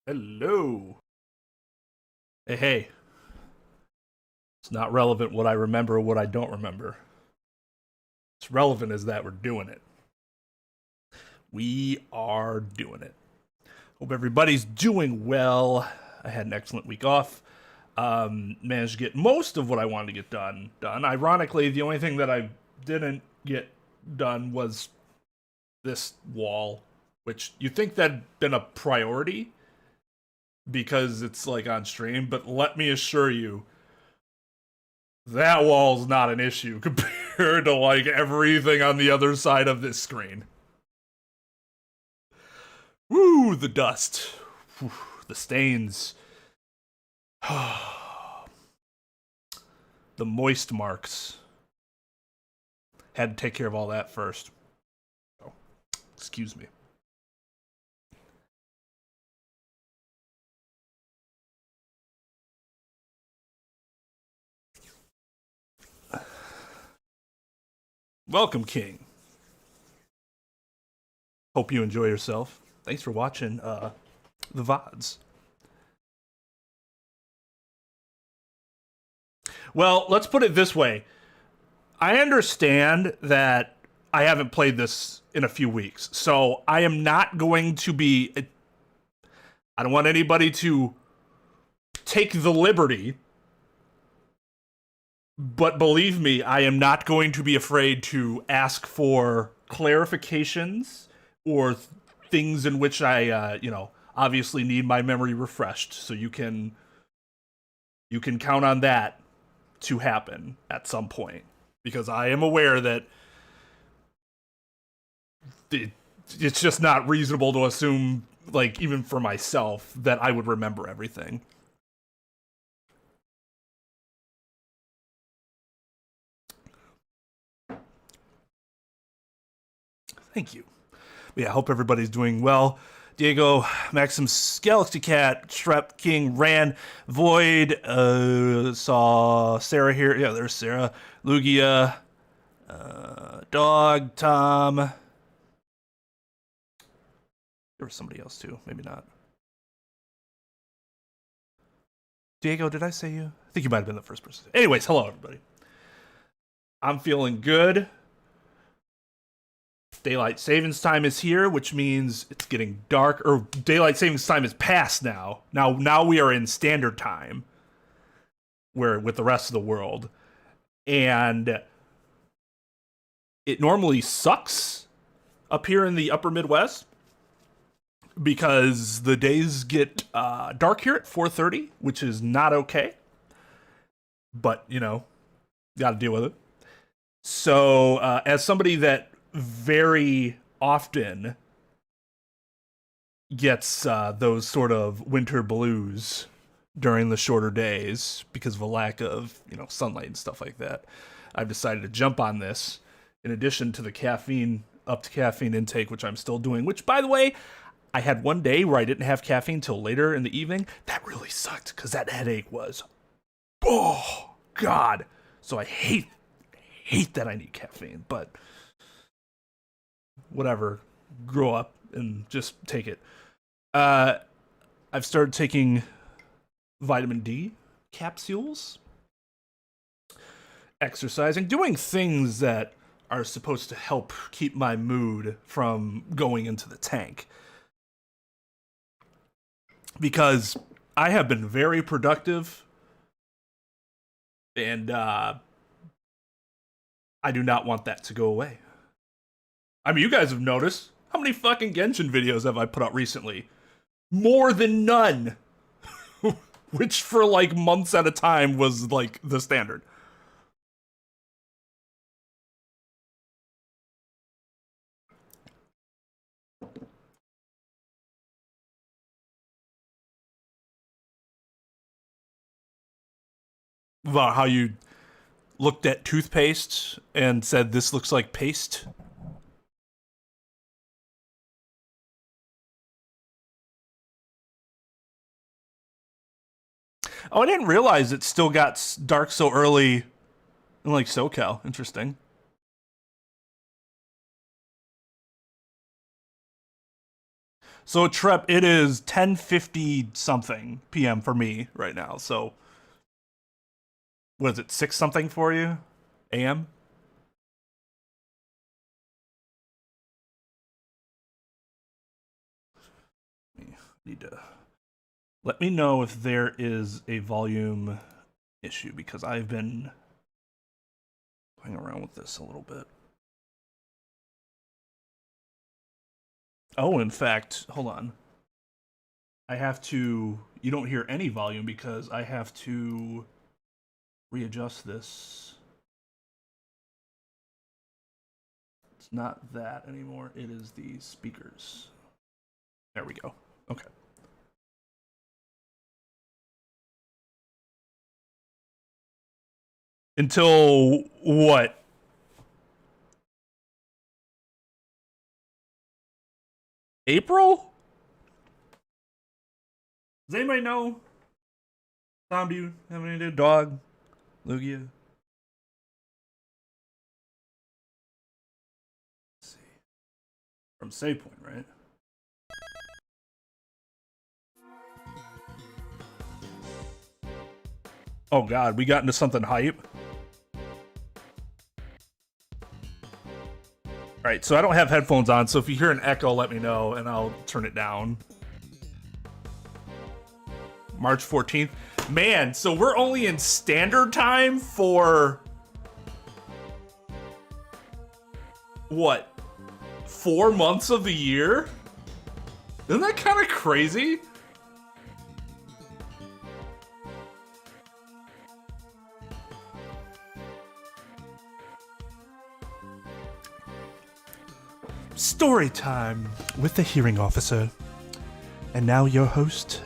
Hello. Hey, hey. It's not relevant what I remember or what I don't remember. What's relevant is that we're doing it. We are doing it. Hope everybody's doing well. I had an excellent week off. Managed to get most of what I wanted to get done. Ironically, the only thing that I didn't get done was this wall, which you think that'd been a priority because it's like on stream, but let me assure you, that wall's not an issue compared to like everything on the other side of this screen. Woo, the dust. Whew, the stains. The moist marks. Had to take care of all that first. Oh, excuse me. Welcome, King. Hope you enjoy yourself. Thanks for watching the VODs. Well, let's put it this way. I understand that I haven't played this in a few weeks, so I am not going to be... I don't want anybody to take the liberty, but believe me, I am not going to be afraid to ask for clarifications or things in which I, obviously need my memory refreshed. So you can count on that to happen at some point, because I am aware that it's just not reasonable to assume, like, even for myself, that I would remember everything. Thank you. But yeah, I hope everybody's doing well. Diego, Maxim, Galaxy Cat, Trep, King, Ran, Void, saw Sarah here. Yeah, there's Sarah. Lugia, Dog, Tom. There was somebody else too. Maybe not. Diego, did I say you? I think you might have been the first person. Anyways, hello, everybody. I'm feeling good. Daylight savings time is here, which means it's getting dark, or daylight savings time is past now. Now we are in standard time, where with the rest of the world, and it normally sucks up here in the upper Midwest because the days get dark here at 4:30, which is not okay. But got to deal with it. So as somebody that very often gets those sort of winter blues during the shorter days because of a lack of sunlight and stuff like that, I've decided to jump on this in addition to the caffeine intake, which I'm still doing, which, by the way, I had one day where I didn't have caffeine till later in the evening. That really sucked because that headache was, oh god. So I hate that I need caffeine, but whatever, grow up and just take it. I've started taking vitamin D capsules, exercising, doing things that are supposed to help keep my mood from going into the tank. Because I have been very productive, and I do not want that to go away. I mean, you guys have noticed. How many fucking Genshin videos have I put out recently? More than none. Which for like months at a time was like the standard. About how you looked at toothpaste and said, this looks like paste? Oh, I didn't realize it still got dark so early in, like, SoCal. Interesting. So Trep, it is 10:50 something p.m. for me right now. So what is it, 6 something for you? A.m.? Need to let me know if there is a volume issue, because I've been playing around with this a little bit. Oh, in fact, hold on. I have to, you don't hear any volume because I have to readjust this. It's not that anymore. It is the speakers. There we go. Okay. Until what? April? Does anybody know? Tom, do you have any idea? Dog? Lugia? Let's see. From save point, right? Oh god, we got into something hype. Alright, so I don't have headphones on, so if you hear an echo, let me know, and I'll turn it down. March 14th. Man, so we're only in standard time for... what? 4 months of the year? Isn't that kind of crazy? Story time with the hearing officer. And now your host,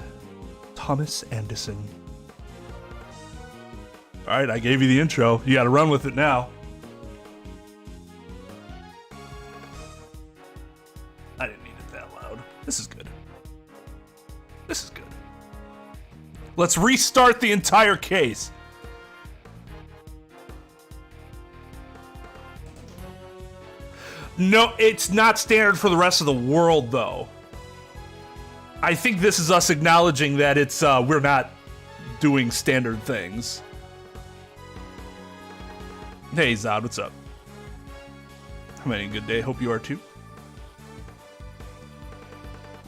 Thomas Anderson. Alright, I gave you the intro. You gotta run with it now. I didn't need it that loud. This is good. This is good. Let's restart the entire case. No, it's not standard for the rest of the world, though. I think this is us acknowledging that it's we're not doing standard things. Hey, Zod, what's up? I'm having a good day. Hope you are too.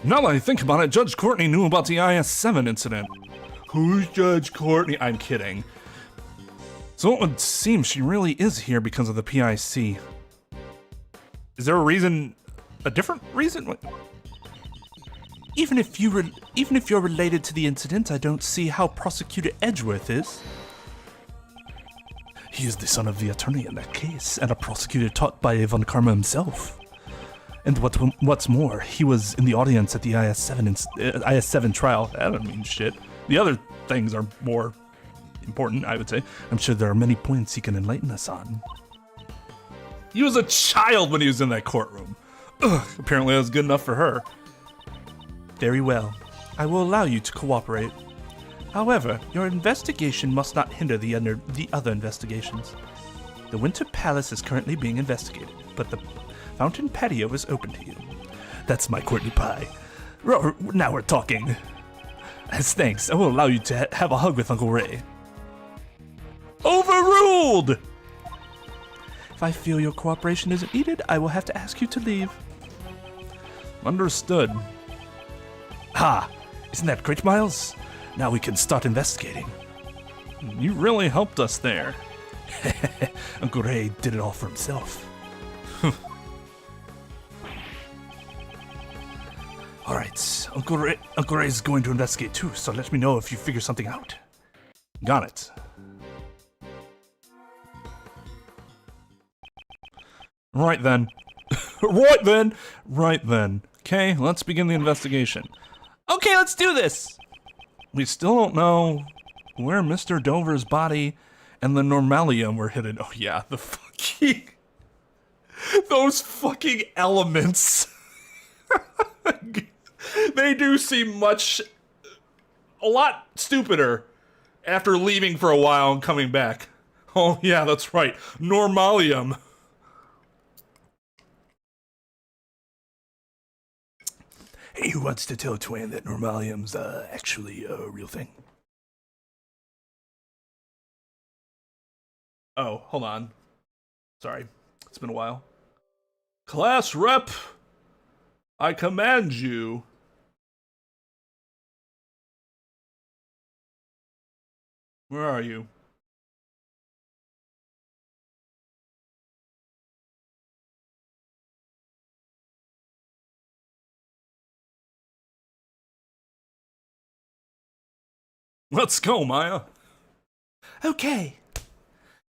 Now that I think about it, Judge Courtney knew about the IS-7 incident. Who's Judge Courtney? I'm kidding. So it would seem she really is here because of the PIC. Is there a reason, a different reason? Even if you're related to the incident, I don't see how Prosecutor Edgeworth is. He is the son of the attorney in that case, and a prosecutor taught by Von Karma himself. And what's more, he was in the audience at the IS-7 trial. That doesn't mean shit. The other things are more important, I would say. I'm sure there are many points he can enlighten us on. He was a child when he was in that courtroom. Ugh, apparently that was good enough for her. Very well. I will allow you to cooperate. However, your investigation must not hinder the other investigations. The Winter Palace is currently being investigated, but the fountain patio is open to you. That's my Courtney Pie. Now we're talking. As thanks, I will allow you to have a hug with Uncle Ray. Overruled! If I feel your cooperation isn't needed, I will have to ask you to leave. Understood. Ha! Isn't that great, Miles? Now we can start investigating. You really helped us there. Uncle Ray did it all for himself. Alright, Uncle Ray's going to investigate too, so let me know if you figure something out. Got it. Right then. Right then. Okay, let's begin the investigation. Okay, let's do this! We still don't know where Mr. Dover's body and the normalium were hidden. Oh yeah, the fucking... those fucking elements. They do seem a lot stupider after leaving for a while and coming back. Oh yeah, that's right. Hey, who wants to tell Twain that normalium's actually a real thing? Oh, hold on. Sorry, it's been a while. Class rep, I command you. Where are you? Let's go, Maya. Okay.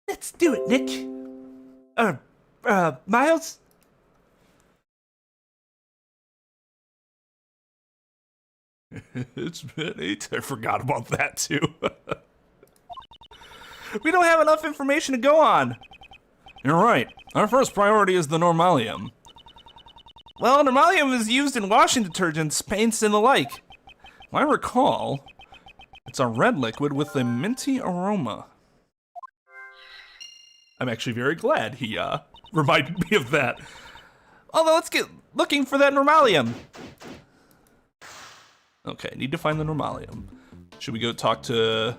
Let's do it, Nick. Miles? It's been 8. I forgot about that, too. We don't have enough information to go on. You're right. Our first priority is the normalium. Well, normalium is used in washing detergents, paints, and the like. I recall, it's a red liquid with a minty aroma. I'm actually very glad he reminded me of that. Although, let's get looking for that normalium. Okay, need to find the normalium. Should we go talk to...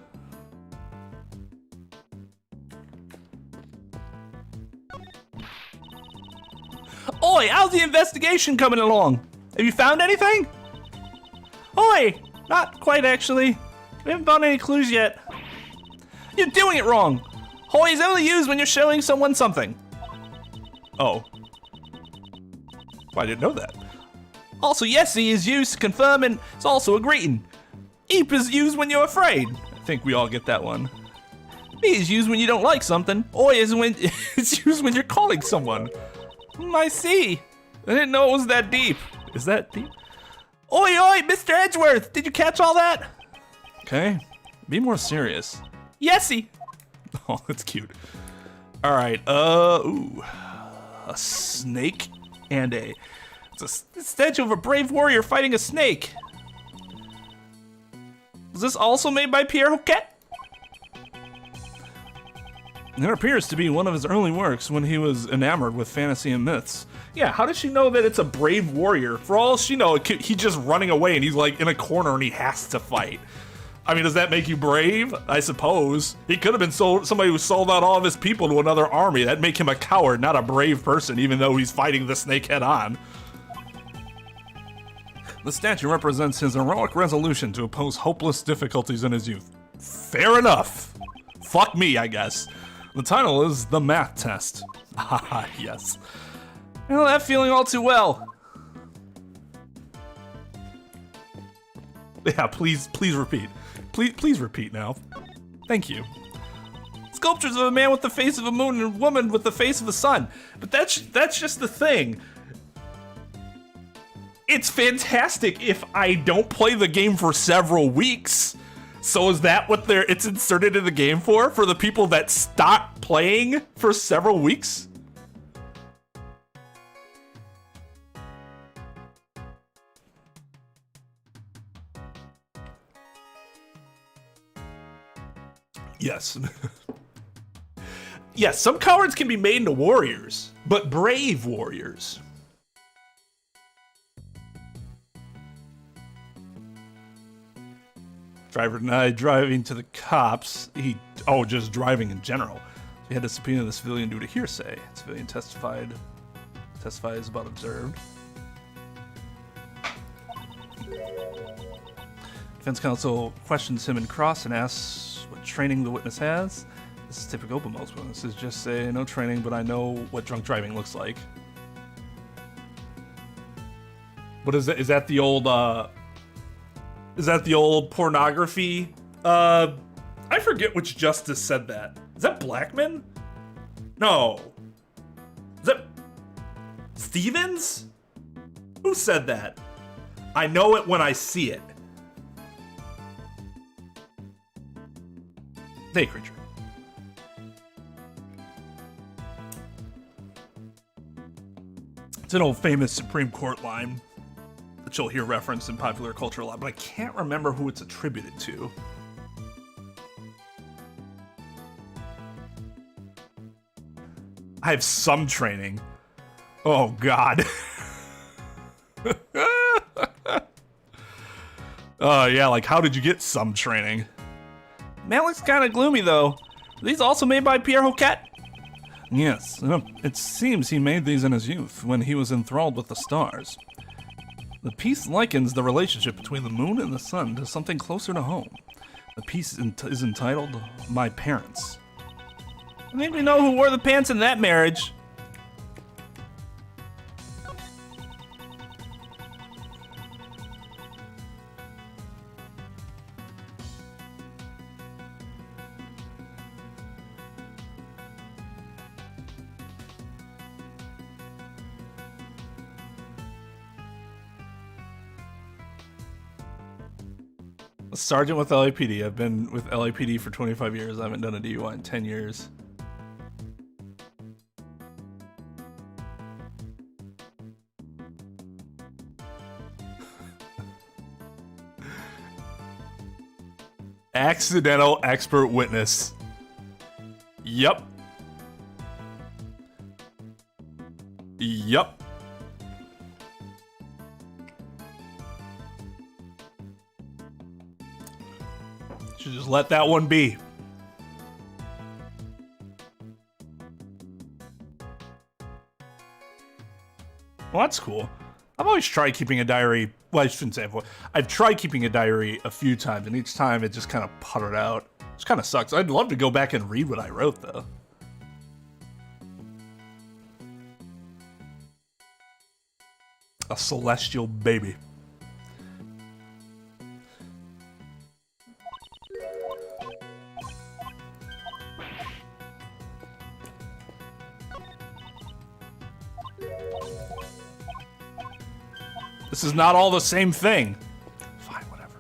Oi, how's the investigation coming along? Have you found anything? Oi, not quite actually. We haven't found any clues yet. You're doing it wrong. Hoi is only used when you're showing someone something. Oh. I didn't know that. Also, yesy is used to confirm and it's also a greeting. Eep is used when you're afraid. I think we all get that one. Me is used when you don't like something. Oi is when it's used when you're calling someone. I see. I didn't know it was that deep. Is that deep? Oi, oi, Mr. Edgeworth, did you catch all that? Okay, be more serious. Yesy. Oh, that's cute. All right, ooh. A snake and it's a statue of a brave warrior fighting a snake. Was this also made by Pierre Hoquet? It appears to be one of his early works when he was enamored with fantasy and myths. Yeah, how does she know that it's a brave warrior? For all she knows, he's just running away and he's like in a corner and he has to fight. I mean, does that make you brave? I suppose. He could have been somebody who sold out all of his people to another army. That'd make him a coward, not a brave person, even though he's fighting the snake head on. The statue represents his heroic resolution to oppose hopeless difficulties in his youth. Fair enough. Fuck me, I guess. The title is The Math Test. Ah, yes. I know that feeling all too well. Yeah, please repeat. Please repeat now. Thank you. Sculptures of a man with the face of a moon and a woman with the face of the sun. But that's just the thing. It's fantastic if I don't play the game for several weeks. So is that what it's inserted in the game for? For the people that stop playing for several weeks? Yes. Yes, some cowards can be made into warriors, but brave warriors. Driver denied driving to the cops. Just driving in general. He had to subpoena the civilian due to hearsay. The civilian testifies about observed. Defense counsel questions him in cross and asks what training the witness has. This is typical, but most witnesses just say no training, but I know what drunk driving looks like. What is that? Is that the old pornography? I forget which justice said that. Is that Blackman? No. Is that Stevens? Who said that? I know it when I see it. Hey, creature. It's an old famous Supreme Court line that you'll hear referenced in popular culture a lot, but I can't remember who it's attributed to. I have some training. Oh, God. Yeah, like how did you get some training? Man looks kind of gloomy though. Are these also made by Pierre Hoquet? Yes, it seems he made these in his youth when he was enthralled with the stars. The piece likens the relationship between the moon and the sun to something closer to home. The piece is entitled My Parents. I think we know who wore the pants in that marriage. A sergeant with LAPD. I've been with LAPD for 25 years. I haven't done a DUI in 10 years. Accidental expert witness. Yup. Yup. Should just let that one be. Well, that's cool. I've always tried keeping a diary. Well, I shouldn't say I've tried keeping a diary a few times, and each time it just kind of puttered out. Which kind of sucks. I'd love to go back and read what I wrote, though. A celestial baby. This is not all the same thing. Fine, whatever.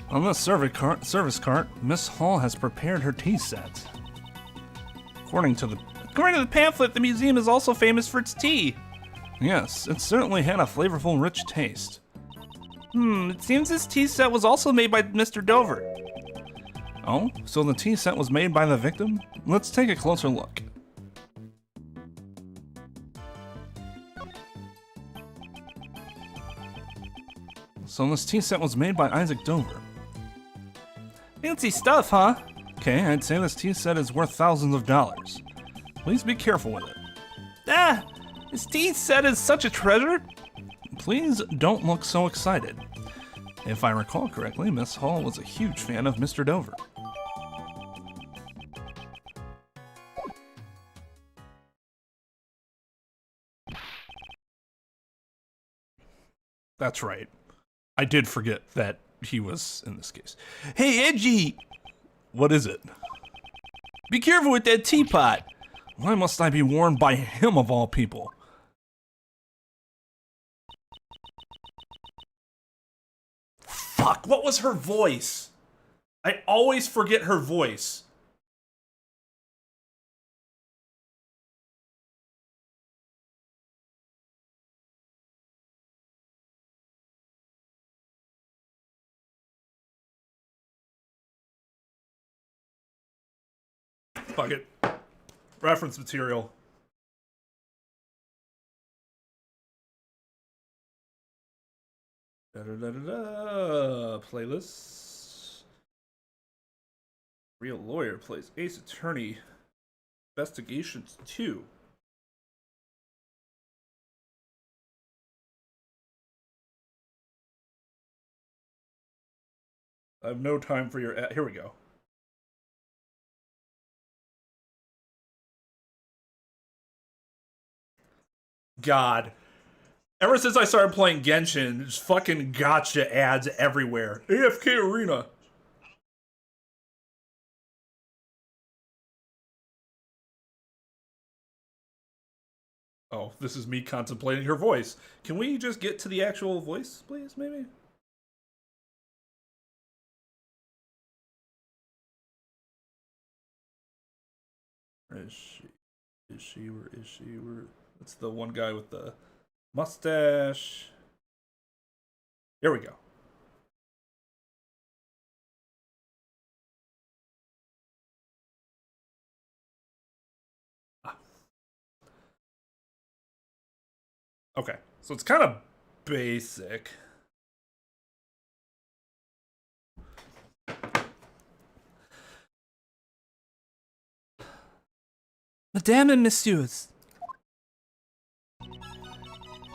On the service cart, Miss Hall has prepared her tea set. According to the pamphlet, the museum is also famous for its tea. Yes, it certainly had a flavorful, rich taste. It seems this tea set was also made by Mr. Dover. Oh, so the tea set was made by the victim? Let's take a closer look. So this tea set was made by Isaac Dover. Fancy stuff, huh? Okay, I'd say this tea set is worth thousands of dollars. Please be careful with it. Ah, this tea set is such a treasure. Please don't look so excited. If I recall correctly, Miss Hall was a huge fan of Mr. Dover. That's right. I did forget that he was in this case. Hey, Edgy! What is it? Be careful with that teapot. Why must I be warned by him of all people? Fuck, what was her voice? I always forget her voice. Fuck it. Reference material. Playlists. Real Lawyer plays Ace Attorney. Investigations 2. I have no time for your... Here we go. God. Ever since I started playing Genshin, there's fucking gotcha ads everywhere. AFK Arena. Oh, this is me contemplating her voice. Can we just get to the actual voice, please, maybe? Where is she? Is she? Where is she? Where? It's the one guy with the mustache. Here we go. Ah. Okay, so it's kind of basic. Madame and Messieurs,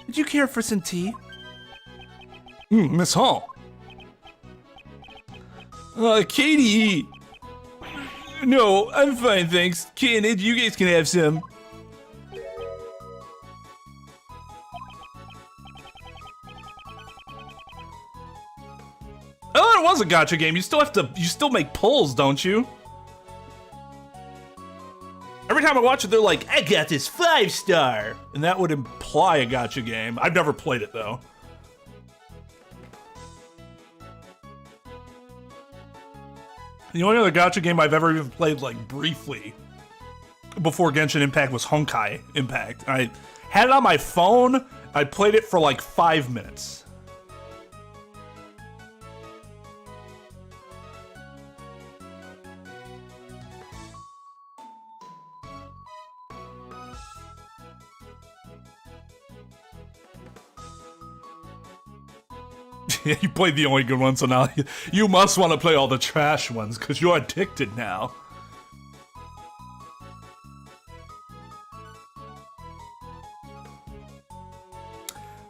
would you care for some tea? Miss Hall. Katie. No, I'm fine, thanks. Kenneth, you guys can have some. Oh, it was a gacha game. You still make pulls, don't you? Every time I watch it, they're like, I got this 5-star. And that would imply a gacha game. I've never played it, though. The only other gacha game I've ever even played, like, briefly before Genshin Impact was Honkai Impact. I had it on my phone. I played it for, like, 5 minutes. Yeah, you played the only good ones, so now you must want to play all the trash ones, because you're addicted now.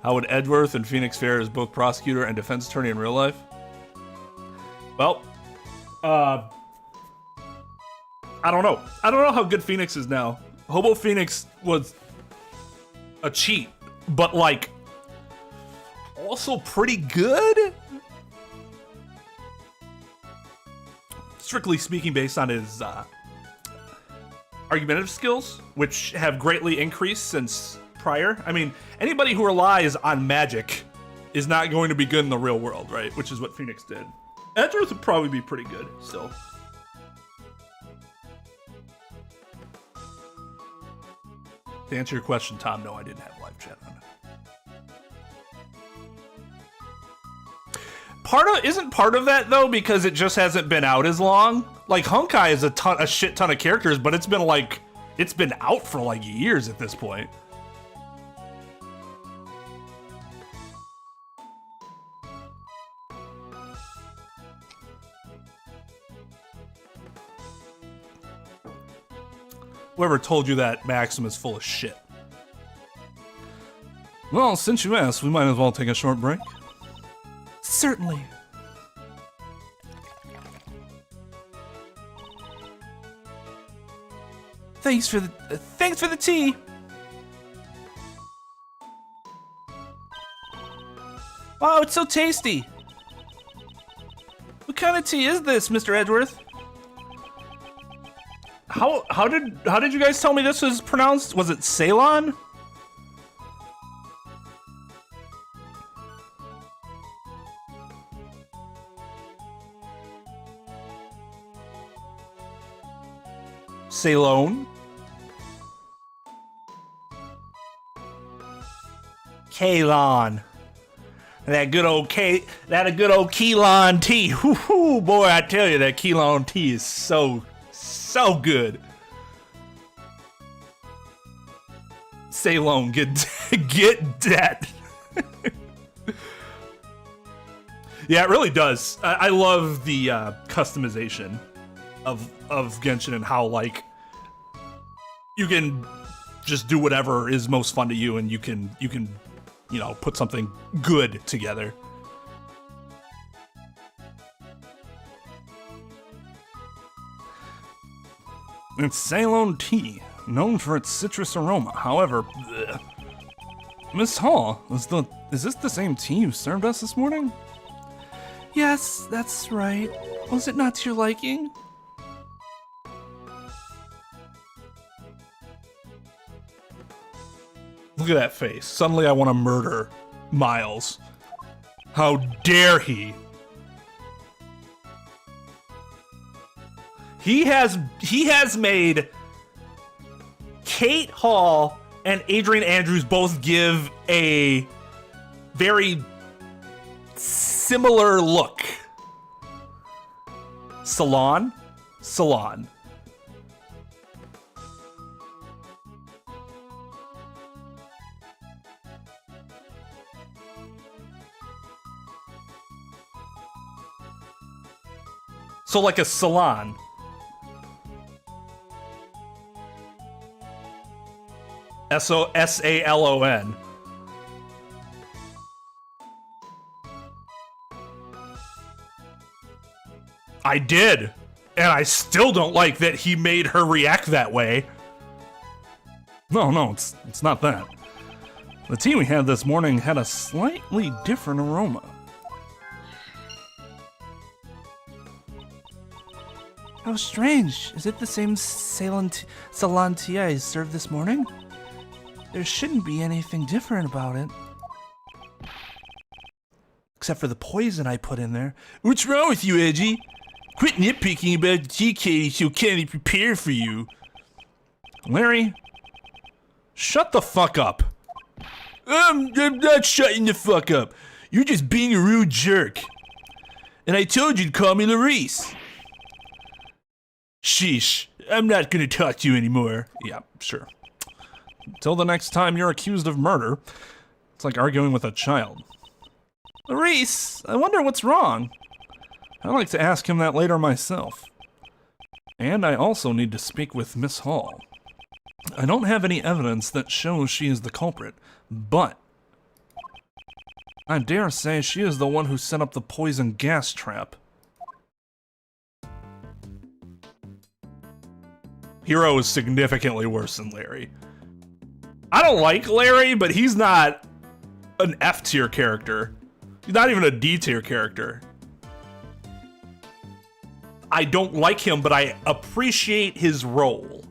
How would Edgeworth and Phoenix fare as both prosecutor and defense attorney in real life? Well, I don't know. I don't know how good Phoenix is now. Hobo Phoenix was a cheat, but like, also pretty good? Strictly speaking, based on his argumentative skills, which have greatly increased since prior. I mean, anybody who relies on magic is not going to be good in the real world, right? Which is what Phoenix did. Edgeworth would probably be pretty good still. To answer your question, Tom, no, I didn't have live chat on. Isn't part of that though because it just hasn't been out as long? Like Honkai is a shit ton of characters, but it's been out for like years at this point. Whoever told you that Maxim is full of shit. Well, since you asked, we might as well take a short break. Certainly. Thanks for the tea. Wow, it's so tasty. What kind of tea is this, Mr. Edgeworth? How did you guys tell me this was pronounced? Was it Ceylon? Ceylon? Ceylon. That good old Keylon tea. Whoo, boy, I tell you, that Keylon tea is so good. Ceylon, get that. Yeah, it really does. I love the customization of Genshin and how like you can just do whatever is most fun to you, and you can put something good together. It's Ceylon tea, known for its citrus aroma. However, bleh. Miss Hall, is this the same tea you served us this morning? Yes, that's right. Was it not to your liking? Look at that face. Suddenly I want to murder Miles. How dare he? He has made Kate Hall and Adrian Andrews both give a very similar look. Salon. So like a salon. S-O-S-A-L-O-N. I did. And I still don't like that he made her react that way. No, it's not that. The tea we had this morning had a slightly different aroma. How strange. Is it the same salon tea I served this morning? There shouldn't be anything different about it. Except for the poison I put in there. What's wrong with you, Edgy? Quit nitpicking about the tea Katie so candy prepared for you. Larry, shut the fuck up. I'm not shutting the fuck up. You're just being a rude jerk. And I told you to call me Larice. Sheesh, I'm not gonna talk to you anymore. Yeah, sure. Until the next time you're accused of murder, it's like arguing with a child. Reese, I wonder what's wrong. I'd like to ask him that later myself. And I also need to speak with Miss Hall. I don't have any evidence that shows she is the culprit, but I dare say she is the one who set up the poison gas trap. Hero is significantly worse than Larry. I don't like Larry, but he's not an F tier character. He's not even a D tier character. I don't like him, but I appreciate his role.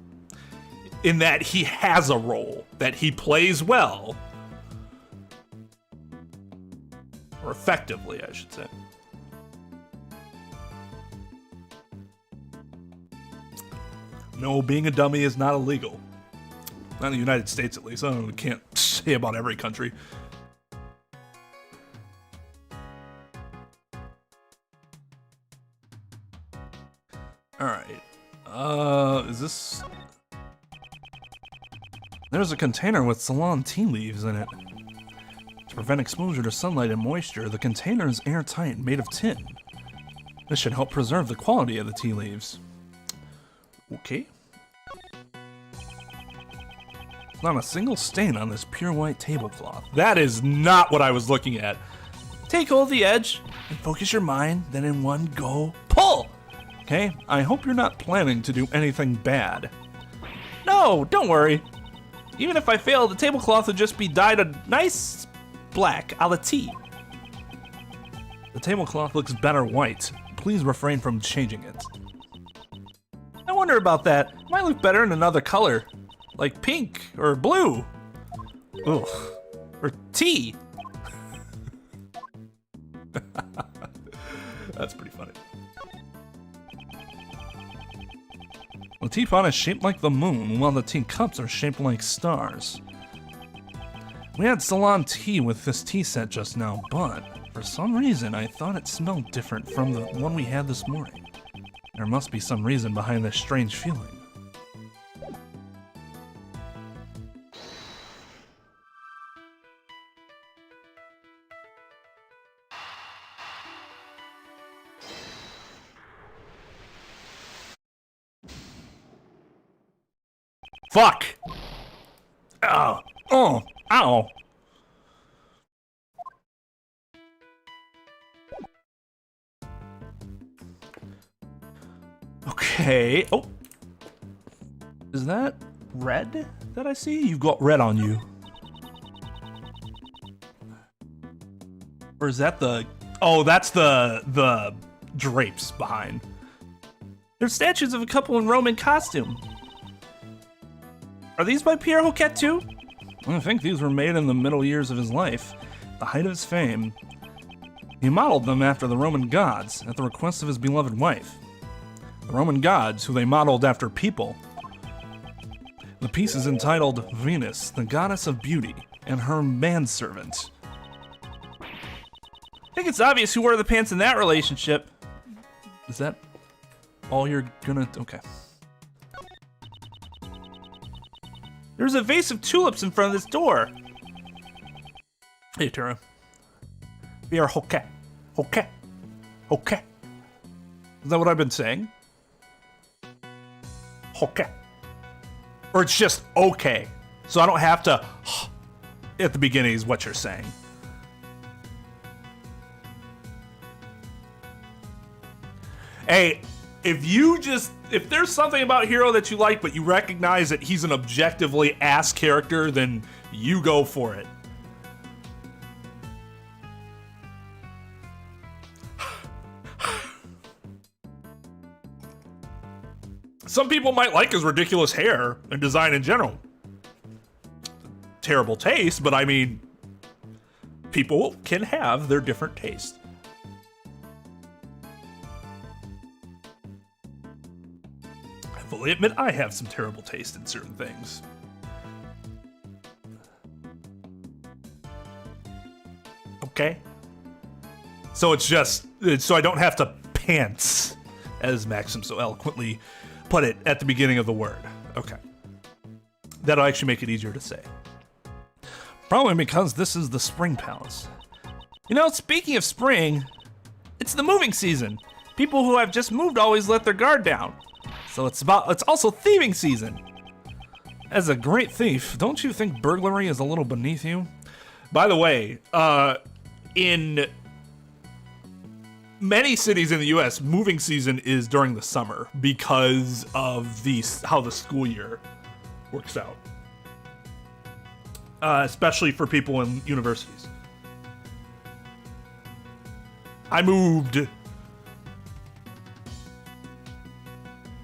In that he has a role that he plays well. Or effectively, I should say. No, being a dummy is not illegal. Not in the United States, at least. I don't know, can't say about every country. Alright. Is this... There's a container with Ceylon tea leaves in it. To prevent exposure to sunlight and moisture, the container is airtight, made of tin. This should help preserve the quality of the tea leaves. Okay. Not a single stain on this pure white tablecloth. That is not what I was looking at. Take hold of the edge and focus your mind, then in one go, pull! Okay, I hope you're not planning to do anything bad. No, don't worry. Even if I fail, the tablecloth would just be dyed a nice black a la tea. The tablecloth looks better white. Please refrain from changing it. I wonder about that. It might look better in another color. Like pink or blue. Ugh. Or tea. That's pretty funny. The teapot is shaped like the moon, while the teacups are shaped like stars. We had Ceylon tea with this tea set just now, but for some reason I thought it smelled different from the one we had this morning. There must be some reason behind this strange feeling. Fuck! Ow! Oh! Ow! Okay. Oh! Is that red that I see? You've got red on you. Or is that the... Oh, that's the drapes behind. They're statues of a couple in Roman costume. Are these by Pierre Hoquet too? I think these were made in the middle years of his life, the height of his fame. He modeled them after the Roman gods, at the request of his beloved wife. The Roman gods, who they modeled after people. The piece is entitled Venus, the Goddess of Beauty, and her manservant. I think it's obvious who wore the pants in that relationship. Is that all you're gonna... Okay. There's a vase of tulips in front of this door. Hey, Tara. We are Hoquet. Hoquet. Hoquet. Is that what I've been saying? Okay. Or it's just okay. So I don't have to at the beginning is what you're saying. Hey, if there's something about Hero that you like, but you recognize that he's an objectively ass character, then you go for it. Some people might like his ridiculous hair and design in general. Terrible taste, but I mean, people can have their different taste. I fully admit I have some terrible taste in certain things. Okay. So so I don't have to pants, as Maxim so eloquently put it at the beginning of the word. Okay. That'll actually make it easier to say. Probably because this is the Spring Palace. You know, speaking of spring, it's the moving season. People who have just moved always let their guard down. So it's also thieving season. As a great thief, don't you think burglary is a little beneath you? By the way, in many cities in the U.S., moving season is during the summer because of how the school year works out. Especially for people in universities. I moved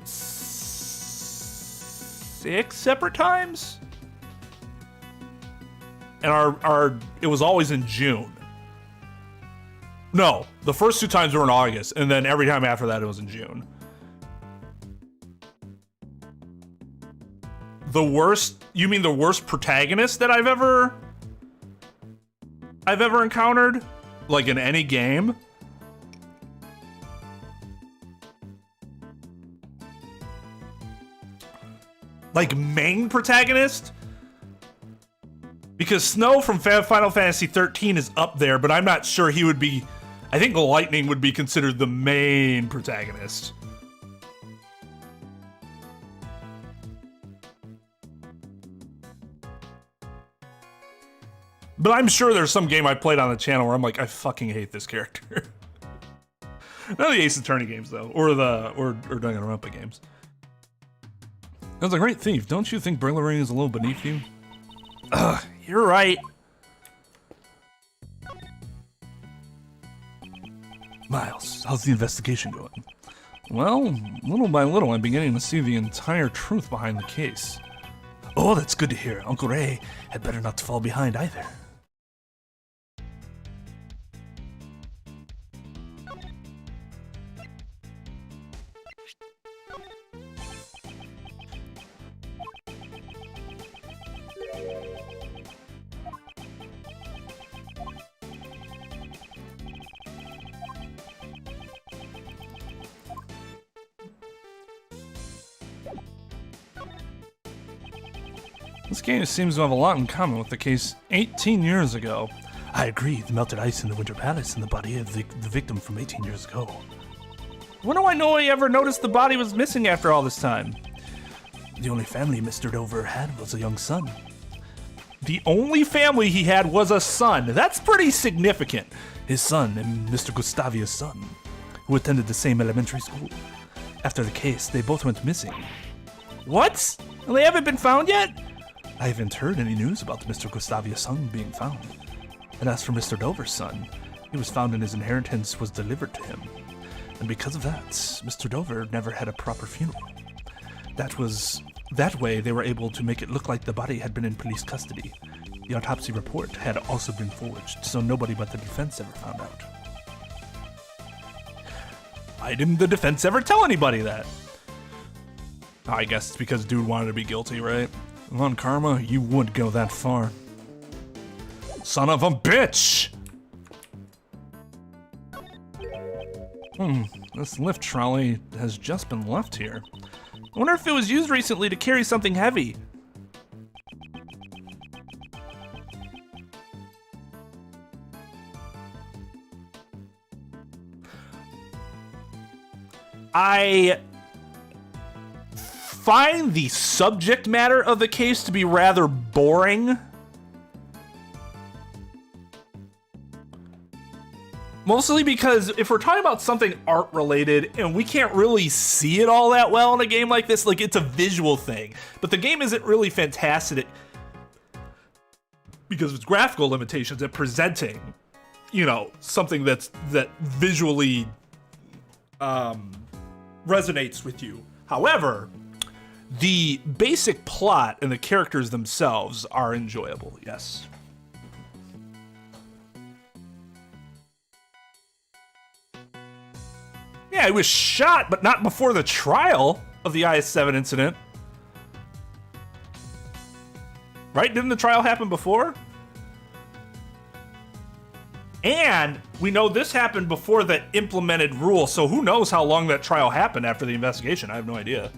6 separate times, and it was always in June. No, the first 2 times were in August, and then every time after that it was in June. The worst? You mean the worst protagonist that I've ever encountered? Like in any game? Like main protagonist? Because Snow from Final Fantasy 13 is up there, but I'm not sure he would be... I think Lightning would be considered the main protagonist. But I'm sure there's some game I played on the channel where I'm like, I fucking hate this character. Not the Ace Attorney games though, or Danganronpa games. As a great thief, don't you think burglary is a little beneath you? Ugh, you're right. Miles, how's the investigation going? Well, little by little, I'm beginning to see the entire truth behind the case. Oh, that's good to hear. Uncle Ray had better not fall behind either. This game seems to have a lot in common with the case 18 years ago. I agree, the melted ice in the Winter Palace and the body of the victim from 18 years ago. When do I know I ever noticed the body was missing after all this time? The only family Mr. Dover had was a young son. The only family he had was a son. That's pretty significant. His son and Mr. Gustavia's son, who attended the same elementary school. After the case, they both went missing. What? They haven't been found yet? I haven't heard any news about Mr. Gustavia's son being found. And as for Mr. Dover's son, he was found and his inheritance was delivered to him. And because of that, Mr. Dover never had a proper funeral. That way they were able to make it look like the body had been in police custody. The autopsy report had also been forged, so nobody but the defense ever found out. Why didn't the defense ever tell anybody that? I guess it's because dude wanted to be guilty, right? Come on, Karma, you wouldn't go that far. Son of a bitch! This lift trolley has just been left here. I wonder if it was used recently to carry something heavy. I find the subject matter of the case to be rather boring. Mostly because if we're talking about something art related and we can't really see it all that well in a game like this, like it's a visual thing, but the game isn't really fantastic because of its graphical limitations at presenting, you know, something that visually resonates with you. However, the basic plot and the characters themselves are enjoyable, yes. Yeah, he was shot, but not before the trial of the IS-7 incident. Right? Didn't the trial happen before? And we know this happened before the implemented rule, so who knows how long that trial happened after the investigation. I have no idea.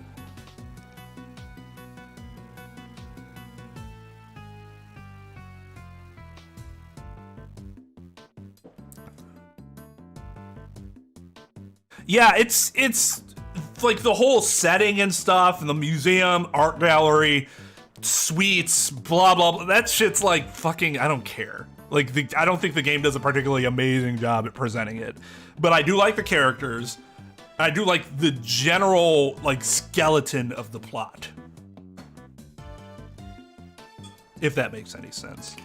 Yeah, it's like the whole setting and stuff, and the museum, art gallery, suites, blah, blah, blah. That shit's like fucking, I don't care. Like, I don't think the game does a particularly amazing job at presenting it. But I do like the characters. I do like the general, like, skeleton of the plot. If that makes any sense.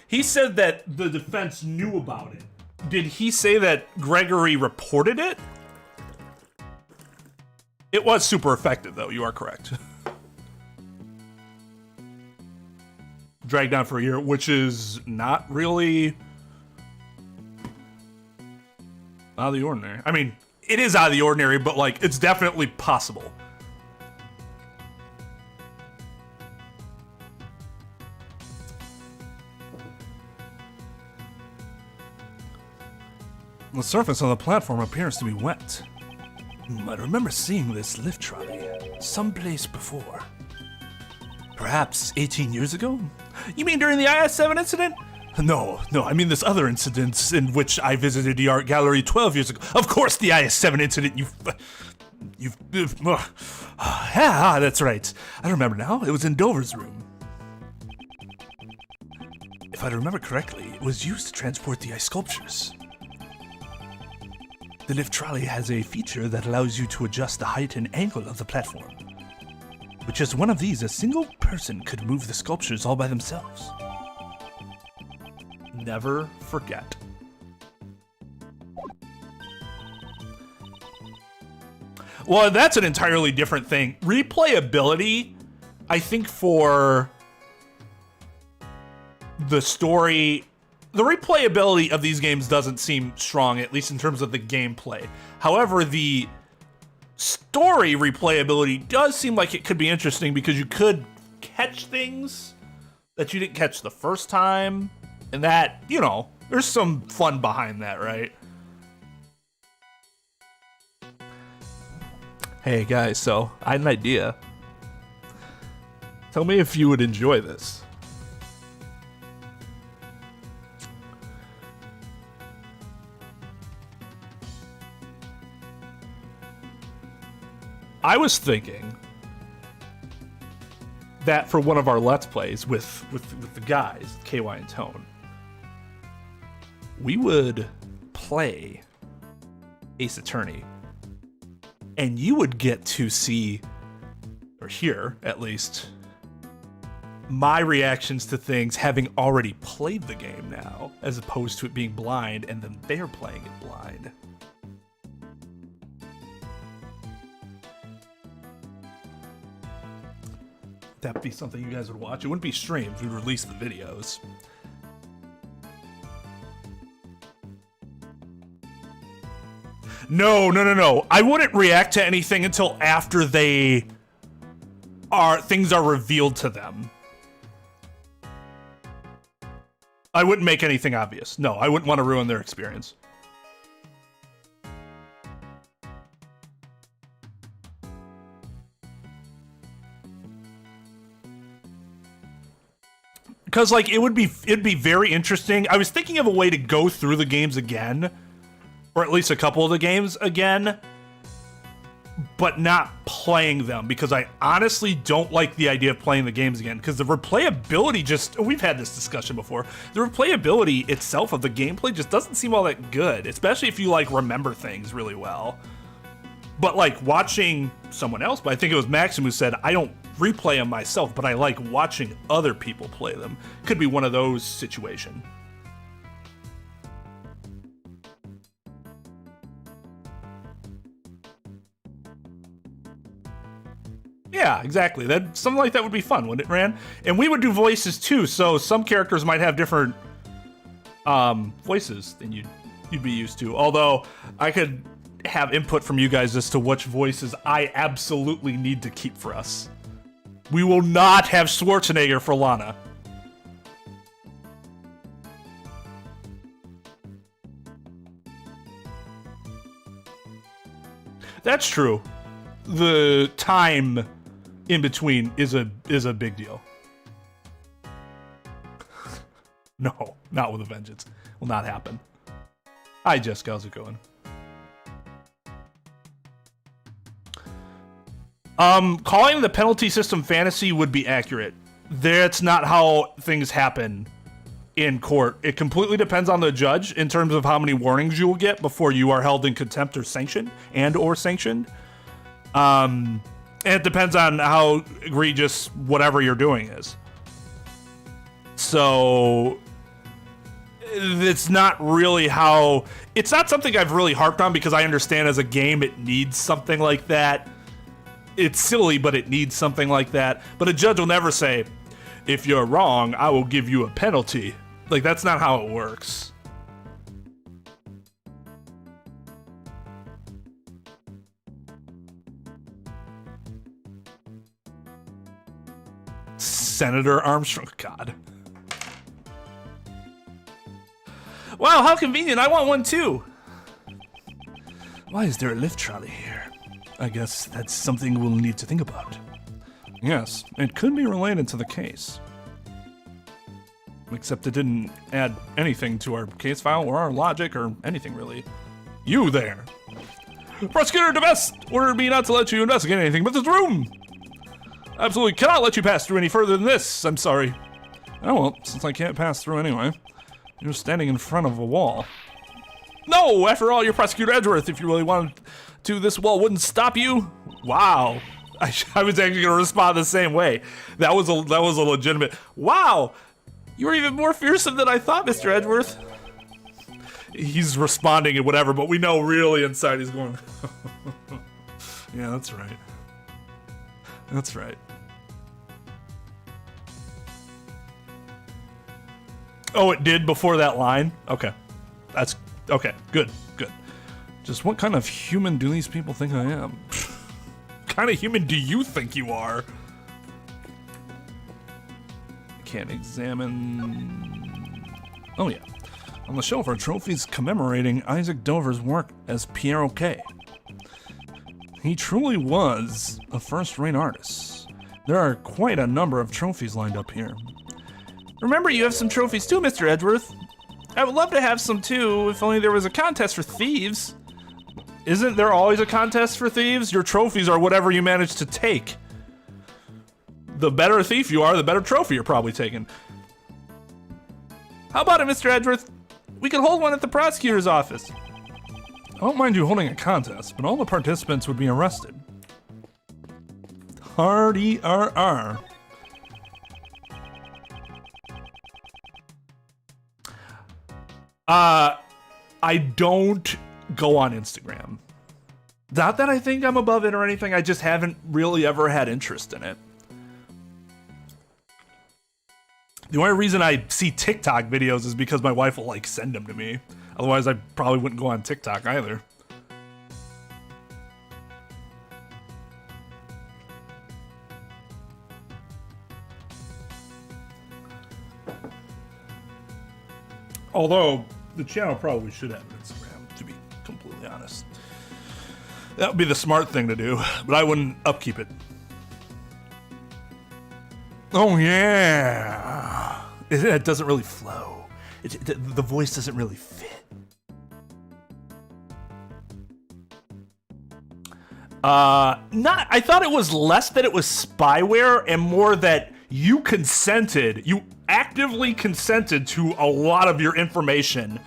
He said that the defense knew about it. Did he say that Gregory reported it? It was super effective, though. You are correct. Dragged on for a year, which is not really out of the ordinary. I mean, it is out of the ordinary, but, like, it's definitely possible. The surface of the platform appears to be wet. I remember seeing this lift trolley someplace before. Perhaps 18 years ago? You mean during the IS-7 incident? No, I mean this other incident in which I visited the art gallery 12 years ago. Of course, the IS-7 incident, yeah, that's right. I remember now, it was in Dover's room. If I remember correctly, it was used to transport the ice sculptures. The lift trolley has a feature that allows you to adjust the height and angle of the platform. With just one of these, a single person could move the sculptures all by themselves. Never forget. Well, that's an entirely different thing. Replayability, I think for the story, the replayability of these games doesn't seem strong, at least in terms of the gameplay. However, the story replayability does seem like it could be interesting because you could catch things that you didn't catch the first time. And that, you know, there's some fun behind that, right? Hey guys, so I had an idea. Tell me if you would enjoy this. I was thinking that for one of our Let's Plays with the guys, KY and Tone, we would play Ace Attorney, and you would get to see, or hear at least, my reactions to things having already played the game now, as opposed to it being blind and then they're playing it blind. That'd be something you guys would watch. It wouldn't be streams, we'd release the videos. No. I wouldn't react to anything until after things are revealed to them. I wouldn't make anything obvious. No, I wouldn't want to ruin their experience. Because like it'd be very interesting. I was thinking of a way to go through the games again, or at least a couple of the games again, but not playing them, because I honestly don't like the idea of playing the games again, because the replayability we've had this discussion before, the replayability itself of the gameplay just doesn't seem all that good, especially if you like remember things really well. But like watching someone else, but I think it was Maxim who said, I don't replay them myself, but I like watching other people play them. Could be one of those situations. Yeah, exactly. That something like that would be fun, wouldn't it, Ran? And we would do voices too, so some characters might have different voices than you'd be used to. Although I could have input from you guys as to which voices I absolutely need to keep for us. We will not have Schwarzenegger for Lana. That's true. The time in between is a big deal. No, not with a vengeance. Will not happen. Hi, Jessica. How's it going? Calling the penalty system fantasy would be accurate. That's not how things happen in court. It completely depends on the judge in terms of how many warnings you will get before you are held in contempt or sanctioned. And it depends on how egregious whatever you're doing is. So it's not really how... It's not something I've really harped on, because I understand as a game it needs something like that. It's silly, but it needs something like that. But a judge will never say, if you're wrong, I will give you a penalty. Like, that's not how it works. Senator Armstrong. God. Wow, how convenient. I want one too. Why is there a lift trolley here? I guess that's something we'll need to think about. Yes, it could be related to the case. Except it didn't add anything to our case file or our logic or anything really. You there. Prosecutor DeBest ordered me not to let you investigate anything but this room. Absolutely cannot let you pass through any further than this. I'm sorry. Oh well, since I can't pass through anyway. You're standing in front of a wall. No, after all, you're Prosecutor Edgeworth. If you really wanted to, this wall wouldn't stop you. Wow. I was actually gonna respond the same way. That was a legitimate, wow. You were even more fearsome than I thought, Mr. Edgeworth. He's responding and whatever, but we know really inside he's going, yeah, that's right. That's right. Oh, it did before that line? Okay. That's, okay, good. Just what kind of human do these people think I am? What kind of human do you think you are? Can't examine... Oh yeah. On the shelf are trophies commemorating Isaac Dover's work as Pierre O'Kay. He truly was a first-rate artist. There are quite a number of trophies lined up here. Remember, you have some trophies too, Mr. Edgeworth. I would love to have some too, if only there was a contest for thieves. Isn't there always a contest for thieves? Your trophies are whatever you manage to take. The better a thief you are, the better trophy you're probably taking. How about it, Mr. Edgeworth? We could hold one at the prosecutor's office. I don't mind you holding a contest, but all the participants would be arrested. Hard ERR. I don't go on Instagram. Not that I think I'm above it or anything, I just haven't really ever had interest in it. The only reason I see TikTok videos is because my wife will like send them to me. Otherwise, I probably wouldn't go on TikTok either. Although, the channel probably should have an Instagram, to be completely honest. That would be the smart thing to do, but I wouldn't upkeep it. Oh yeah. It doesn't really flow. The voice doesn't really fit. I thought it was less that it was spyware and more that you actively consented to a lot of your information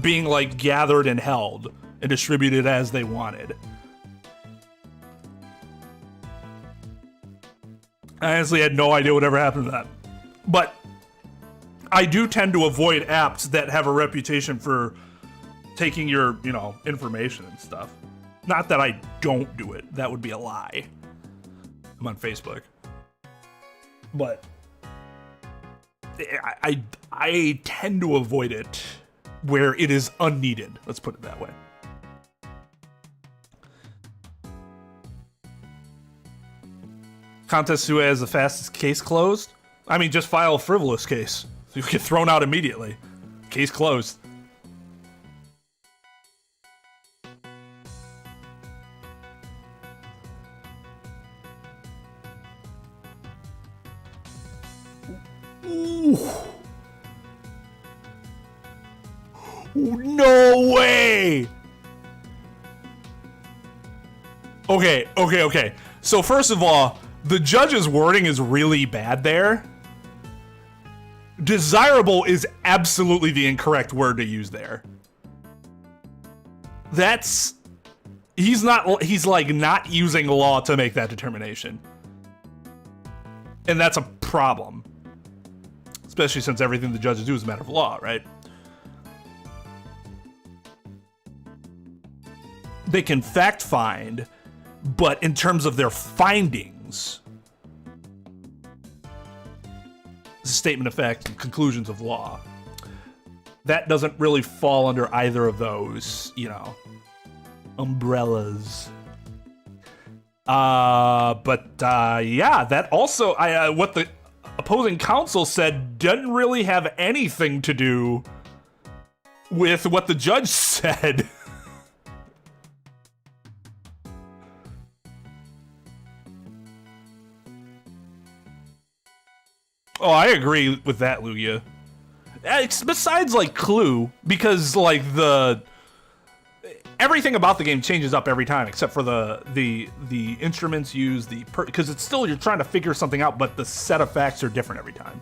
being like gathered and held and distributed as they wanted. I honestly had no idea whatever happened to that. But I do tend to avoid apps that have a reputation for taking your, information and stuff. Not that I don't do it. That would be a lie. I'm on Facebook. But I tend to avoid it where it is unneeded. Let's put it that way. Contest who has the fastest case closed? I mean, just file a frivolous case. So you get thrown out immediately. Case closed. Ooh. No way! Okay. So first of all, the judge's wording is really bad there. Desirable is absolutely the incorrect word to use there. He's like not using law to make that determination. And that's a problem. Especially since everything the judges do is a matter of law, right? They can fact find, but in terms of their findings, it's a statement of fact and conclusions of law. That doesn't really fall under either of those, umbrellas. Yeah, that also, what the opposing counsel said doesn't really have anything to do with what the judge said. Oh, I agree with that, Lugia. Besides, like, Clue, because, like, everything about the game changes up every time, except for the instruments used, because it's still, you're trying to figure something out, but the set of facts are different every time.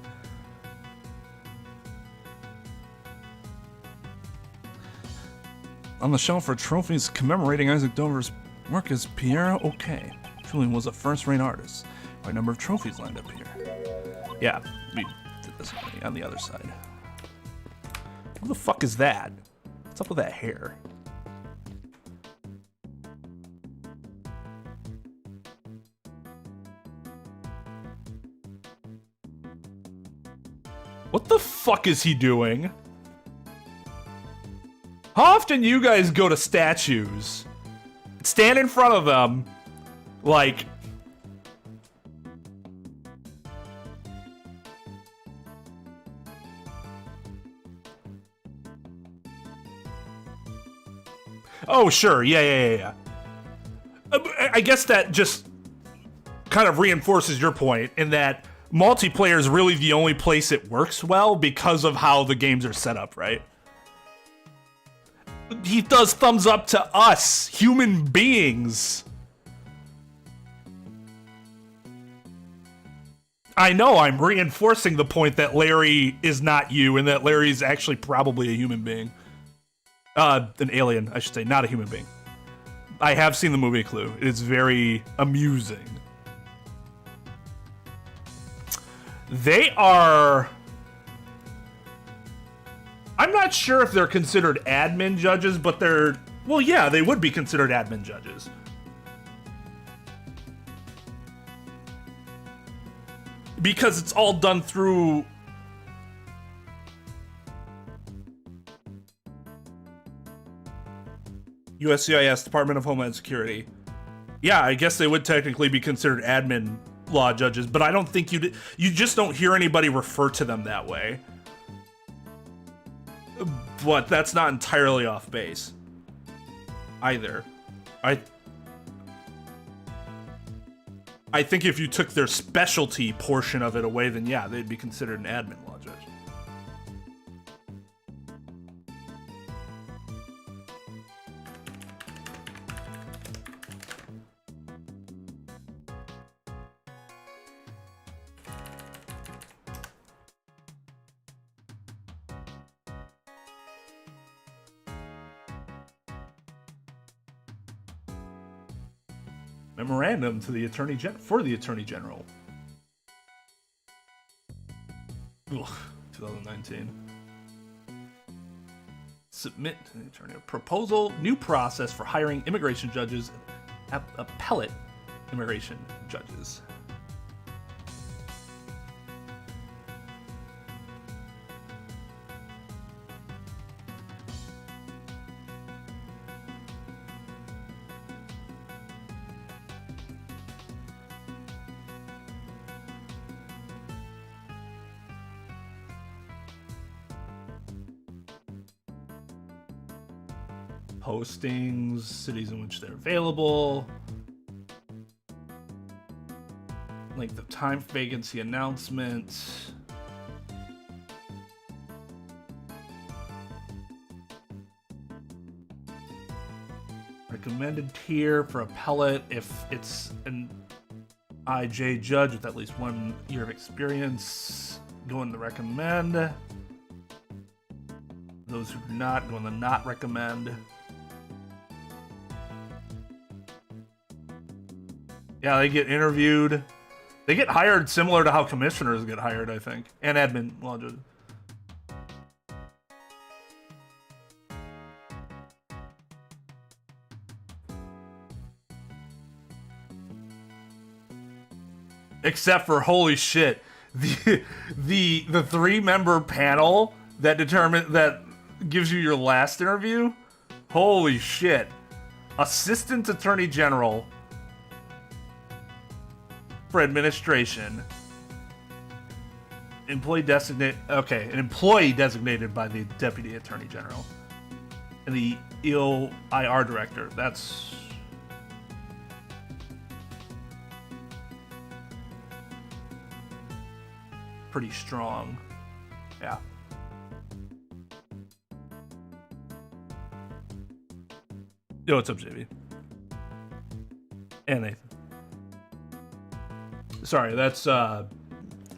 On the shelf are trophies commemorating Isaac Dover's work as Pierre O'Kay. Julian was a first-rate artist. Quite a number of trophies lined up here. Yeah, we did this on the other side. What the fuck is that? What's up with that hair? What the fuck is he doing? How often do you guys go to statues, stand in front of them, like... Oh, sure, yeah. I guess that just kind of reinforces your point in that multiplayer is really the only place it works well because of how the games are set up, right? He does thumbs up to us, human beings. I know, I'm reinforcing the point that Larry is not you and that Larry's actually probably a human being. An alien, I should say, not a human being. I have seen the movie Clue. It is very amusing. They are... I'm not sure if they're considered admin judges, but they're... Well, yeah, they would be considered admin judges. Because it's all done through... USCIS, Department of Homeland Security. Yeah, I guess they would technically be considered admin law judges, but I don't think you just don't hear anybody refer to them that way. But that's not entirely off base either. I think if you took their specialty portion of it away, then yeah, they'd be considered an admin law judge. Memorandum to the for the Attorney General. Ugh, 2019. Submit to the attorney. Proposal, new process for hiring immigration judges and appellate immigration judges. Postings, cities in which they're available, length of time for vacancy announcement, recommended tier for appellate if it's an IJ judge with at least 1 year of experience, go in the recommend. Those who do not go in the not recommend. Yeah, they get interviewed. They get hired similar to how commissioners get hired, I think. And admin law judges. Except for, holy shit, the 3-member panel that gives you your last interview. Holy shit. Assistant Attorney General for administration. An employee designated by the Deputy Attorney General. And the EOIR Director. That's pretty strong. Yeah. Yo, what's up, JB? And Nathan. Sorry, that's a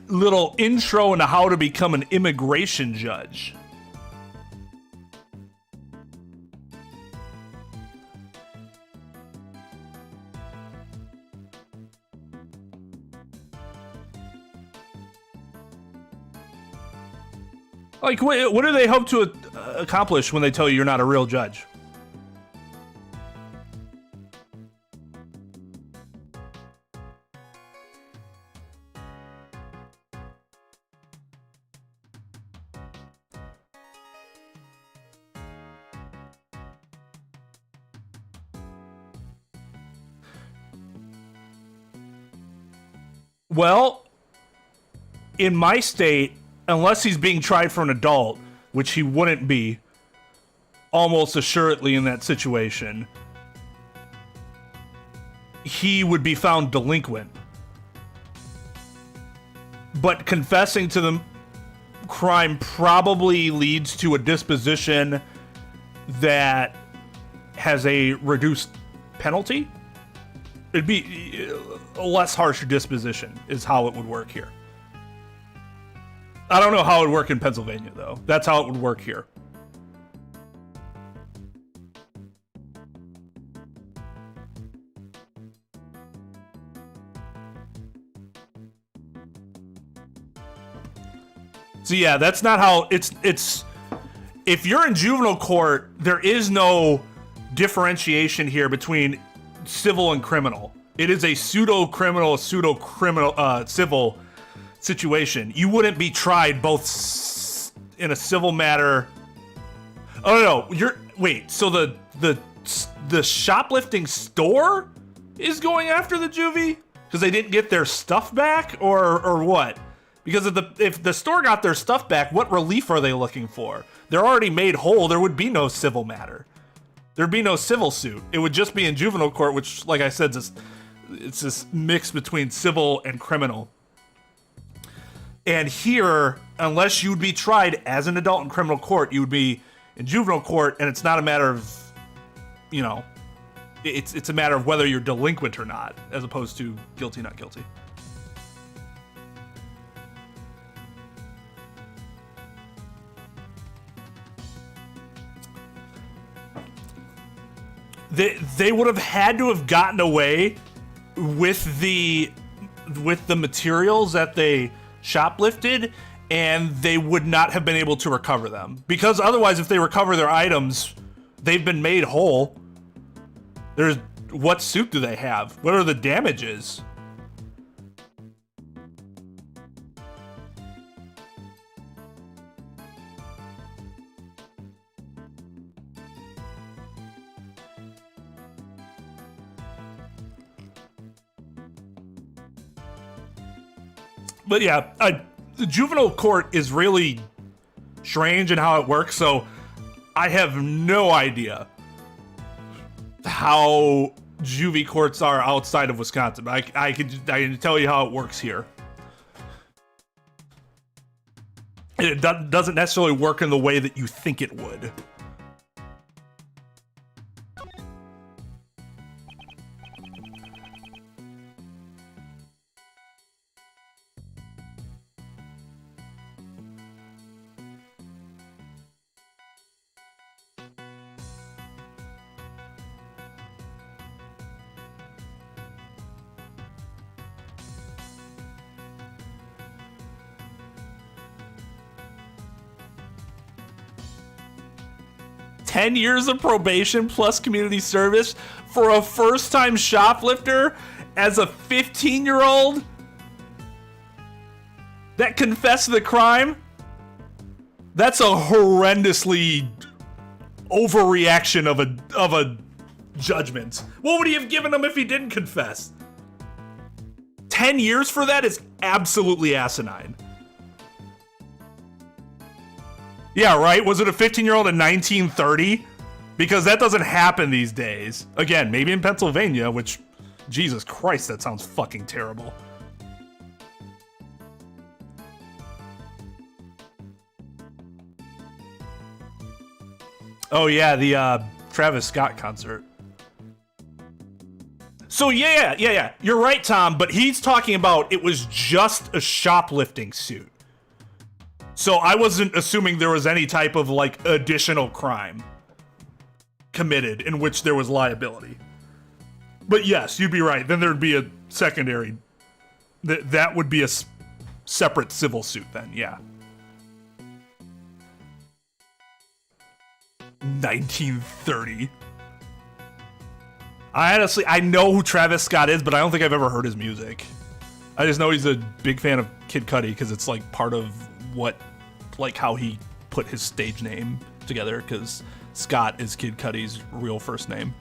little intro into how to become an immigration judge. Like, what do they hope to accomplish when they tell you you're not a real judge? Well, in my state, unless he's being tried for an adult, which he wouldn't be, almost assuredly in that situation, he would be found delinquent. But confessing to the crime probably leads to a disposition that has a reduced penalty. It'd be a less harsh disposition is how it would work here. I don't know how it would work in Pennsylvania, though. That's how it would work here. So yeah, that's not how it's if you're in juvenile court, there is no differentiation here between civil and criminal. It is a pseudo-criminal, civil situation. You wouldn't be tried both in a civil matter. Oh no, wait. So the shoplifting store is going after the juvie because they didn't get their stuff back, or what? Because if the store got their stuff back, what relief are they looking for? They're already made whole. There would be no civil matter. There'd be no civil suit. It would just be in juvenile court, which, like I said, it's this mix between civil and criminal. And here, unless you'd be tried as an adult in criminal court, you would be in juvenile court, and it's not a matter of, it's a matter of whether you're delinquent or not, as opposed to guilty, not guilty. They would have had to have gotten away with the materials that they shoplifted, and they would not have been able to recover them. Because otherwise, if they recover their items, they've been made whole. What suit do they have? What are the damages? But yeah, the juvenile court is really strange in how it works, so I have no idea how juvie courts are outside of Wisconsin. I can tell you how it works here. And it doesn't necessarily work in the way that you think it would. $10 years of probation plus community service for a first-time shoplifter as a 15-year-old that confessed the crime? That's a horrendously overreaction of a judgment. What would he have given him if he didn't confess? 10 years for that is absolutely asinine. Yeah, right? Was it a 15-year-old in 1930? Because that doesn't happen these days. Again, maybe in Pennsylvania, which, Jesus Christ, that sounds fucking terrible. Oh yeah, the Travis Scott concert. So yeah. You're right, Tom, but he's talking about it was just a shoplifting suit. So I wasn't assuming there was any type of, like, additional crime committed in which there was liability. But yes, you'd be right. Then there'd be a secondary. That would be a separate civil suit then, yeah. 1930. I know who Travis Scott is, but I don't think I've ever heard his music. I just know he's a big fan of Kid Cudi because it's, like, part of how he put his stage name together, because Scott is Kid Cudi's real first name.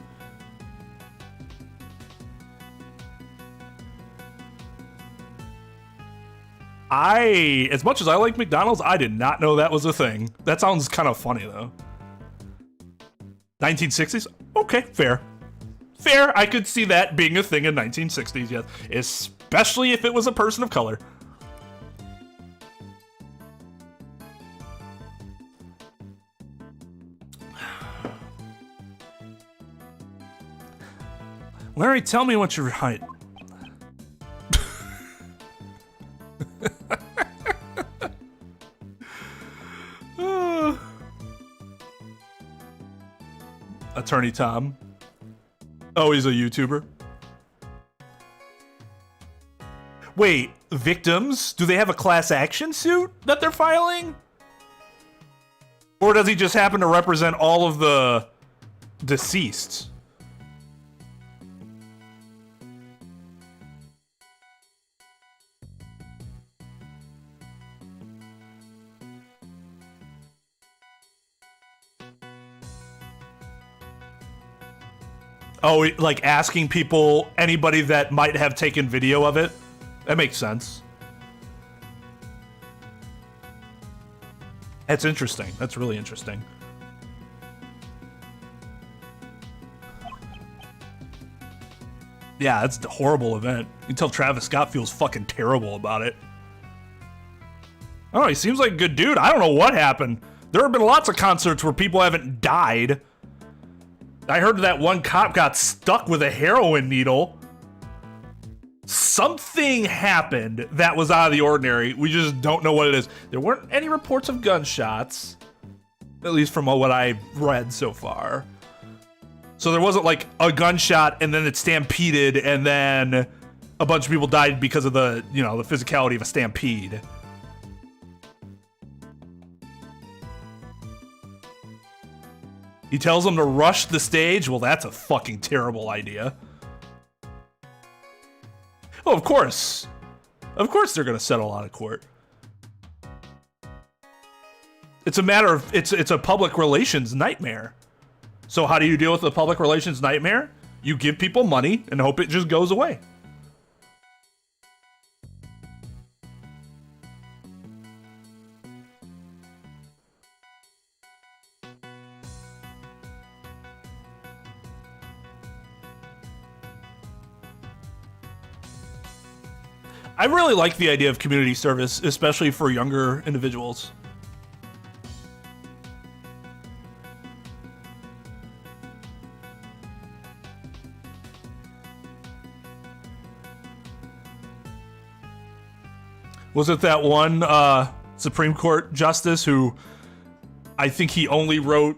As much as I like McDonald's, I did not know that was a thing. That sounds kind of funny, though. 1960s? Okay, fair. Fair, I could see that being a thing in 1960s, yes. Especially if it was a person of color. Larry, tell me what your height. Attorney Tom. Oh, he's a YouTuber. Wait, victims? Do they have a class action suit that they're filing? Or does he just happen to represent all of the deceased? Oh, like asking people, anybody that might have taken video of it? That makes sense. That's interesting. That's really interesting. Yeah, it's a horrible event. You can tell Travis Scott feels fucking terrible about it. I don't know, he seems like a good dude. I don't know what happened. There have been lots of concerts where people haven't died. I heard that one cop got stuck with a heroin needle. Something happened that was out of the ordinary. We just don't know what it is. There weren't any reports of gunshots, at least from what I've read so far. So there wasn't like a gunshot and then it stampeded and then a bunch of people died because of the, you know, the physicality of a stampede. He tells them to rush the stage. Well, that's a fucking terrible idea. Oh, of course. Of course they're going to settle out of court. It's a matter of, it's a public relations nightmare. So how do you deal with the public relations nightmare? You give people money and hope it just goes away. I really like the idea of community service, especially for younger individuals. Was it that one Supreme Court justice who I think he was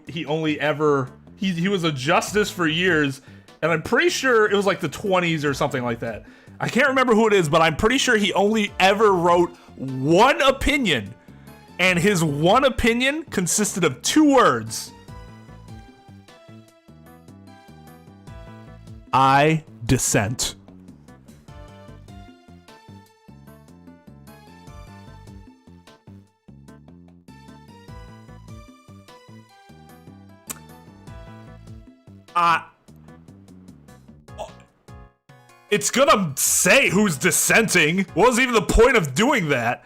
a justice for years, and I'm pretty sure it was like the 20s or something like that. I can't remember who it is, but I'm pretty sure he only ever wrote one opinion, and his one opinion consisted of 2 words. I dissent. It's gonna say who's dissenting. What was even the point of doing that?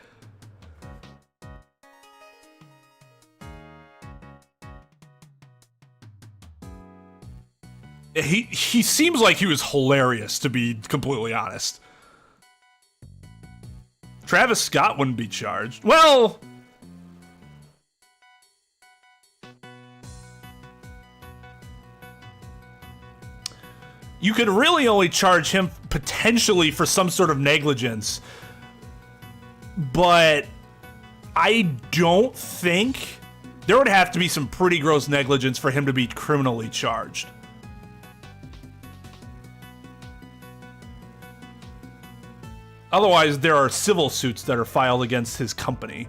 He seems like he was hilarious, to be completely honest. Travis Scott wouldn't be charged. Well, you could really only charge him potentially for some sort of negligence, but I don't think there would have to be some pretty gross negligence for him to be criminally charged. Otherwise, there are civil suits that are filed against his company,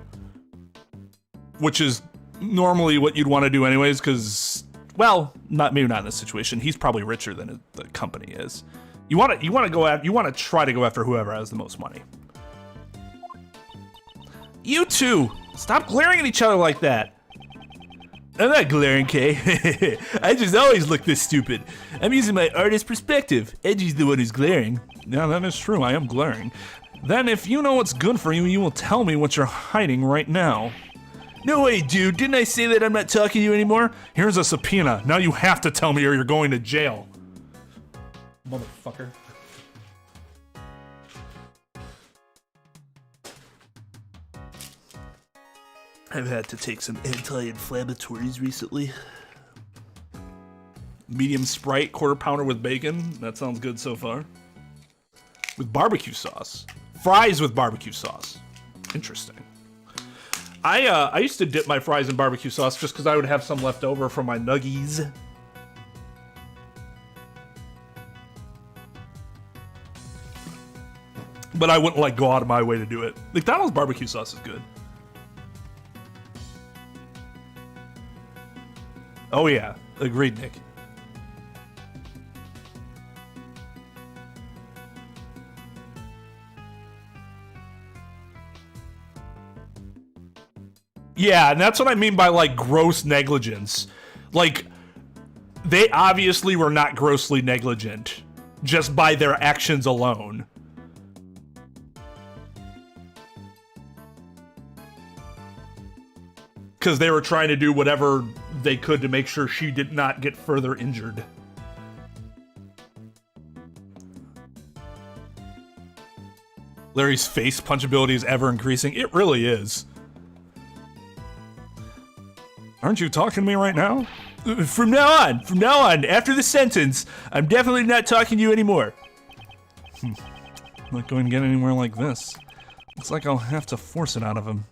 which is normally what you'd want to do anyways, because, well, maybe not in this situation. He's probably richer than the company is. You want to try to go after whoever has the most money. You two, stop glaring at each other like that. I'm not glaring, Kay. I just always look this stupid. I'm using my artist perspective. Edgy's the one who's glaring. Yeah, that is true. I am glaring. Then if you know what's good for you, you will tell me what you're hiding right now. No way, dude. Didn't I say that I'm not talking to you anymore? Here's a subpoena. Now you have to tell me or you're going to jail. Motherfucker. I've had to take some anti-inflammatories recently. Medium Sprite, quarter pounder with bacon. That sounds good so far. With barbecue sauce. Fries with barbecue sauce. Interesting. I used to dip my fries in barbecue sauce just because I would have some left over from my nuggies. But I wouldn't like go out of my way to do it. McDonald's barbecue sauce is good. Oh yeah, agreed, Nick. Yeah, and that's what I mean by, like, gross negligence. Like, they obviously were not grossly negligent just by their actions alone. Because they were trying to do whatever they could to make sure she did not get further injured. Larry's face punchability is ever increasing. It really is. Aren't you talking to me right now? From now on, after the sentence, I'm definitely not talking to you anymore. Not going to get anywhere like this. Looks like I'll have to force it out of him.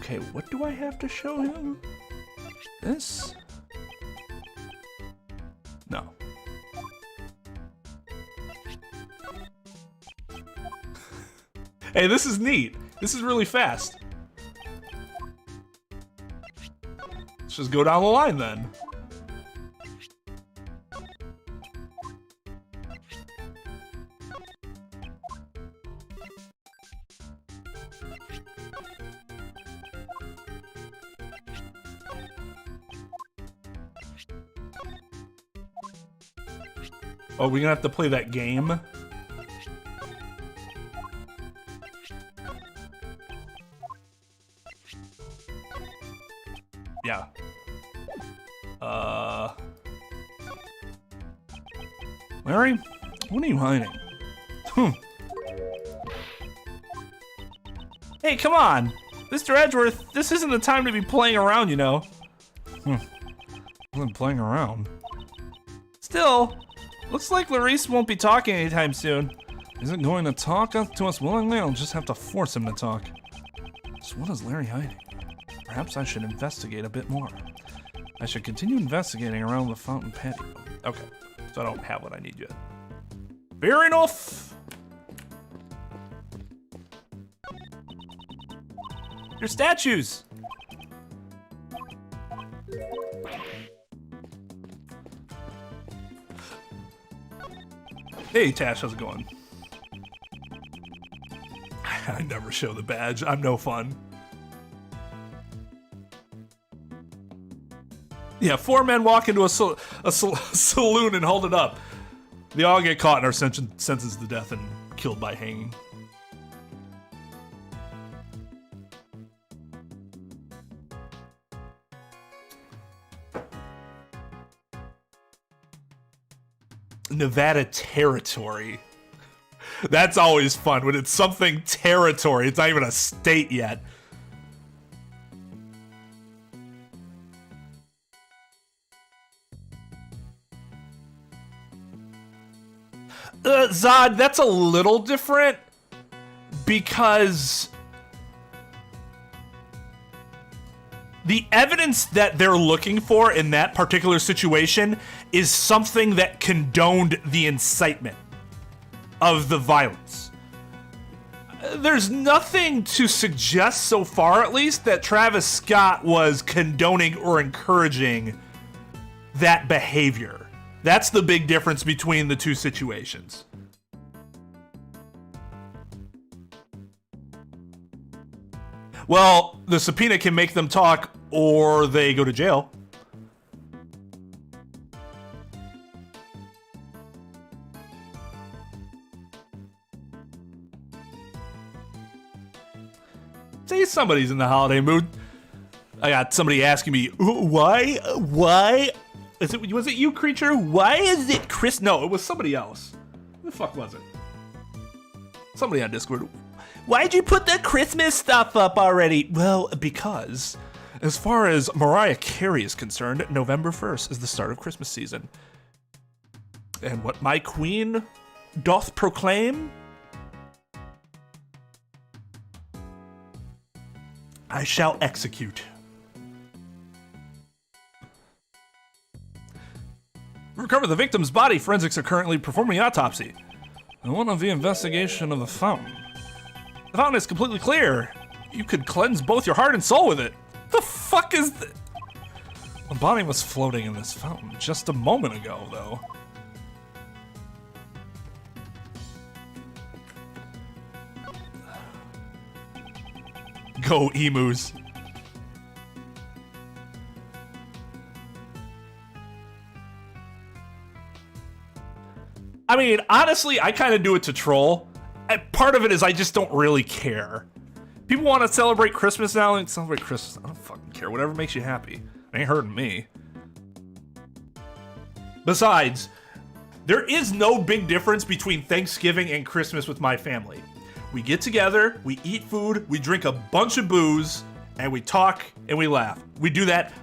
Okay, what do I have to show him? This? No. Hey, this is neat. This is really fast. Let's just go down the line then. Oh, we're gonna have to play that game? Yeah. Larry? What are you hiding? Hey, come on! Mr. Edgeworth, this isn't the time to be playing around, you know. I'm playing around. Still, looks like Larice won't be talking anytime soon. Isn't going to talk to us willingly? I'll just have to force him to talk. So what is Larry hiding? Perhaps I should investigate a bit more. I should continue investigating around the fountain patio. Okay, so I don't have what I need yet. Fair enough! Your statues! Hey Tash, how's it going? I never show the badge, I'm no fun. Yeah, 4 men walk into a saloon and hold it up. They all get caught and are sentenced to death and killed by hanging. Nevada Territory. That's always fun when it's something territory. It's not even a state yet. Zod, that's a little different because the evidence that they're looking for in that particular situation is something that condoned the incitement of the violence. There's nothing to suggest so far, at least, that Travis Scott was condoning or encouraging that behavior. That's the big difference between the two situations. Well, the subpoena can make them talk or they go to jail. Say somebody's in the holiday mood. I got somebody asking me, why? Was it you, creature? Why is it Chris? No, it was somebody else. Who the fuck was it? Somebody on Discord. Why'd you put the Christmas stuff up already? Well, because as far as Mariah Carey is concerned, November 1st is the start of Christmas season. And what my queen doth proclaim, I shall execute. Recover the victim's body. Forensics are currently performing the autopsy. I want the investigation of the fountain. The fountain is completely clear. You could cleanse both your heart and soul with it. The fuck is that? The body was floating in this fountain just a moment ago, though. Go emus. I mean, honestly, I kind of do it to troll. Part of it is I just don't really care. People want to celebrate Christmas now, and celebrate Christmas. I don't fucking care. Whatever makes you happy. It ain't hurting me. Besides, there is no big difference between Thanksgiving and Christmas with my family. We get together, we eat food, we drink a bunch of booze, and we talk and we laugh. We do that.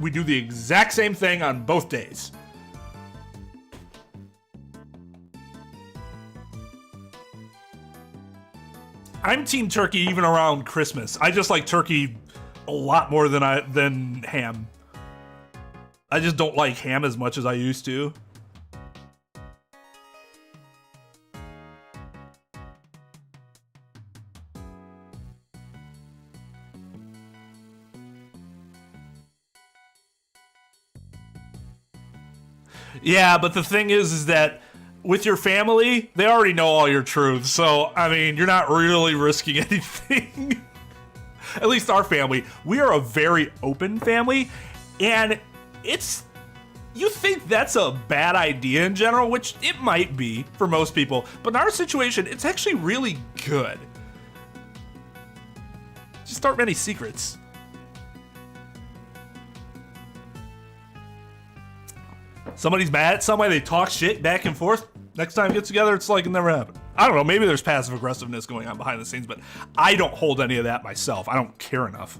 We do the exact same thing on both days. I'm team turkey even around Christmas. I just like turkey a lot more than ham. I just don't like ham as much as I used to. Yeah, but the thing is that with your family, they already know all your truths. So, I mean, you're not really risking anything. At least our family. We are a very open family, and you think that's a bad idea in general, which it might be for most people, but in our situation, it's actually really good. Just aren't many secrets. Somebody's mad at somebody, they talk shit back and forth. Next time get together, it's like it never happened. I don't know, maybe there's passive aggressiveness going on behind the scenes, but I don't hold any of that myself. I don't care enough.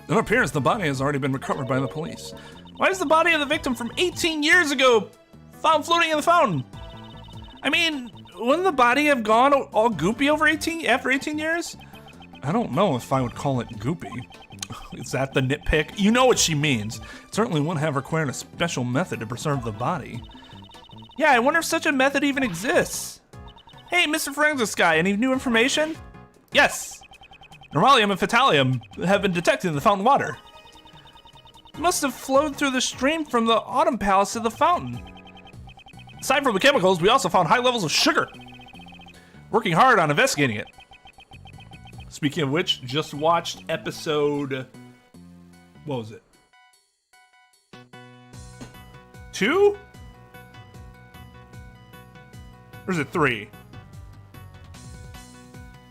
It appears the body has already been recovered by the police. Why is the body of the victim from 18 years ago found floating in the fountain? I mean, wouldn't the body have gone all goopy after 18 years? I don't know if I would call it goopy. Is that the nitpick? You know what she means. It certainly wouldn't have required a special method to preserve the body. Yeah, I wonder if such a method even exists. Hey, Mr. Forensics guy, any new information? Yes. Normalium and Fatalium have been detected in the fountain water. It must have flowed through the stream from the Autumn Palace to the fountain. Aside from the chemicals, we also found high levels of sugar. Working hard on investigating it. Speaking of which, just watched episode... What was it? 2? Or is it 3?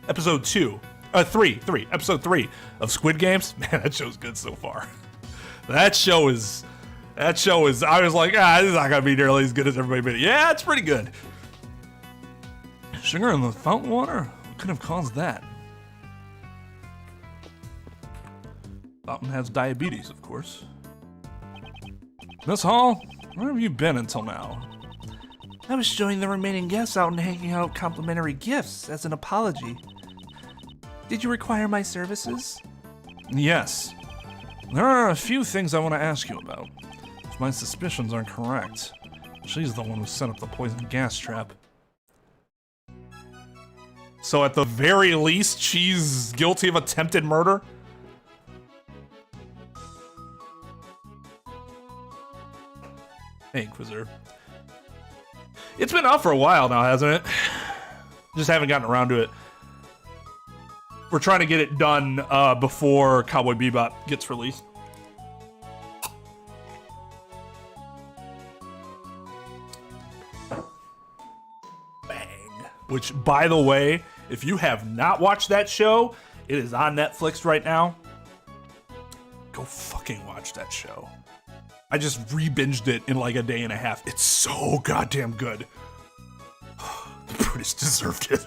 Episode 2. 3. Episode 3 of Squid Games. Man, that show's good so far. That show is... I was like, this is not gonna be nearly as good as everybody made it. Yeah, it's pretty good. Sugar in the fountain water? What could have caused that? Fountain has diabetes, of course. Miss Hall, where have you been until now? I was showing the remaining guests out and handing out complimentary gifts as an apology. Did you require my services? Yes. There are a few things I want to ask you about. If my suspicions are correct, she's the one who set up the poison gas trap. So at the very least, she's guilty of attempted murder? Hey, Inquisitor. It's been out for a while now, hasn't it? Just haven't gotten around to it. We're trying to get it done before Cowboy Bebop gets released. Bang. Which, by the way, if you have not watched that show, it is on Netflix right now. Go fucking watch that show. I just re-binged it in like a day and a half. It's so goddamn good. The British deserved it.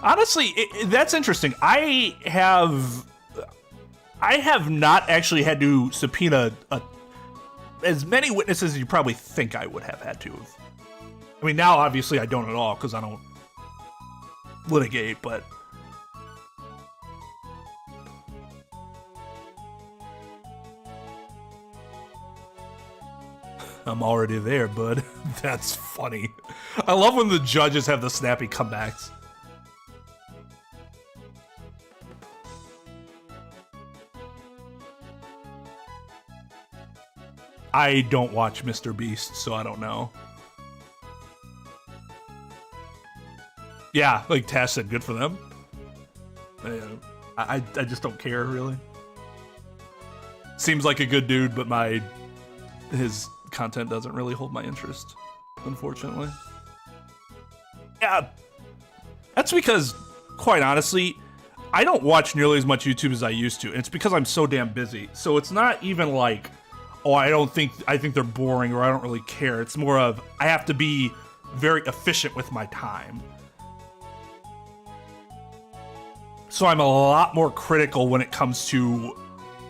Honestly, that's interesting. I have not actually had to subpoena as many witnesses as you probably think I would have had to. I mean, now obviously I don't at all because I don't litigate, but I'm already there, bud. That's funny. I love when the judges have the snappy comebacks. I don't watch Mr. Beast, so I don't know. Yeah, like Tash said, good for them. I just don't care, really. Seems like a good dude, but his content doesn't really hold my interest, unfortunately. Yeah, that's because, quite honestly, I don't watch nearly as much YouTube as I used to, and it's because I'm so damn busy. So it's not even like, oh, I think they're boring or I don't really care. It's more of, I have to be very efficient with my time. So I'm a lot more critical when it comes to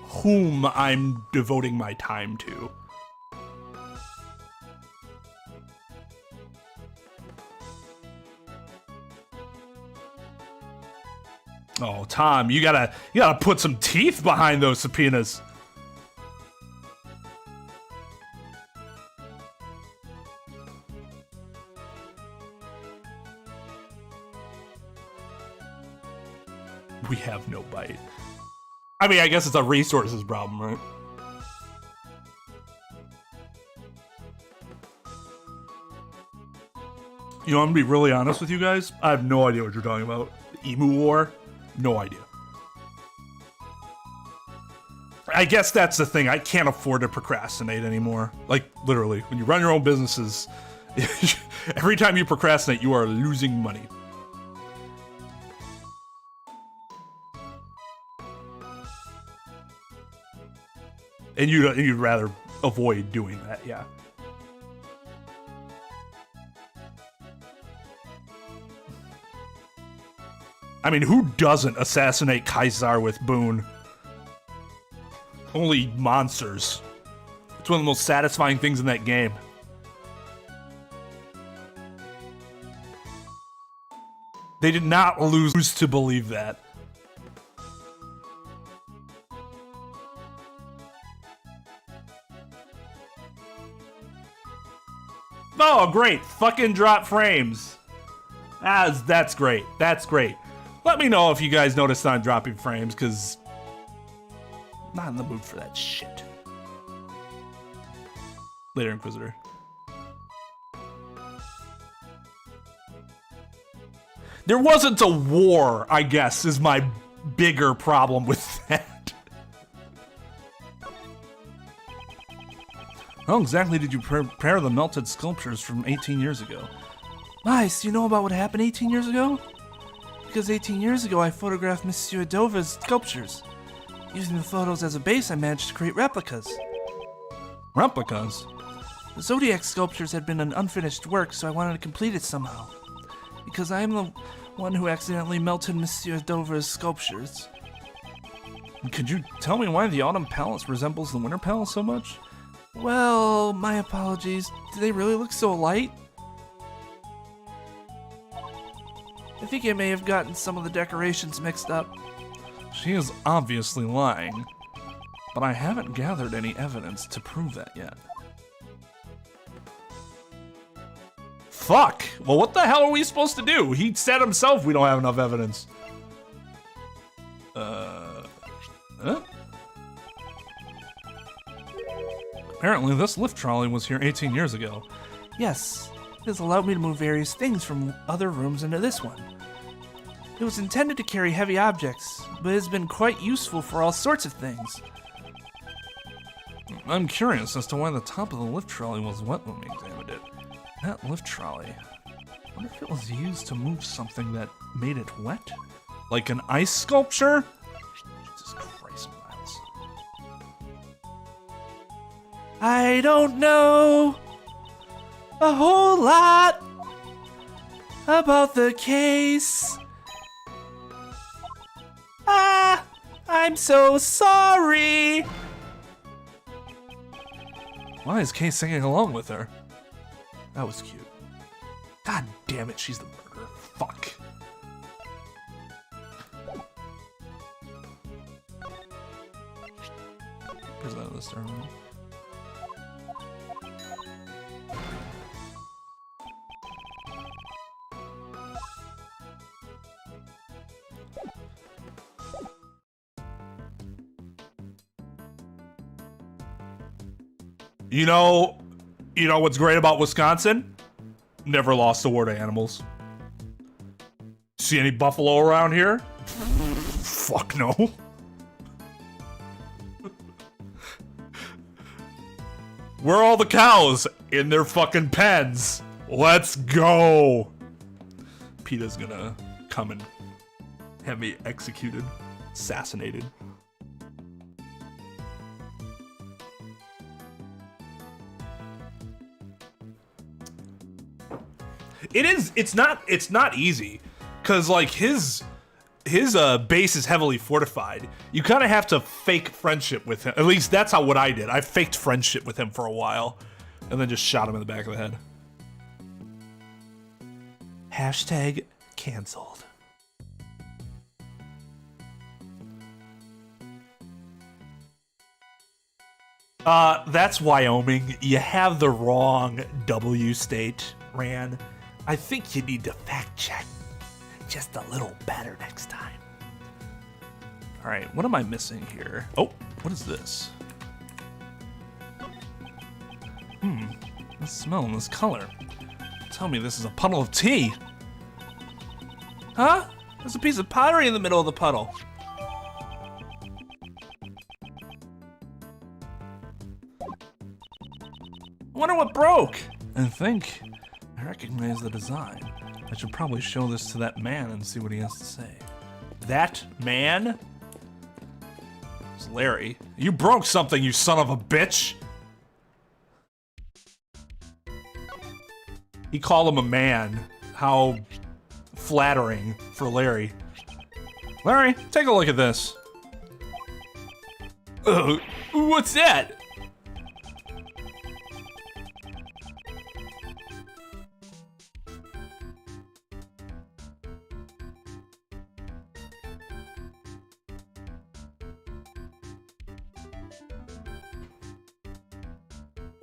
whom I'm devoting my time to. Oh, Tom, you gotta put some teeth behind those subpoenas. We have no bite. I mean, I guess it's a resources problem, right? You know, I'm gonna be really honest with you guys. I have no idea what you're talking about. The Emu War? No idea. I guess that's the thing. I can't afford to procrastinate anymore. Like, literally, when you run your own businesses, every time you procrastinate, you are losing money. And you'd rather avoid doing that, yeah. I mean, who doesn't assassinate Caesar with Boone? Only monsters. It's one of the most satisfying things in that game. They did not lose to believe that. Oh, great. Fucking drop frames. That's great. That's great. Let me know if you guys noticed I'm dropping frames, because I'm not in the mood for that shit. Later, Inquisitor. There wasn't a war, I guess, is my bigger problem with that. How exactly did you prepare the melted sculptures from 18 years ago? Nice, you know about what happened 18 years ago? Because 18 years ago I photographed Monsieur Dova's sculptures. Using the photos as a base, I managed to create replicas. Replicas? The Zodiac sculptures had been an unfinished work, so I wanted to complete it somehow. Because I am the one who accidentally melted Monsieur Dova's sculptures. Could you tell me why the Autumn Palace resembles the Winter Palace so much? Well, my apologies. Do they really look so alike? I think I may have gotten some of the decorations mixed up. She is obviously lying, but I haven't gathered any evidence to prove that yet. Fuck! Well, what the hell are we supposed to do? He said himself we don't have enough evidence. Huh? Apparently this lift trolley was here 18 years ago. Yes, it has allowed me to move various things from other rooms into this one. It was intended to carry heavy objects, but it has been quite useful for all sorts of things. I'm curious as to why the top of the lift trolley was wet when we examined it. That lift trolley, I wonder if it was used to move something that made it wet? Like an ice sculpture? Jesus Christ, Miles. I don't know a whole lot about the case. I'm so sorry. Why is Kay singing along with her? That was cute. God damn it, she's the murderer. Fuck. Present this terminal. You know what's great about Wisconsin? Never lost a war to animals. See any buffalo around here? Fuck no. Where are all the cows? In their fucking pens. Let's go. PETA's gonna come and have me executed, assassinated. It's not easy, cause like his his base is heavily fortified. You kind of have to fake friendship with him. At least that's what I did. I faked friendship with him for a while, and then just shot him in the back of the head. Hashtag canceled. That's Wyoming. You have the wrong W state, Ran. I think you need to fact check just a little better next time. All right, what am I missing here? Oh, what is this? This smell and this color. Tell me this is a puddle of tea. Huh? There's a piece of pottery in the middle of the puddle. I wonder what broke. I recognize the design. I should probably show this to that man and see what he has to say. That man? It's Larry. You broke something, you son of a bitch! He called him a man. How flattering for Larry. Larry, take a look at this. What's that?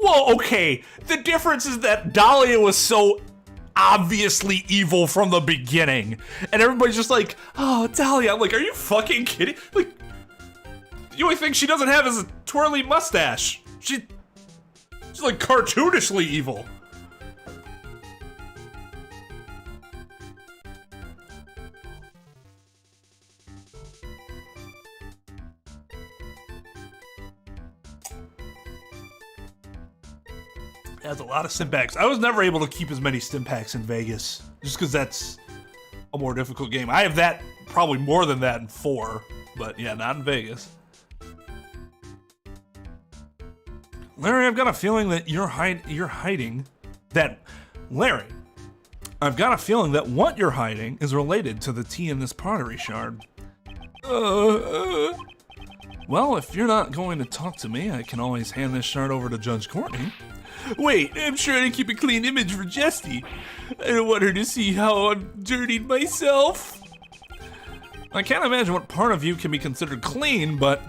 Well, okay, the difference is that Dahlia was so obviously evil from the beginning, and everybody's just like, oh, Dahlia. I'm like, are you fucking kidding? Like, the only thing she doesn't have is a twirly mustache. She's like cartoonishly evil. Has a lot of stim packs. I was never able to keep as many stim packs in Vegas, just because that's a more difficult game. I have that, probably more than that in 4, but yeah, not in Vegas. Larry, I've got a feeling that you're hiding that. Larry, I've got a feeling that what you're hiding is related to the tea in this pottery shard. Well, if you're not going to talk to me, I can always hand this shard over to Judge Courtney. Wait, I'm trying to keep a clean image for Jesty. I don't want her to see how I'm dirtied myself. I can't imagine what part of you can be considered clean, but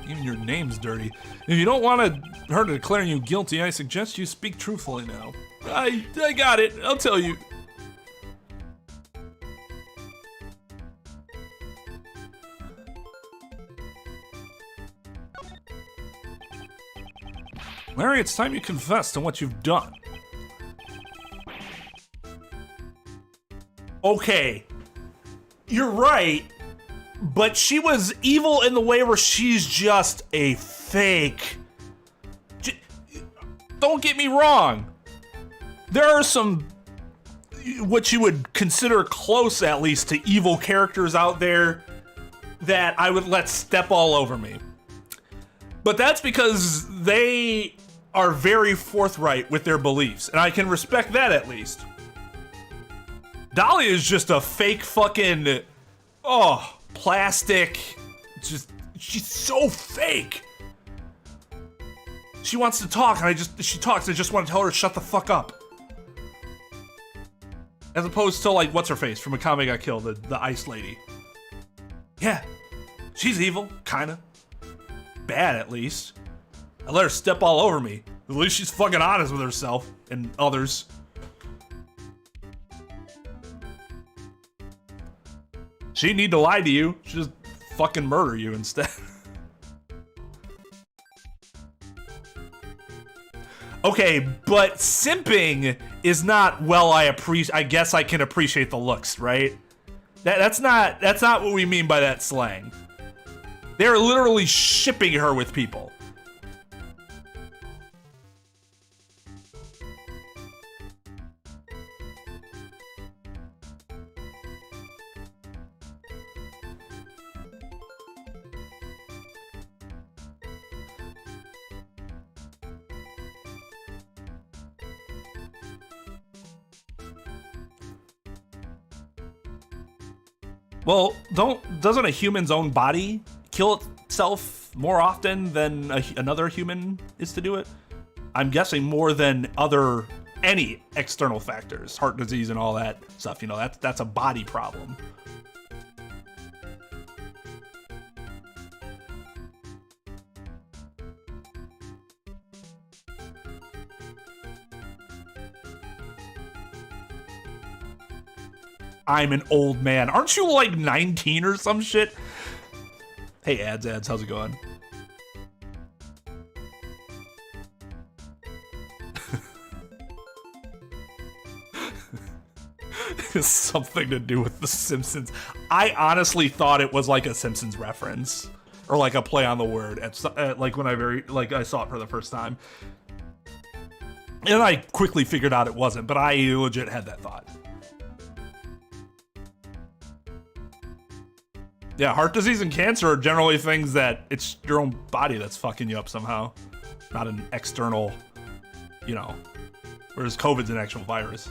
even your name's dirty. If you don't want her to declare you guilty, I suggest you speak truthfully now. I got it. I'll tell you. Larry, it's time you confess to what you've done. Okay, you're right, but she was evil in the way where she's just a fake. Don't get me wrong. There are some, what you would consider close at least to evil characters out there that I would let step all over me. But that's because they are very forthright with their beliefs, and I can respect that at least. Dahlia is just a fake fucking, plastic, she's so fake. She wants to talk, and she talks, I just want to tell her to shut the fuck up. As opposed to, like, what's her face from Akame Got Killed, the ice lady. Yeah, she's evil, kinda. Bad, at least. I let her step all over me. At least she's fucking honest with herself and others. She didn't need to lie to you. She just fucking murder you instead. Okay, but simping is not, well, I guess I can appreciate the looks, right? That's not what we mean by that slang. They're literally shipping her with people. Well, doesn't a human's own body kill itself more often than another human is to do it? I'm guessing more than any external factors, heart disease and all that stuff. You know, that's a body problem. I'm an old man. Aren't you like 19 or some shit? Hey, ads, how's it going? Something to do with The Simpsons. I honestly thought it was like a Simpsons reference or like a play on the word like when I saw it for the first time. And I quickly figured out it wasn't, but I legit had that thought. Yeah, heart disease and cancer are generally things that it's your own body that's fucking you up somehow, not an external, you know, whereas COVID's an actual virus.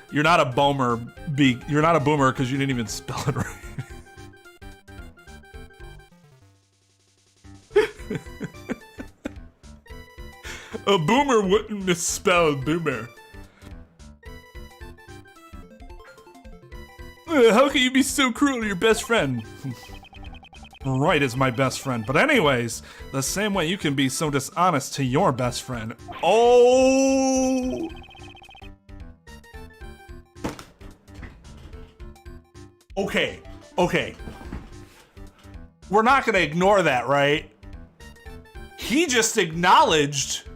You're not a boomer. You're not a boomer because you didn't even spell it right. A boomer wouldn't misspell boomer. How can you be so cruel to your best friend? Right is my best friend. But anyways, the same way you can be so dishonest to your best friend. Oh! Okay. We're not gonna ignore that, right? He just acknowledged...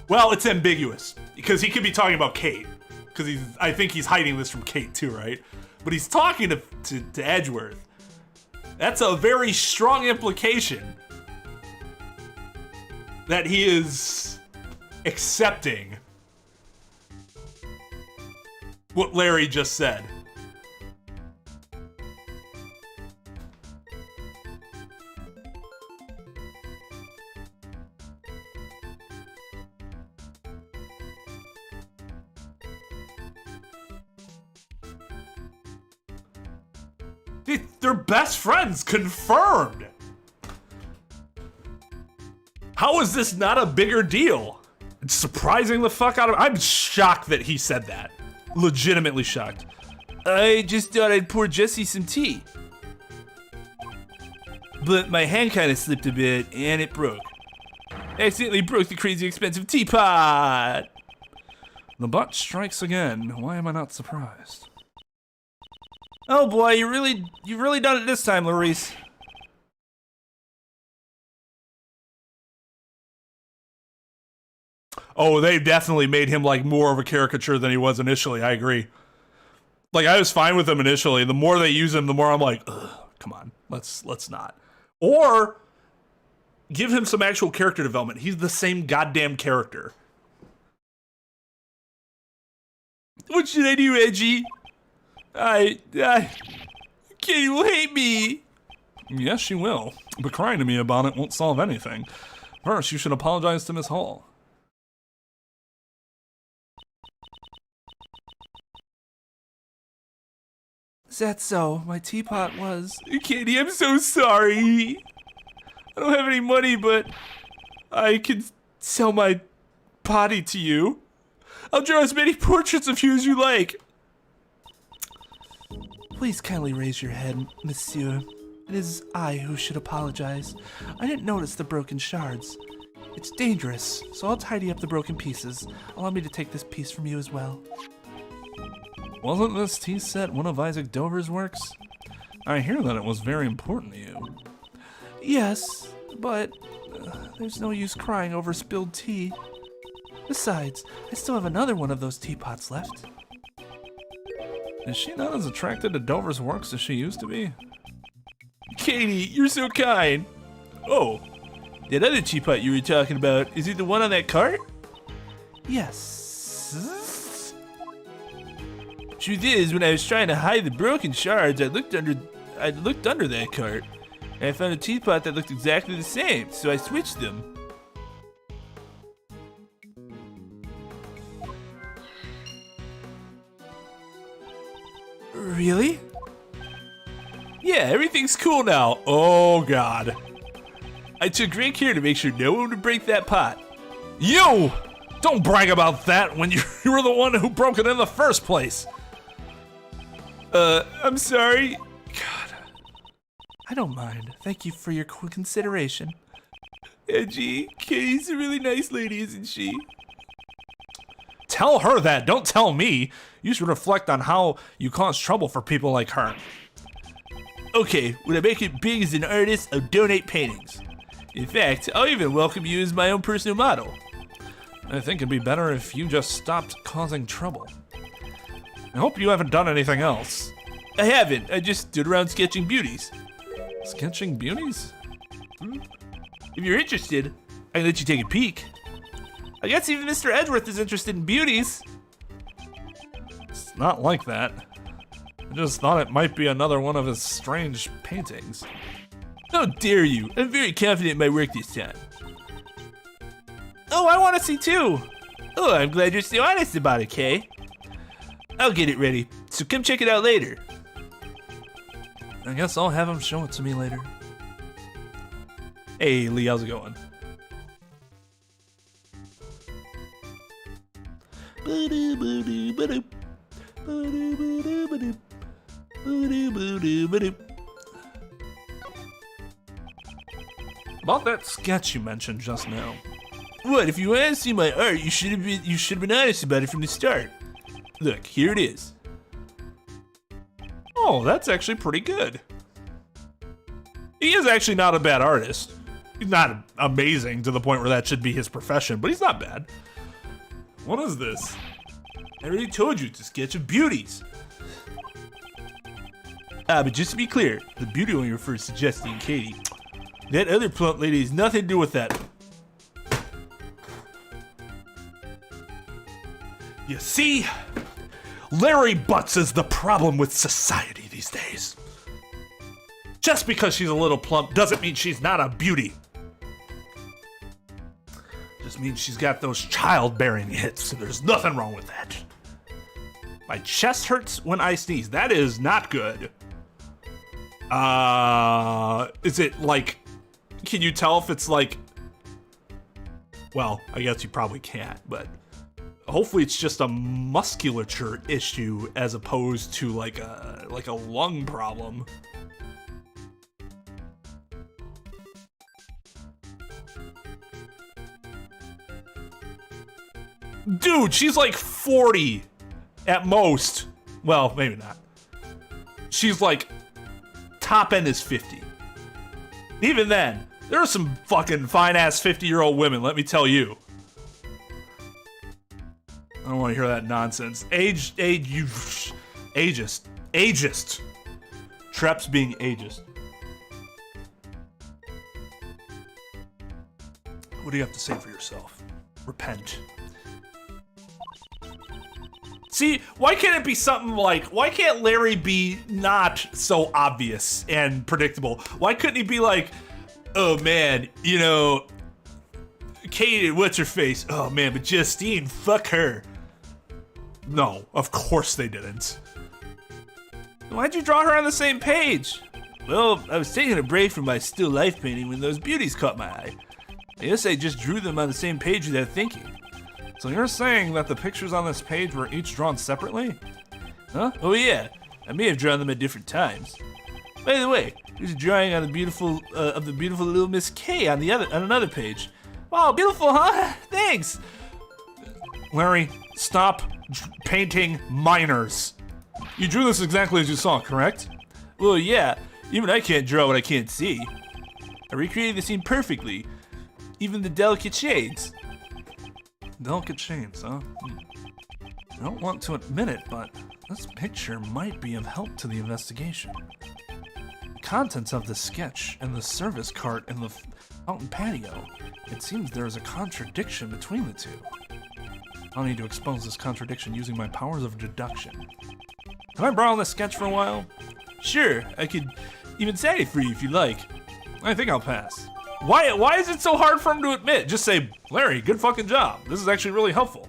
Well, it's ambiguous, because he could be talking about Kate. Because I think he's hiding this from Kate too, right? But he's talking to Edgeworth. That's a very strong implication that he is accepting what Larry just said. They're best friends, confirmed. How is this not a bigger deal? It's surprising the fuck out of... I'm shocked that he said that. Legitimately shocked. I just thought I'd pour Jesse some tea. But my hand kind of slipped a bit and it broke. I accidentally broke the crazy expensive teapot. The butt strikes again. Why am I not surprised? Oh boy, you've really done it this time, Larice. Oh, they definitely made him like more of a caricature than he was initially. I agree. Like I was fine with him initially. The more they use him, the more I'm like, ugh, come on, let's not. Or give him some actual character development. He's the same goddamn character. What should I do, Reggie? Katie will hate me. Yes, she will. But crying to me about it won't solve anything. First, you should apologize to Miss Hall. Is that so? My teapot was... Katie, I'm so sorry. I don't have any money, but I can sell my potty to you. I'll draw as many portraits of you as you like. Please kindly raise your head, monsieur. It is I who should apologize. I didn't notice the broken shards. It's dangerous, so I'll tidy up the broken pieces. Allow me to take this piece from you as well. Wasn't this tea set one of Isaac Dover's works? I hear that it was very important to you. Yes, but there's no use crying over spilled tea. Besides, I still have another one of those teapots left. Is she not as attracted to Dover's works as she used to be? Katie, you're so kind. Oh, that other teapot you were talking about, is it the one on that cart? Yes. Truth is, when I was trying to hide the broken shards, I looked under that cart, and I found a teapot that looked exactly the same, so I switched them. Really? Yeah, everything's cool now. Oh, God. I took great care to make sure no one would break that pot. You! Don't brag about that when you were the one who broke it in the first place. I'm sorry. God. I don't mind. Thank you for your consideration. Gee, Katie's a really nice lady, isn't she? Tell her that, don't tell me. You should reflect on how you cause trouble for people like her. Okay, when I make it big as an artist, I'll donate paintings. In fact, I'll even welcome you as my own personal model. I think it'd be better if you just stopped causing trouble. I hope you haven't done anything else. I haven't. I just stood around sketching beauties. Sketching beauties? If you're interested, I can let you take a peek. I guess even Mr. Edgeworth is interested in beauties. It's not like that. I just thought it might be another one of his strange paintings. How dare you? I'm very confident in my work this time. Oh, I want to see too. Oh, I'm glad you're so honest about it, Kay. I'll get it ready, so come check it out later. I guess I'll have him show it to me later. Hey, Lee, how's it going? About that sketch you mentioned just now. What? If you want to see my art, you should have been honest about it from the start. Look, here it is. Oh, that's actually pretty good. He is actually not a bad artist. He's not amazing to the point where that should be his profession, but he's not bad. What is this? I already told you it's a sketch of beauties. But just to be clear, the beauty only refers to Jesse and Katie. That other plump lady has nothing to do with that. You see? Larry Butts is the problem with society these days. Just because she's a little plump doesn't mean she's not a beauty. Just means she's got those childbearing hips, and there's nothing wrong with that. My chest hurts when I sneeze. That is not good. Is it like, can you tell if it's like, well, I guess you probably can't, but hopefully it's just a musculature issue as opposed to like a lung problem. Dude, she's like 40 at most. Well, maybe not. She's like, top end is 50. Even then, there are some fucking fine-ass 50-year-old women, let me tell you. I don't want to hear that nonsense. Ageist. Trep's being ageist. What do you have to say for yourself? Repent. See, why can't it be something like, why can't Larry be not so obvious and predictable? Why couldn't he be like, oh man, you know, Kate, what's her face? Oh man, but Justine, fuck her. No, of course they didn't. Why'd you draw her on the same page? Well, I was taking a break from my still life painting when those beauties caught my eye. I guess I just drew them on the same page without thinking. So you're saying that the pictures on this page were each drawn separately? Huh? Oh yeah, I may have drawn them at different times. By the way, there's a drawing on the beautiful little Miss K on another page. Wow, beautiful, huh? Thanks. Larry, stop painting minors. You drew this exactly as you saw, correct? Well, yeah. Even I can't draw what I can't see. I recreated the scene perfectly, even the delicate shades. Delicate shades, huh? I don't want to admit it, but this picture might be of help to the investigation. The contents of the sketch and the service cart in the fountain patio. It seems there is a contradiction between the two. I'll need to expose this contradiction using my powers of deduction. Can I borrow this sketch for a while? Sure, I could even set it for you if you like. I think I'll pass. Why is it so hard for him to admit? Just say, Larry, good fucking job. This is actually really helpful.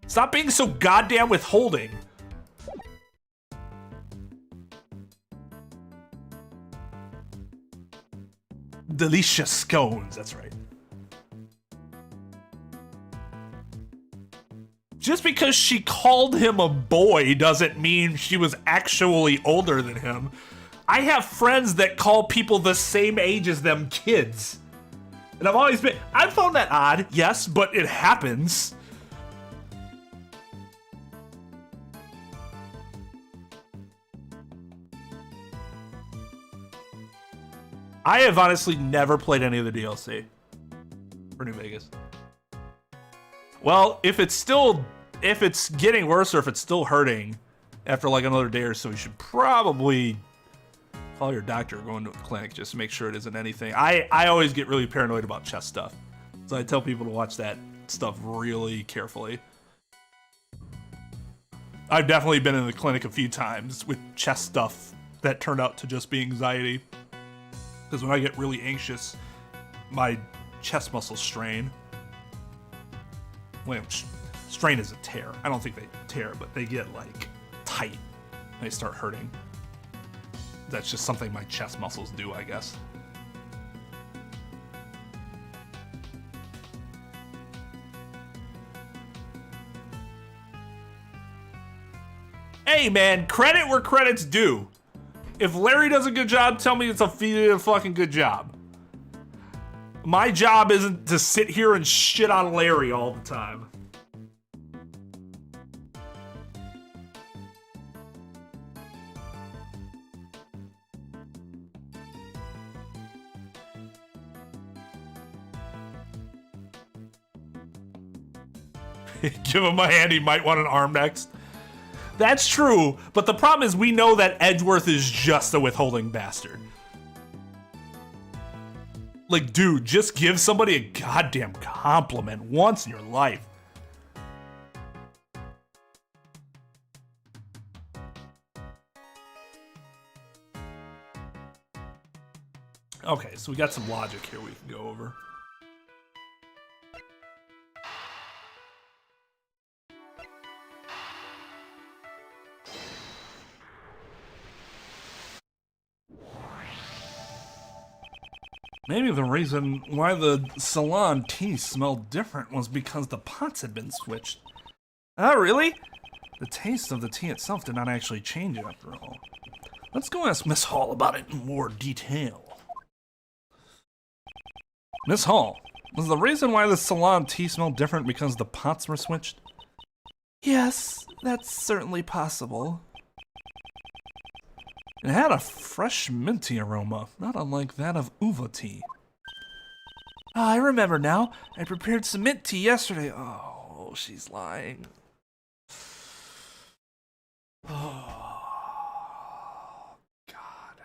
Stop being so goddamn withholding. delicious scones. That's right. Just because she called him a boy doesn't mean she was actually older than him. I have friends that call people the same age as them kids. And I've found that odd, yes, but it happens. I have honestly never played any of the DLC for New Vegas. Well, if it's getting worse or if it's still hurting after like another day or so, you should probably call your doctor or go into a clinic just to make sure it isn't anything. I always get really paranoid about chest stuff. So I tell people to watch that stuff really carefully. I've definitely been in the clinic a few times with chest stuff that turned out to just be anxiety. Because when I get really anxious, my chest muscles strain. Well, strain is a tear. I don't think they tear, but they get like tight and they start hurting. That's just something my chest muscles do, I guess. Hey man, credit where credit's due. If Larry does a good job, tell me it's a fucking good job. My job isn't to sit here and shit on Larry all the time. Give him a hand, he might want an arm next. That's true, but the problem is we know that Edgeworth is just a withholding bastard. Like, dude, just give somebody a goddamn compliment once in your life. Okay, so we got some logic here we can go over. Maybe the reason why the salon tea smelled different was because the pots had been switched. Oh, really? The taste of the tea itself did not actually change after all. Let's go ask Miss Hall about it in more detail. Miss Hall, was the reason why the salon tea smelled different because the pots were switched? Yes, that's certainly possible. It had a fresh minty aroma, not unlike that of uva tea. Ah, I remember now. I prepared some mint tea yesterday. Oh, she's lying. Oh, God.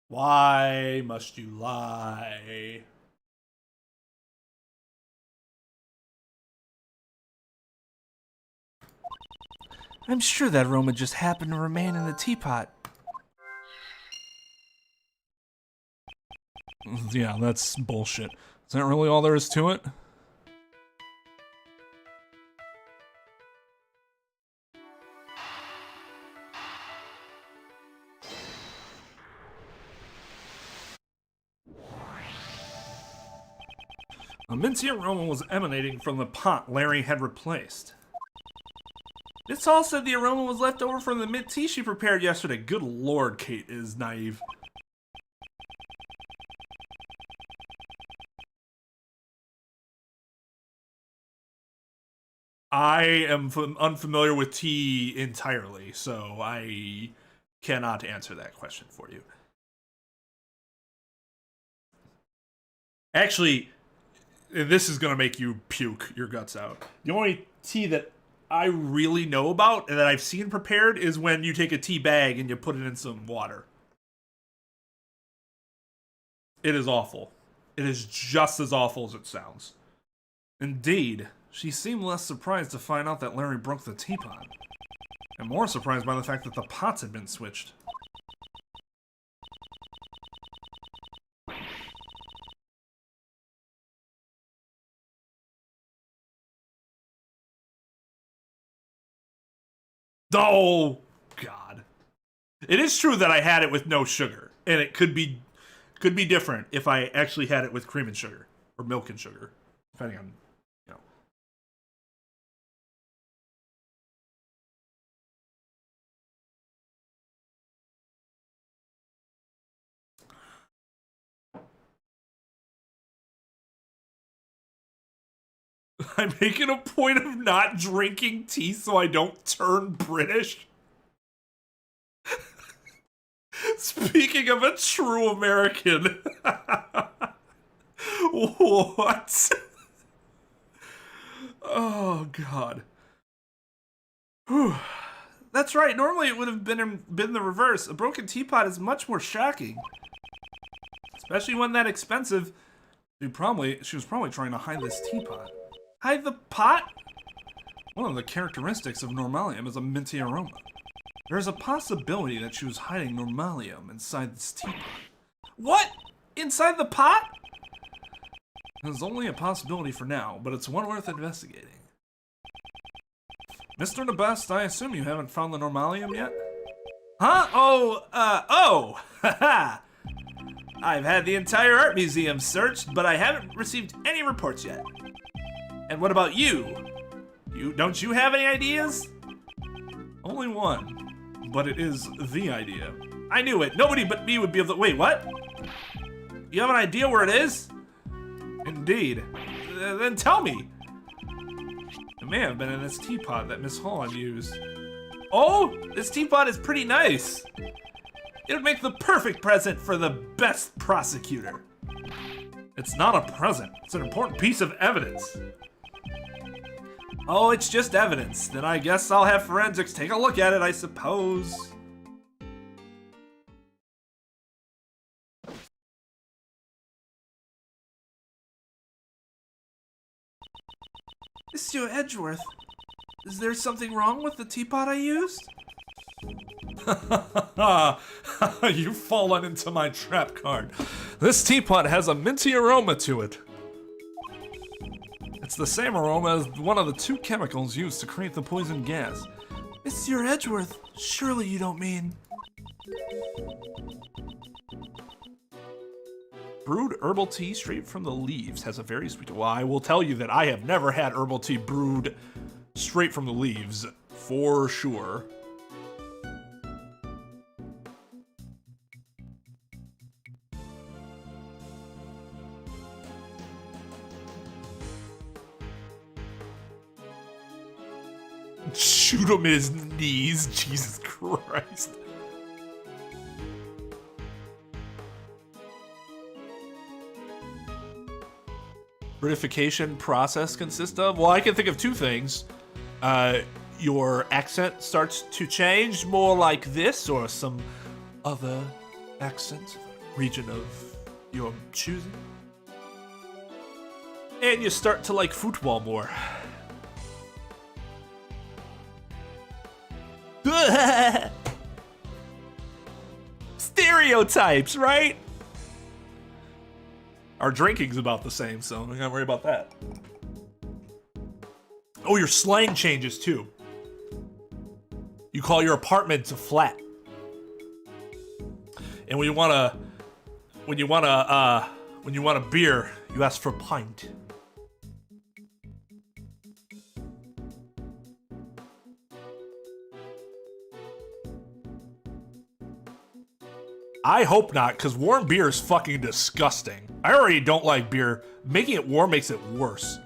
Why must you lie? I'm sure that aroma just happened to remain in the teapot. Yeah, that's bullshit. Is that really all there is to it? A minty aroma was emanating from the pot Larry had replaced. Miss Hall said the aroma was left over from the mint tea she prepared yesterday. Good lord, Kate is naive. I am unfamiliar with tea entirely, so I cannot answer that question for you. Actually, this is going to make you puke your guts out. The only tea that I really know about and that I've seen prepared is when you take a tea bag and you put it in some water. It is awful. It is just as awful as it sounds. Indeed, she seemed less surprised to find out that Larry broke the teapot, and more surprised by the fact that the pots had been switched. Oh, God. It is true that I had it with no sugar, and it could be different if I actually had it with cream and sugar or milk and sugar, depending on, you know. I'm making a point of not drinking tea so I don't turn British. Speaking of a true American. What? Oh, God. Whew. That's right. Normally it would have been the reverse. A broken teapot is much more shocking. Especially when that expensive. She was probably trying to hide this teapot. Hide the pot? One of the characteristics of normalium is a minty aroma. There's a possibility that she was hiding normalium inside this teapot. What? Inside the pot? There's only a possibility for now, but it's one worth investigating. Mr. Nebest, I assume you haven't found the normalium yet? Huh? Haha! I've had the entire art museum searched, but I haven't received any reports yet. And what about you? Don't you have any ideas? Only one, but it is the idea. I knew it. Nobody but me would be able to. Wait, what? You have an idea where it is? Indeed. Then tell me. It may have been in this teapot that Miss Holland used. Oh, this teapot is pretty nice. It would make the perfect present for the best prosecutor. It's not a present. It's an important piece of evidence. Oh, it's just evidence. Then I guess I'll have forensics take a look at it, I suppose. Monsieur Edgeworth, is there something wrong with the teapot I used? You've fallen into my trap card. This teapot has a minty aroma to it. It's the same aroma as one of the two chemicals used to create the poison gas. Monsieur Edgeworth, surely you don't mean... Brewed herbal tea straight from the leaves has a very sweet... Well, I will tell you that I have never had herbal tea brewed straight from the leaves, for sure. Shoot him in his knees, Jesus Christ. Britification process consists of? Well, I can think of two things. Your accent starts to change more like this, or some other accent, region of your choosing. And you start to like football more. Stereotypes, right? Our drinking's about the same, so I'm not gonna worry about that. Oh, your slang changes too. You call your apartment a flat. And when you want a beer, you ask for a pint. I hope not, because warm beer is fucking disgusting. I already don't like beer. Making it warm makes it worse.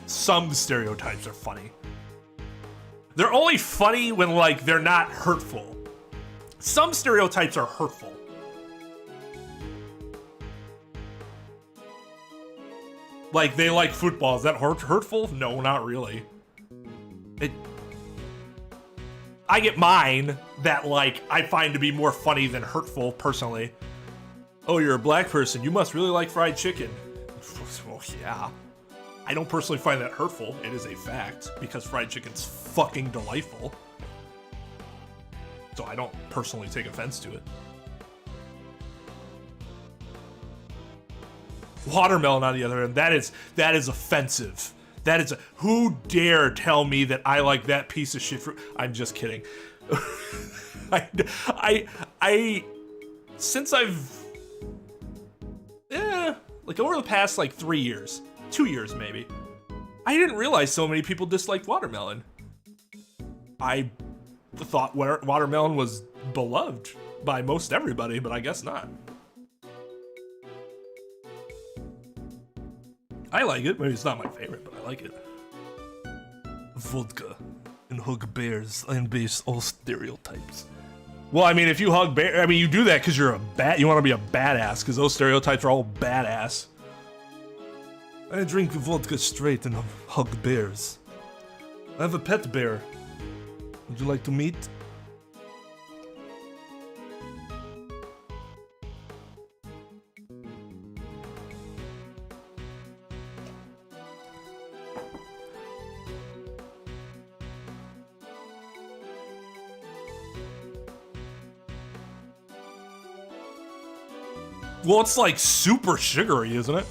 Some stereotypes are funny. They're only funny when, like, they're not hurtful. Some stereotypes are hurtful. Like, they like football. Is that hurtful? No, not really. I get mine that, like, I find to be more funny than hurtful, personally. Oh, you're a black person. You must really like fried chicken. Well, yeah. I don't personally find that hurtful. It is a fact, because fried chicken's fucking delightful. So I don't personally take offense to it. Watermelon, on the other hand, that is offensive. That is who dare tell me that I like that piece of shit fruit? I'm just kidding. I since I've like over the past like 3 years, 2 years maybe, I didn't realize so many people disliked watermelon. I thought watermelon was beloved by most everybody, but I guess not. I like it. Maybe it's not my favorite, but I like it. Vodka and hug bears and base all stereotypes. Well, I mean, if you hug bear, I mean, you do that because you're you want to be a badass, because those stereotypes are all badass. I drink vodka straight and hug bears. I have a pet bear. Would you like to meet? Well, it's like super sugary, isn't it?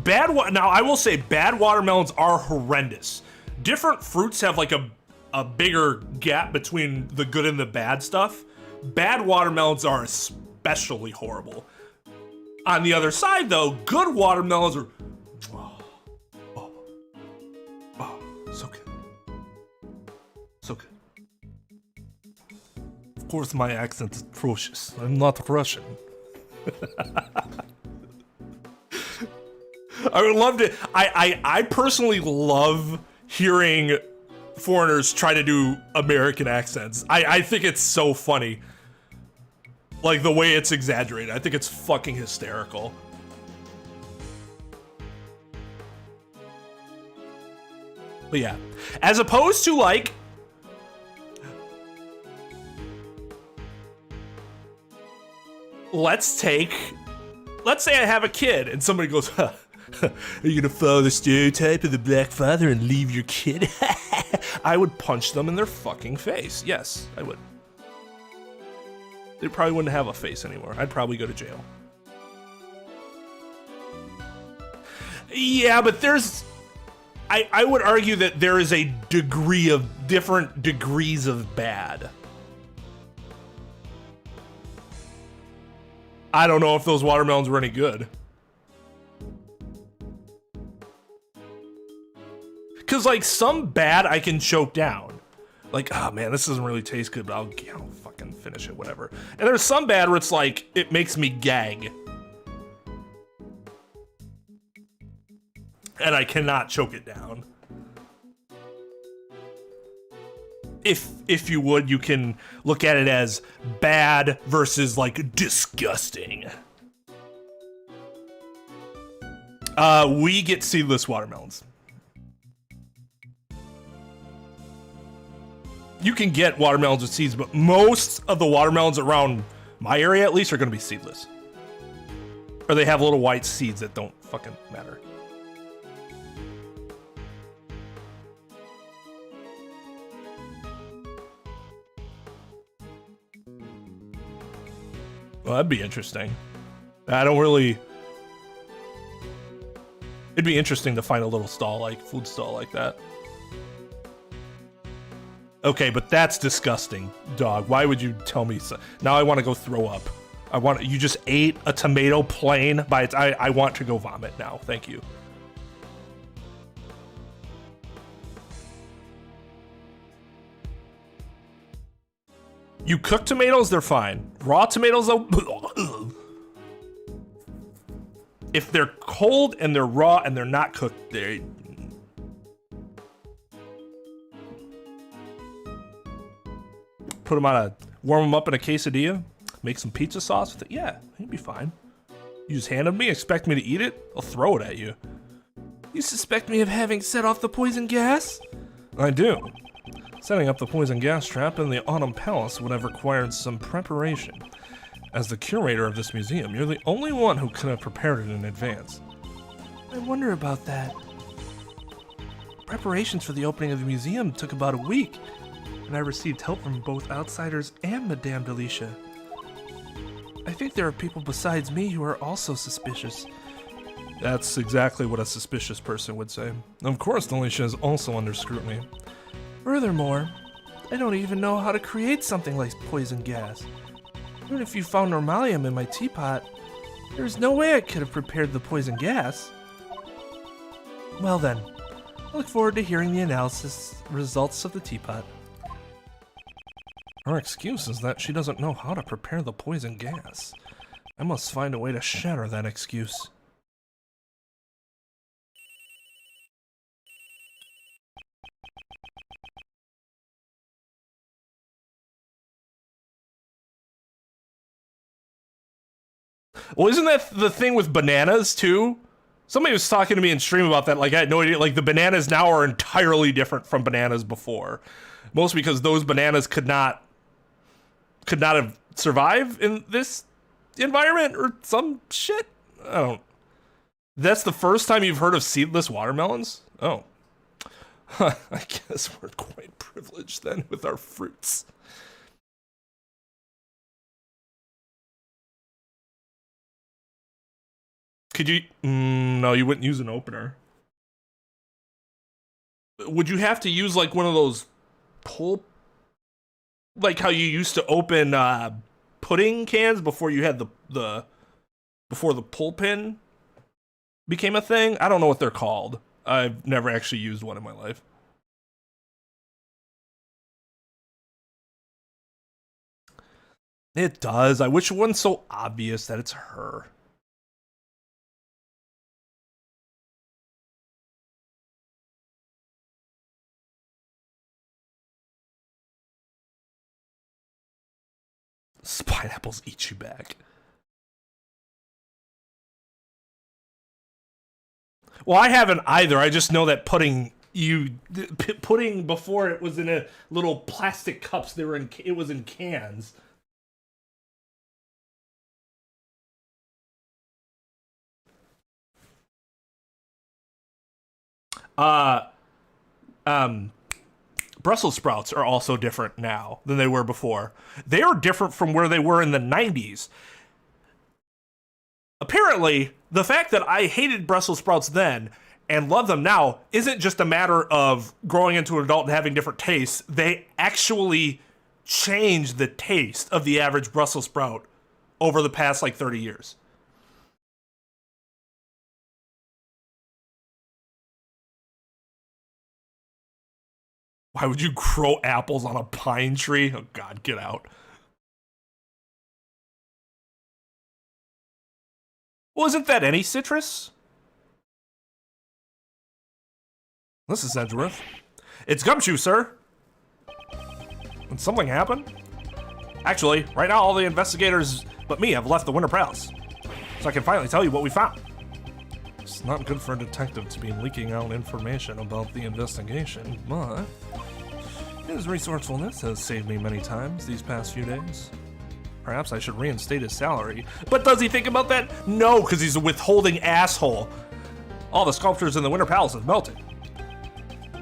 Now, I will say bad watermelons are horrendous. Different fruits have like a bigger gap between the good and the bad stuff. Bad watermelons are especially horrible. On the other side, though, good watermelons are So good. So good. Of course, my accent is atrocious. I'm not Russian. I would love to. I personally love hearing foreigners try to do American accents. I think it's so funny. Like the way it's exaggerated. I think it's fucking hysterical. But yeah, as opposed to like, let's say I have a kid and somebody goes, huh, are you gonna follow the stereotype of the black father and leave your kid? I would punch them in their fucking face. Yes, I would. They probably wouldn't have a face anymore. I'd probably go to jail. Yeah, but there's... I would argue that there is a degree of different degrees of bad. I don't know if those watermelons were any good. Cause like some bad I can choke down. Like, oh man, this doesn't really taste good, but I'll fucking finish it, whatever. And there's some bad where it's like, it makes me gag. And I cannot choke it down. If you would, you can look at it as bad versus like disgusting. We get seedless watermelons. You can get watermelons with seeds, but most of the watermelons around my area at least are gonna be seedless. Or they have little white seeds that don't fucking matter. Well, that'd be interesting. I don't really... It'd be interesting to find a little stall, like food stall like that. Okay, but that's disgusting, dog. Why would you tell me so? Now I want to go throw up. You just ate a tomato plain by its... I want to go vomit now. Thank you. You cook tomatoes, they're fine. Raw tomatoes, though... If they're cold and they're raw and they're not cooked, they... Put them on warm them up in a quesadilla, make some pizza sauce with it. Yeah, it'd be fine. You just hand it to me, expect me to eat it? I'll throw it at you. You suspect me of having set off the poison gas? I do. Setting up the poison gas trap in the Autumn Palace would have required some preparation. As the curator of this museum, you're the only one who could have prepared it in advance. I wonder about that. Preparations for the opening of the museum took about a week, and I received help from both outsiders and Madame Delicia. I think there are people besides me who are also suspicious. That's exactly what a suspicious person would say. Of course, Alicia is also under scrutiny. Furthermore, I don't even know how to create something like poison gas. Even if you found normalium in my teapot, there's no way I could have prepared the poison gas. Well then, I look forward to hearing the analysis results of the teapot. Her excuse is that she doesn't know how to prepare the poison gas. I must find a way to shatter that excuse. Well, isn't that the thing with bananas, too? Somebody was talking to me in stream about that. Like, I had no idea. Like, the bananas now are entirely different from bananas before. Mostly because those bananas could not have survived in this environment or some shit. I don't. That's the first time you've heard of seedless watermelons? Oh. I guess we're quite privileged then with our fruits. Could you... no, you wouldn't use an opener. Would you have to use, like, one of those pull... like how you used to open pudding cans before you had the before the pull pin became a thing? I don't know what they're called. I've never actually used one in my life. It does. I wish it wasn't so obvious that it's her. Pineapples eat you back. Well, I haven't either. I just know that pudding before it was in a little plastic cups. It was in cans. Brussels sprouts are also different now than they were before. They are different from where they were in the 90s. Apparently, the fact that I hated Brussels sprouts then and love them now isn't just a matter of growing into an adult and having different tastes. They actually changed the taste of the average Brussels sprout over the past, 30 years. Why would you grow apples on a pine tree? Oh, God, get out. Well, isn't that any citrus? This is Edgeworth. It's Gumshoe, sir. Did something happen? Actually, right now all the investigators but me have left the Winter Palace. So I can finally tell you what we found. It's not good for a detective to be leaking out information about the investigation, but his resourcefulness has saved me many times these past few days. Perhaps I should reinstate his salary. But does he think about that? No, because he's a withholding asshole. All the sculptures in the Winter Palace have melted.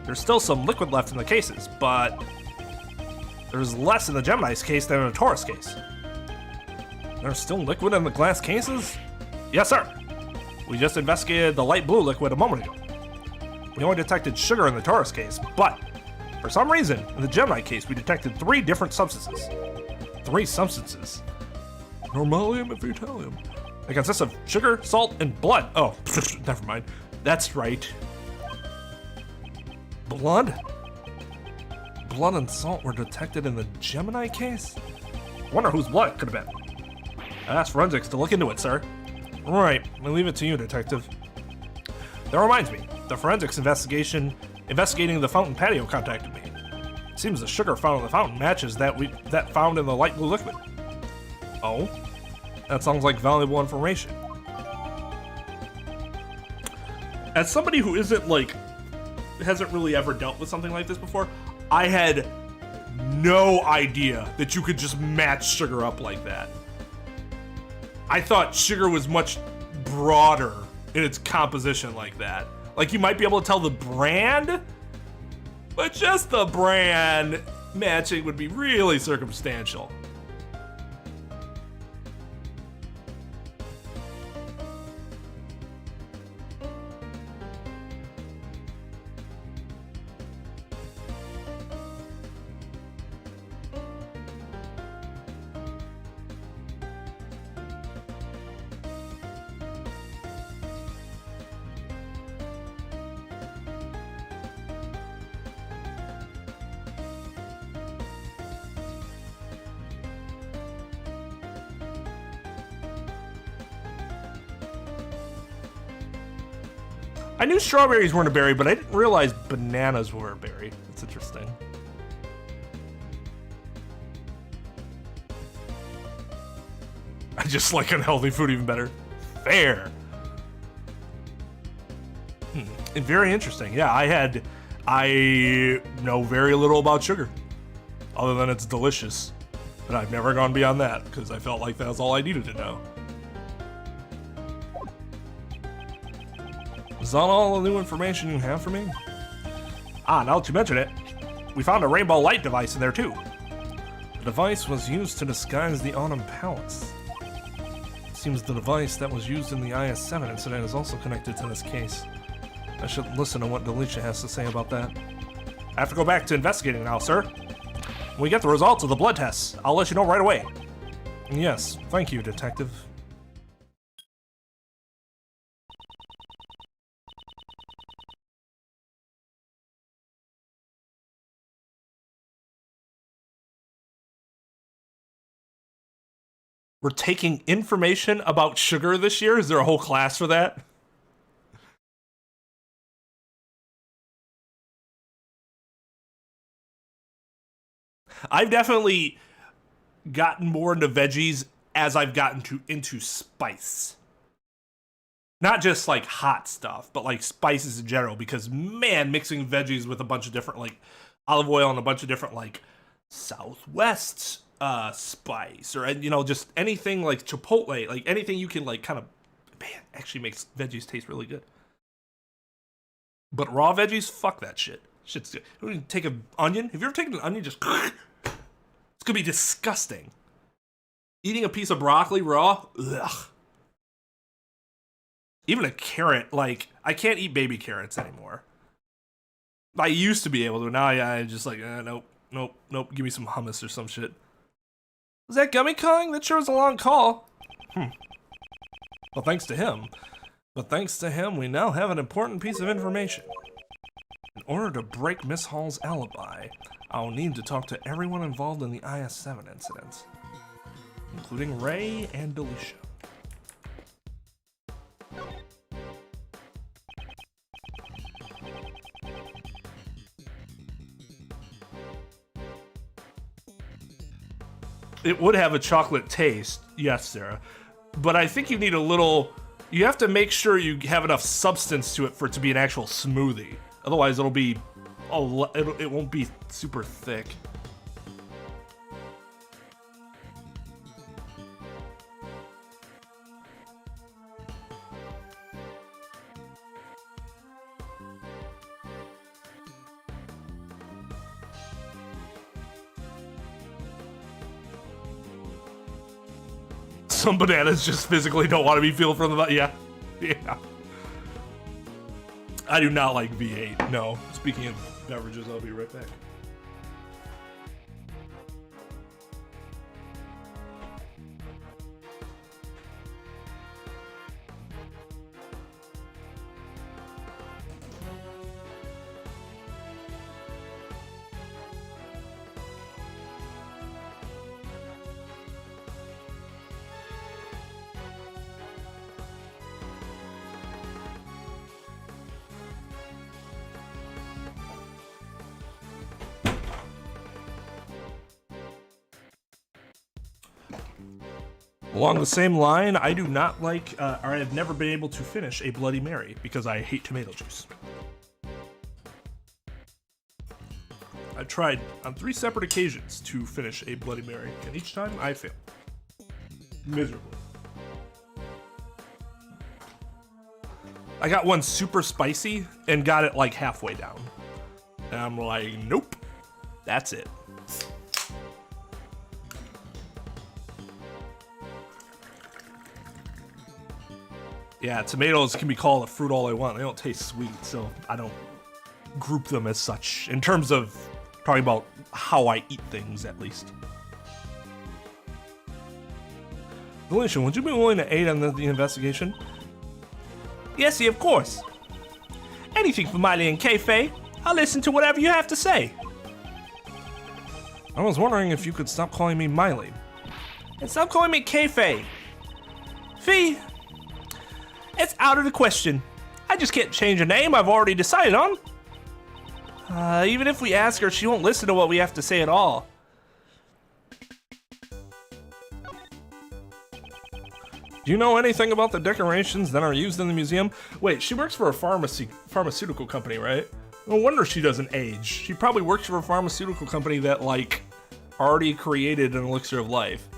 There's still some liquid left in the cases, but there's less in the Gemini's case than in a Taurus case. There's still liquid in the glass cases? Yes, sir. We just investigated the light blue liquid a moment ago. We only detected sugar in the Taurus case, but for some reason, in the Gemini case, we detected 3 different substances. 3 substances. Normalium and Vitalium. They consist of sugar, salt, and blood. Oh, never mind. That's right. Blood? Blood and salt were detected in the Gemini case? Wonder whose blood it could have been. Ask forensics to look into it, sir. Right, I leave it to you, detective. That reminds me, the forensics investigating the fountain patio contacted me. It seems the sugar found in the fountain matches that found in the light blue liquid. Oh? That sounds like valuable information. As somebody who hasn't really ever dealt with something like this before, I had no idea that you could just match sugar up like that. I thought sugar was much broader in its composition like that. Like, you might be able to tell the brand, but just the brand matching would be really circumstantial. I knew strawberries weren't a berry, but I didn't realize bananas were a berry. That's interesting. I just like unhealthy food even better. Fair. And very interesting. Yeah, I know very little about sugar, other than it's delicious. But I've never gone beyond that, because I felt like that's all I needed to know. Is that all the new information you have for me? Ah, now that you mention it, we found a rainbow light device in there too. The device was used to disguise the Autumn Palace. It seems the device that was used in the IS-7 incident is also connected to this case. I should listen to what Delicia has to say about that. I have to go back to investigating now, sir. When we get the results of the blood tests, I'll let you know right away. Yes, thank you, Detective. We're taking information about sugar this year? Is there a whole class for that? I've definitely gotten more into veggies as I've gotten into spice. Not just like hot stuff, but like spices in general, because man, mixing veggies with a bunch of different like olive oil and a bunch of different like Southwest spice, or you know, just anything like chipotle, like anything you can like kind of, man, actually makes veggies taste really good. But raw veggies, fuck that shit. Shit's good. You take an onion. Have you ever taken an onion just? It's gonna be disgusting. Eating a piece of broccoli raw, ugh. Even a carrot, like I can't eat baby carrots anymore. I used to be able to. Now I just like nope. Give me some hummus or some shit. Was that Gummy calling? That sure was a long call. Well, thanks to him. But thanks to him, we now have an important piece of information. In order to break Miss Hall's alibi, I'll need to talk to everyone involved in the IS-7 incident, including Ray and Delicia. It would have a chocolate taste, yes, Sarah. But I think you need a little... You have to make sure you have enough substance to it for it to be an actual smoothie. Otherwise, it'll be... it won't be super thick. Some bananas just physically don't want to be peeled from the... Yeah. I do not like V8, no. Speaking of beverages, I'll be right back. Along the same line, I do not like, or I have never been able to finish a Bloody Mary because I hate tomato juice. I've tried on 3 separate occasions to finish a Bloody Mary, and each time I fail. Miserably. I got one super spicy and got it like halfway down. And I'm like, nope, that's it. Yeah, tomatoes can be called a fruit all I want. They don't taste sweet, so I don't group them as such. In terms of talking about how I eat things, at least. Delicia, would you be willing to aid in the investigation? Yesy, of course. Anything for Miley and K-Fay. I'll listen to whatever you have to say. I was wondering if you could stop calling me Miley. And stop calling me K-Fay. Fee. It's out of the question. I I just can't change a name I've already decided on. Even if we ask her, she won't listen to what we have to say at all. Do you know anything about the decorations that are used in the museum? Wait, she works for a pharmaceutical company, right? No wonder she doesn't age. She probably works for a pharmaceutical company that, like, already created an elixir of life.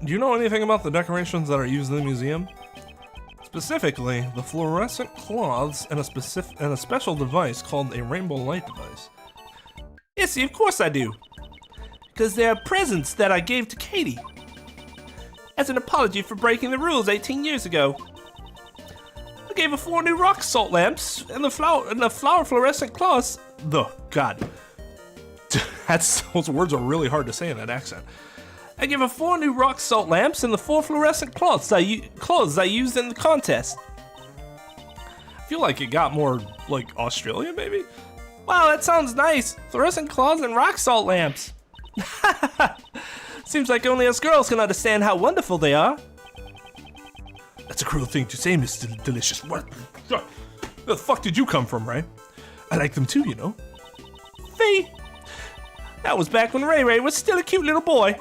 Do you know anything about the decorations that are used in the museum? Specifically, the fluorescent cloths and a special device called a rainbow light device. Yes, of course I do. Because they're presents that I gave to Katie. As an apology for breaking the rules 18 years ago. I gave her 4 new rock salt lamps and the flower fluorescent cloths. God. Those words are really hard to say in that accent. I gave her 4 new rock salt lamps and the 4 fluorescent cloths I used in the contest. I feel like it got more, like, Australian, maybe? Wow, that sounds nice. Fluorescent cloths and rock salt lamps. Seems like only us girls can understand how wonderful they are. That's a cruel thing to say, Mr. Delicious. What the fuck did you come from, Ray? I like them too, you know. Fee. That was back when Ray Ray was still a cute little boy.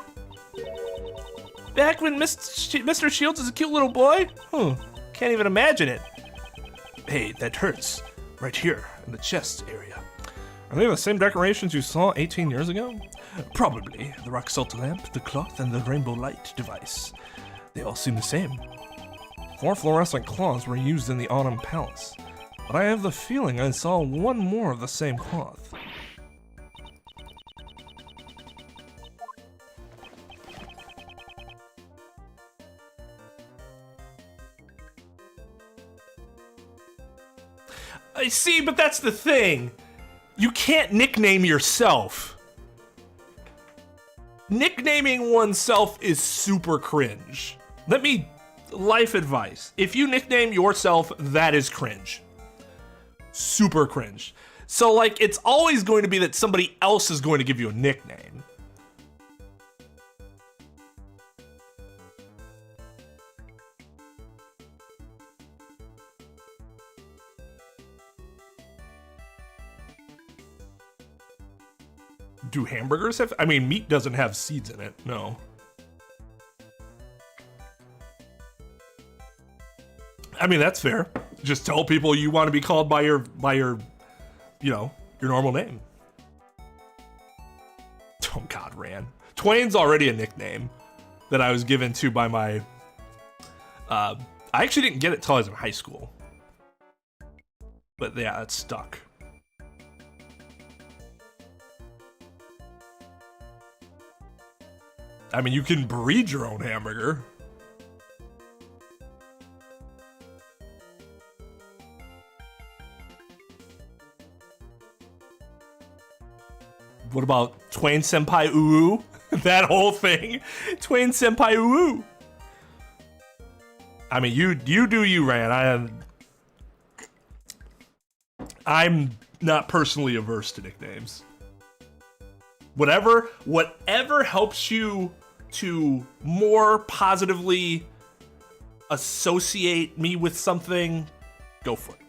Back when Mr. Shields was a cute little boy? Can't even imagine it. Hey, that hurts. Right here, in the chest area. Are they the same decorations you saw 18 years ago? Probably. The rock salt lamp, the cloth, and the rainbow light device. They all seem the same. 4 fluorescent cloths were used in the Autumn Palace, but I have the feeling I saw 1 more of the same cloth. I see, but that's the thing. You can't nickname yourself. Nicknaming oneself is super cringe. Life advice. If you nickname yourself, that is cringe. Super cringe. So, like, it's always going to be that somebody else is going to give you a nickname. Do hamburgers have? I mean, meat doesn't have seeds in it. No. I mean, that's fair. Just tell people you want to be called by your, you know, your normal name. Oh God, Ran. Twain's already a nickname that I was given to by my. I actually didn't get it till I was in high school. But yeah, it stuck. I mean, you can breed your own hamburger. What about Twain Senpai Uwu? That whole thing? Twain Senpai Uwu. I mean, you do you, Ran. I'm not personally averse to nicknames. Whatever helps you to more positively associate me with something, go for it.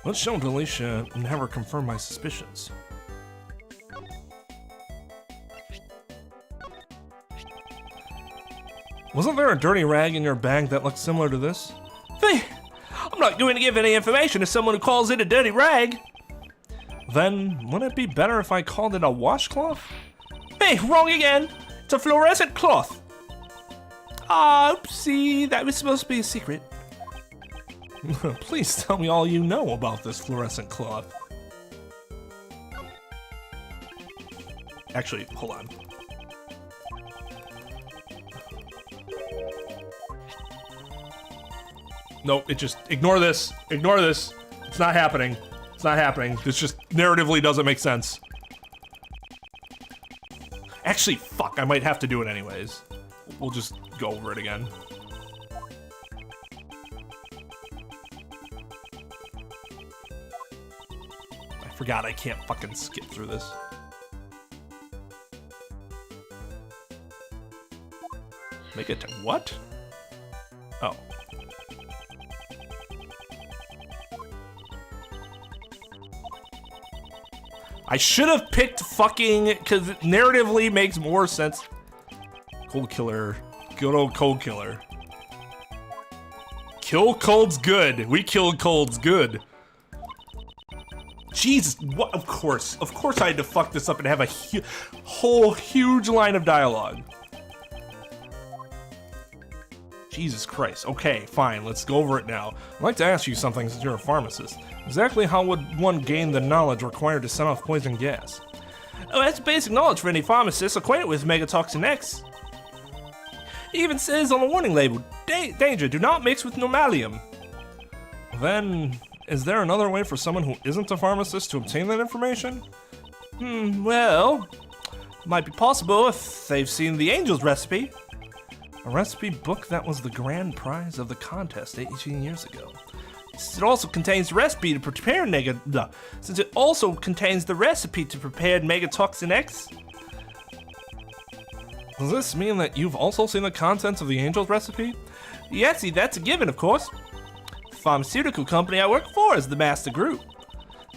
Let's show Delisha never confirm my suspicions. Wasn't there a dirty rag in your bag that looked similar to this? I'm not going to give any information to someone who calls it a dirty rag. Then, wouldn't it be better if I called it a washcloth? Hey, wrong again. It's a fluorescent cloth. Oopsie, that was supposed to be a secret. Please tell me all you know about this fluorescent cloth. Actually, hold on. Nope, it just, ignore this. Ignore this. It's not happening. It's not happening. This just narratively doesn't make sense. Actually, fuck, I might have to do it anyways. we'll just go over it again. I forgot I can't fucking skip through this. Make it to what? Oh. I should have picked fucking, because it narratively makes more sense. Cold Killer. Good old Cold Killer. Kill Cold's good. We killed Cold's good. Jesus, what? Of course I had to fuck this up and have a whole huge line of dialogue. Jesus Christ. Okay, fine, let's go over it now. I'd like to ask you something since you're a pharmacist. Exactly how would one gain the knowledge required to set off poison gas? Oh, that's basic knowledge for any pharmacist acquainted with Megatoxin X. It even says on the warning label, danger, do not mix with normalium. Then, is there another way for someone who isn't a pharmacist to obtain that information? Well, might be possible if they've seen the Angel's recipe. A recipe book that was the grand prize of the contest 18 years ago. Since it also contains the recipe to prepare Megatoxin X. Does this mean that you've also seen the contents of the Angel's recipe? Yes, that's a given, of course. The pharmaceutical company I work for is the Master Group.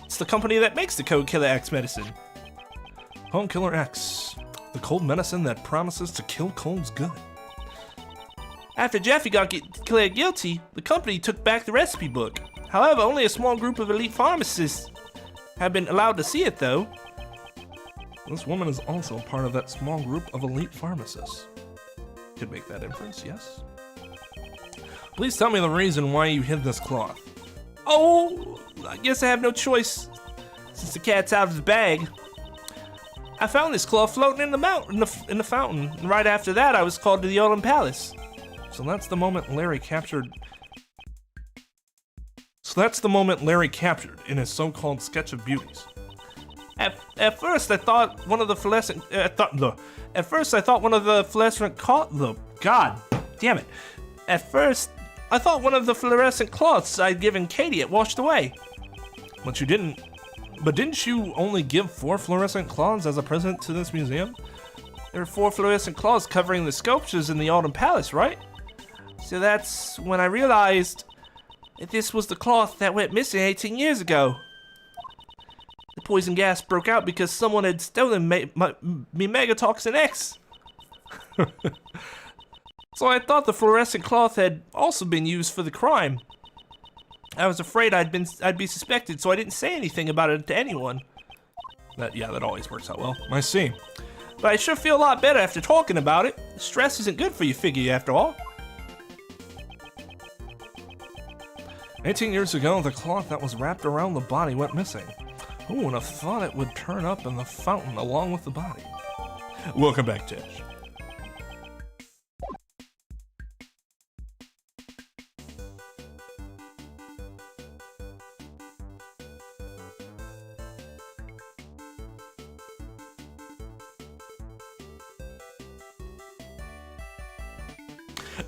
It's the company that makes the Cold Killer X medicine. Cold Killer X, the cold medicine that promises to kill colds good. After Jeffy got declared guilty, the company took back the recipe book. However, only a small group of elite pharmacists have been allowed to see it, though. This woman is also part of that small group of elite pharmacists. Could make that inference, yes? Please tell me the reason why you hid this cloth. Oh, I guess I have no choice, since the cat's out of the bag. I found this cloth floating in the fountain, and right after that I was called to the Olin Palace. So that's the moment Larry captured in his so-called sketch of beauties. At first I thought one of the fluorescent cloths I'd given Katie had washed away. But didn't you only give 4 fluorescent cloths as a present to this museum? There are 4 fluorescent cloths covering the sculptures in the Alden Palace, right? So that's when I realized that this was the cloth that went missing 18 years ago. The poison gas broke out because someone had stolen me Megatoxin X. So I thought the fluorescent cloth had also been used for the crime. I was afraid I'd be suspected, so I didn't say anything about it to anyone. That always works out well. I see. But I sure feel a lot better after talking about it. Stress isn't good for your figure, after all. 18 years ago, the cloth that was wrapped around the body went missing. Who would have thought it would turn up in the fountain along with the body? Welcome back, Tash.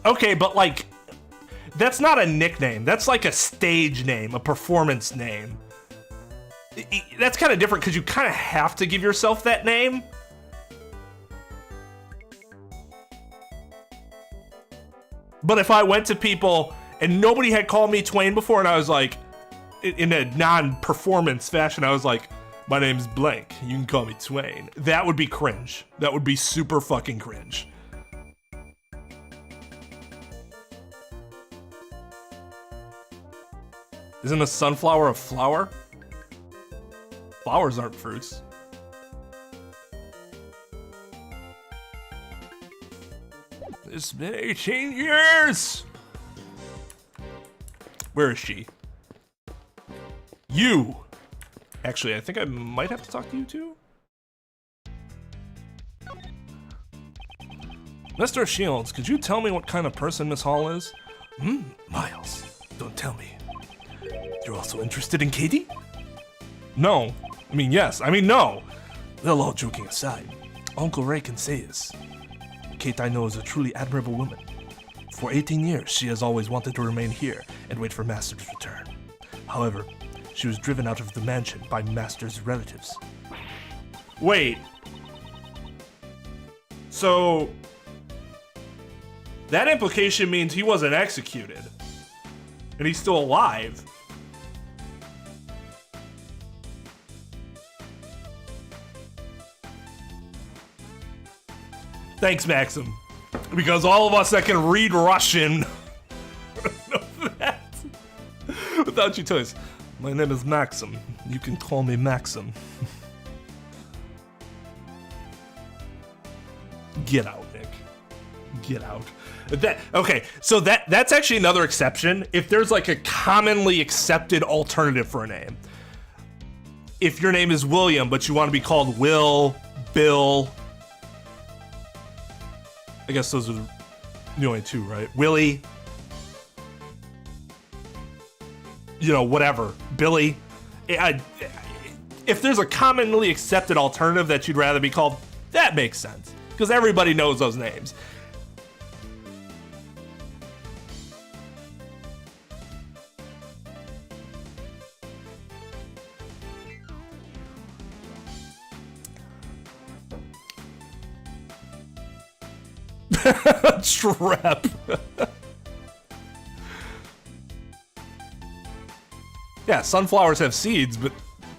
Okay, but like, that's not a nickname. That's like a stage name, a performance name. That's kind of different because you kind of have to give yourself that name. But if I went to people and nobody had called me Twain before and I was like, in a non-performance fashion, I was like, my name's blank, you can call me Twain. That would be cringe. That would be super fucking cringe. Isn't a sunflower a flower? Flowers aren't fruits. It's been 18 years! Where is she? You! Actually, I think I might have to talk to you too. Mr. Shields, could you tell me what kind of person Miss Hall is? Miles, don't tell me. You're also interested in Katie? No. I mean, yes. I mean, no. Well, all joking aside, Uncle Ray can say this. Kate I know is a truly admirable woman. For 18 years, she has always wanted to remain here and wait for Master's return. However, she was driven out of the mansion by Master's relatives. Wait. So that implication means he wasn't executed. And he's still alive. Thanks, Maxim. Because all of us that can read Russian know that. Without you telling us, my name is Maxim. You can call me Maxim. Get out, Nick. Get out. Okay, so that's actually another exception. If there's like a commonly accepted alternative for a name. If your name is William, but you want to be called Will, Bill. I guess those are the only two, right? Willie. You know, whatever. Billy. If there's a commonly accepted alternative that you'd rather be called, that makes sense. Because everybody knows those names. Trep. Yeah, sunflowers have seeds, but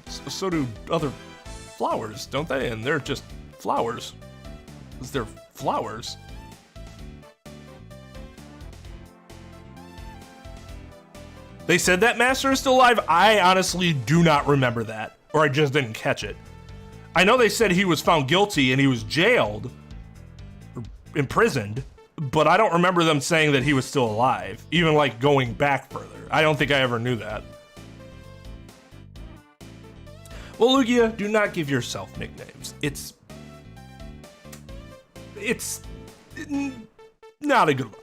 so do other flowers, don't they? And they're just flowers. Because they're flowers. They said that Master is still alive? I honestly do not remember that. Or I just didn't catch it. I know they said he was found guilty and he was jailed. Or imprisoned. But I don't remember them saying that he was still alive. Even like going back further. I don't think I ever knew that. Well, Lugia, do not give yourself nicknames. It's not a good one.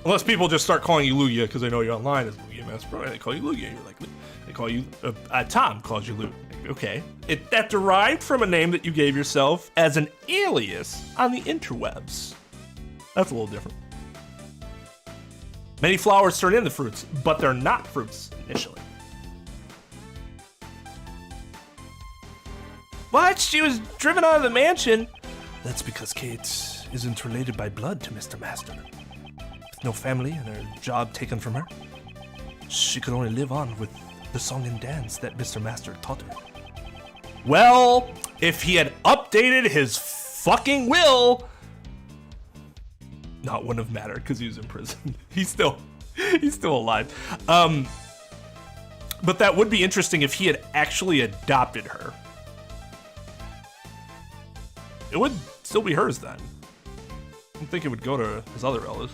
Unless people just start calling you Lugia because they know you online as Lugia Master. They call you Lugia. You're like, they call you, Tom calls you Lugia. Okay. That derived from a name that you gave yourself as an alias on the interwebs. That's a little different. Many flowers turn into fruits, but they're not fruits initially. What? She was driven out of the mansion? That's because Kate isn't related by blood to Mr. Master. With no family and her job taken from her, she could only live on with the song and dance that Mr. Master taught her. Well, if he had updated his fucking will, no, it wouldn't have mattered because he was in prison. He's still alive. But that would be interesting if he had actually adopted her. It would still be hers then. I don't think it would go to his other relatives.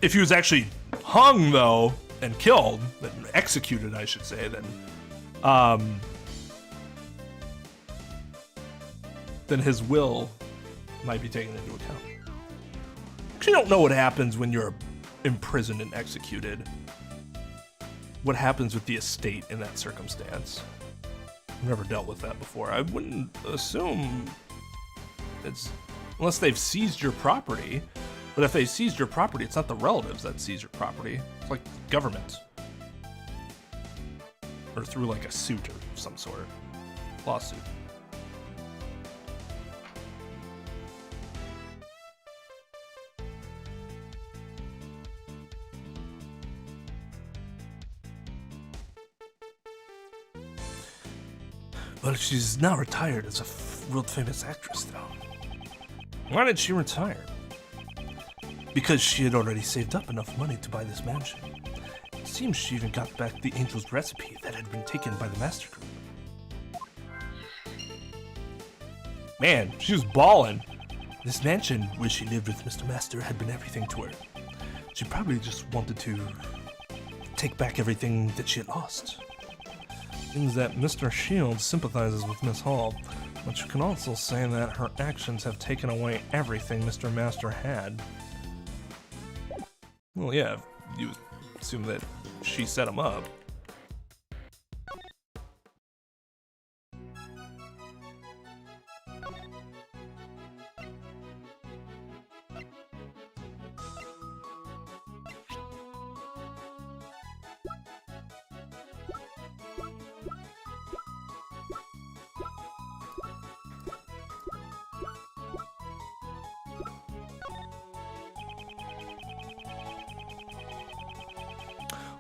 If he was actually hung, though, and killed, then executed, I should say, then his will might be taken into account. Because you don't know what happens when you're imprisoned and executed. What happens with the estate in that circumstance? I've never dealt with that before. I wouldn't assume it's unless they've seized your property. But if they seized your property, it's not the relatives that seize your property. It's like government. Or through like a suit or some sort. Lawsuit. Well, she's now retired as a world-famous actress, though. Why did she retire? Because she had already saved up enough money to buy this mansion. It seems she even got back the angel's recipe that had been taken by the Master Group. Man, she was ballin'. This mansion where she lived with Mr. Master had been everything to her. She probably just wanted to take back everything that she had lost. Seems that Mr. Shield sympathizes with Miss Hall, but you can also say that her actions have taken away everything Mr. Master had. Well, yeah, you assume that she set him up.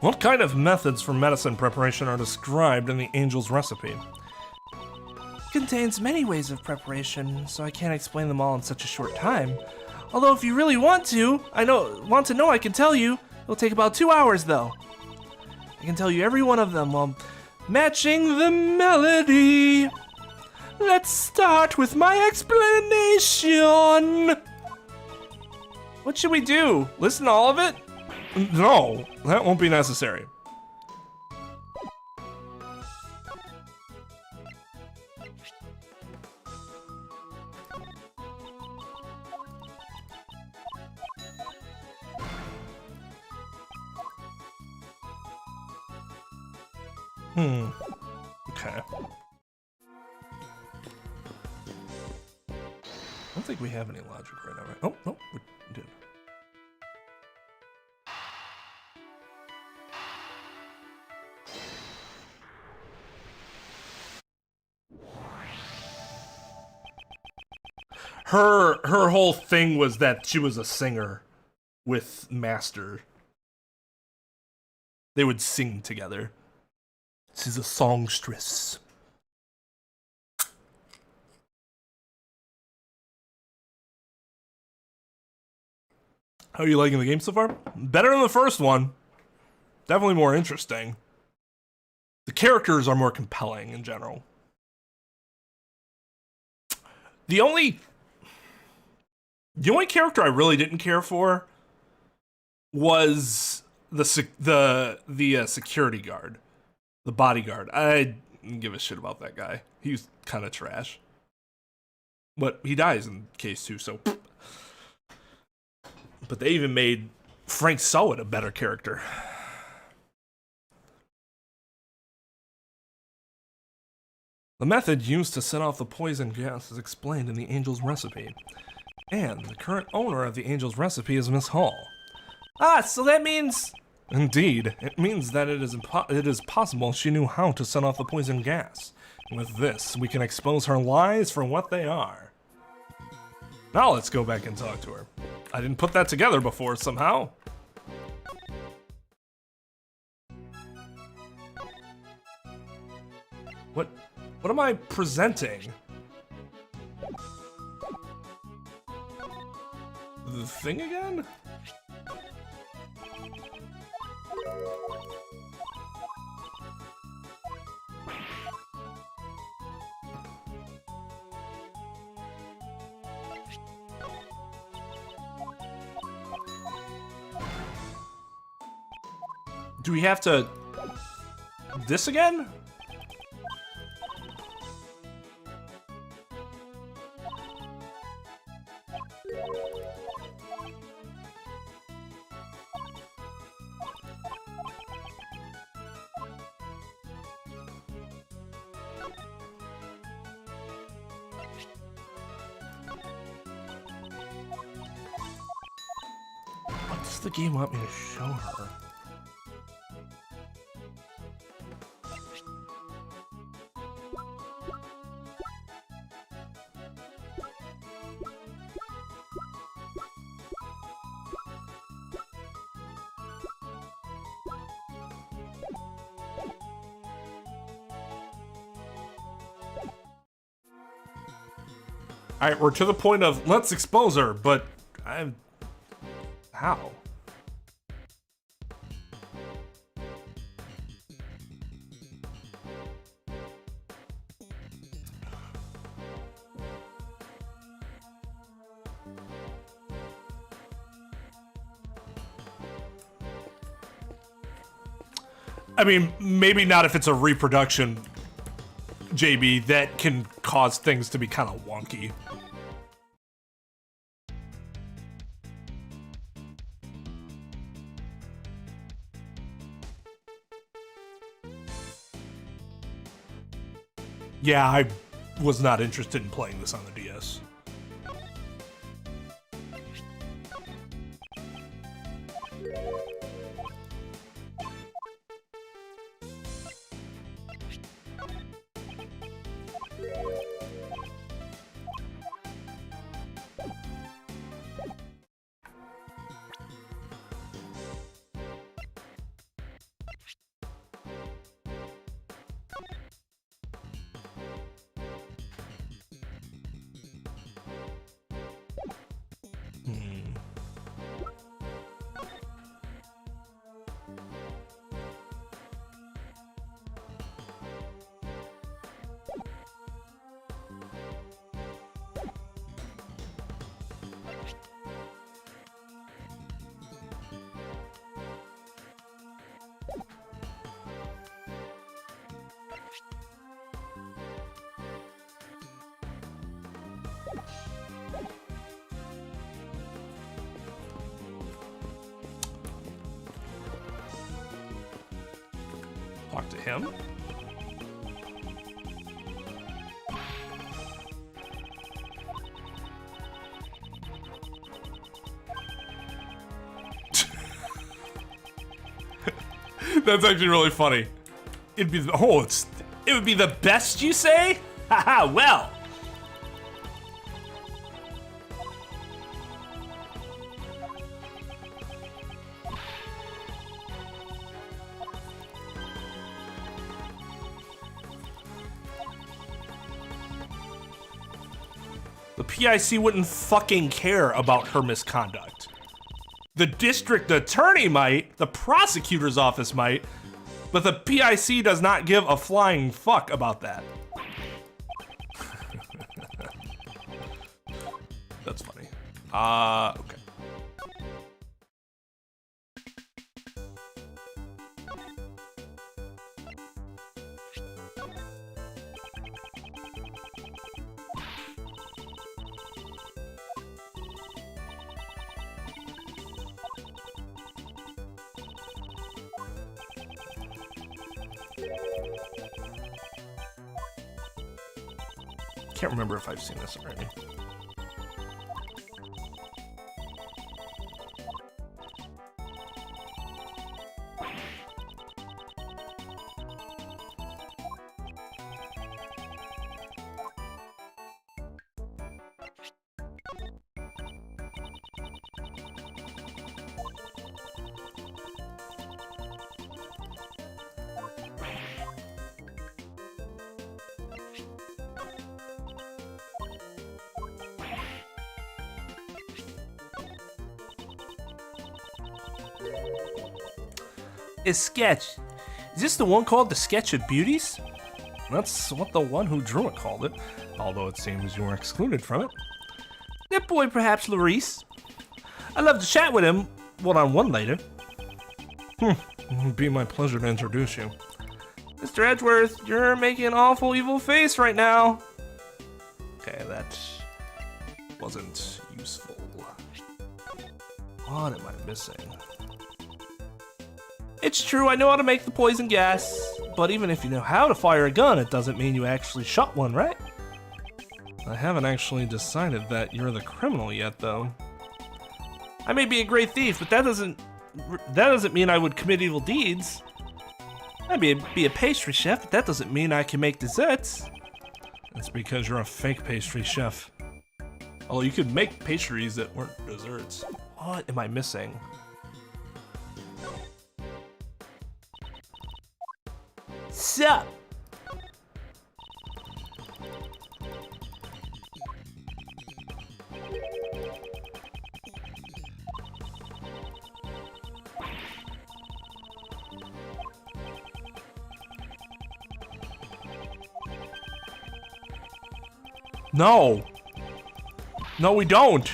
What kind of methods for medicine preparation are described in the angel's recipe? Contains many ways of preparation, so I can't explain them all in such a short time. Although if you really want to know, I can tell you. It'll take about 2 hours though. I can tell you every one of them while matching the melody. Let's start with my explanation. What should we do? Listen to all of it? No, that won't be necessary. Okay. I don't think we have any logic right now, right? Oh, no, we did. Her whole thing was that she was a singer with Master. They would sing together. She's a songstress. How are you liking the game so far? Better than the first one. Definitely more interesting. The characters are more compelling in general. The only character I really didn't care for was the security guard, the bodyguard. I didn't give a shit about that guy. He was kind of trash. But he dies in case 2, so. But they even made Frank Sowett a better character. The method used to set off the poison gas is explained in the angel's recipe. And the current owner of the angel's recipe is Miss Hall. Ah, so that means... Indeed, it means that it is possible she knew how to set off the poison gas. With this, we can expose her lies for what they are. Now let's go back and talk to her. I didn't put that together before somehow. What am I presenting? The thing again? Do we have to... This again? What does the game want me to show her? Alright, we're to the point of let's expose her, but how? I mean, maybe not if it's a reproduction, JB, that can cause things to be kind of wonky. Yeah, I was not interested in playing this on the DS. Talk to him. That's actually really funny. It'd be it would be the best, you say? Haha, well. The PIC wouldn't fucking care about her misconduct. The district attorney might, the prosecutor's office might, but the PIC does not give a flying fuck about that. That's funny. Okay. Can't remember if I've seen this already. A sketch. Is this the one called The Sketch of Beauties? That's what the one who drew it called it, although it seems you were excluded from it. That boy, perhaps Larice. I'd love to chat with him one-on-one later. It'd be my pleasure to introduce you. Mr. Edgeworth, you're making an awful evil face right now. Okay, that wasn't useful. What am I missing? It's true, I know how to make the poison gas, but even if you know how to fire a gun, it doesn't mean you actually shot one, right? I haven't actually decided that you're the criminal yet, though. I may be a great thief, but that doesn't mean I would commit evil deeds. I may be a pastry chef, but that doesn't mean I can make desserts. It's because you're a fake pastry chef. Although you could make pastries that weren't desserts. What am I missing? Sup? No! No, we don't!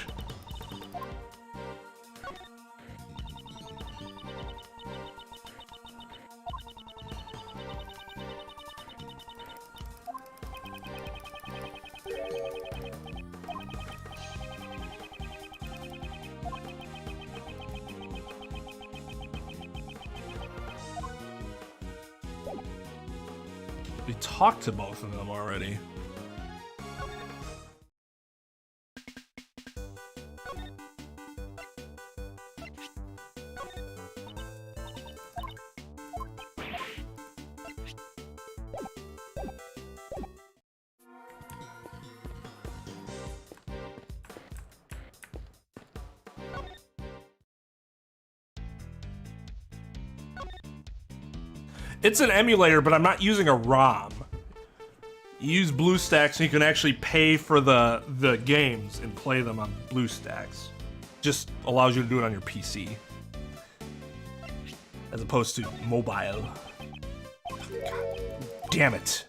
We talked to both of them already. It's an emulator, but I'm not using a ROM. You use BlueStacks and you can actually pay for the games and play them on BlueStacks. Just allows you to do it on your PC. As opposed to mobile. God, damn it.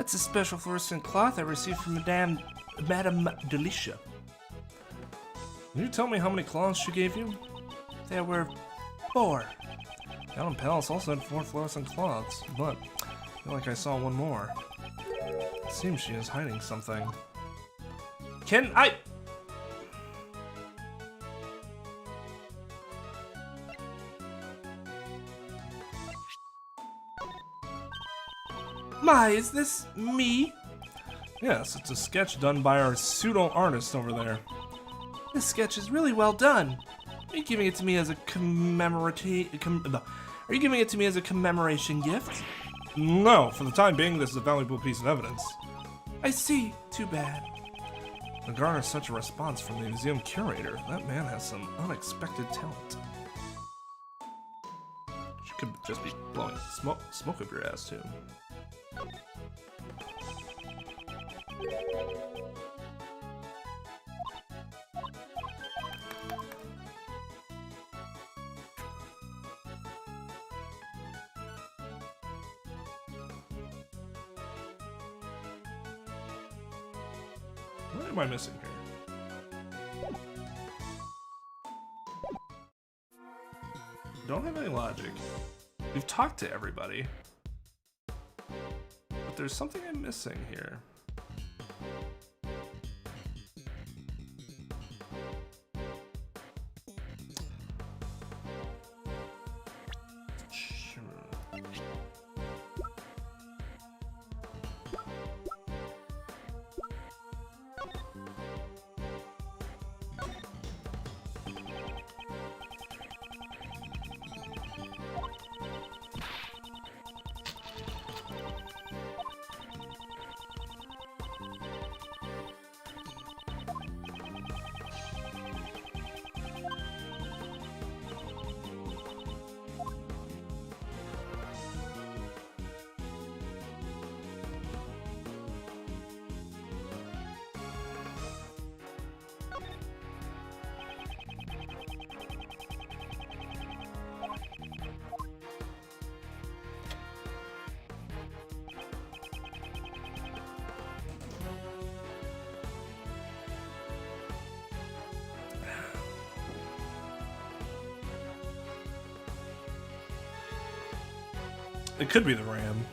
That's a special fluorescent cloth I received from Madame Delicia. Can you tell me how many cloths she gave you? There were 4. The Autumn Palace also had 4 fluorescent cloths, but I feel like I saw one more. It seems she is hiding something. Can I... My, is this me? Yes, it's a sketch done by our pseudo-artist over there. This sketch is really well done. Are you giving it to me as a Are you giving it to me as a commemoration gift? No, for the time being, this is a valuable piece of evidence. I see. Too bad. To garner such a response from the museum curator, that man has some unexpected talent. She could just be blowing smoke up your ass, too. What am I missing here? Don't have any logic. We've talked to everybody. But there's something I'm missing here. It could be the RAM.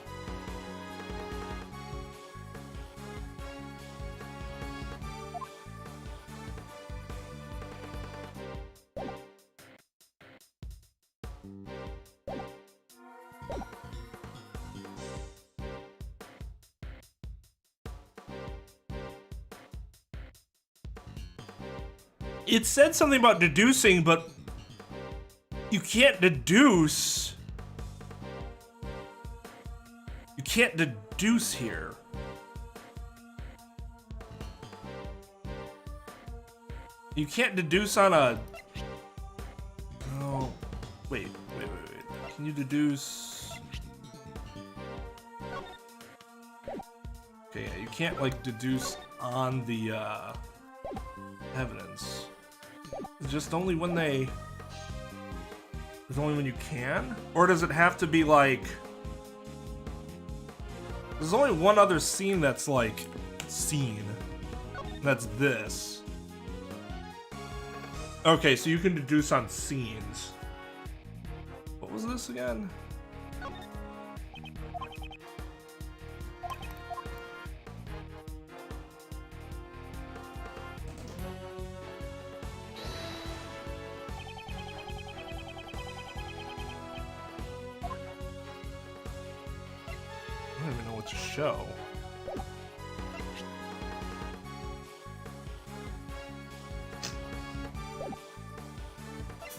It said something about deducing, but you can't deduce. You can't deduce here. You can't deduce on a... Oh, wait. Can you deduce... Okay, yeah, you can't, like, deduce on the, evidence. It's just only when they... It's only when you can? Or does it have to be, like... There's only one other scene that's, like, scene. That's this. Okay, so you can deduce on scenes. What was this again? I don't even know what to show.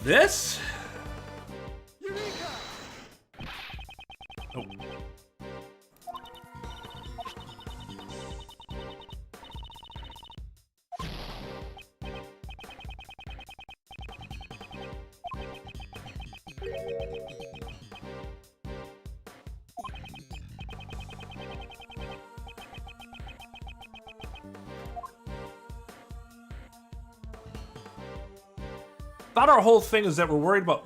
This? Oh. Thought our whole thing is that we're worried about.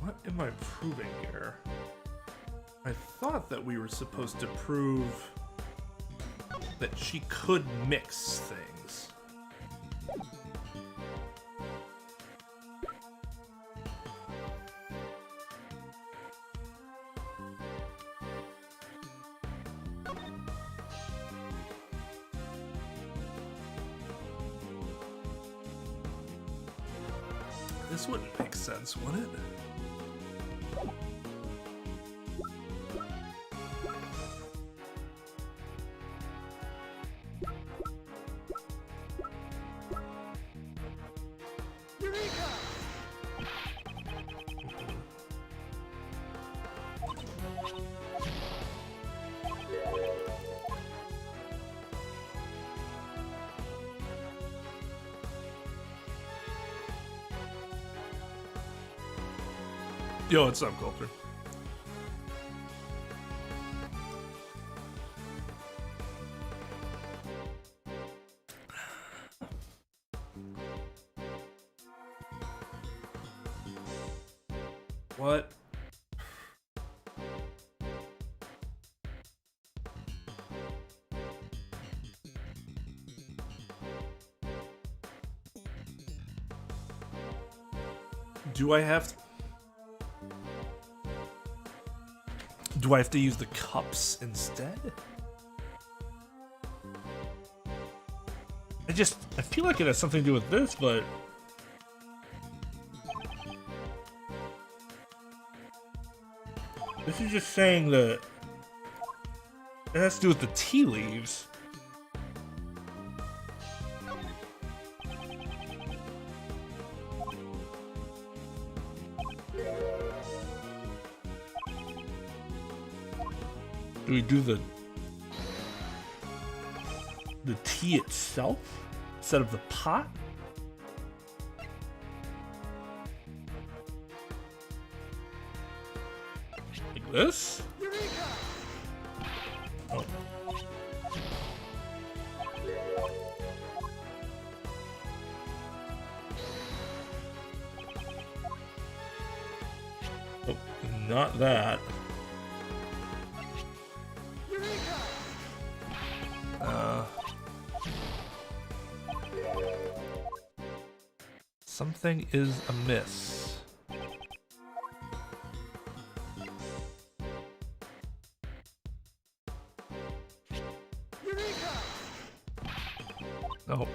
What am I proving here? I thought that we were supposed to prove that she could mix things. This wouldn't make sense, would it? Yo, it's subculture. What? Do I have to use the cups instead? I feel like it has something to do with this, but this is just saying that it has to do with the tea leaves. Do we do the tea itself instead of the pot? Like this? Oh. Oh, not that. Something is amiss. No.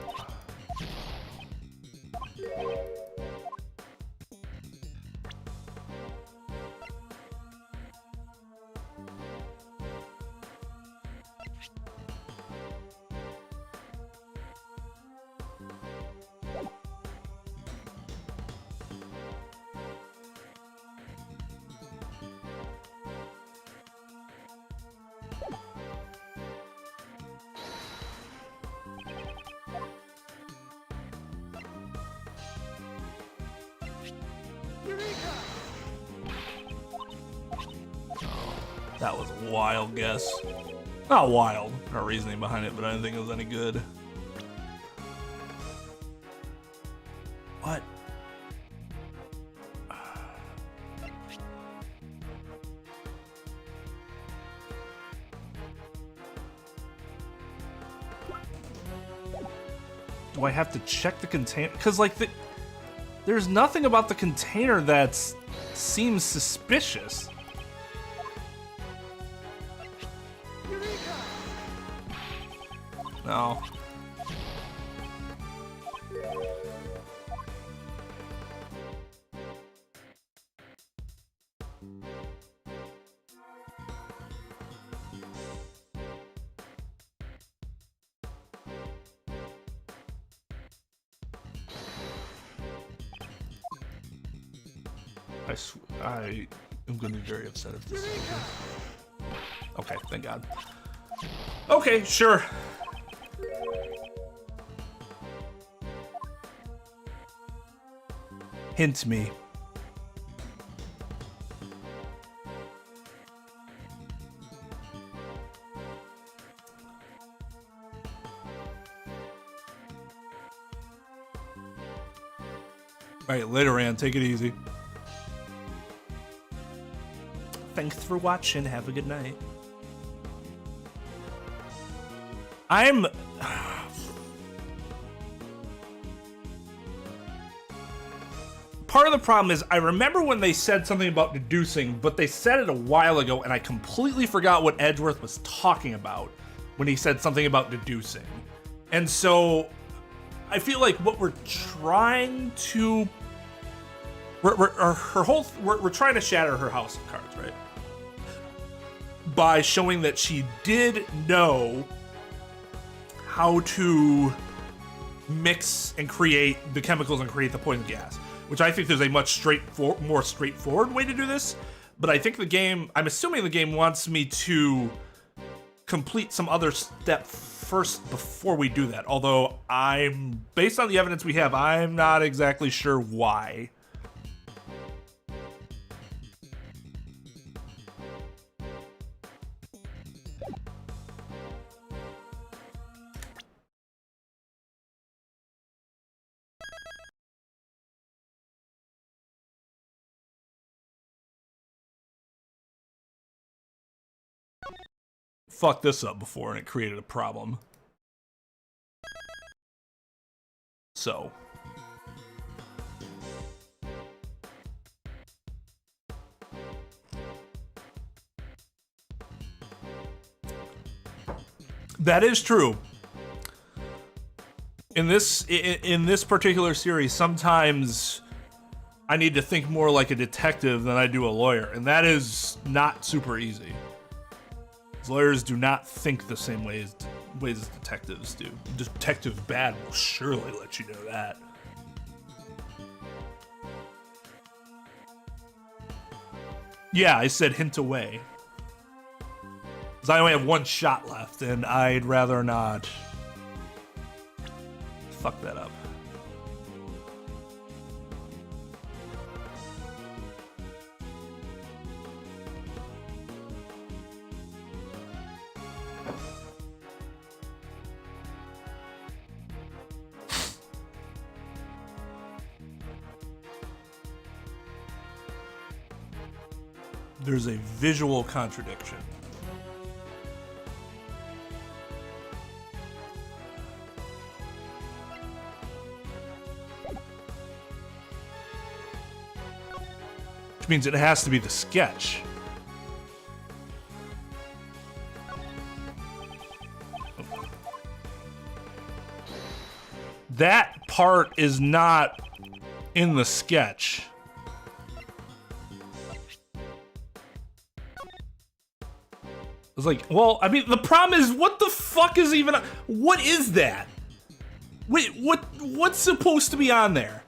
That was a wild guess. Not wild, no reasoning behind it, but I didn't think it was any good. What? Do I have to check the container? Because, like, there's nothing about the container that seems suspicious. No. I am going to be very upset if this is okay, thank God. Okay, sure. Hint me. All right, later, Ann. Take it easy. Thanks for watching. Have a good night. Part of the problem is I remember when they said something about deducing, but they said it a while ago, and I completely forgot what Edgeworth was talking about when he said something about deducing. And so I feel like what we're trying to... We're trying to shatter her house of cards, right? By showing that she did know how to mix and create the chemicals and create the poison gas, which I think there's a much more straightforward way to do this. But I think I'm assuming the game wants me to complete some other step first before we do that. Although based on the evidence we have, I'm not exactly sure why. Fucked this up before and it created a problem. So. That is true. In this particular series, sometimes I need to think more like a detective than I do a lawyer, and that is not super easy. Lawyers do not think the same ways as detectives do. Detective Bad will surely let you know that. Yeah, I said hint away. Because I only have one shot left, and I'd rather not fuck that up. There's a visual contradiction. Which means it has to be the sketch. That part is not in the sketch. It's like, well, I mean, the problem is, what the fuck is even... What is that? Wait, what's supposed to be on there?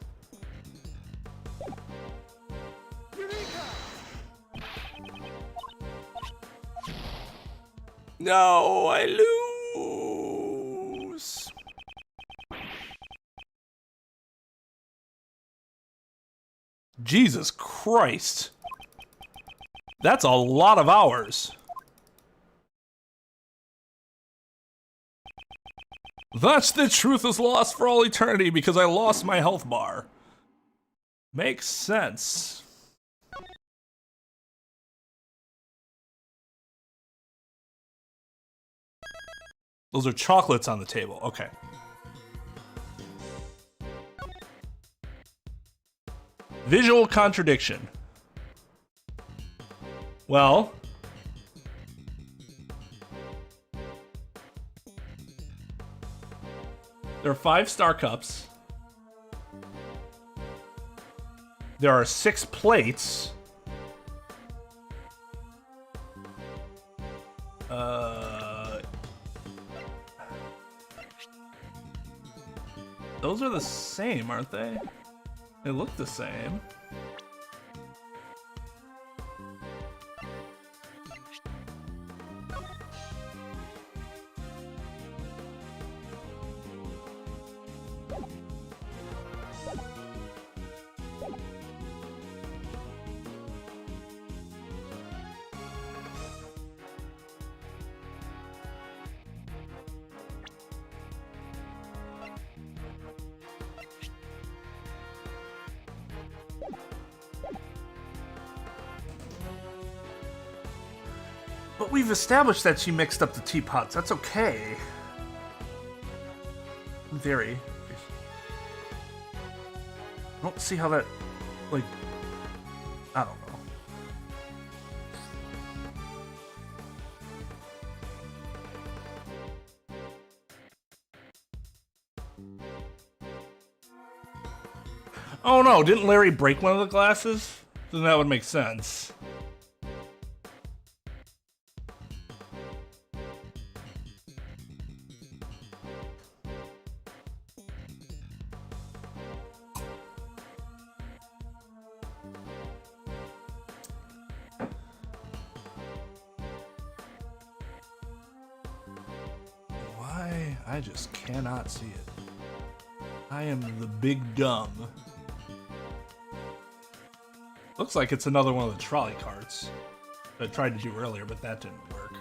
No, I lose. Jesus Christ. That's a lot of hours. Thus, the truth is lost for all eternity because I lost my health bar. Makes sense. Those are chocolates on the table. Okay. Visual contradiction. Well... There are 5 star cups. There are 6 plates. Those are the same, aren't they? They look the same. But we've established that she mixed up the teapots. That's okay. In theory. I don't see how that, like, I don't know. Oh no, didn't Larry break one of the glasses? Then that would make sense. Why? I just cannot see it. I am the big dumb. Looks like it's another one of the trolley carts that I tried to do earlier, but that didn't work.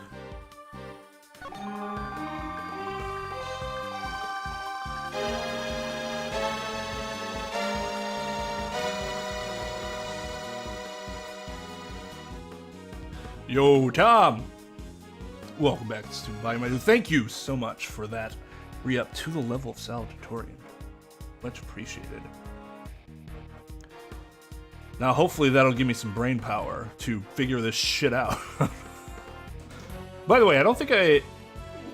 Yo, Tom! Welcome back to Student Volume. Thank you so much for that re-up to the level of salutatorian. Much appreciated. Now, hopefully that'll give me some brain power to figure this shit out. By the way, I don't think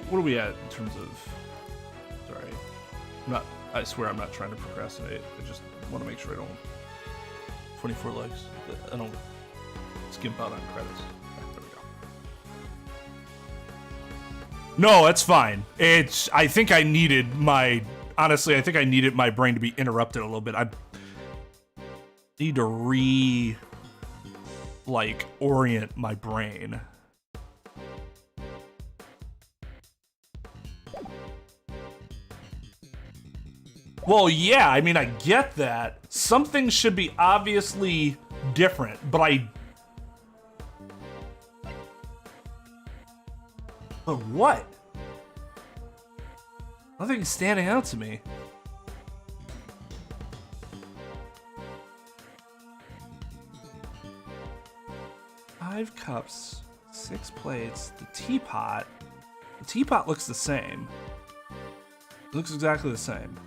what are we at in terms of... Sorry. I swear I'm not trying to procrastinate. I just want to make sure I don't... 24 likes. I don't skimp out on credits. There we go. No, that's fine. I think I needed my... Honestly, I think I needed my brain to be interrupted a little bit. I need to orient my brain. Well, yeah, I mean, I get that. Something should be obviously different, but But what? Nothing's standing out to me. Five cups, 6 plates, the teapot. The teapot looks the same. It looks exactly the same.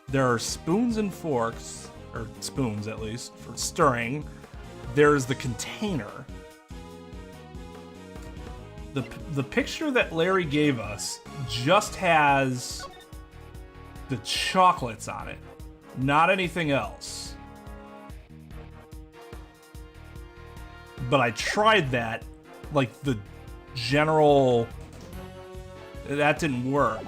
There are spoons and forks, or spoons at least, for stirring. There's the container. The picture that Larry gave us just has the chocolates on it, not anything else. But I tried that, like the general, that didn't work.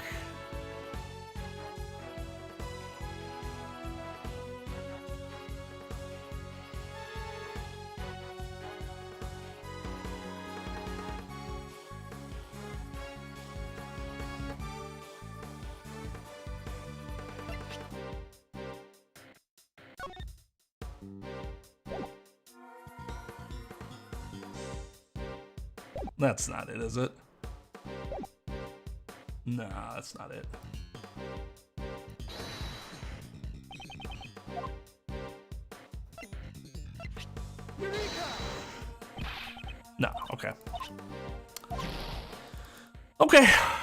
That's not it, is it? Nah, that's not it. No, okay. Okay. I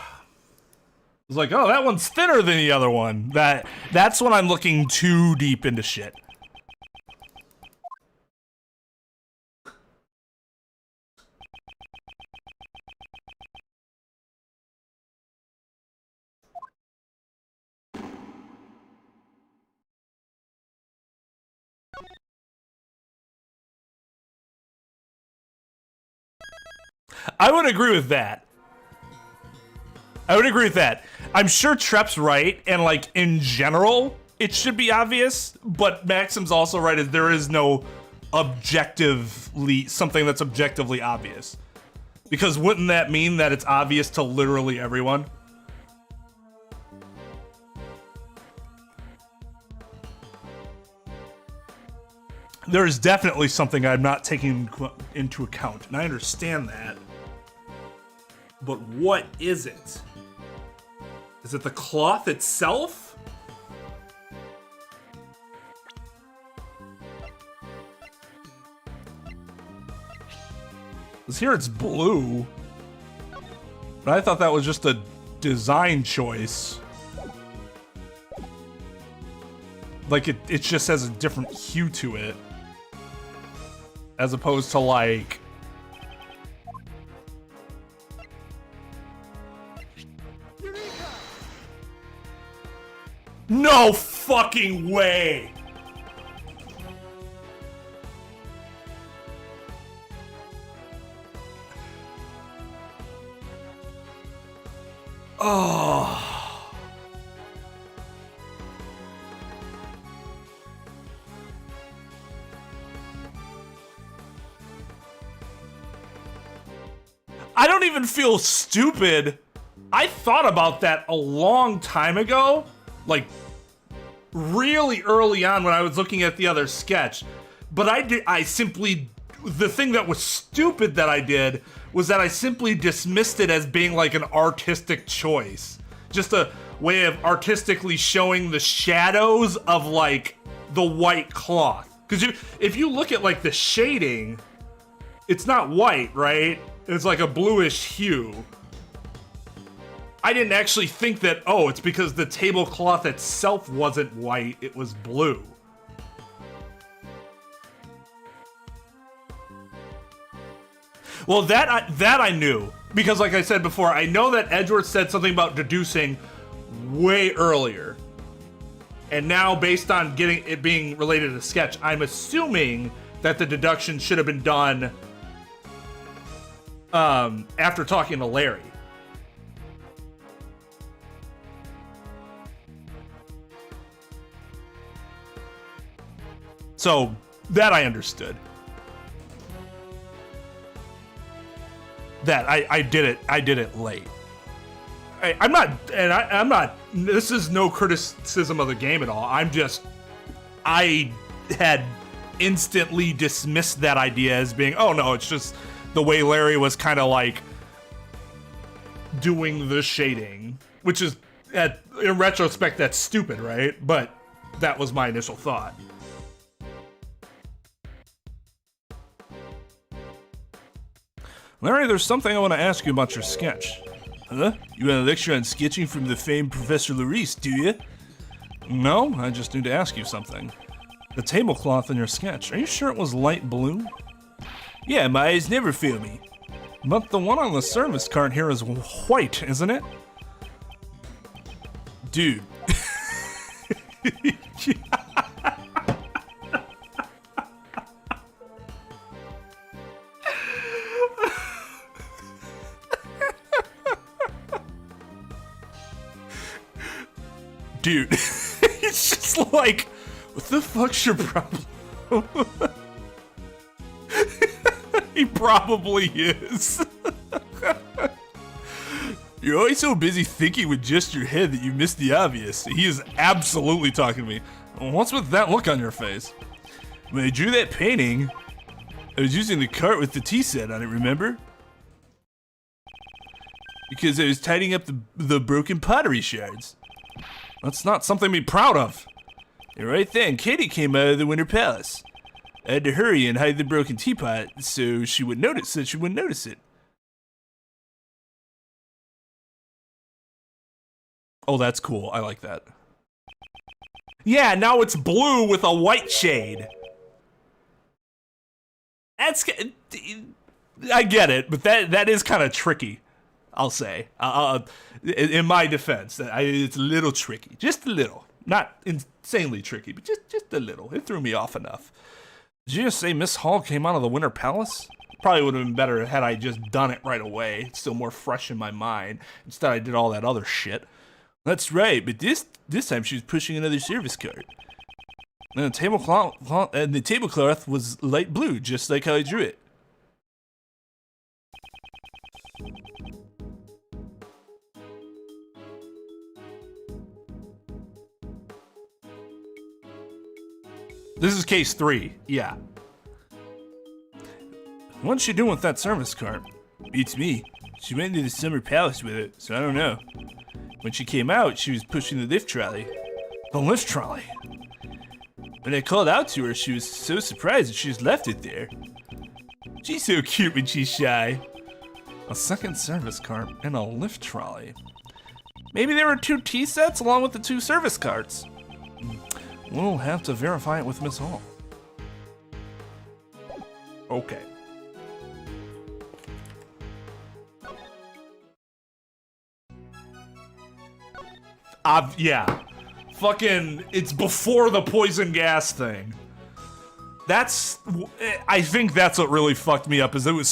was like, oh, that one's thinner than the other one. That's when I'm looking too deep into shit. I would agree with that. I'm sure Trep's right, and like in general, it should be obvious, but Maxim's also right as there is no something that's objectively obvious. Because wouldn't that mean that it's obvious to literally everyone? There is definitely something I'm not taking into account, and I understand that. But what is it? Is it the cloth itself? here it's blue. But I thought that was just a design choice. Like it just has a different hue to it. As opposed to like... No fucking way! Oh. I don't even feel stupid. I thought about that a long time ago, like really early on when I was looking at the other sketch. But the thing that was stupid that I did was that I simply dismissed it as being like an artistic choice. Just a way of artistically showing the shadows of like the white cloth. Because if you look at like the shading, it's not white, right? It's like a bluish hue. I didn't actually think that, oh, it's because the tablecloth itself wasn't white, it was blue. Well, that I knew, because like I said before, I know that Edgeworth said something about deducing way earlier. And now, based on getting it being related to the sketch, I'm assuming that the deduction should have been done after talking to Larry. So, that I understood. That I did it late. I'm not, this is no criticism of the game at all. I had instantly dismissed that idea as being, oh no, it's just the way Larry was kind of like doing the shading, which is, in retrospect, that's stupid, right? But that was my initial thought. Larry, there's something I want to ask you about your sketch. Huh? You had a lecture on sketching from the famed Professor Larice, do you? No, I just need to ask you something. The tablecloth in your sketch, are you sure it was light blue? Yeah, my eyes never fail me. But the one on the service cart here is white, isn't it? Dude. Dude, it's just like, what the fuck's your problem? He probably is. You're always so busy thinking with just your head that you miss the obvious. He is absolutely talking to me. What's with that look on your face? When I drew that painting, I was using the cart with the tea set on it, remember? Because I was tidying up the broken pottery shards. That's not something to be proud of. And right then, Katie came out of the Winter Palace. I had to hurry and hide the broken teapot so she wouldn't notice it. Oh, that's cool. I like that. Yeah, now it's blue with a white shade. I get it, but that is kind of tricky. I'll say, in my defense, it's a little tricky, just a little, not insanely tricky, but just a little. It threw me off enough. Did you just say Miss Hall came out of the Winter Palace? Probably would have been better had I just done it right away. It's still more fresh in my mind. Instead, I did all that other shit. That's right, but this time she was pushing another service cart. And the tablecloth was light blue, just like how I drew it. This is case 3, yeah. What's she doing with that service cart? Beats me. She went into the summer palace with it, so I don't know. When she came out, she was pushing the lift trolley. The lift trolley? When I called out to her, she was so surprised that she just left it there. She's so cute when she's shy. A second service cart and a lift trolley. Maybe there were 2 tea sets along with the 2 service carts. We'll have to verify it with Miss Hall. Okay. Yeah. Fucking, it's before the poison gas thing. I think that's what really fucked me up, is it was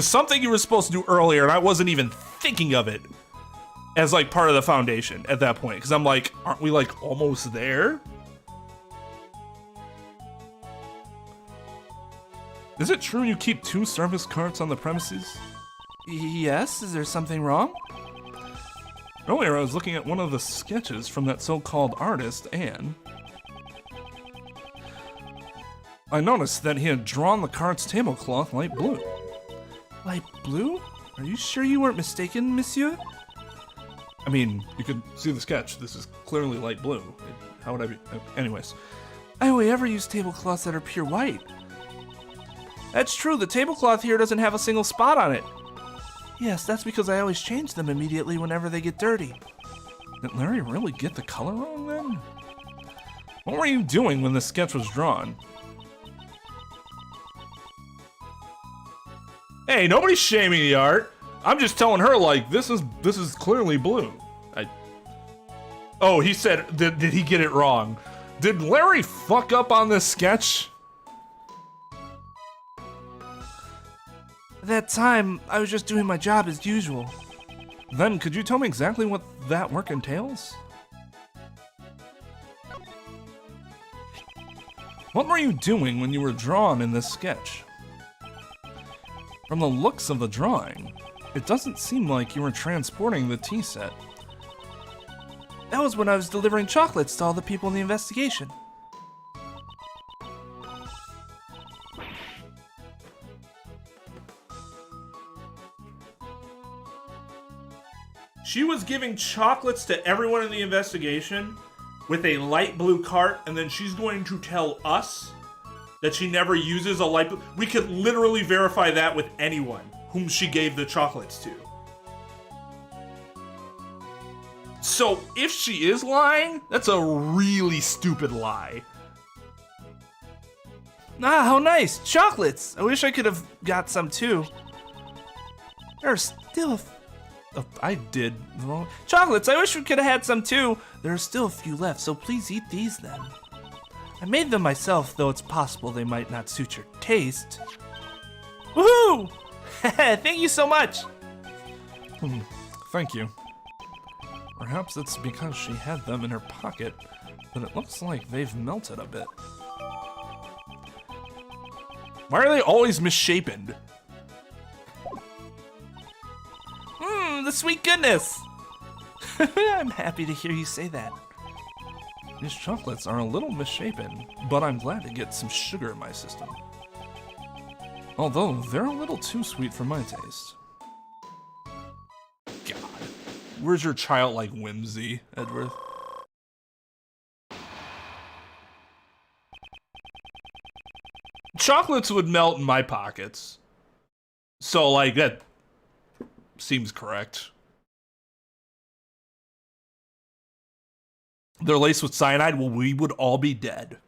something you were supposed to do earlier, and I wasn't even thinking of it as like part of the foundation at that point, because I'm like, aren't we like almost there? Is it true you keep 2 service carts on the premises? Yes, is there something wrong? Earlier I was looking at one of the sketches from that so-called artist, Ann. I noticed that he had drawn the cart's tablecloth light blue. Light blue? Are you sure you weren't mistaken, monsieur? I mean, you could see the sketch. This is clearly light blue. How would I be? Anyways. I only ever use tablecloths that are pure white. That's true, the tablecloth here doesn't have a single spot on it. Yes, that's because I always change them immediately whenever they get dirty. Did Larry really get the color wrong then? What were you doing when the sketch was drawn? Hey, nobody's shaming the art. I'm just telling her, like, this is clearly blue. Oh, he said, did he get it wrong? Did Larry fuck up on this sketch? At that time, I was just doing my job as usual. Then could you tell me exactly what that work entails? What were you doing when you were drawn in this sketch? From the looks of the drawing, it doesn't seem like you were transporting the tea set. That was when I was delivering chocolates to all the people in the investigation. She was giving chocolates to everyone in the investigation with a light blue cart, and then she's going to tell us that she never uses a light blue. We could literally verify that with anyone whom she gave the chocolates to. So if she is lying, that's a really stupid lie. Ah, how nice! Chocolates! I wish I could have got some too. There are still I did wrong. Chocolates! I wish we could have had some too. There are still a few left, so please eat these then. I made them myself, though it's possible they might not suit your taste. Woohoo! Thank you so much! Thank you. Perhaps it's because she had them in her pocket, but it looks like they've melted a bit. Why are they always misshapen? The sweet goodness! I'm happy to hear you say that. These chocolates are a little misshapen, but I'm glad to get some sugar in my system. Although they're a little too sweet for my taste. God. Where's your childlike whimsy, Edward? Chocolates would melt in my pockets. So, like, that seems correct. They're laced with cyanide, well, we would all be dead.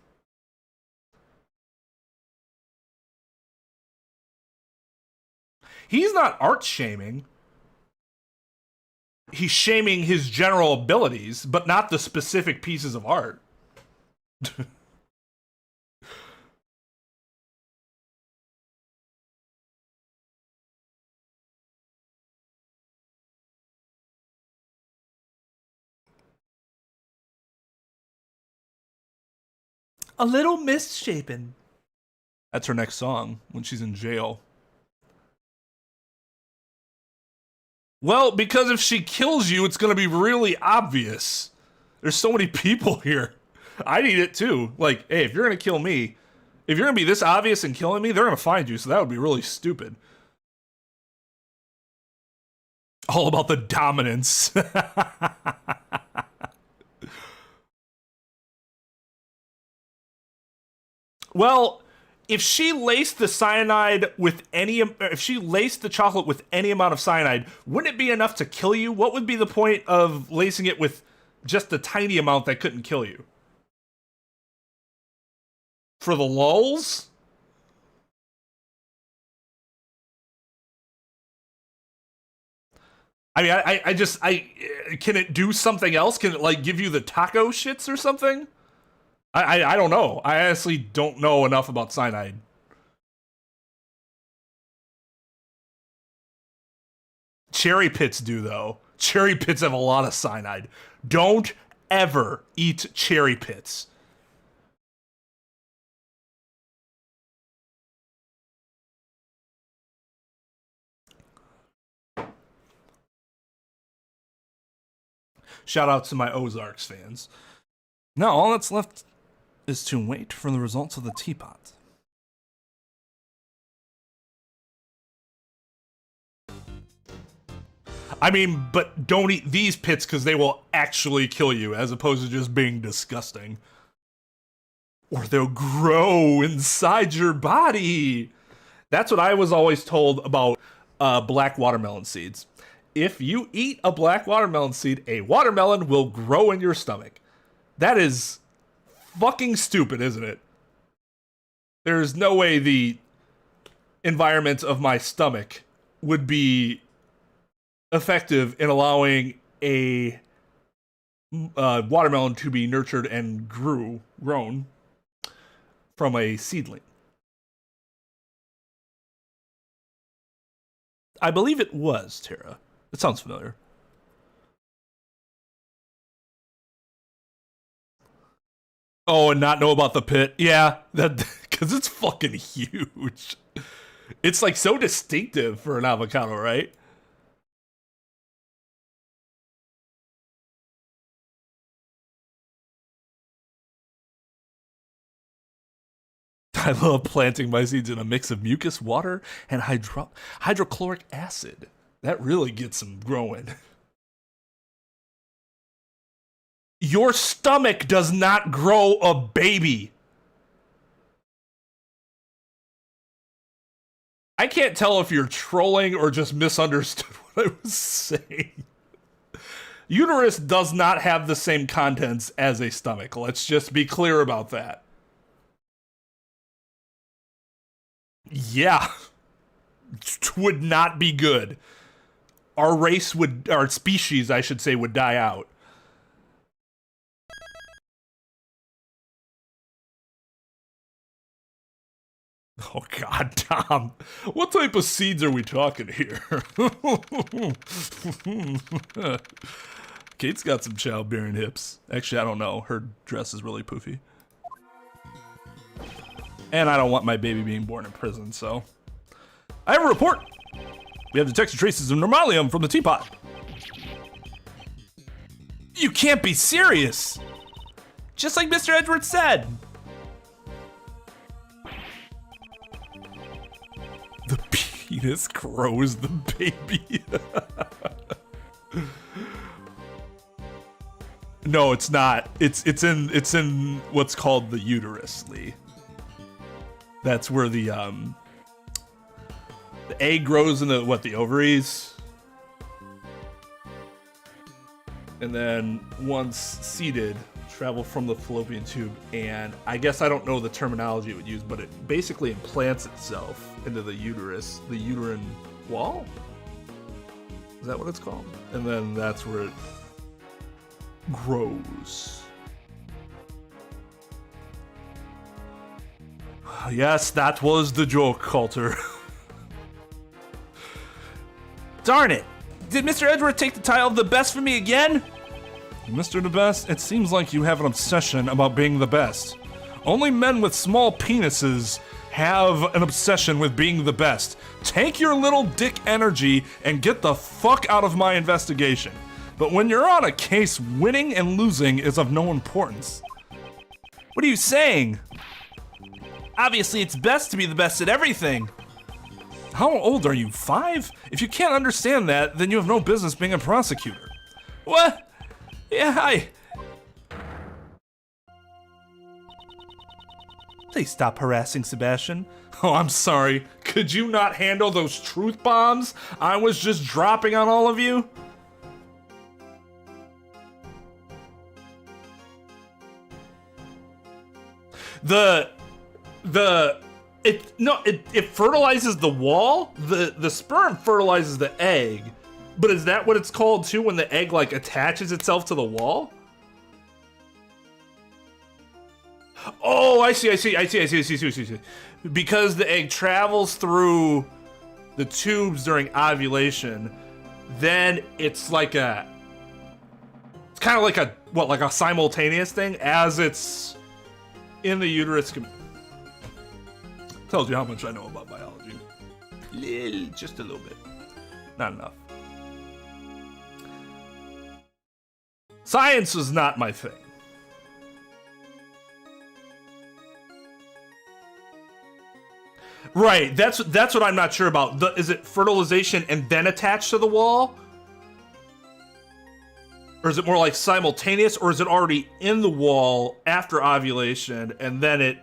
He's not art shaming. He's shaming his general abilities, but not the specific pieces of art. A little misshapen. That's her next song when she's in jail. Well, because if she kills you, it's going to be really obvious. There's so many people here. I need it too. Like, hey, if you're going to kill me, if you're going to be this obvious and killing me, they're going to find you, so that would be really stupid. All about the dominance. Well, if she laced the cyanide with any, if she laced the chocolate with any amount of cyanide, wouldn't it be enough to kill you? What would be the point of lacing it with just a tiny amount that couldn't kill you? For the lulz? I mean, I can it do something else? Can it like give you the taco shits or something? I don't know. I honestly don't know enough about cyanide. Cherry pits do, though. Cherry pits have a lot of cyanide. Don't ever eat cherry pits. Shout out to my Ozarks fans. Now all that's left is to wait for the results of the teapot. I mean, but don't eat these pits because they will actually kill you as opposed to just being disgusting. Or they'll grow inside your body. That's what I was always told about black watermelon seeds. If you eat a black watermelon seed, a watermelon will grow in your stomach. That is fucking stupid, isn't it? There's no way the environment of my stomach would be effective in allowing a watermelon to be nurtured and grown from a seedling. I believe it was, Tara. It sounds familiar. Oh, and not know about the pit? Yeah, that because it's fucking huge. It's like so distinctive for an avocado, right? I love planting my seeds in a mix of mucus, water, and hydrochloric acid. That really gets them growing. Your stomach does not grow a baby. I can't tell if you're trolling or just misunderstood what I was saying. Uterus does not have the same contents as a stomach. Let's just be clear about that. Yeah. Would not be good. Our race would, our species, I should say, would die out. Oh God, Tom. What type of seeds are we talking here? Kate's got some childbearing hips. Actually, I don't know. Her dress is really poofy. And I don't want my baby being born in prison, so. I have a report! We have detected traces of normalium from the teapot. You can't be serious! Just like Mr. Edwards said! The penis grows the baby. No, it's not. It's in what's called the uterus, Lee. That's where the egg grows in the ovaries. And then once seeded, travel from the fallopian tube, and I guess I don't know the terminology it would use, but it basically implants itself into the uterus, the uterine wall? Is that what it's called? And then that's where it grows. Yes, that was the joke, Coulter. Darn it! Did Mr. Edwards take the title of the best for me again? Mr. the Best, it seems like you have an obsession about being the best. Only men with small penises have an obsession with being the best. Take your little dick energy and get the fuck out of my investigation. But when you're on a case, winning and losing is of no importance. What are you saying? Obviously, it's best to be the best at everything. How old are you, 5? If you can't understand that, then you have no business being a prosecutor. What? Yeah, Please stop harassing Sebastian. Oh, I'm sorry. Could you not handle those truth bombs I was just dropping on all of you? It fertilizes the wall. The sperm fertilizes the egg, but is that what it's called too when the egg like attaches itself to the wall? Oh, I see. Because the egg travels through the tubes during ovulation, then it's like it's kind of like a simultaneous thing as it's in the uterus. Tells you how much I know about biology. Just a little bit. Not enough. Science is not my thing. Right, that's what I'm not sure about. Is it fertilization and then attached to the wall? Or is it more like simultaneous, or is it already in the wall after ovulation and then it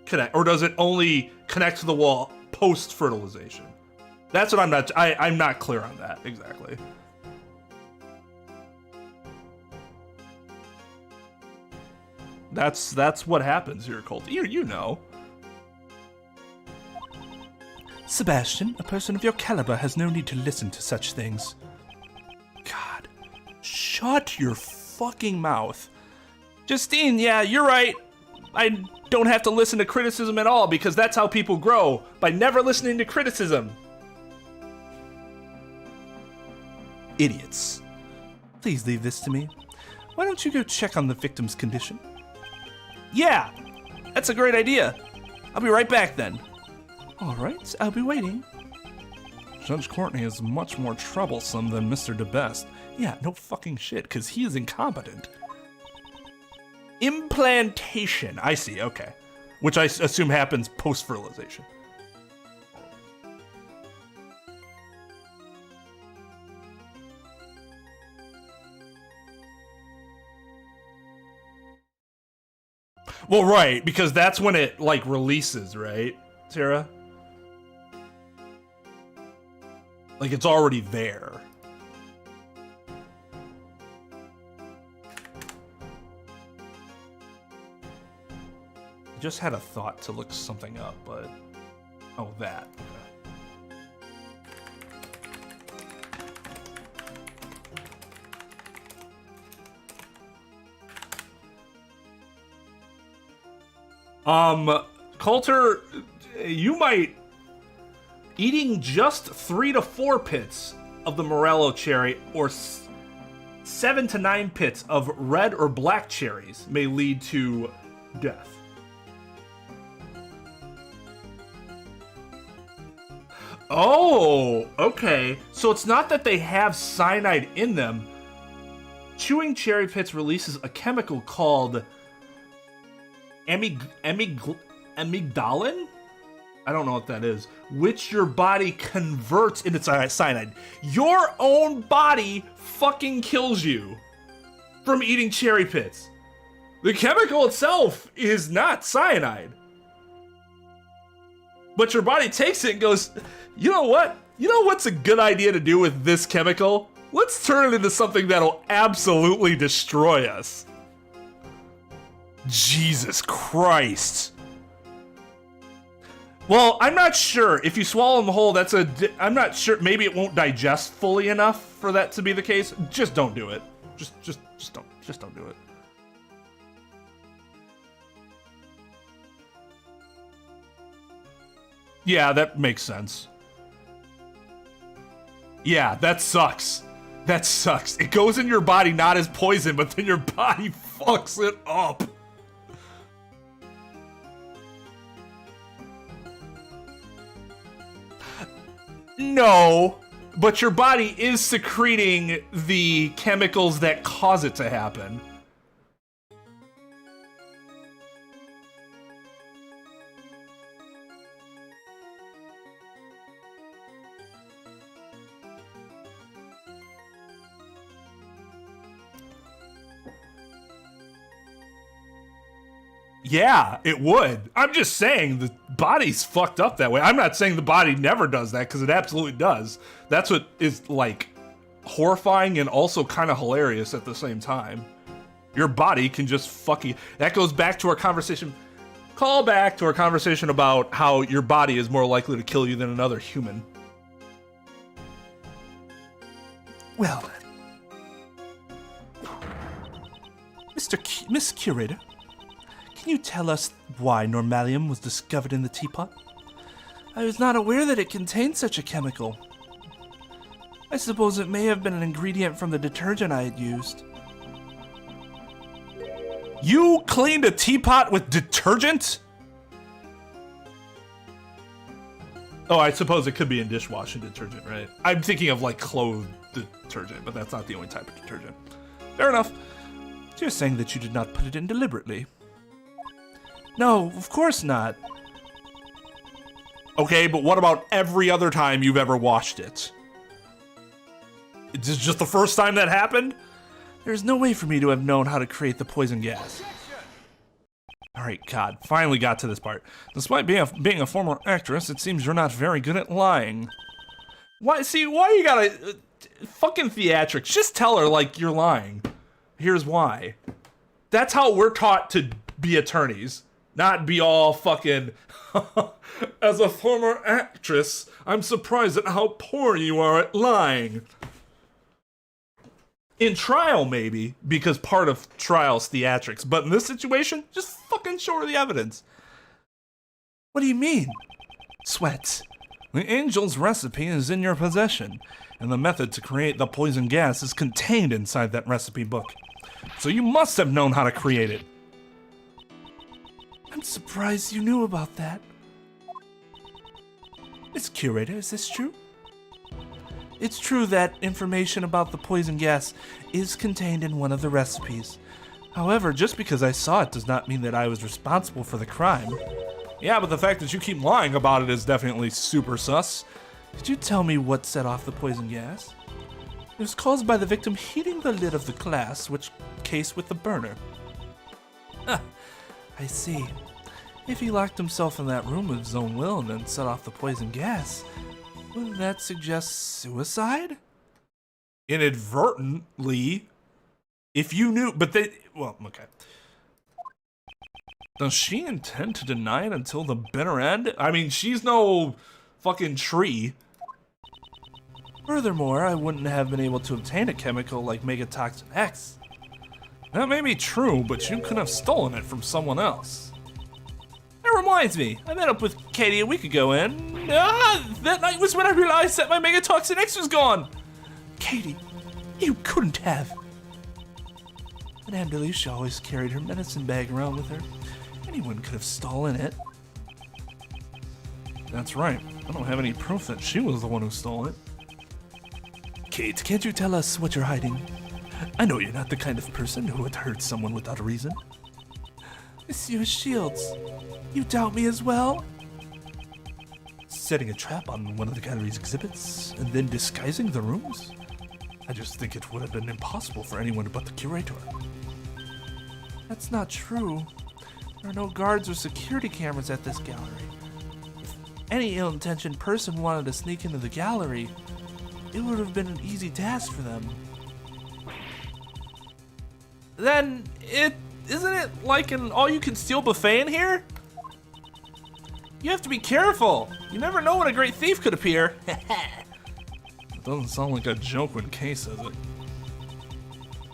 connect, or does it only connect to the wall post-fertilization? That's what I'm not clear on that exactly. That's what happens here, Colt. You know. Sebastian, a person of your caliber has no need to listen to such things. God, shut your fucking mouth. Justine, yeah, you're right. I don't have to listen to criticism at all because that's how people grow, by never listening to criticism. Idiots. Please leave this to me. Why don't you go check on the victim's condition? Yeah, that's a great idea. I'll be right back then. All right, I'll be waiting. Judge Courtney is much more troublesome than Mr. DeBest. Yeah, no fucking shit, because he is incompetent. Implantation, I see, okay. Which I assume happens post-fertilization. Well, right, because that's when it, like, releases, right, Sarah? Like, it's already there. I just had a thought to look something up, but... Oh, that. Coulter, you might... Eating just 3 to 4 pits of the Morello cherry or 7 to 9 pits of red or black cherries may lead to death. Oh, okay. So it's not that they have cyanide in them. Chewing cherry pits releases a chemical called amygdalin? I don't know what that is. Which your body converts into cyanide. Your own body fucking kills you from eating cherry pits. The chemical itself is not cyanide. But your body takes it and goes, you know what? You know what's a good idea to do with this chemical? Let's turn it into something that'll absolutely destroy us. Jesus Christ. Well, I'm not sure. If you swallow them whole, I'm not sure. Maybe it won't digest fully enough for that to be the case. Just don't do it. Just don't do it. Yeah, that makes sense. Yeah, that sucks. That sucks. It goes in your body not as poison, but then your body fucks it up. No, but your body is secreting the chemicals that cause it to happen. Yeah, it would. I'm just saying the body's fucked up that way. I'm not saying the body never does that, because it absolutely does. That's what is, like, horrifying and also kind of hilarious at the same time. Your body can just fuck you. That goes back to our conversation. Call back to our conversation about how your body is more likely to kill you than another human. Well then. Miss Curator, can you tell us why normalium was discovered in the teapot? I was not aware that it contained such a chemical. I suppose it may have been an ingredient from the detergent I had used. You cleaned a teapot with detergent? Oh, I suppose it could be in dishwashing detergent, right? I'm thinking of like clothes detergent, but that's not the only type of detergent. Fair enough. You're saying that you did not put it in deliberately. No, of course not. Okay, but what about every other time you've ever washed it? Is this just the first time that happened? There's no way for me to have known how to create the poison gas. Alright, God, finally got to this part. Despite being a former actress, it seems you're not very good at lying. Why you gotta... fucking theatrics. Just tell her, like, you're lying. Here's why. That's how we're taught to be attorneys. Not be all fucking... As a former actress, I'm surprised at how poor you are at lying. In trial, maybe, because part of trial's theatrics. But in this situation, just fucking show her the evidence. What do you mean? Sweats. The angel's recipe is in your possession, and the method to create the poison gas is contained inside that recipe book. So you must have known how to create it. I'm surprised you knew about that. Miss Curator, is this true? It's true that information about the poison gas is contained in one of the recipes. However, just because I saw it does not mean that I was responsible for the crime. Yeah, but the fact that you keep lying about it is definitely super sus. Could you tell me what set off the poison gas? It was caused by the victim heating the lid of the glass, which case with the burner. Ah, I see. If he locked himself in that room of his own will and then set off the poison gas, wouldn't that suggest suicide? Inadvertently. If you knew, but they, well, okay. Does she intend to deny it until the bitter end? I mean, she's no fucking tree. Furthermore, I wouldn't have been able to obtain a chemical like Megatoxin X. That may be true, but you could have stolen it from someone else. That reminds me, I met up with Katie a week ago and that night was when I realized that my Megatoxin X was gone. Katie, you couldn't have. Madame Delucia always carried her medicine bag around with her. Anyone could have stolen it. That's right. I don't have any proof that she was the one who stole it. Kate, can't you tell us what you're hiding? I know you're not the kind of person who would hurt someone without a reason. Monsieur Shields, you doubt me as well? Setting a trap on one of the gallery's exhibits and then disguising the rooms? I just think it would have been impossible for anyone but the curator. That's not true. There are no guards or security cameras at this gallery. If any ill-intentioned person wanted to sneak into the gallery, it would have been an easy task for them. Then isn't it like an all-you-can-steal buffet in here? You have to be careful. You never know when a great thief could appear. It doesn't sound like a joke when Kay says it.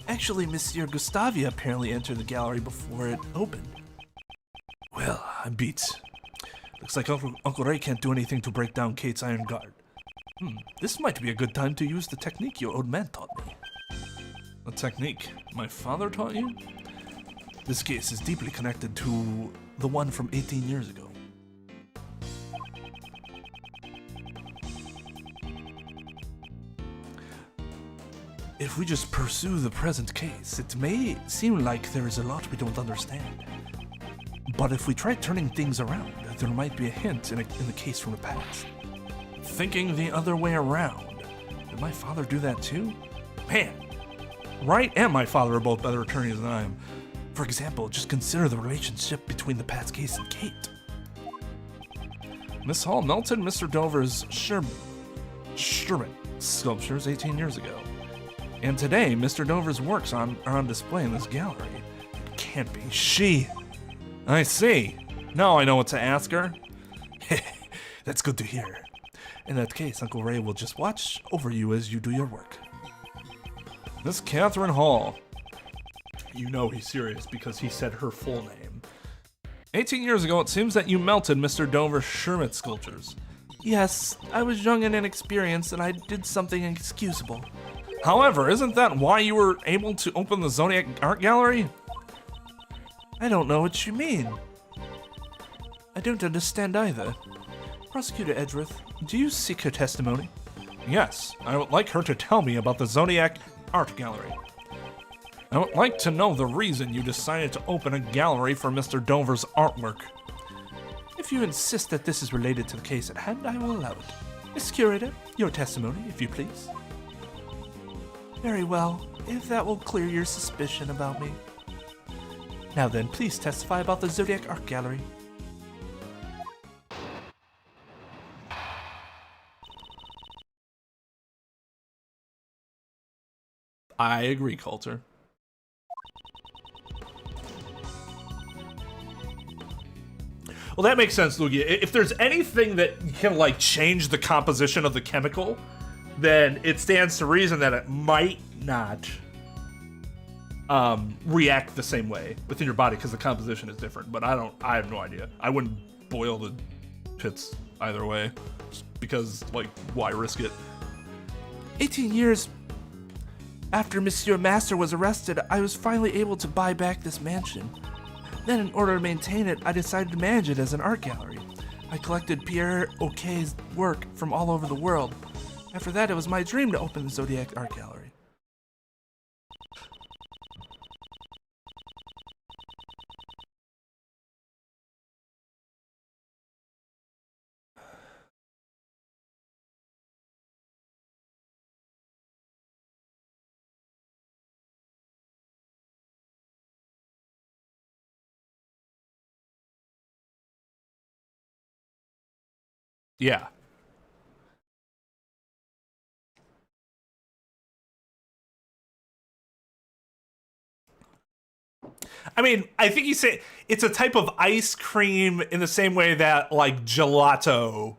Actually, Monsieur Gustavia apparently entered the gallery before it opened. Well, I'm beat. Looks like Uncle Ray can't do anything to break down Kate's iron guard. This might be a good time to use the technique your old man taught me. A technique my father taught you? This case is deeply connected to the one from 18 years ago. If we just pursue the present case, it may seem like there is a lot we don't understand. But if we try turning things around, there might be a hint in the case from the past. Thinking the other way around. Did my father do that too? Man, Wright and my father are both better attorneys than I am. For example, just consider the relationship between the past case and Kate. Miss Hall melted Mr. Dover's Sherbet sculptures 18 years ago. And today, Mr. Dover's works are on display in this gallery. It can't be she. I see. Now I know what to ask her. That's good to hear. In that case, Uncle Ray will just watch over you as you do your work. Miss Catherine Hall. You know he's serious because he said her full name. 18 years ago, it seems that you melted Mr. Dover's Sherbet sculptures. Yes, I was young and inexperienced, and I did something inexcusable. However, isn't that why you were able to open the Zodiac Art Gallery? I don't know what you mean. I don't understand either. Prosecutor Edgeworth, do you seek her testimony? Yes, I would like her to tell me about the Zodiac Art Gallery. I would like to know the reason you decided to open a gallery for Mr. Dover's artwork. If you insist that this is related to the case at hand, I will allow it. Miss Curator, your testimony, if you please. Very well, if that will clear your suspicion about me. Now then, please testify about the Zodiac Art Gallery. I agree, Coulter. Well, that makes sense, Lugia. If there's anything that can, like, change the composition of the chemical, then it stands to reason that it might not react the same way within your body because the composition is different. But I have no idea. I wouldn't boil the pits either way just because, like, why risk it? 18 years after Monsieur Master was arrested, I was finally able to buy back this mansion. Then, in order to maintain it, I decided to manage it as an art gallery. I collected Pierre O'Kay's work from all over the world. After that, it was my dream to open the Zodiac Art Gallery. Yeah. I mean, I think you say it's a type of ice cream in the same way that, like, gelato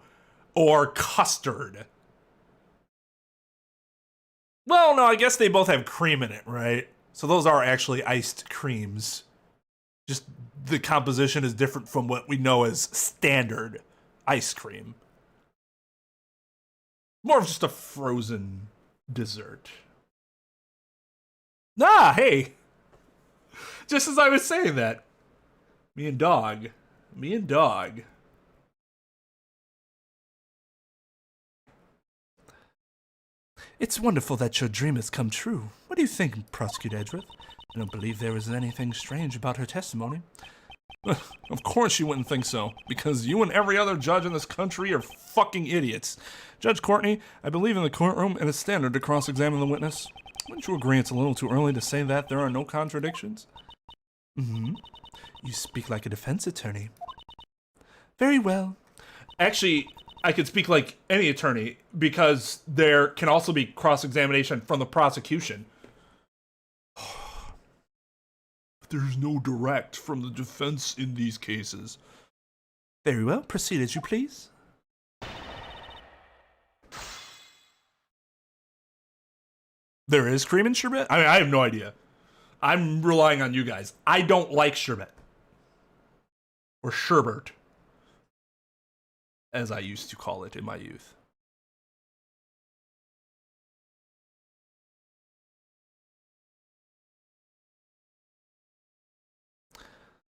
or custard. Well, no, I guess they both have cream in it, right? So those are actually iced creams. Just the composition is different from what we know as standard ice cream. More of just a frozen dessert. Ah, hey! Just as I was saying that. Me and dog. It's wonderful that your dream has come true. What do you think, Prosecutor Edgeworth? I don't believe there was anything strange about her testimony. Of course you wouldn't think so, because you and every other judge in this country are fucking idiots. Judge Courtney, I believe in the courtroom it is standard to cross-examine the witness. Wouldn't you agree it's a little too early to say that there are no contradictions? Mm-hmm. You speak like a defense attorney. Very well. Actually, I could speak like any attorney because there can also be cross-examination from the prosecution. There's no direct from the defense in these cases. Very well. Proceed as you please. There is cream in sherbet? I mean, I have no idea. I'm relying on you guys. I don't like sherbet. Or sherbet, as I used to call it in my youth.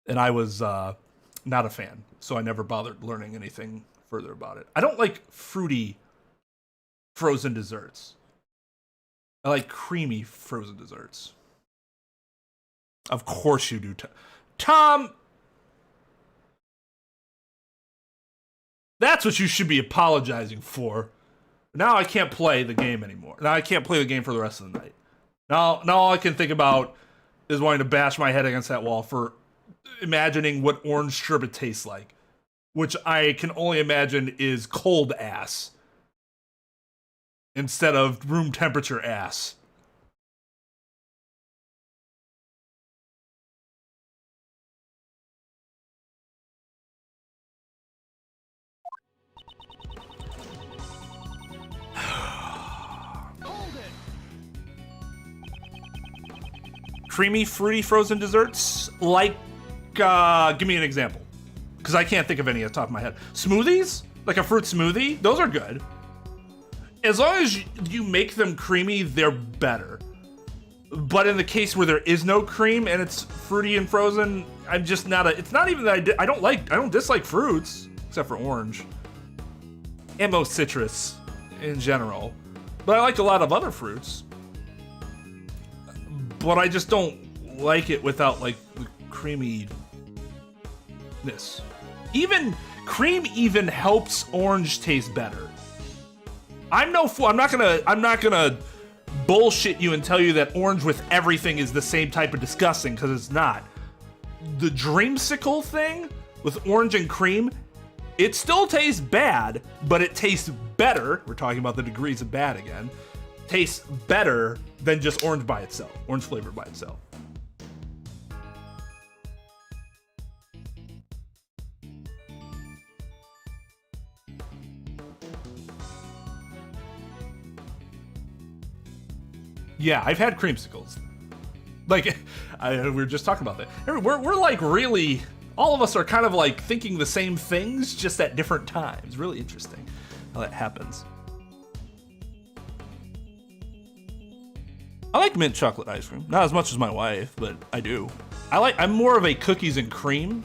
And I was not a fan, so I never bothered learning anything further about it. I don't like fruity frozen desserts. I like creamy frozen desserts. Of course you do, Tom. That's what you should be apologizing for. Now I can't play the game anymore. Now I can't play the game for the rest of the night. Now all I can think about is wanting to bash my head against that wall for imagining what orange sherbet tastes like, which I can only imagine is cold ass instead of room temperature ass. Creamy, fruity frozen desserts? Like, give me an example. Because I can't think of any at the top of my head. Smoothies? Like a fruit smoothie? Those are good. As long as you make them creamy, they're better. But in the case where there is no cream and it's fruity and frozen, I'm just not it's not even that I don't dislike fruits, except for orange. And most citrus in general. But I like a lot of other fruits. But I just don't like it without like the creaminess. Even cream even helps orange taste better. I'm not gonna bullshit you and tell you that orange with everything is the same type of disgusting, because it's not. The dreamsicle thing with orange and cream, it still tastes bad, but it tastes better. We're talking about the degrees of bad again. Tastes better than just orange by itself, orange flavor by itself. Yeah, I've had creamsicles. Like, we were just talking about that. We're like really, all of us are kind of like thinking the same things, just at different times. Really interesting how that happens. I like mint chocolate ice cream. Not as much as my wife, but I do. I'm more of a cookies and cream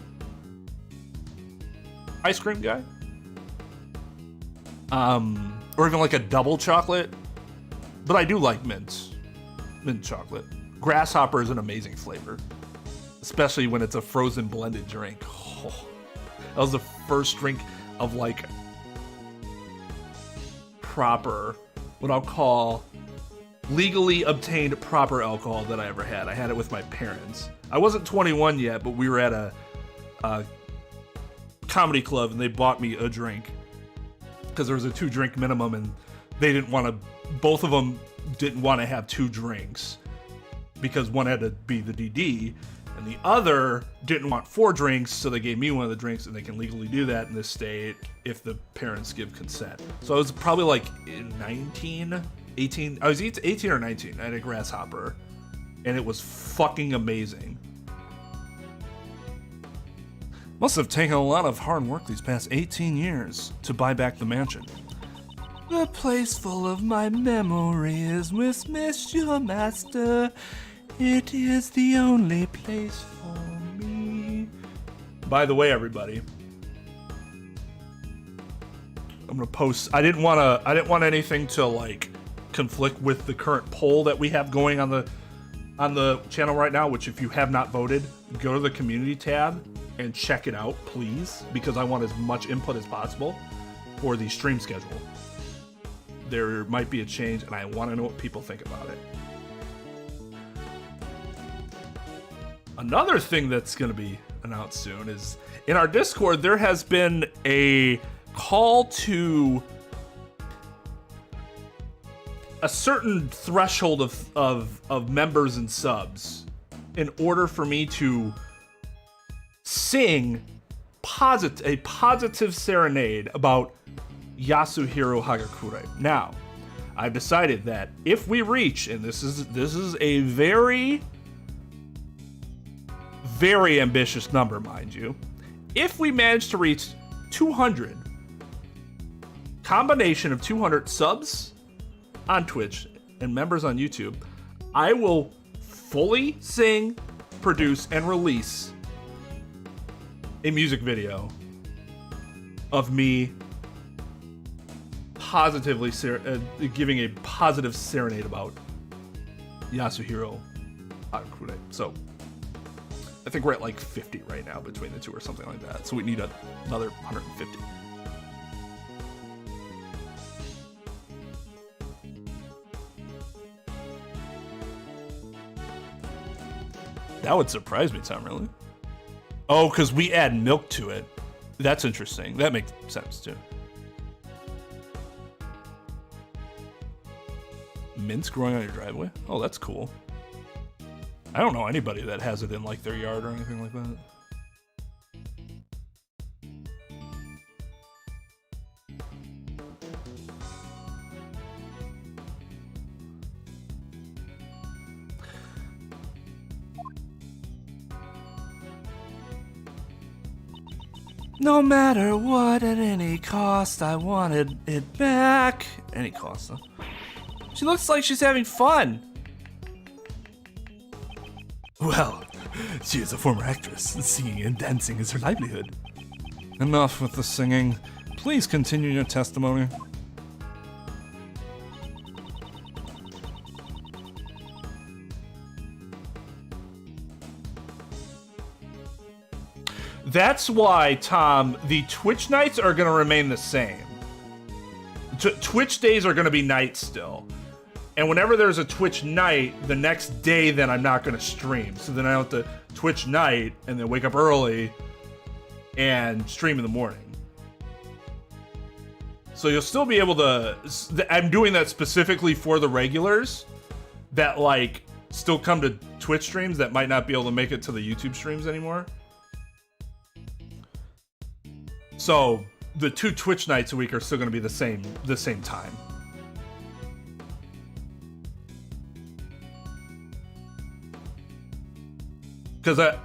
ice cream guy. Or even like a double chocolate. But I do like mint chocolate. Grasshopper is an amazing flavor, especially when it's a frozen blended drink. Oh, that was the first drink of like proper, what I'll call legally obtained proper alcohol that I ever had. I had it with my parents. I wasn't 21 yet, but we were at a comedy club and they bought me a drink because there was a 2-drink minimum and they didn't want to, both of them didn't want to have 2 drinks because one had to be the DD and the other didn't want 4 drinks, so they gave me one of the drinks, and they can legally do that in this state if the parents give consent. So I was probably like 18, I was 18 or 19. I had a Grasshopper, and it was fucking amazing. Must have taken a lot of hard work these past 18 years to buy back the mansion. The place full of my memories with Miss Your Master. It is the only place for me. By the way, everybody, I'm gonna post. I didn't want anything to like conflict with the current poll that we have going on the channel right now. Which, if you have not voted, go to the community tab and check it out, please, because I want as much input as possible for the stream schedule. There might be a change, and I want to know what people think about it. Another thing that's going to be announced soon is in our Discord, there has been a call to a certain threshold of members and subs in order for me to sing a positive serenade about Yasuhiro Hagakure. Now, I've decided that if we reach, and this is a very, very ambitious number, mind you, if we manage to reach 200, combination of 200 subs on Twitch and members on YouTube, I will fully sing, produce, and release a music video of me positively giving a positive serenade about Yasuhiro Hagakure. So I think we're at like 50 right now between the two or something like that. So we need another 150. That would surprise me, Tom, really. Oh, because we add milk to it. That's interesting. That makes sense, too. Mints growing on your driveway? Oh, that's cool. I don't know anybody that has it in, like, their yard or anything like that. No matter what, at any cost, I wanted it back. Any cost, huh? She looks like she's having fun. Well, she is a former actress. Singing and dancing is her livelihood. Enough with the singing. Please continue your testimony. That's why, Tom, the Twitch nights are going to remain the same. Twitch days are going to be nights still. And whenever there's a Twitch night, the next day, then I'm not going to stream. So then I have to Twitch night and then wake up early and stream in the morning. So you'll still be able to... I'm doing that specifically for the regulars that, like, still come to Twitch streams that might not be able to make it to the YouTube streams anymore. So the 2 Twitch nights a week are still going to be the same time. Because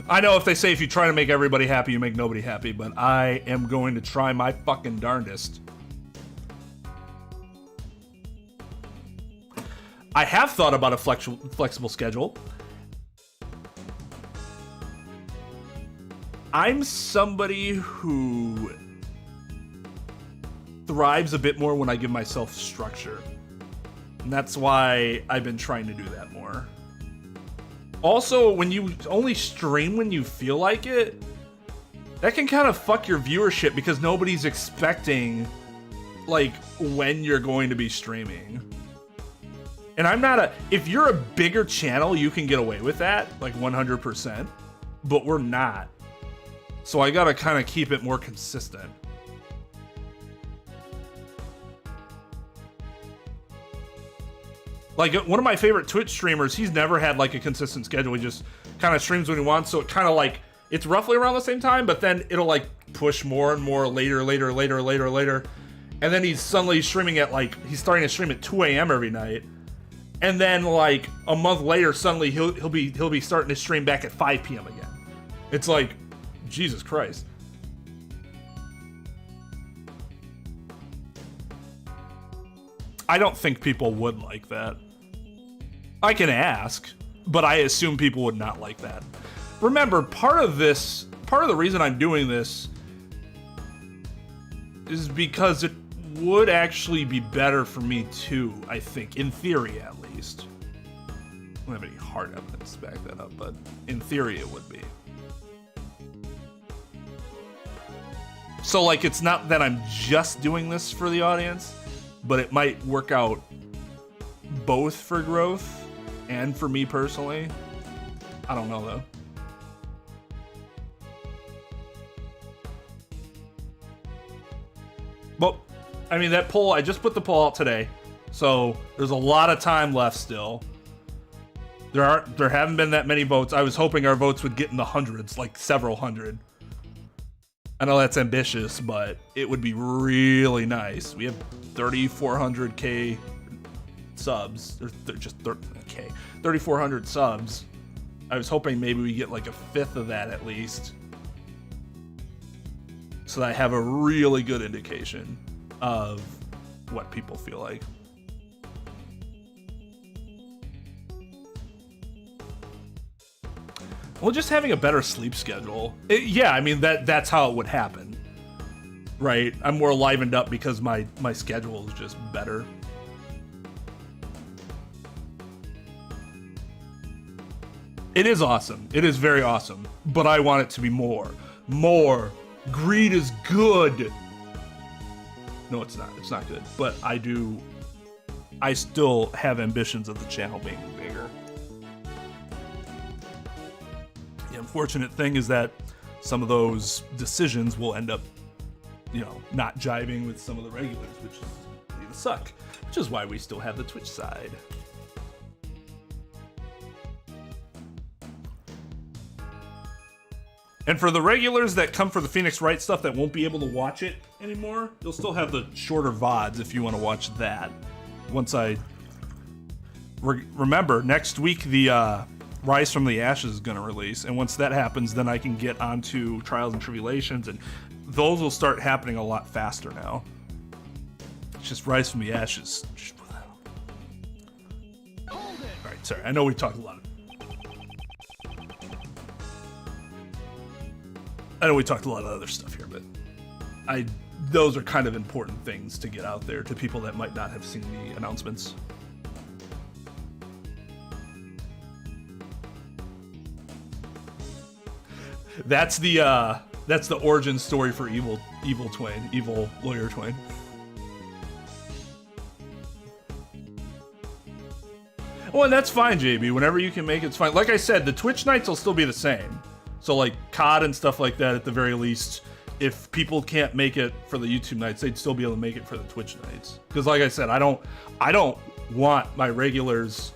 I know if they say if you try to make everybody happy, you make nobody happy, but I am going to try my fucking darndest. I have thought about a flexible schedule. I'm somebody who thrives a bit more when I give myself structure. And that's why I've been trying to do that more. Also, when you only stream when you feel like it, that can kind of fuck your viewership because nobody's expecting, like, when you're going to be streaming. And I'm not if you're a bigger channel, you can get away with that, like 100%, but we're not. So I gotta kind of keep it more consistent. Like, one of my favorite Twitch streamers, he's never had, like, a consistent schedule. He just kind of streams when he wants, so it kind of, like, it's roughly around the same time, but then it'll, like, push more and more later. And then he's suddenly streaming at, like, he's starting to stream at 2 a.m. every night. And then, like, a month later, suddenly he'll be starting to stream back at 5 p.m. again. It's like, Jesus Christ. I don't think people would like that. I can ask, but I assume people would not like that. Remember, part of the reason I'm doing this is because it would actually be better for me too, I think, in theory at least. I don't have any hard evidence to back that up, but in theory it would be. So, like, it's not that I'm just doing this for the audience, but it might work out both for growth and for me personally. I don't know, though. Well, I mean, that poll, I just put the poll out today, so there's a lot of time left still. There haven't been that many votes. I was hoping our votes would get in the hundreds, like several hundred. I know that's ambitious, but it would be really nice. We have 3,400k subs. They're just 3,400 subs. I was hoping maybe we get like a fifth of that at least, so that I have a really good indication of what people feel like. Well, just having a better sleep schedule. Yeah, I mean, that's how it would happen, right? I'm more livened up because my schedule is just better. It is awesome. It is very awesome. But I want it to be more. More. Greed is good. No, it's not. It's not good. But I still have ambitions of the channel being bigger. unfortunate thing is that some of those decisions will end up, not jiving with some of the regulars, which is suck. Which is why we still have the Twitch side. And for the regulars that come for the Phoenix Wright stuff that won't be able to watch it anymore, you'll still have the shorter VODs if you want to watch that. Once I remember, next week the Rise from the Ashes is going to release, and once that happens, then I can get onto Trials and Tribulations, and those will start happening a lot faster now. It's just Rise from the Ashes. Alright, sorry, I know we talked a lot of other stuff here, but those are kind of important things to get out there to people that might not have seen the announcements. That's the origin story for evil Twain, evil lawyer Twain. Well, and that's fine, JB. Whenever you can make it, it's fine. Like I said, the Twitch nights will still be the same. So like COD and stuff like that, at the very least, if people can't make it for the YouTube nights, they'd still be able to make it for the Twitch nights. Because like I said, I don't want my regulars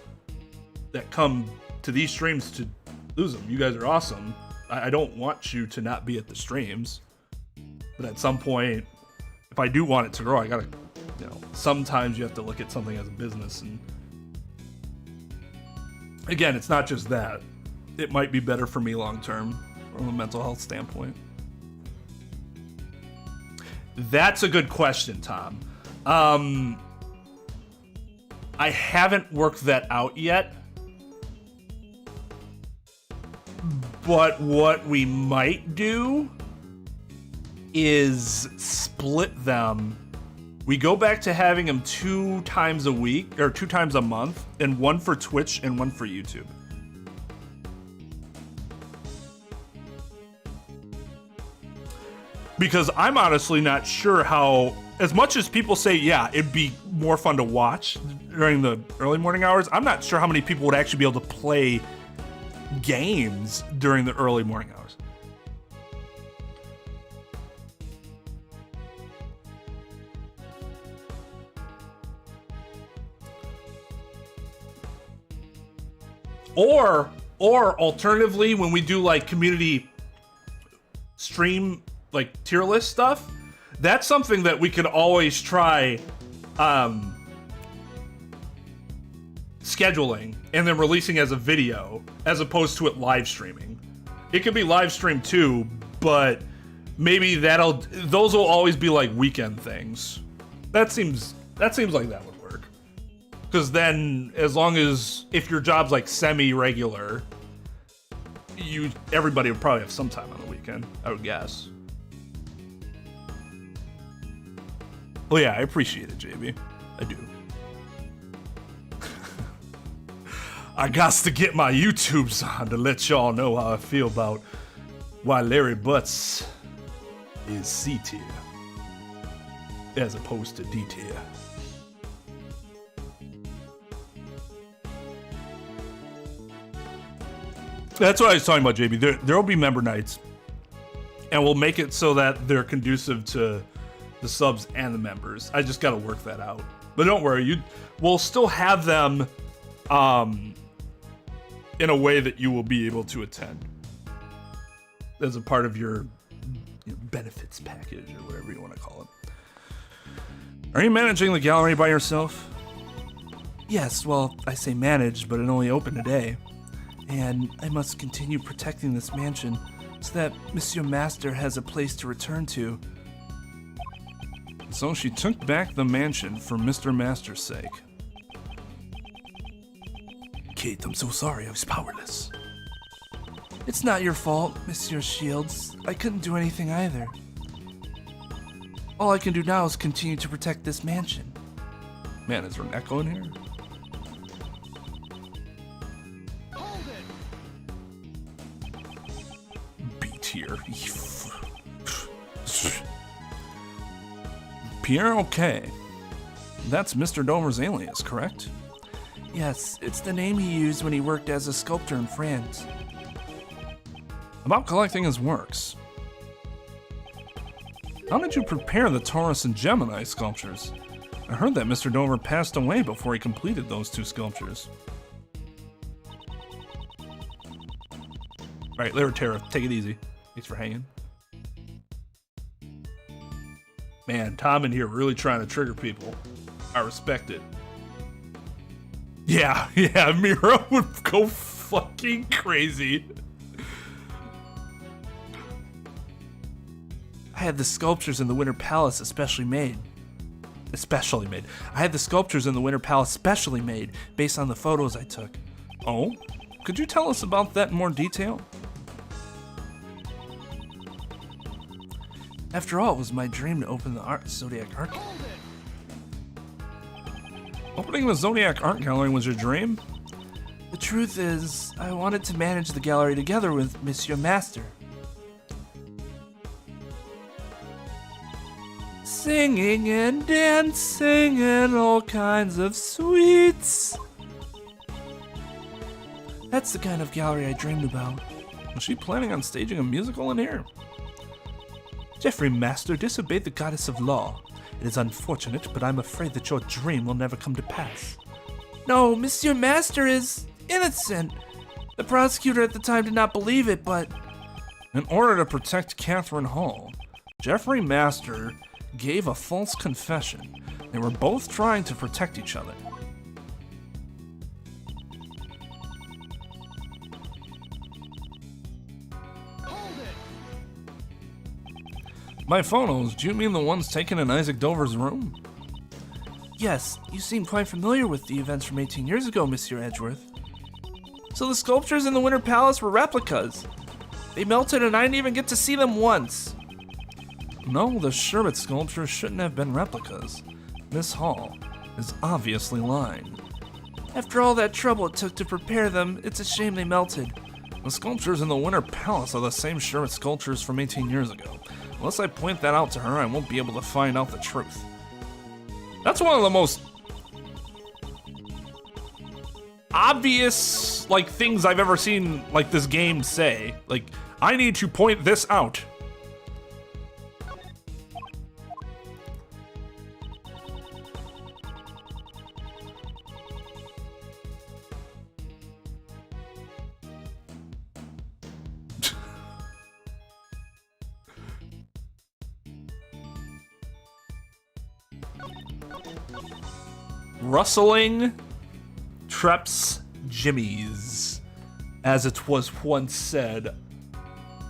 that come to these streams to lose them. You guys are awesome. I don't want you to not be at the streams. But at some point, if I do want it to grow, I gotta, sometimes you have to look at something as a business. And again, it's not just that. It might be better for me long term from a mental health standpoint. That's a good question, Tom. I haven't worked that out yet. But what we might do is split them. We go back to having them 2 times a week, or 2 times a month, and one for Twitch and one for YouTube. Because I'm honestly not sure how, as much as people say, yeah, it'd be more fun to watch during the early morning hours, I'm not sure how many people would actually be able to play games during the early morning hours. Or alternatively, when we do like community stream, like tier list stuff, that's something that we could always try scheduling and then releasing as a video as opposed to it live streaming. It could be live streamed too, but maybe those will always be like weekend things. That seems like that would work. Because then, as long as if your job's like semi-regular, everybody would probably have some time on the weekend, I would guess. Well, yeah, I appreciate it, JB. I do. I got to get my YouTubes on to let y'all know how I feel about why Larry Butts is C tier as opposed to D tier. That's what I was talking about, JB. There will be member nights, and we'll make it so that they're conducive to the subs and the members. I just got to work that out. But don't worry, we'll still have them in a way that you will be able to attend as a part of your benefits package or whatever you want to call it. Are you managing the gallery by yourself? Yes, well, I say managed, but it only opened today. And I must continue protecting this mansion so that Monsieur Master has a place to return to. So she took back the mansion for Mr. Master's sake. Kate, I'm so sorry, I was powerless. It's not your fault, Monsieur Shields. I couldn't do anything either. All I can do now is continue to protect this mansion. Man, is there an echo in here? B tier. Pierre, okay. That's Mr. Dover's alias, correct? Yes, it's the name he used when he worked as a sculptor in France. about collecting his works. How did you prepare the Taurus and Gemini sculptures? I heard that Mr. Dover passed away before he completed those 2 sculptures. Alright, Lyra Terra, take it easy. Thanks for hanging. Man, Tom in here really trying to trigger people. I respect it. Yeah, Mira would go fucking crazy. I had the sculptures in the Winter Palace especially made. I had the sculptures in the Winter Palace specially made based on the photos I took. Oh? Could you tell us about that in more detail? After all, it was my dream to open the Zodiac Art Gallery. Opening the Zodiac Art Gallery was your dream? The truth is, I wanted to manage the gallery together with Monsieur Master. Singing and dancing and all kinds of sweets. That's the kind of gallery I dreamed about. Was she planning on staging a musical in here? Geoffrey Master disobeyed the goddess of law. It is unfortunate, but I'm afraid that your dream will never come to pass. No, Monsieur Master is innocent. The prosecutor at the time did not believe it, but... In order to protect Catherine Hall, Geoffrey Master gave a false confession. They were both trying to protect each other. By photos, do you mean the ones taken in Isaac Dover's room? Yes, you seem quite familiar with the events from 18 years ago, Monsieur Edgeworth. So the sculptures in the Winter Palace were replicas. They melted and I didn't even get to see them once. No, the Sherbet sculptures shouldn't have been replicas. Miss Hall is obviously lying. After all that trouble it took to prepare them, it's a shame they melted. The sculptures in the Winter Palace are the same Sherbet sculptures from 18 years ago. Unless I point that out to her, I won't be able to find out the truth. That's one of the most obvious, like, things I've ever seen, like, this game say. Like, I need to point this out. Rustling Trep's jimmies, as it was once said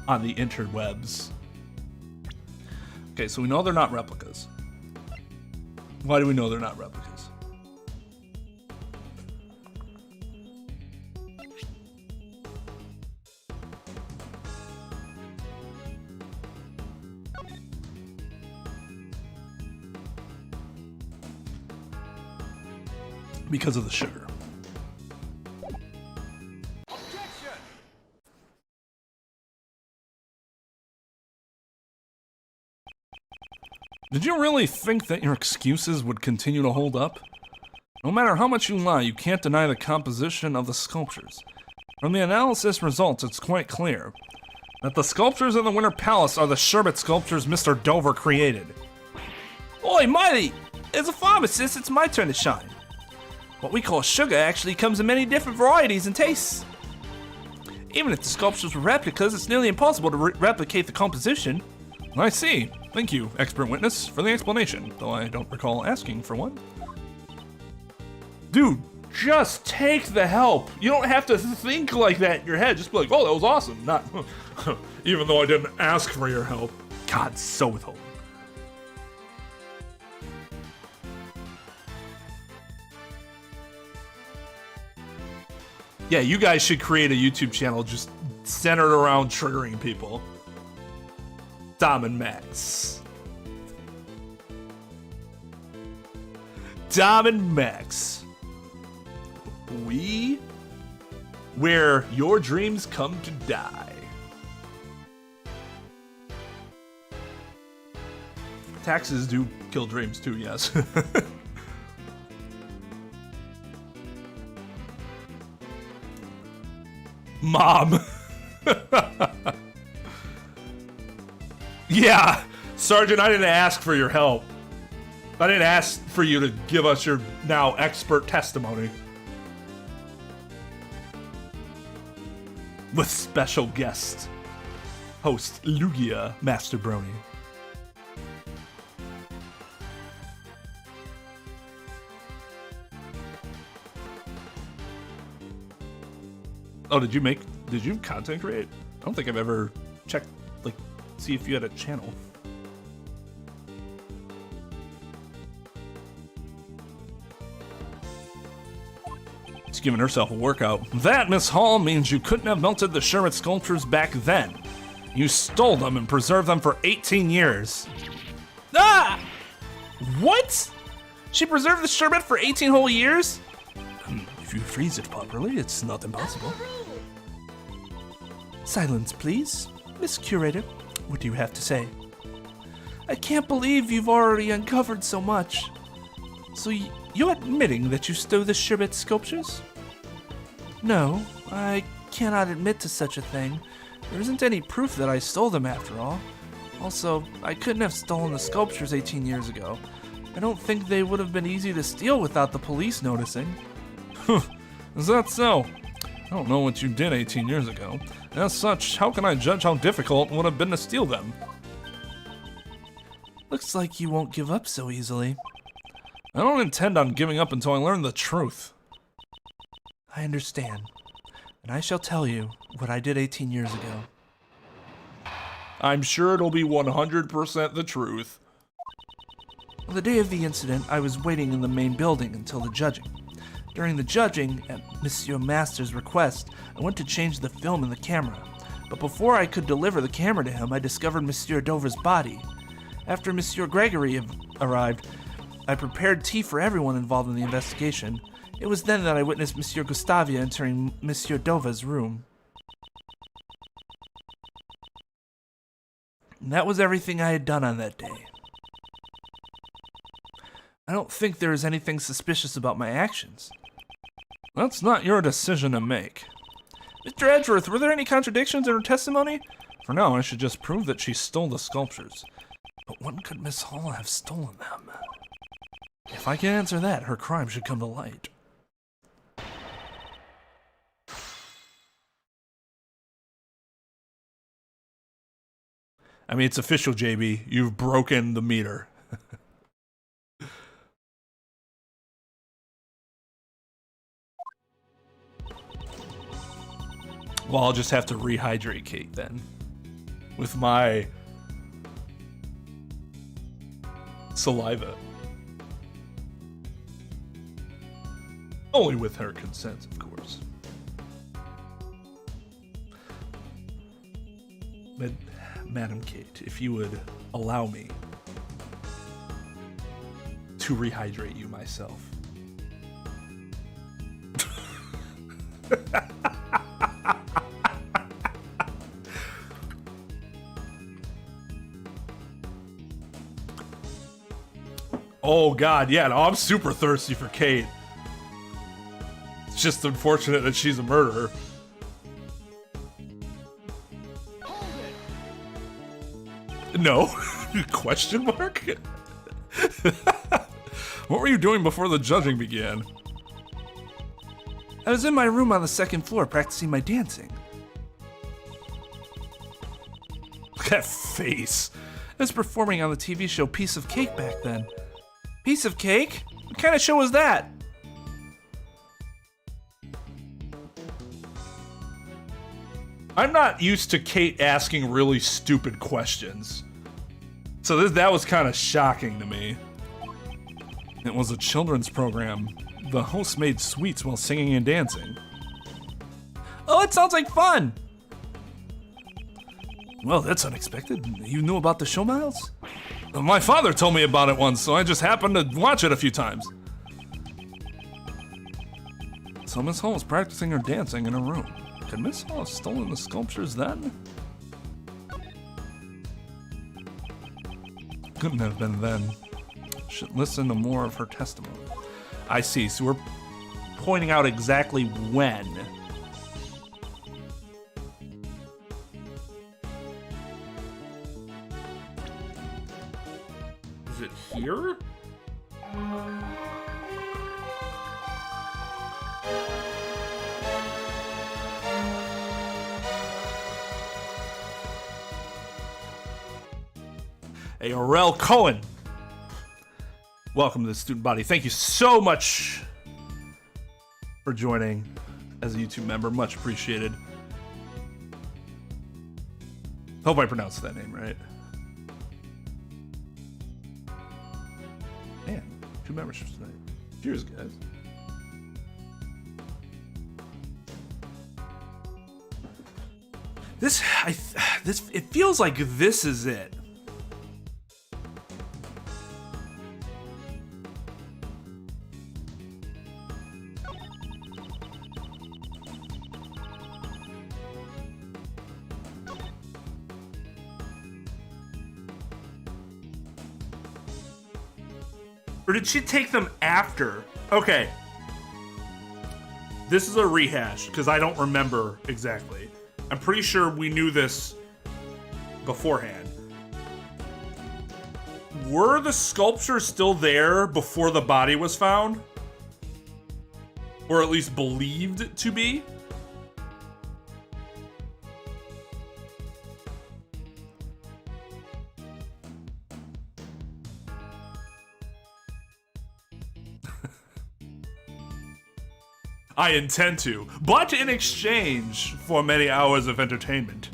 on the interwebs. Okay, so we know they're not replicas. Why do we know they're not replicas? Because of the sugar. Objection! Did you really think that your excuses would continue to hold up? No matter how much you lie, you can't deny the composition of the sculptures. From the analysis results, it's quite clear that the sculptures in the Winter Palace are the Sherbet sculptures Mr. Dover created. Oi, Miley! As a pharmacist, it's my turn to shine. What we call sugar actually comes in many different varieties and tastes. Even if the sculptures were replicas, it's nearly impossible to replicate the composition. I see. Thank you, expert witness, for the explanation, though I don't recall asking for one. Dude, just take the help. You don't have to think like that in your head. Just be like, oh, that was awesome. Not, even though I didn't ask for your help. God, so withholding. Yeah, you guys should create a YouTube channel just centered around triggering people. Dom and Max. Dom and Max. We, where your dreams come to die. Taxes do kill dreams too, yes. Mom. Yeah, Sergeant, I didn't ask for your help. I didn't ask for you to give us your now expert testimony. With special guest, host Lugia Master Brony. Oh, did you content create? I don't think I've ever checked, like, see if you had a channel. She's giving herself a workout. That, Miss Hall, means you couldn't have melted the Sherbet sculptures back then. You stole them and preserved them for 18 years. Ah! What? She preserved the sherbet for 18 whole years? If you freeze it properly, it's not impossible. Silence, please. Miss Curator, what do you have to say? I can't believe you've already uncovered so much. So you're admitting that you stole the sherbet sculptures? No, I cannot admit to such a thing. There isn't any proof that I stole them after all. Also, I couldn't have stolen the sculptures 18 years ago. I don't think they would have been easy to steal without the police noticing. Is that so? I don't know what you did 18 years ago. As such, how can I judge how difficult it would have been to steal them? Looks like you won't give up so easily. I don't intend on giving up until I learn the truth. I understand. And I shall tell you what I did 18 years ago. I'm sure it'll be 100% the truth. On the day of the incident, I was waiting in the main building until the judging. During the judging, at Monsieur Master's request, I went to change the film in the camera. But before I could deliver the camera to him, I discovered Monsieur Dover's body. After Monsieur Gregory arrived, I prepared tea for everyone involved in the investigation. It was then that I witnessed Monsieur Gustavia entering Monsieur Dova's room. And that was everything I had done on that day. I don't think there is anything suspicious about my actions. That's not your decision to make. Mr. Edgeworth, were there any contradictions in her testimony? For now, I should just prove that she stole the sculptures. But when could Miss Hall have stolen them? If I can answer that, her crime should come to light. I mean, it's official, JB. You've broken the meter. Well, I'll just have to rehydrate Kate then. With my saliva. Only with her consent, of course. Madam Kate, if you would allow me to rehydrate you myself. Oh God, yeah, no, I'm super thirsty for Kate. It's just unfortunate that she's a murderer. No? Question mark? What were you doing before the judging began? I was in my room on the second floor practicing my dancing. Look at that face. I was performing on the TV show Piece of Cake back then. Piece of Cake? What kind of show was that? I'm not used to Kate asking really stupid questions. So that was kind of shocking to me. It was a children's program. The host made sweets while singing and dancing. Oh, it sounds like fun! Well, that's unexpected. You knew about the show, Miles? My father told me about it once, so I just happened to watch it a few times. So Miss Hall was practicing her dancing in her room. Could Miss Hall have stolen the sculptures then? Couldn't have been then. Should listen to more of her testimony. I see, so we're pointing out exactly when. here? Hey, Aurel Cohen. Welcome to the student body. Thank you so much for joining as a YouTube member. Much appreciated. Hope I pronounced that name right. Man, 2 memberships tonight. Cheers, guys. It feels like this is it. Or did she take them after? Okay. This is a rehash, because I don't remember exactly. I'm pretty sure we knew this beforehand. Were the sculptures still there before the body was found? Or at least believed to be? I intend to, but in exchange for many hours of entertainment.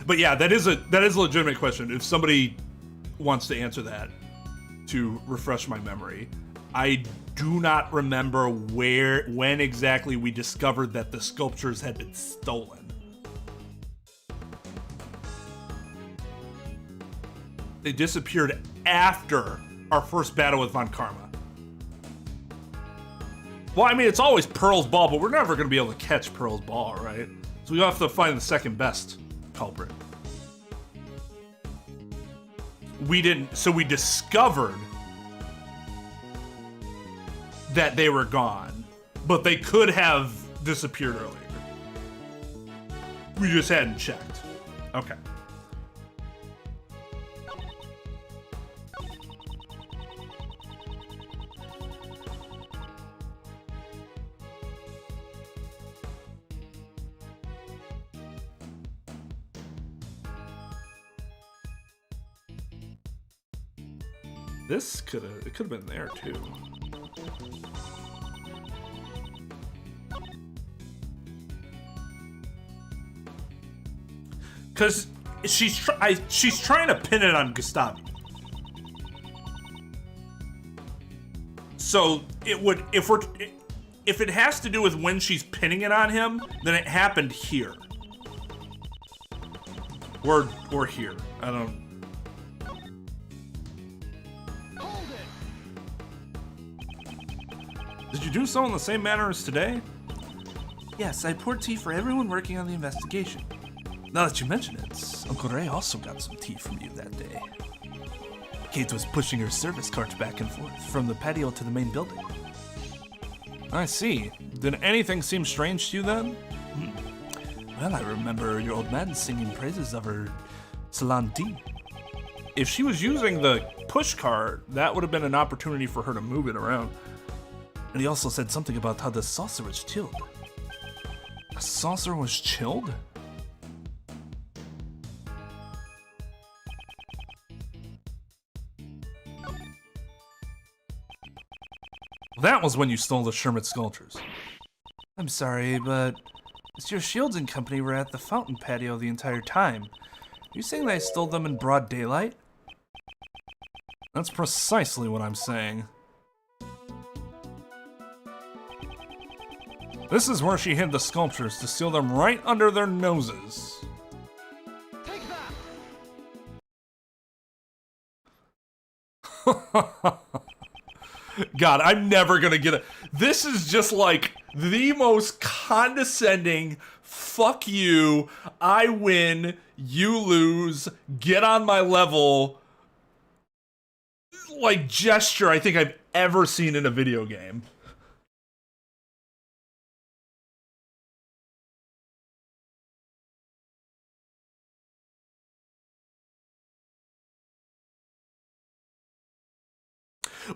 But yeah, that is a legitimate question. If somebody wants to answer that, to refresh my memory, I do not remember when exactly we discovered that the sculptures had been stolen. They disappeared after our first battle with Von Karma. Well, I mean, it's always Pearl's ball, but we're never going to be able to catch Pearl's ball, right? So we have to find the second best culprit. So we discovered that they were gone, but they could have disappeared earlier. We just hadn't checked. Okay. This could have been there too. Cause she's trying to pin it on Gustavi. So it would, if it has to do with when she's pinning it on him, then it happened here. Or here. I don't. Did you do so in the same manner as today? Yes, I poured tea for everyone working on the investigation. Now that you mention it, Uncle Ray also got some tea from you that day. Kate was pushing her service cart back and forth from the patio to the main building. I see. Did anything seem strange to you then? Well, I remember your old man singing praises of her salon tea. If she was using the push cart, that would have been an opportunity for her to move it around. And he also said something about how the saucer was chilled. A saucer was chilled? That was when you stole the Shermit sculptures. I'm sorry, but Monsieur Shields and company were at the fountain patio the entire time. Are you saying that I stole them in broad daylight? That's precisely what I'm saying. This is where she hid the sculptures to steal them right under their noses. Take that! God, I'm never gonna get it. This is just like the most condescending, fuck you, I win, you lose, get on my level, like gesture I think I've ever seen in a video game.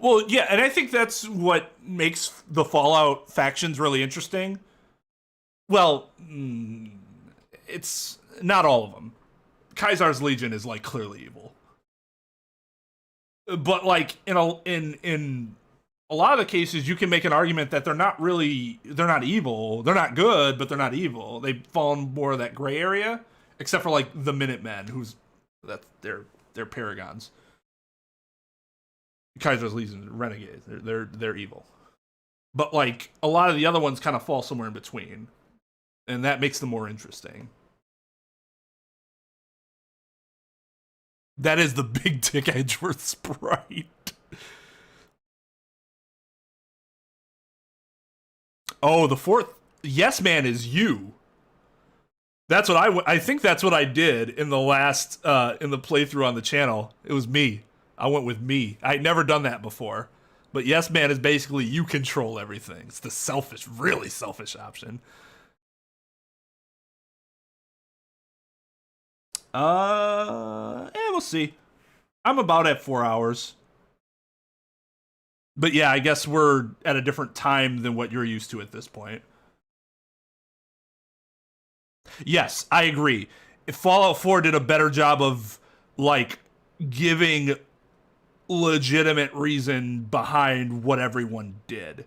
Well, yeah, and I think that's what makes the Fallout factions really interesting. Well, it's not all of them. Caesar's Legion is like clearly evil, but like in a lot of the cases, you can make an argument that they're not evil. They're not good, but they're not evil. They fall in more of that gray area, except for like the Minutemen, they're paragons. Kaiser's Legion, renegades. They're evil, but like a lot of the other ones kind of fall somewhere in between, and that makes them more interesting. That is the big Dick Edgeworth sprite. Oh, the fourth Yes Man is you. That's what I think that's what I did in the last in the playthrough on the channel. It was me. I went with me. I'd never done that before. But Yes Man is basically you control everything. It's the selfish, really selfish option. We'll see. I'm about at 4 hours. But yeah, I guess we're at a different time than what you're used to at this point. Yes, I agree. If Fallout 4 did a better job of, like, giving legitimate reason behind what everyone did.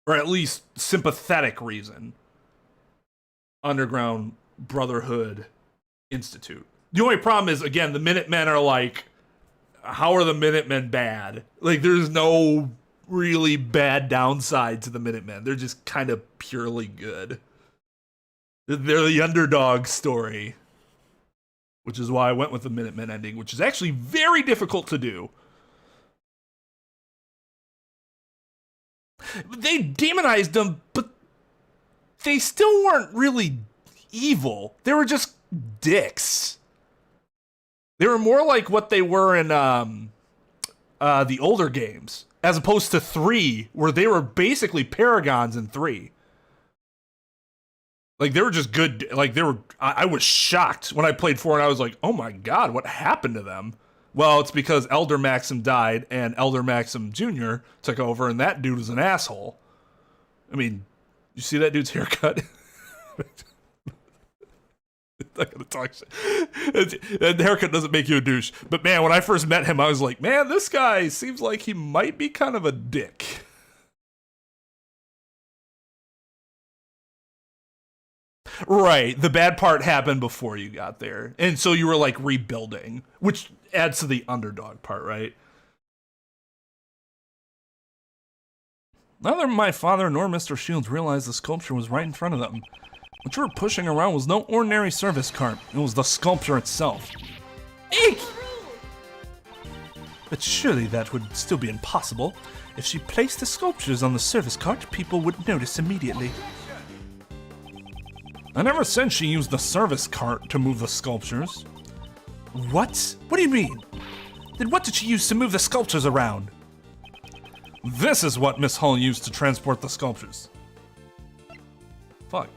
Or at least sympathetic reason. Underground Brotherhood Institute. The only problem is, again, the Minutemen are like, how are the Minutemen bad? Like, there's no really bad downside to the Minutemen. They're just kind of purely good. They're the underdog story. Which is why I went with the Minutemen ending, which is actually very difficult to do. They demonized them, but they still weren't really evil. They were just dicks. They were more like what they were in the older games, as opposed to 3, where they were basically paragons in 3. Like, they were just good. Like, I was shocked when I played 4, and I was like, oh my god, what happened to them? Well, it's because Elder Maxim died, and Elder Maxim Jr. took over, and that dude was an asshole. I mean, you see that dude's haircut? Not gonna talk shit. That haircut doesn't make you a douche. But man, when I first met him, I was like, man, this guy seems like he might be kind of a dick. Right, the bad part happened before you got there. And so you were like rebuilding, which adds to the underdog part, right? Neither my father nor Mr. Shields realized the sculpture was right in front of them. What you were pushing around was no ordinary service cart. It was the sculpture itself. Eek! But surely that would still be impossible. If she placed the sculptures on the service cart, people would notice immediately. I never said she used the service cart to move the sculptures. What? What do you mean? Then what did she use to move the sculptures around? This is what Miss Hull used to transport the sculptures. Fuck.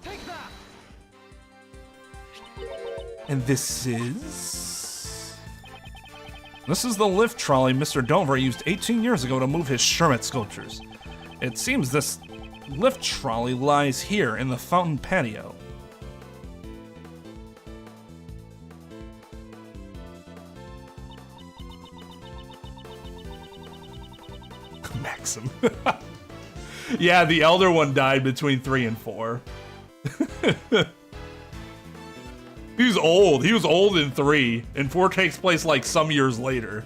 Take that. And this is... This is the lift trolley Mr. Dover used 18 years ago to move his Shermet sculptures. It seems this lift trolley lies here in the fountain patio. Maxim. Yeah, the elder one died between 3 and 4. He was old. He was old in 3, and 4 takes place like some years later.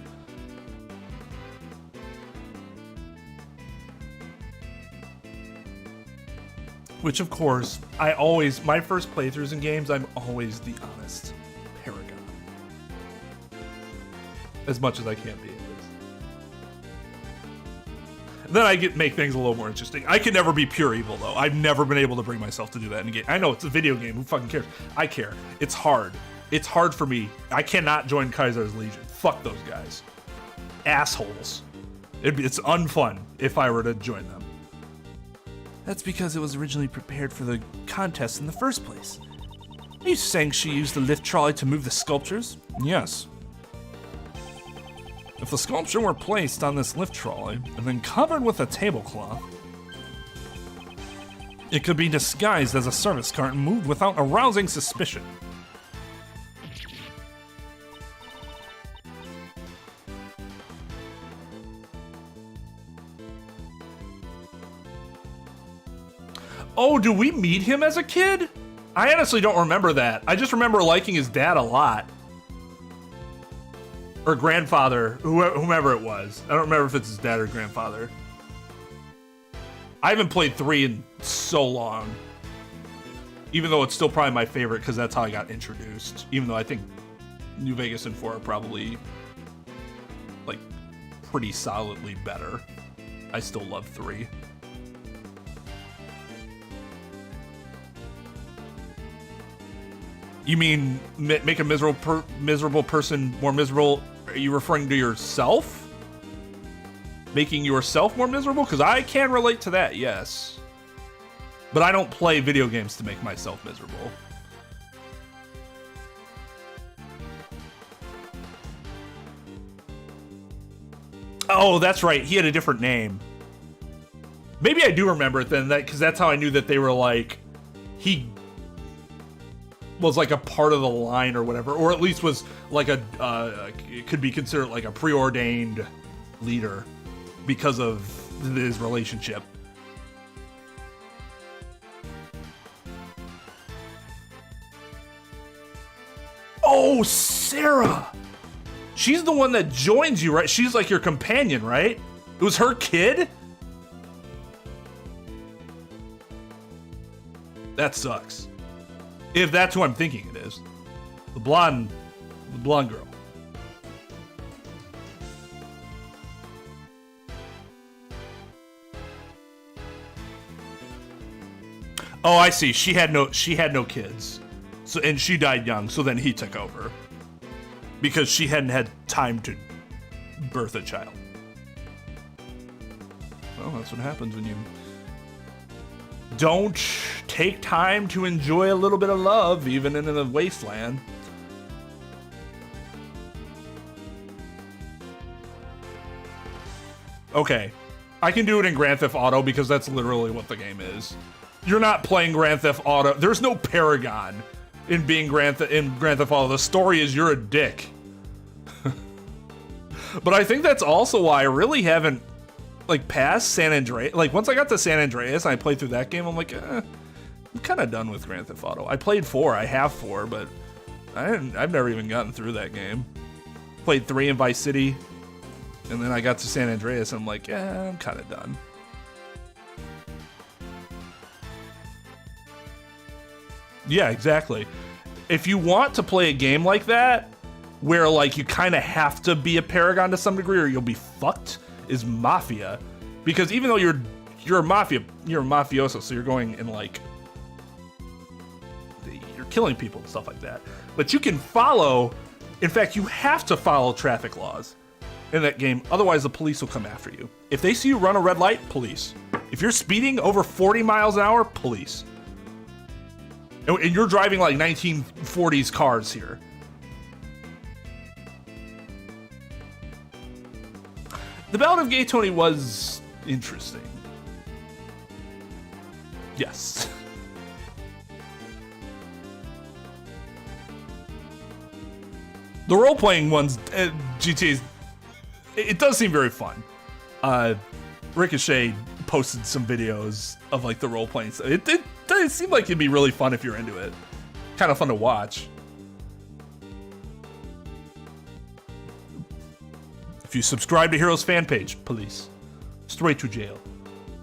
Which, of course, my first playthroughs in games, I'm always the honest paragon. As much as I can be, at least. Then I make things a little more interesting. I can never be pure evil, though. I've never been able to bring myself to do that in a game. I know, it's a video game. Who fucking cares? I care. It's hard. It's hard for me. I cannot join Caesar's Legion. Fuck those guys. Assholes. It's unfun if I were to join them. That's because it was originally prepared for the contest in the first place. Are you saying she used the lift trolley to move the sculptures? Yes. If the sculpture were placed on this lift trolley and then covered with a tablecloth, it could be disguised as a service cart and moved without arousing suspicion. Oh, do we meet him as a kid? I honestly don't remember that. I just remember liking his dad a lot. Or grandfather, whomever it was. I don't remember if it's his dad or grandfather. I haven't played 3 in so long. Even though it's still probably my favorite because that's how I got introduced. Even though I think New Vegas and 4 are probably like pretty solidly better. I still love 3. You mean make a miserable person more miserable? Are you referring to yourself? Making yourself more miserable? Because I can relate to that, yes. But I don't play video games to make myself miserable. Oh, that's right. He had a different name. Maybe I do remember it then, because that's how I knew that they were like... He was like a part of the line or whatever, or at least was like a it could be considered like a preordained leader because of his relationship. Oh, Sarah! She's the one that joins you, right? She's like your companion, right? It was her kid? That sucks. If that's who I'm thinking it is. The blonde girl. Oh, I see. She had no kids. So, and she died young, so then he took over. Because she hadn't had time to birth a child. Well, that's what happens when you don't take time to enjoy a little bit of love, even in the wasteland. Okay, I can do it in Grand Theft Auto because that's literally what the game is. You're not playing Grand Theft Auto. There's no Paragon in being Grand Theft Auto. The story is you're a dick. But I think that's also why I really haven't like past San Andreas. Like once I got to San Andreas and I played through that game, I'm like, I'm kind of done with Grand Theft Auto. I played 4. I have 4, but I've never even gotten through that game. Played 3 in Vice City, and then I got to San Andreas, and I'm like, yeah, I'm kind of done. Yeah, exactly. If you want to play a game like that, where like you kind of have to be a paragon to some degree, or you'll be fucked, is Mafia, because even though you're a mafioso, so you're going in like you're killing people and stuff like that, but you can follow. In fact, you have to follow traffic laws in that game, otherwise the police will come after you. If they see you run a red light, police. If you're speeding over 40 miles an hour, police. And you're driving like 1940s cars here. The Ballad of Gay Tony was interesting. Yes. The role-playing ones, GTA's, it does seem very fun. Ricochet posted some videos of like the role-playing stuff. It seemed like it'd be really fun if you're into it. Kind of fun to watch. If you subscribe to Heroes fan page, police. Straight to jail.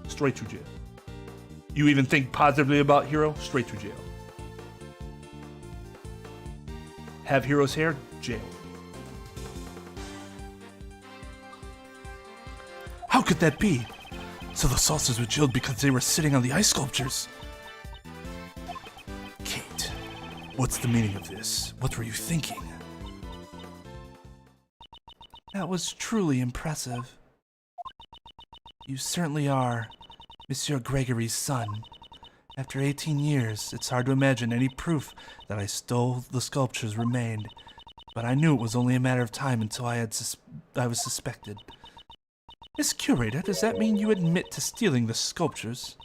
Straight to jail. You even think positively about Hero? Straight to jail. Have Heroes hair? Jail. How could that be? So the saucers were jailed because they were sitting on the ice sculptures. Kate, what's the meaning of this? What were you thinking? That was truly impressive. You certainly are Monsieur Gregory's son, After 18 years, it's hard to imagine any proof that I stole the sculptures remained, but I knew it was only a matter of time until I was suspected. Miss Curator, does that mean you admit to stealing the sculptures?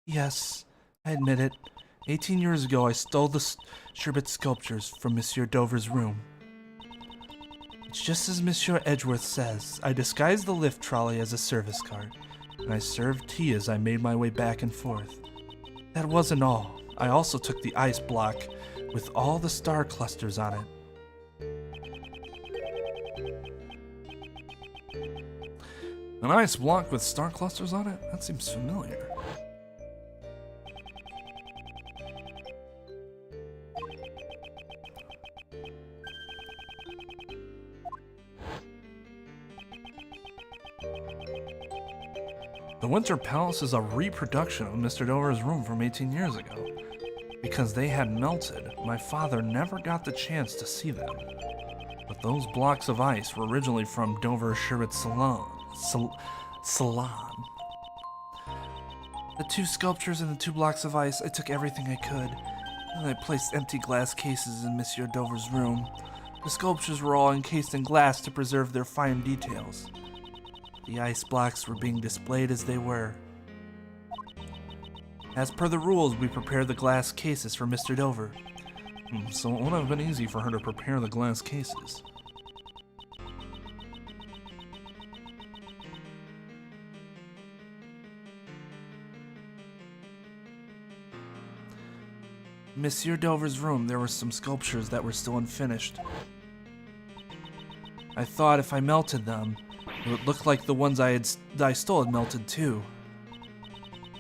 Yes, I admit it. 18 years ago, I stole the sherbet sculptures from Monsieur Dover's room. It's just as Monsieur Edgeworth says. I disguised the lift trolley as a service cart, and I served tea as I made my way back and forth. That wasn't all. I also took the ice block with all the star clusters on it. An ice block with star clusters on it? That seems familiar. The Winter Palace is a reproduction of Mr. Dover's room from 18 years ago. Because they had melted, my father never got the chance to see them. But those blocks of ice were originally from Dover's sherbet salon. The 2 sculptures and the 2 blocks of ice, I took everything I could, and I placed empty glass cases in Monsieur Dover's room. The sculptures were all encased in glass to preserve their fine details. The ice blocks were being displayed as they were. As per the rules, we prepared the glass cases for Mr. Dover. So it would have been easy for her to prepare the glass cases. In Monsieur Dover's room, there were some sculptures that were still unfinished. I thought if I melted them, it would look like the ones I stole had melted too.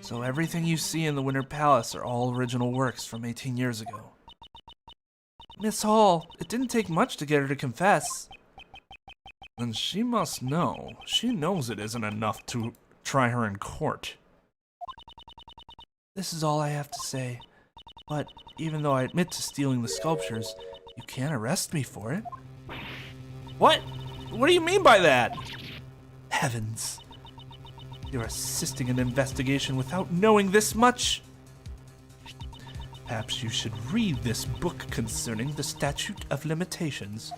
So everything you see in the Winter Palace are all original works from 18 years ago. Miss Hall, it didn't take much to get her to confess. Then she must know. She knows it isn't enough to try her in court. This is all I have to say. But even though I admit to stealing the sculptures, you can't arrest me for it. What? What do you mean by that? Heavens. You're assisting an investigation without knowing this much. Perhaps you should read this book concerning the Statute of Limitations.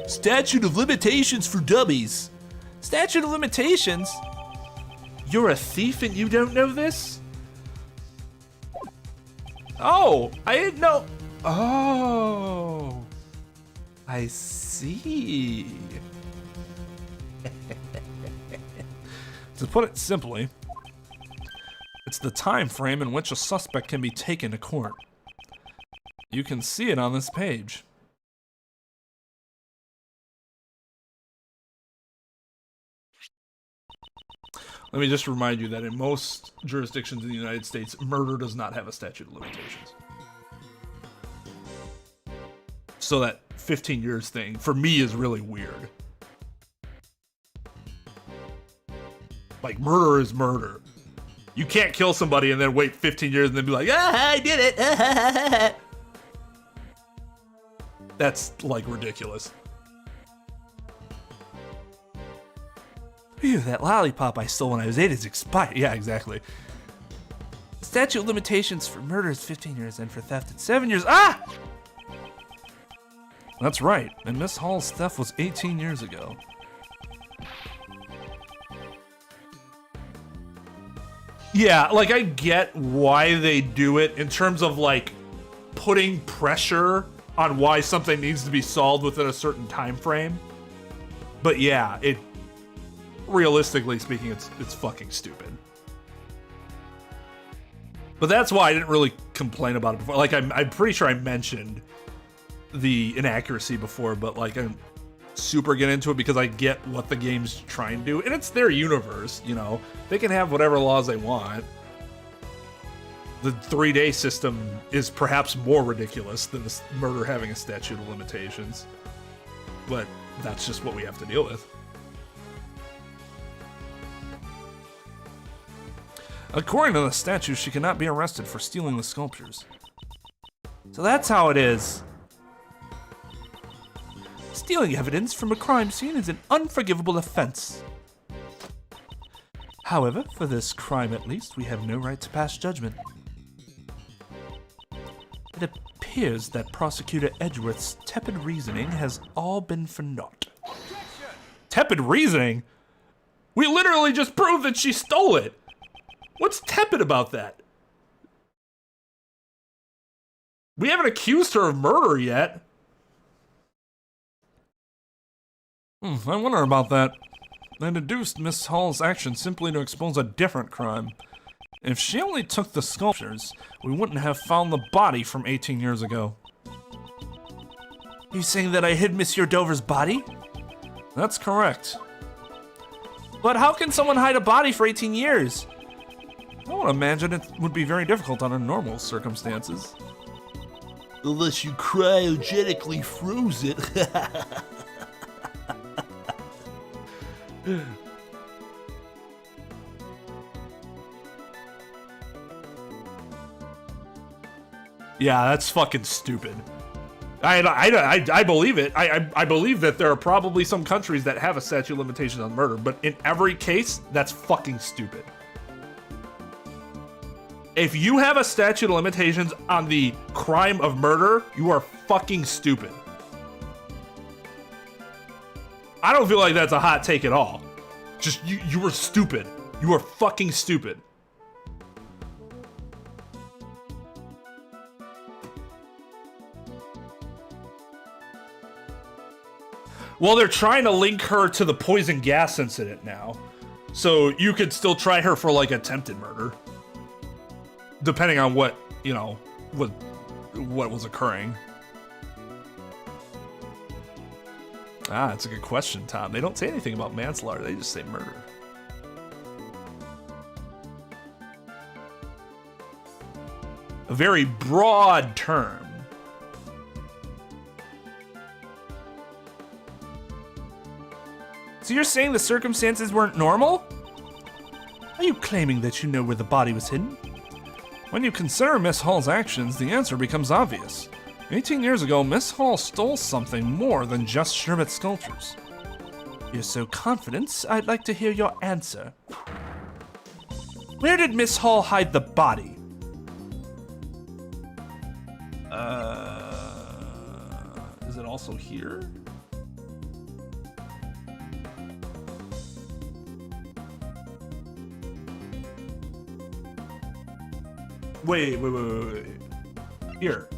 Statute of Limitations for dummies. Statute of Limitations? You're a thief and you don't know this? Oh, I didn't know. Oh, I see. To put it simply, it's the time frame in which a suspect can be taken to court. You can see it on this page. Let me just remind you that in most jurisdictions in the United States, murder does not have a statute of limitations. So that 15 years thing, for me, is really weird. Like, murder is murder. You can't kill somebody and then wait 15 years and then be like, ah, I did it. That's, like, ridiculous. Phew, that lollipop I stole when I was 8 is expired. Yeah, exactly. The statute of limitations for murder is 15 years and for theft it's 7 years. Ah! That's right, and Miss Hall's theft was 18 years ago. Yeah, like, I get why they do it in terms of, like, putting pressure on why something needs to be solved within a certain time frame. But yeah, realistically speaking, it's fucking stupid. But that's why I didn't really complain about it before. Like, I'm pretty sure I mentioned the inaccuracy before, but, like, I'm super get into it because I get what the game's trying to do, and it's their universe, you know. They can have whatever laws they want. The 3-day system is perhaps more ridiculous than this murder having a statute of limitations, but that's just what we have to deal with. According to the statute, she cannot be arrested for stealing the sculptures. So that's how it is. Stealing evidence from a crime scene is an unforgivable offense. However, for this crime at least, we have no right to pass judgment. appears that Prosecutor Edgeworth's tepid reasoning has all been for naught. Tepid reasoning? We literally just proved that she stole it. What's tepid about that? We haven't accused her of murder yet. I wonder about that. I deduced Miss Hall's action simply to expose a different crime. If she only took the sculptures, we wouldn't have found the body from 18 years ago. You saying that I hid Monsieur Dover's body? That's correct. But how can someone hide a body for 18 years? I would imagine it would be very difficult under normal circumstances. Unless you cryogenically froze it. Yeah, that's fucking stupid. I believe it. I believe that there are probably some countries that have a statute of limitations on murder, but in every case, that's fucking stupid. If you have a statute of limitations on the crime of murder, you are fucking stupid. I don't feel like that's a hot take at all. Just, you were stupid. You are fucking stupid. Well, they're trying to link her to the poison gas incident now. So you could still try her for, like, attempted murder. Depending on what, you know, what was occurring. Ah, that's a good question, Tom. They don't say anything about manslaughter, they just say murder. A very broad term. So you're saying the circumstances weren't normal? Are you claiming that you know where the body was hidden? When you consider Miss Hall's actions, the answer becomes obvious. 18 years ago, Miss Hall stole something more than just Sherbet sculptures. You're so confident, I'd like to hear your answer. Where did Miss Hall hide the body? Is it also here? Wait. Here.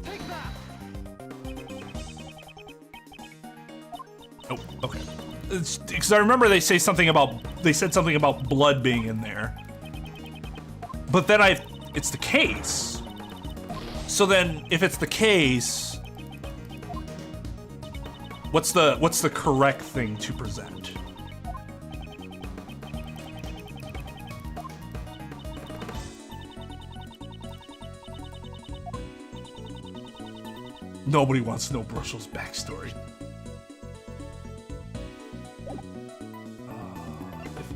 Take that! Oh, okay. Because I remember they said something about blood being in there. But then it's the case. So then, if it's the case, what's the correct thing to present? Nobody wants to know Brushel's backstory.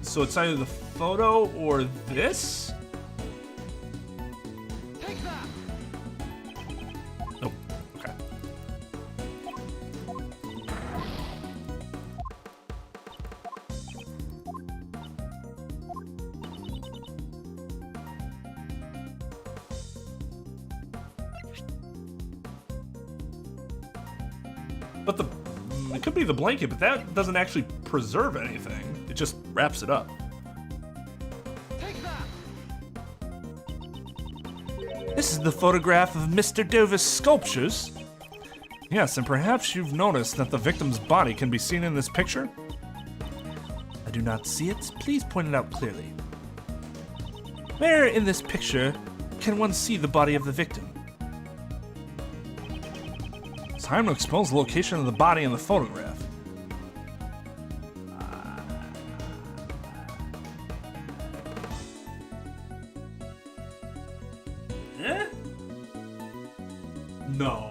So it's either the photo or this? Take that! Oh, okay. But it could be the blanket, but that doesn't actually preserve anything. It just wraps it up. Take that! This is the photograph of Mr. Dover's sculptures. Yes, and perhaps you've noticed that the victim's body can be seen in this picture? I do not see it. Please point it out clearly. Where in this picture can one see the body of the victim? Time to expose the location of the body in the photograph. No.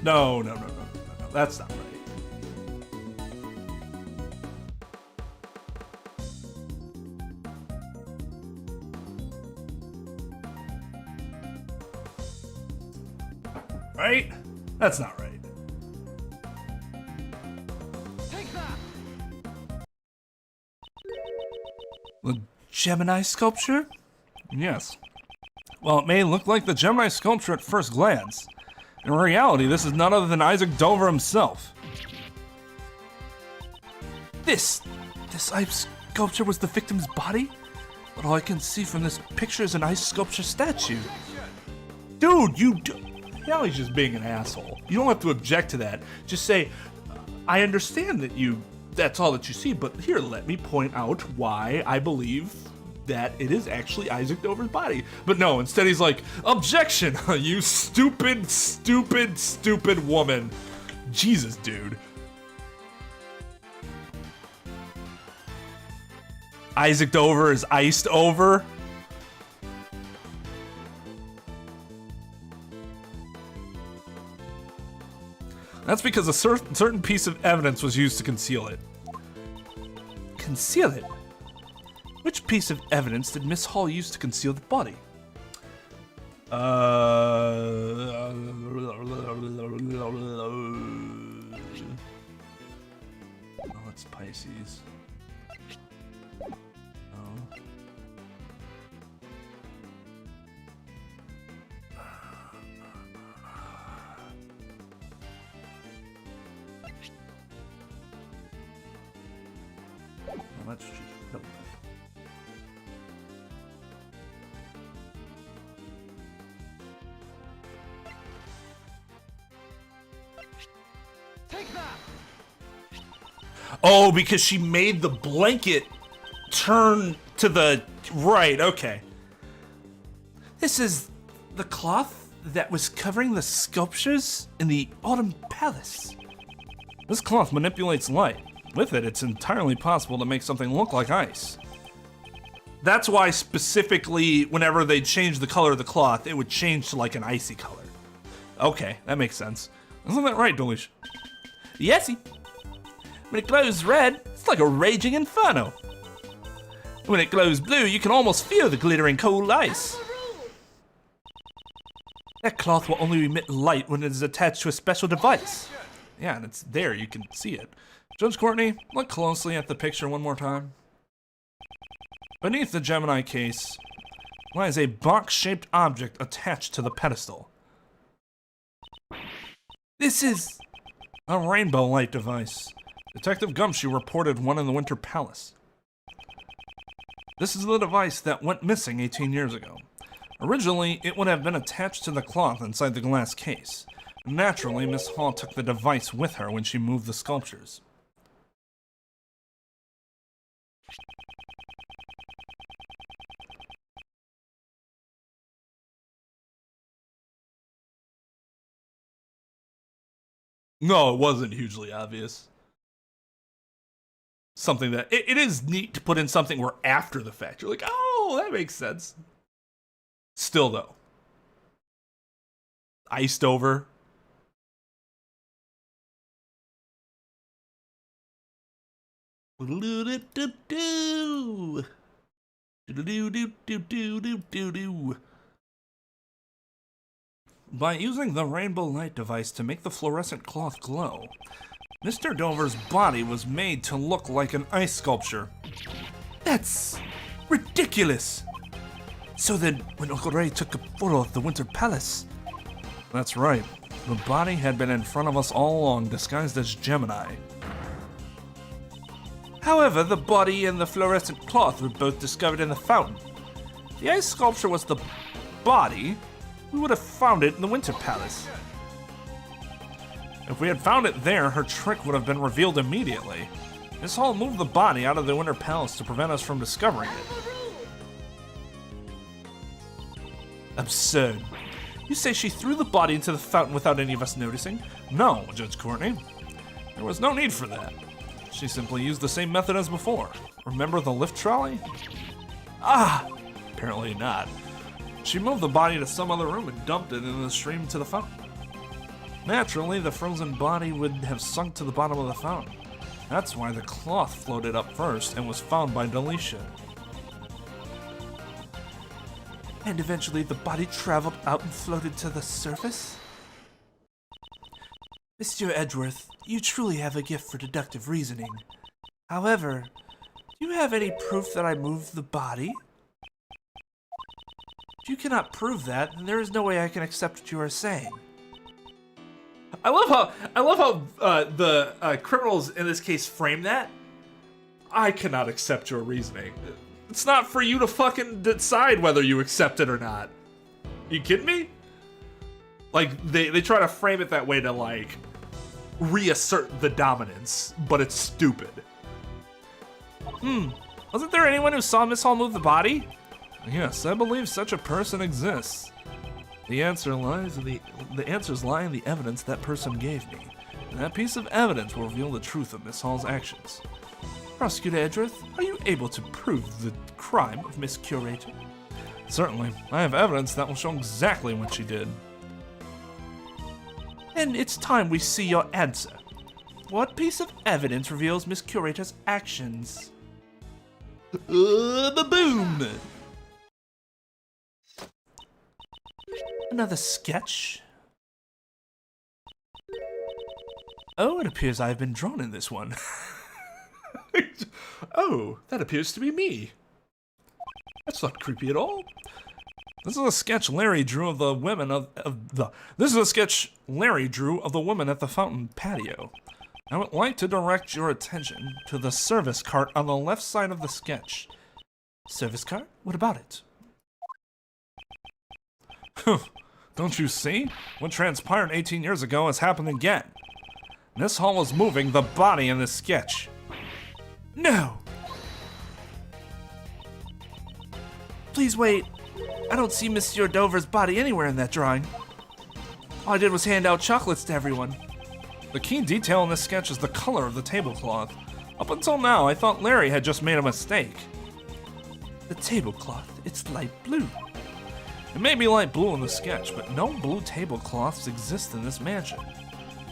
No. That's not right. Right? That's not right. Take that! The Gemini sculpture? Yes. Well, it may look like the Gemini sculpture at first glance. In reality, this is none other than Isaac Dover himself. This ice sculpture was the victim's body? But all I can see from this picture is an ice sculpture statue. Dude, now he's just being an asshole. You don't have to object to that. Just say, I understand that that's all that you see, but here, let me point out why I believe that it is actually Isaac Dover's body. But no, instead he's like, objection, you stupid, stupid, stupid woman. Jesus, dude. Isaac Dover is iced over. That's because a certain piece of evidence was used to conceal it. Conceal it? Which piece of evidence did Miss Hall use to conceal the body? Oh, it's Pisces. that's just Take that! Oh, because she made the blanket turn to the right. Okay. This is the cloth that was covering the sculptures in the Autumn Palace. This cloth manipulates light. With it, it's entirely possible to make something look like ice. That's why specifically whenever they change the color of the cloth, it would change to like an icy color. Okay, that makes sense. Isn't that right, Delish? Yesy. When it glows red, it's like a raging inferno. When it glows blue, you can almost feel the glittering cold ice. That cloth will only emit light when it is attached to a special device. Yeah, and it's there, you can see it. Judge Courtney, look closely at the picture one more time. Beneath the Gemini case lies a box-shaped object attached to the pedestal. This is a rainbow light device. Detective Gumshoe reported one in the Winter Palace. This is the device that went missing 18 years ago. Originally, it would have been attached to the cloth inside the glass case. Naturally, Miss Hall took the device with her when she moved the sculptures. No, it wasn't hugely obvious. Something that it is neat to put in something where after the fact you're like, oh, that makes sense. Still though, iced over. By using the rainbow light device to make the fluorescent cloth glow, Mr. Dover's body was made to look like an ice sculpture. That's ridiculous. So then, when Uncle Ray took a photo of the Winter Palace... That's right. The body had been in front of us all along, disguised as Gemini. However, the body and the fluorescent cloth were both discovered in the fountain. If the ice sculpture was the body, we would have found it in the Winter Palace. If we had found it there, her trick would have been revealed immediately. Miss Hall moved the body out of the Winter Palace to prevent us from discovering it. Absurd. You say she threw the body into the fountain without any of us noticing? No, Judge Courtney. There was no need for that. She simply used the same method as before. Remember the lift trolley? Ah! Apparently not. She moved the body to some other room and dumped it in the stream to the fountain. Naturally, the frozen body would have sunk to the bottom of the fountain. That's why the cloth floated up first and was found by Delisha. And eventually the body traveled out and floated to the surface? Mr. Edgeworth, you truly have a gift for deductive reasoning. However, do you have any proof that I moved the body? If you cannot prove that, then there is no way I can accept what you are saying. I love how the criminals in this case frame that. I cannot accept your reasoning. It's not for you to fucking decide whether you accept it or not. You kidding me? Like, they try to frame it that way to, like, reassert the dominance, but it's stupid. Wasn't there anyone who saw Miss Hall move the body? Yes, I believe such a person exists. The answers lie in the evidence that person gave me, and that piece of evidence will reveal the truth of Miss Hall's actions. Prosecutor Edgeworth, are you able to prove the crime of Miss Curator? Certainly, I have evidence that will show exactly what she did. Then it's time we see your answer. What piece of evidence reveals Miss Curator's actions? Boom! Another sketch? Oh, it appears I've been drawn in this one. Oh, that appears to be me. That's not creepy at all. This is a sketch Larry drew of the women This is a sketch Larry drew of the woman at the fountain patio. I would like to direct your attention to the service cart on the left side of the sketch. Service cart? What about it? Don't you see? What transpired 18 years ago has happened again. Miss Hall was moving the body in this sketch. No! Please wait. I don't see Monsieur Dover's body anywhere in that drawing. All I did was hand out chocolates to everyone. The key detail in this sketch is the color of the tablecloth. Up until now, I thought Larry had just made a mistake. The tablecloth, it's light blue. It may be light blue in the sketch, but no blue tablecloths exist in this mansion.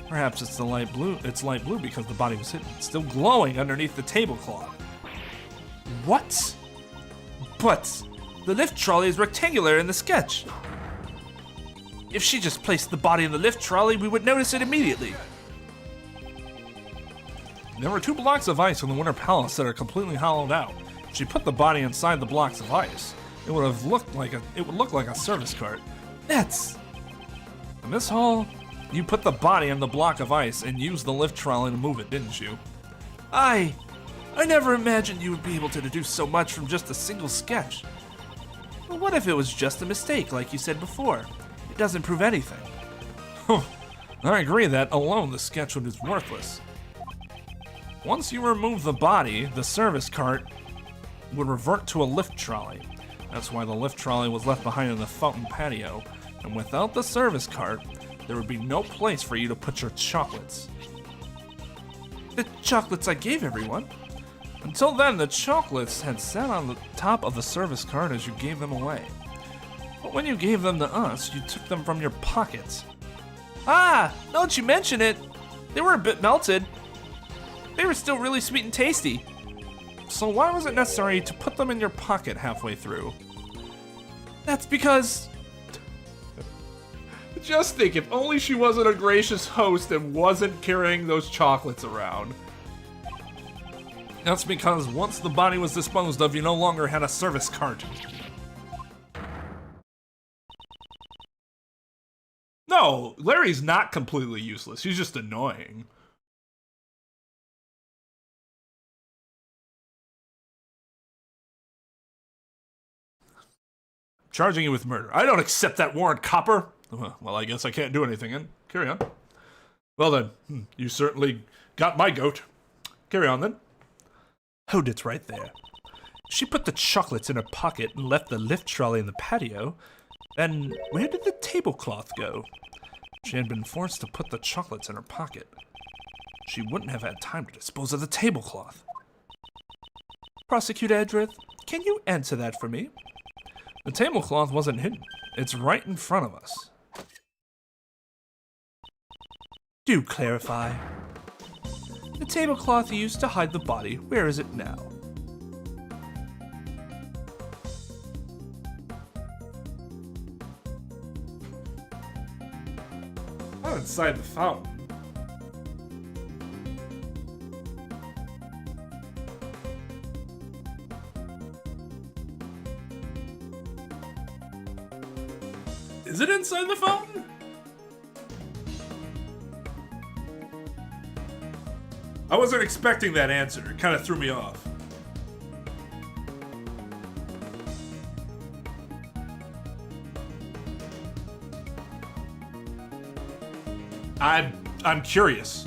Perhaps it's light blue because the body was hidden, still glowing underneath the tablecloth. What? But the lift trolley is rectangular in the sketch. If she just placed the body in the lift trolley, we would notice it immediately. There were 2 blocks of ice in the Winter Palace that are completely hollowed out. If she put the body inside the blocks of ice, it would look like a service cart. That's... Miss Hall, you put the body in the block of ice and used the lift trolley to move it, didn't you? I never imagined you would be able to deduce so much from just a single sketch. Well, what if it was just a mistake, like you said before? It doesn't prove anything. I agree that alone the sketch is worthless. Once you remove the body, the service cart would revert to a lift trolley. That's why the lift trolley was left behind in the fountain patio. And without the service cart, there would be no place for you to put your chocolates. The chocolates I gave everyone? Until then, the chocolates had sat on the top of the service cart as you gave them away. But when you gave them to us, you took them from your pockets. Ah, now that you mention it, they were a bit melted. They were still really sweet and tasty. So why was it necessary to put them in your pocket halfway through? That's because... Just think, if only she wasn't a gracious host and wasn't carrying those chocolates around. That's because once the body was disposed of, you no longer had a service cart. No, Larry's not completely useless. He's just annoying. Charging you with murder. I don't accept that warrant, copper. Well, I guess I can't do anything, then. Carry on. Well then, you certainly got my goat. Carry on, then. Hold it right there. She put the chocolates in her pocket and left the lift trolley in the patio. Then where did the tablecloth go? She had been forced to put the chocolates in her pocket. She wouldn't have had time to dispose of the tablecloth. Prosecutor Edgeworth, can you answer that for me? The tablecloth wasn't hidden. It's right in front of us. Do clarify. The tablecloth used to hide the body, where is it now? Not inside the fountain. Is it inside the fountain? I wasn't expecting that answer. It kind of threw me off. I'm curious.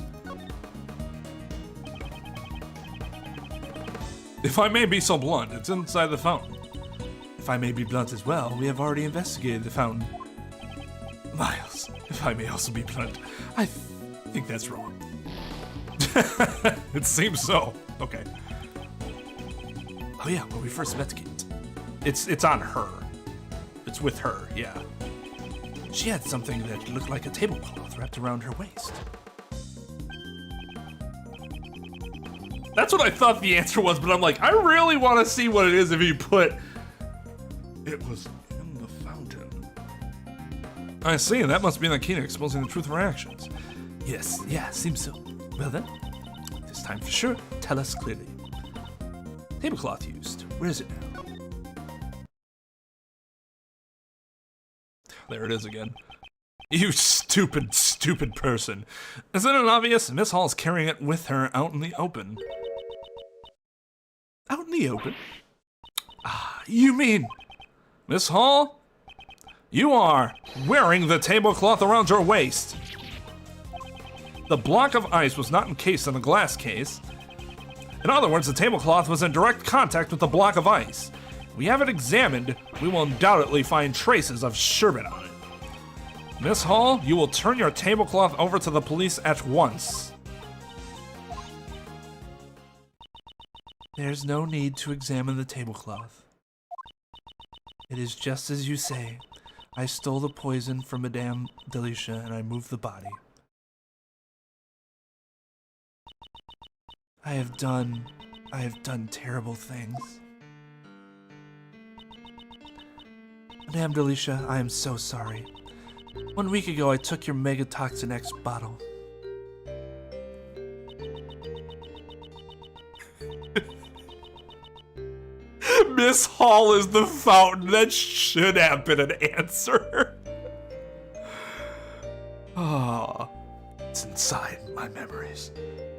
If I may be so blunt, it's inside the fountain. If I may be blunt as well, we have already investigated the fountain. Miles, if I may also be blunt, I think that's wrong. It seems so. Okay. Oh yeah, when we first met Kate. It's on her. It's with her, yeah. She had something that looked like a tablecloth wrapped around her waist. That's what I thought the answer was, but I'm like, I really want to see what it is if you put... It was in the fountain. I see, and that must be the key to exposing the truth of our actions. Yes, yeah, seems so. Well then, this time for sure, tell us clearly. Tablecloth used. Where is it now? There it is again. You stupid, stupid person. Isn't it obvious? Miss Hall's carrying it with her out in the open. Out in the open? Ah, you mean... Miss Hall? You are wearing the tablecloth around your waist. The block of ice was not encased in a glass case. In other words, the tablecloth was in direct contact with the block of ice. We have it examined. We will undoubtedly find traces of sherbet on it. Miss Hall, you will turn your tablecloth over to the police at once. There's no need to examine the tablecloth. It is just as you say. I stole the poison from Madame Delicia and I moved the body. I have done terrible things. Madame Delicia, I am so sorry. 1 week ago, I took your Megatoxin X bottle. Miss Hall is the fountain. That should have been an answer. Oh, it's inside my memories.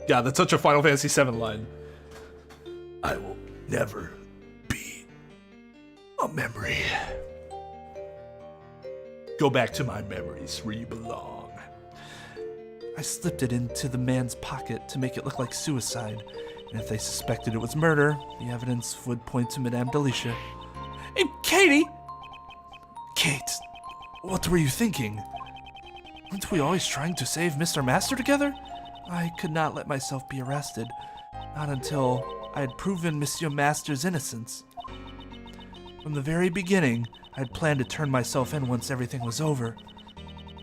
Yeah, that's such a Final Fantasy VII line. I will never be a memory. Go back to my memories where you belong. I slipped it into the man's pocket to make it look like suicide. And if they suspected it was murder, the evidence would point to Madame Delicia. Hey, Katie! Kate, what were you thinking? Weren't we always trying to save Mr. Master together? I could not let myself be arrested. Not until I had proven Monsieur Master's innocence. From the very beginning, I had planned to turn myself in once everything was over.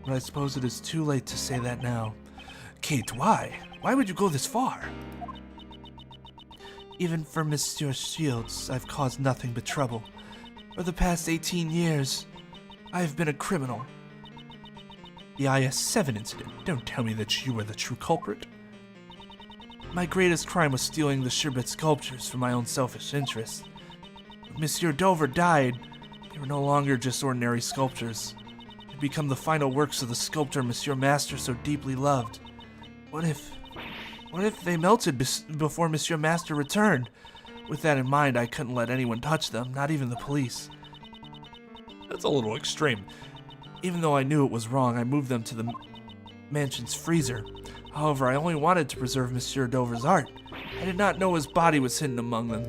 But I suppose it is too late to say that now. Kate, why? Why would you go this far? Even for Monsieur Shields, I've caused nothing but trouble. For the past 18 years, I have been a criminal. The IS-7 incident, don't tell me that you were the true culprit. My greatest crime was stealing the sherbet sculptures for my own selfish interests. When Monsieur Dover died, they were no longer just ordinary sculptures. They'd become the final works of the sculptor Monsieur Master so deeply loved. What if they melted before Monsieur Master returned? With that in mind, I couldn't let anyone touch them, not even the police. That's a little extreme. Even though I knew it was wrong, I moved them to the mansion's freezer. However, I only wanted to preserve Monsieur Dover's art. I did not know his body was hidden among them.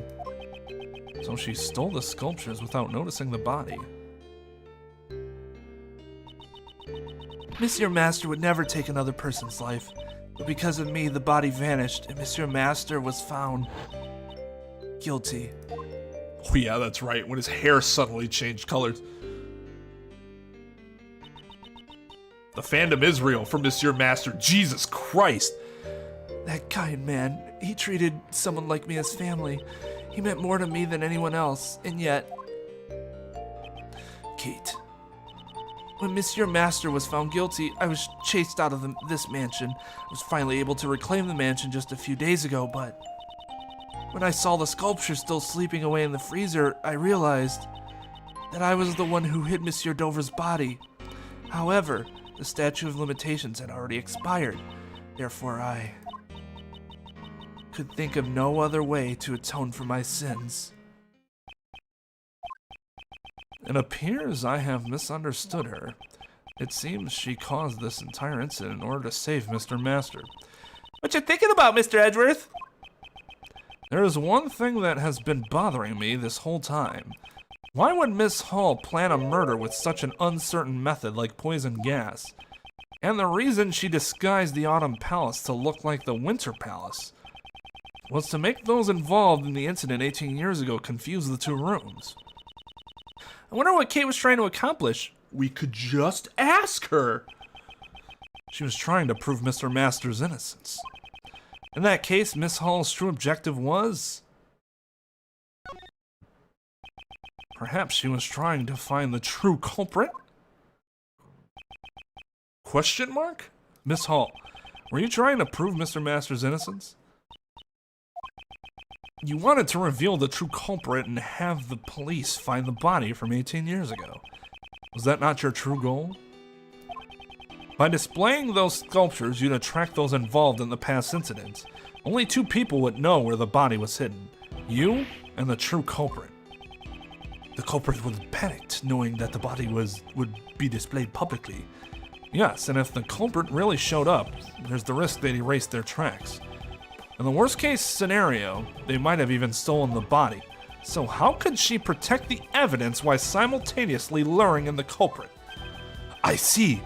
So she stole the sculptures without noticing the body. Monsieur Master would never take another person's life. But because of me, the body vanished, and Monsieur Master was found guilty. Oh yeah, that's right, when his hair suddenly changed colors. The fandom is real for Monsieur Master. Jesus Christ. That kind man, he treated someone like me as family. He meant more to me than anyone else, and yet... Kate. When Monsieur Master was found guilty, I was chased out of this mansion. I was finally able to reclaim the mansion just a few days ago, but... When I saw the sculpture still sleeping away in the freezer, I realized that I was the one who hid Monsieur Dover's body. However, the statute of limitations had already expired. Therefore, I could think of no other way to atone for my sins. It appears I have misunderstood her. It seems she caused this entire incident in order to save Mr. Master. What you thinking about, Mr. Edgeworth? There is one thing that has been bothering me this whole time. Why would Miss Hall plan a murder with such an uncertain method like poison gas? And the reason she disguised the Autumn Palace to look like the Winter Palace was to make those involved in the incident 18 years ago confuse the two rooms. I wonder what Kate was trying to accomplish. We could just ask her. She was trying to prove Mr. Master's innocence. In that case, Miss Hall's true objective was... perhaps she was trying to find the true culprit? Question mark? Miss Hall, were you trying to prove Mr. Master's innocence? You wanted to reveal the true culprit and have the police find the body from 18 years ago. Was that not your true goal? By displaying those sculptures, you'd attract those involved in the past incidents. Only two people would know where the body was hidden. You and the true culprit. The culprit was panicked, knowing that the body would be displayed publicly. Yes, and if the culprit really showed up, there's the risk they'd erase their tracks. In the worst case scenario, they might have even stolen the body. So how could she protect the evidence while simultaneously luring in the culprit? I see.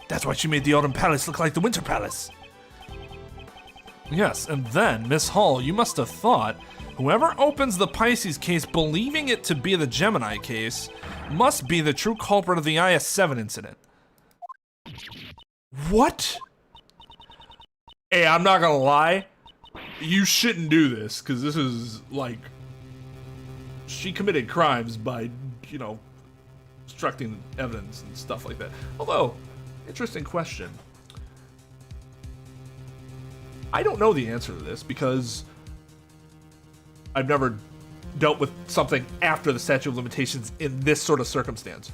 That's why she made the Autumn Palace look like the Winter Palace. Yes, and then, Miss Hall, you must have thought, whoever opens the Pisces case believing it to be the Gemini case must be the true culprit of the IS-7 incident. What? Hey, I'm not gonna lie. You shouldn't do this, because this is, like... she committed crimes by, you know, obstructing evidence and stuff like that. Although, interesting question. I don't know the answer to this, because I've never dealt with something after the statute of limitations in this sort of circumstance.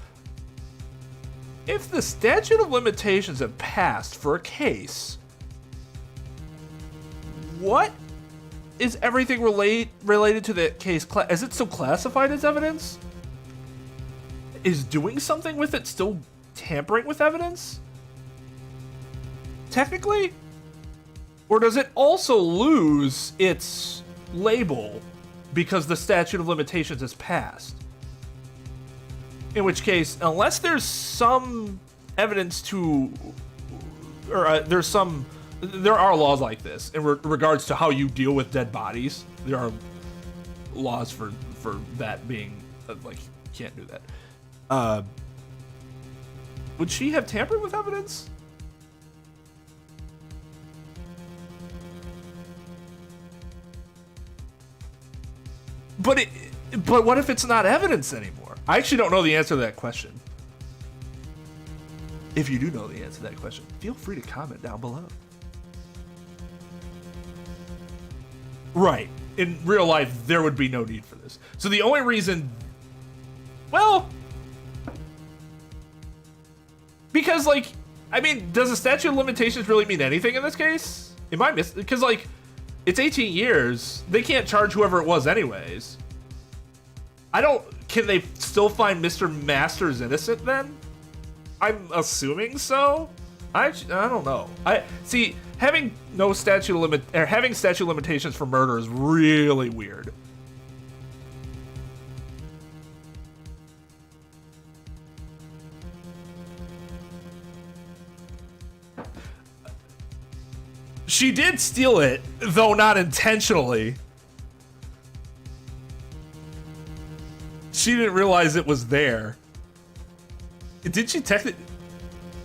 If the statute of limitations have passed for a case, what is everything related to that case? Is it still classified as evidence? Is doing something with it still tampering with evidence? Technically? Or does it also lose its label because the statute of limitations has passed? In which case, unless there's some evidence to, or there are laws like this in regards to how you deal with dead bodies. There are laws for that being, like, you can't do that. Would she have tampered with evidence? But what if it's not evidence anymore? I actually don't know the answer to that question. If you do know the answer to that question, feel free to comment down below. Right. In real life, there would be no need for this. So the only reason... well... because, like... I mean, does the statute of limitations really mean anything in this case? Am I missing? Because, like, it's 18 years. They can't charge whoever it was anyways. Can they still find Mr. Masters innocent then? I'm assuming so. I don't know. Having statute of limitations for murder is really weird. She did steal it, though not intentionally. She didn't realize it was there. Did she technically?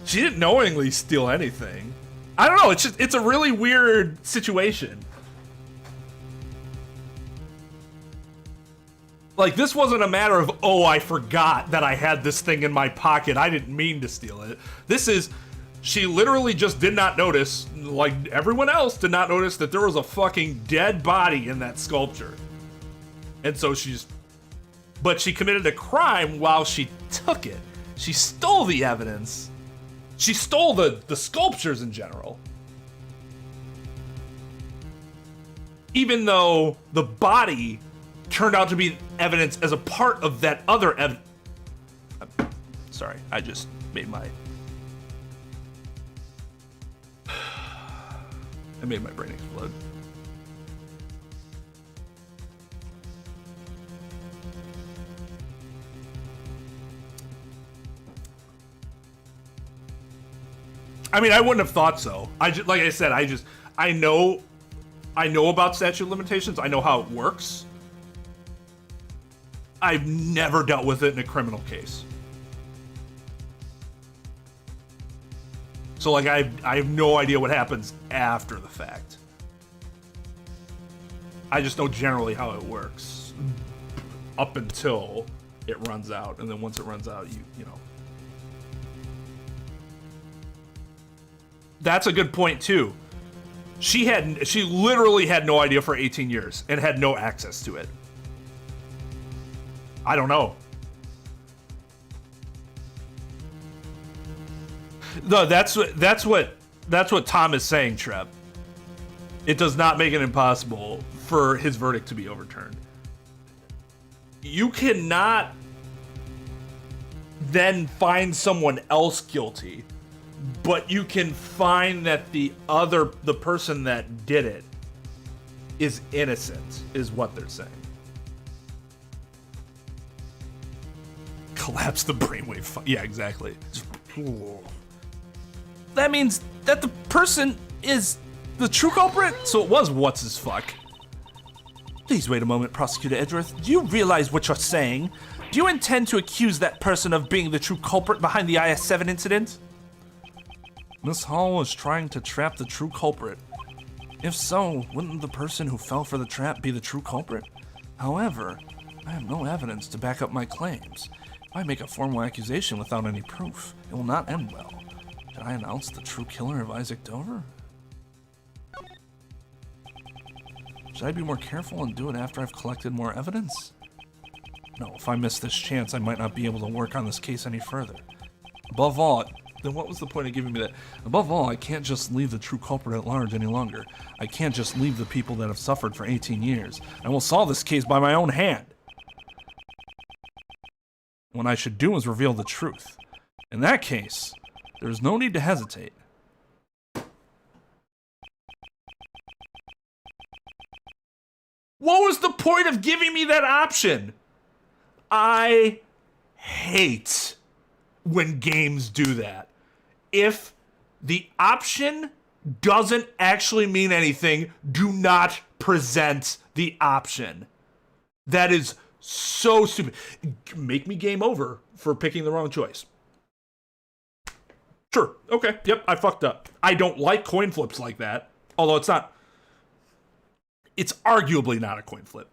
She didn't knowingly steal anything. I don't know. It's a really weird situation. Like, this wasn't a matter of, oh, I forgot that I had this thing in my pocket. I didn't mean to steal it. This is, she literally just did not notice, like everyone else did not notice, that there was a fucking dead body in that sculpture. And so but she committed a crime while she took it. She stole the evidence She stole the sculptures in general. Even though the body turned out to be evidence as a part of that other evidence. Sorry, I just made my... I made my brain explode. I mean, I wouldn't have thought so. Like I said, I know about statute of limitations. I know how it works. I've never dealt with it in a criminal case. So like I have no idea what happens after the fact. I just know generally how it works up until it runs out, and then once it runs out, you know. That's a good point too. She literally had no idea for 18 years and had no access to it. I don't know. No, that's what Tom is saying, Trep. It does not make it impossible for his verdict to be overturned. You cannot then find someone else guilty, but you can find that the person that did it is innocent, is what they're saying. Collapse the brainwave. Yeah, exactly. That means that the person is the true culprit? So it was what's his fuck. Please wait a moment, Prosecutor Edgeworth. Do you realize what you're saying? Do you intend to accuse that person of being the true culprit behind the IS-7 incident? Miss Hall was trying to trap the true culprit. If so, wouldn't the person who fell for the trap be the true culprit? However, I have no evidence to back up my claims. If I make a formal accusation without any proof, it will not end well. Did I announce the true killer of Isaac Dover? Should I be more careful and do it after I've collected more evidence? No, if I miss this chance, I might not be able to work on this case any further. Above all, then what was the point of giving me that? Above all, I can't just leave the true culprit at large any longer. I can't just leave the people that have suffered for 18 years. I will solve this case by my own hand. What I should do is reveal the truth. In that case, there is no need to hesitate. What was the point of giving me that option? I hate when games do that. If the option doesn't actually mean anything, do not present the option. That is so stupid. Make me game over for picking the wrong choice. Sure, okay, yep, I fucked up. I don't like coin flips like that, although it's arguably not a coin flip.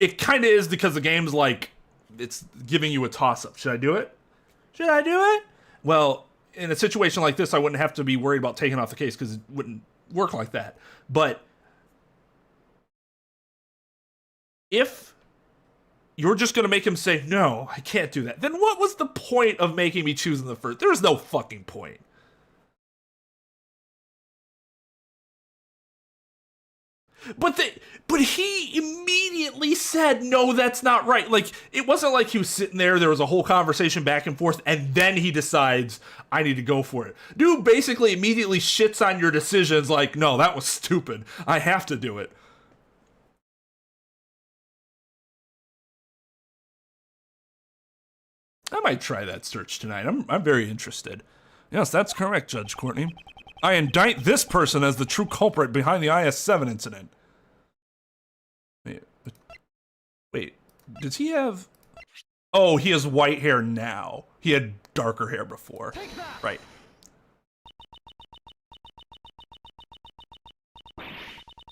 It kind of is because the game's like, it's giving you a toss-up. Should I do it? Should I do it? Well, in a situation like this, I wouldn't have to be worried about taking off the case because it wouldn't work like that. But if you're just going to make him say, no, I can't do that, then what was the point of making me choose in the first? There's no fucking point. But he immediately said, no, that's not right. Like, it wasn't like he was sitting there was a whole conversation back and forth, and then he decides, I need to go for it. Dude basically immediately shits on your decisions like, no, that was stupid. I have to do it. I might try that search tonight. I'm very interested. Yes, that's correct, Judge Courtney. I indict this person as the true culprit behind the IS-7 incident. Wait, does he have... Oh, he has white hair now. He had darker hair before. Right.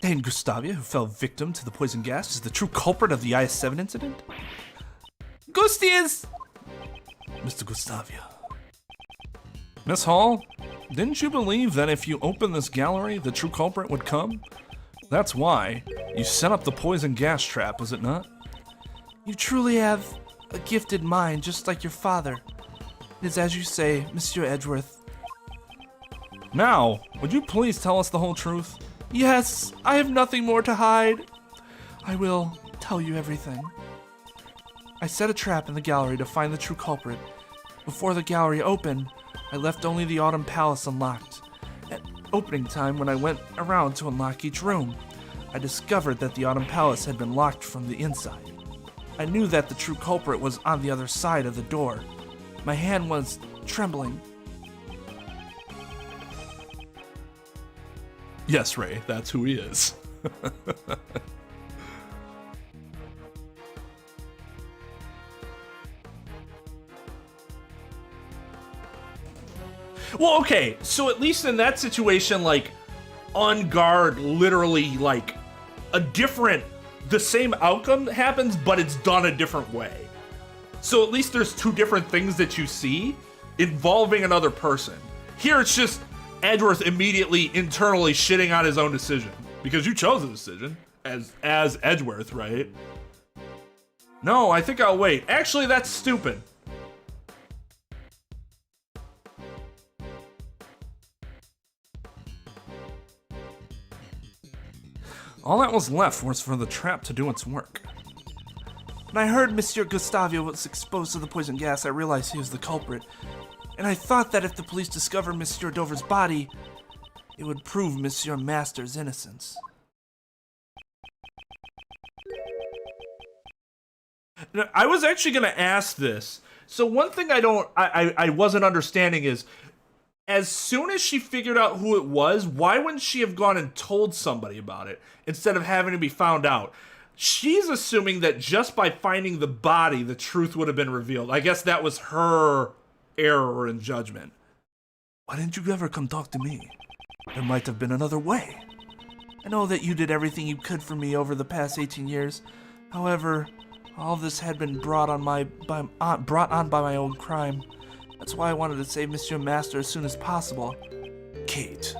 And Gustavia, who fell victim to the poison gas, is the true culprit of the IS-7 incident? Gustius! Mr. Gustavia. Miss Hall, didn't you believe that if you opened this gallery, the true culprit would come? That's why you set up the poison gas trap, was it not? You truly have a gifted mind, just like your father. It is as you say, Monsieur Edgeworth. Now, would you please tell us the whole truth? Yes, I have nothing more to hide. I will tell you everything. I set a trap in the gallery to find the true culprit. Before the gallery opened, I left only the Autumn Palace unlocked. At opening time, when I went around to unlock each room, I discovered that the Autumn Palace had been locked from the inside. I knew that the true culprit was on the other side of the door. My hand was trembling. Yes, Ray, that's who he is. Well, okay, so at least in that situation, like, on guard, literally, like, the same outcome happens, but it's done a different way. So at least there's two different things that you see involving another person. Here it's just Edgeworth immediately internally shitting on his own decision. Because you chose the decision as Edgeworth, right? No, I think I'll wait. Actually, that's stupid. All that was left was for the trap to do its work. When I heard Monsieur Gustavio was exposed to the poison gas, I realized he was the culprit. And I thought that if the police discovered Monsieur Dover's body, it would prove Monsieur Master's innocence. Now, I was actually going to ask this. So one thing I wasn't understanding is, as soon as she figured out who it was, why wouldn't she have gone and told somebody about it instead of having to be found out? She's assuming that just by finding the body, the truth would have been revealed. I guess that was her error in judgment. Why didn't you ever come talk to me? There might have been another way. I know that you did everything you could for me over the past 18 years. However, all this had been brought on by my own crime. That's why I wanted to save Monsieur Master as soon as possible. Kate.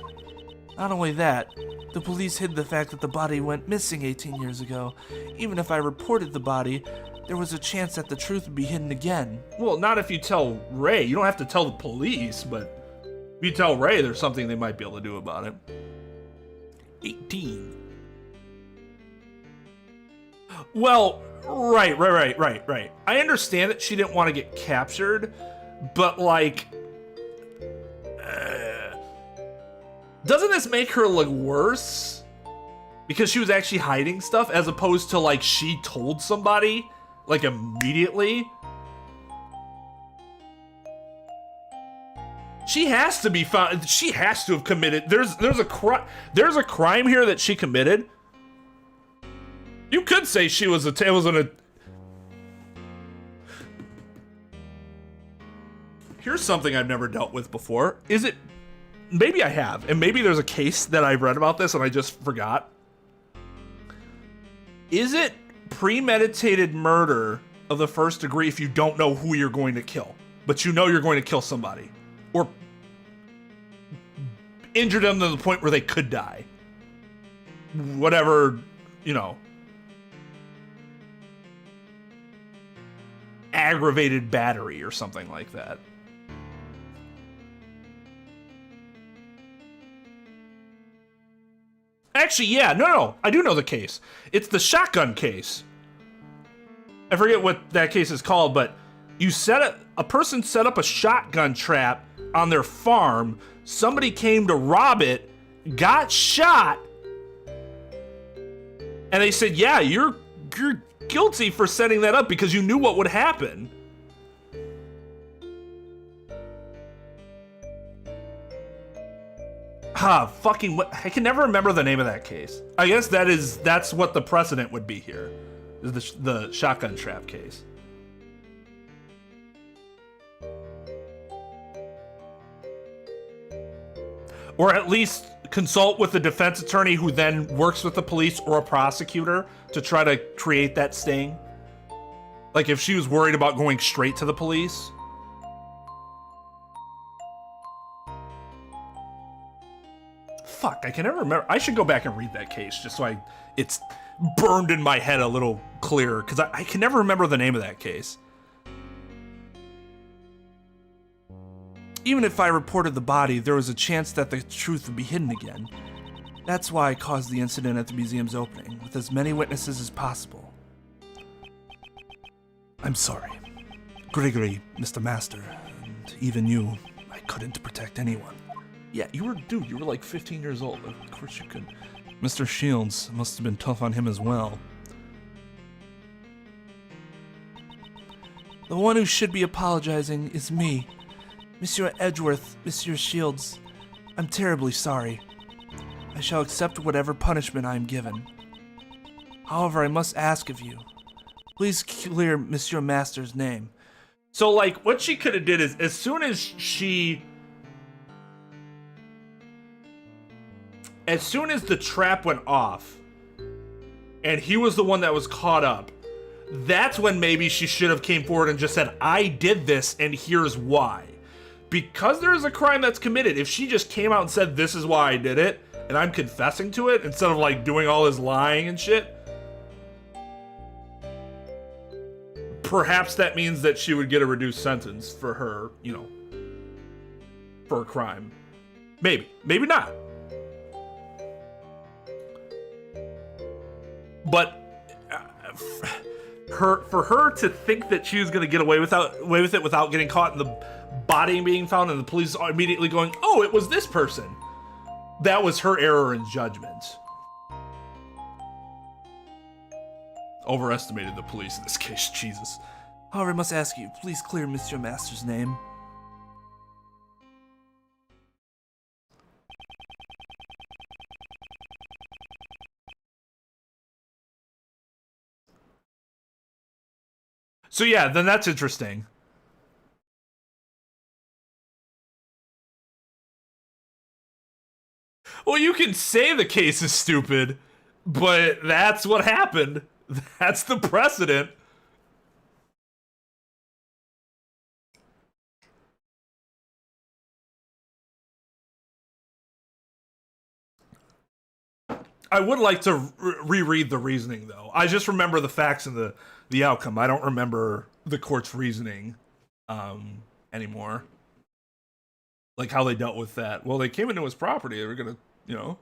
Not only that, the police hid the fact that the body went missing 18 years ago. Even if I reported the body, there was a chance that the truth would be hidden again. Well, not if you tell Ray. You don't have to tell the police, but if you tell Ray, there's something they might be able to do about it. 18. Well, right. I understand that she didn't want to get captured, but like, doesn't this make her look worse? Because she was actually hiding stuff as opposed to like she told somebody like immediately. She has to be found. She has to have committed. There's a crime here that she committed. You could say she was Here's something I've never dealt with before. Maybe I have, and maybe there's a case that I've read about this and I just forgot. Is it premeditated murder of the first degree if you don't know who you're going to kill, but you know you're going to kill somebody? Or injure them to the point where they could die? Whatever, aggravated battery or something like that. Actually, yeah, no, I do know the case. It's the shotgun case. I forget what that case is called, but a person set up a shotgun trap on their farm. Somebody came to rob it, got shot, and they said, "Yeah, you're guilty for setting that up because you knew what would happen." What? I can never remember the name of that case. I guess that's what the precedent would be here, is the shotgun trap case. Or at least consult with the defense attorney who then works with the police or a prosecutor to try to create that sting. Like if she was worried about going straight to the police. Fuck, I can never remember. I should go back and read that case just so it's burned in my head a little clearer, because I can never remember the name of that case. Even if I reported the body, there was a chance that the truth would be hidden again. That's why I caused the incident at the museum's opening, with as many witnesses as possible. I'm sorry. Gregory, Mr. Master, and even you, I couldn't protect anyone. Yeah, you were like 15 years old. Of course you could. Mr. Shields must have been tough on him as well. The one who should be apologizing is me. Monsieur Edgeworth, Monsieur Shields, I'm terribly sorry. I shall accept whatever punishment I am given. However, I must ask of you, please clear Monsieur Master's name. So, like, what she could have did is, as soon as the trap went off, and he was the one that was caught up, that's when maybe she should have came forward and just said, I did this, and here's why. Because there is a crime that's committed, if she just came out and said, this is why I did it, and I'm confessing to it, instead of, like, doing all this lying and shit, perhaps that means that she would get a reduced sentence for her, you know, for a crime. Maybe. Maybe not. But for her to think that she was going to get away with it without getting caught and the body being found and the police immediately going, oh, it was this person. That was her error in judgment. Overestimated the police in this case, Jesus. However, I must ask you, please clear Monsieur Master's name. So yeah, then that's interesting. Well, you can say the case is stupid, but that's what happened. That's the precedent. I would like to reread the reasoning, though. I just remember the facts and the outcome. I don't remember the court's reasoning anymore. Like how they dealt with that. Well, they came into his property. They were going to, you know.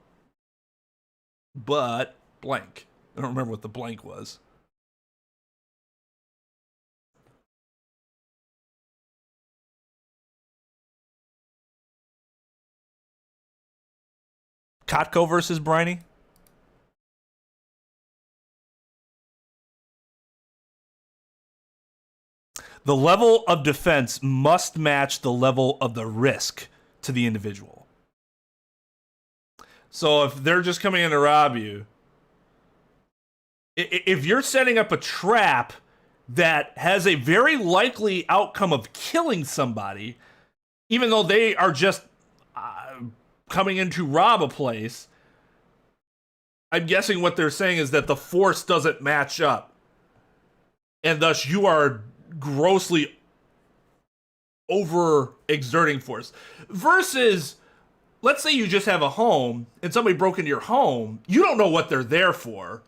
But blank. I don't remember what the blank was. Kotko versus Briney? The level of defense must match the level of the risk to the individual. So if they're just coming in to rob you, if you're setting up a trap that has a very likely outcome of killing somebody, even though they are just coming in to rob a place, I'm guessing what they're saying is that the force doesn't match up. And thus you are grossly overexerting force. Versus, let's say you just have a home and somebody broke into your home. You don't know what they're there for.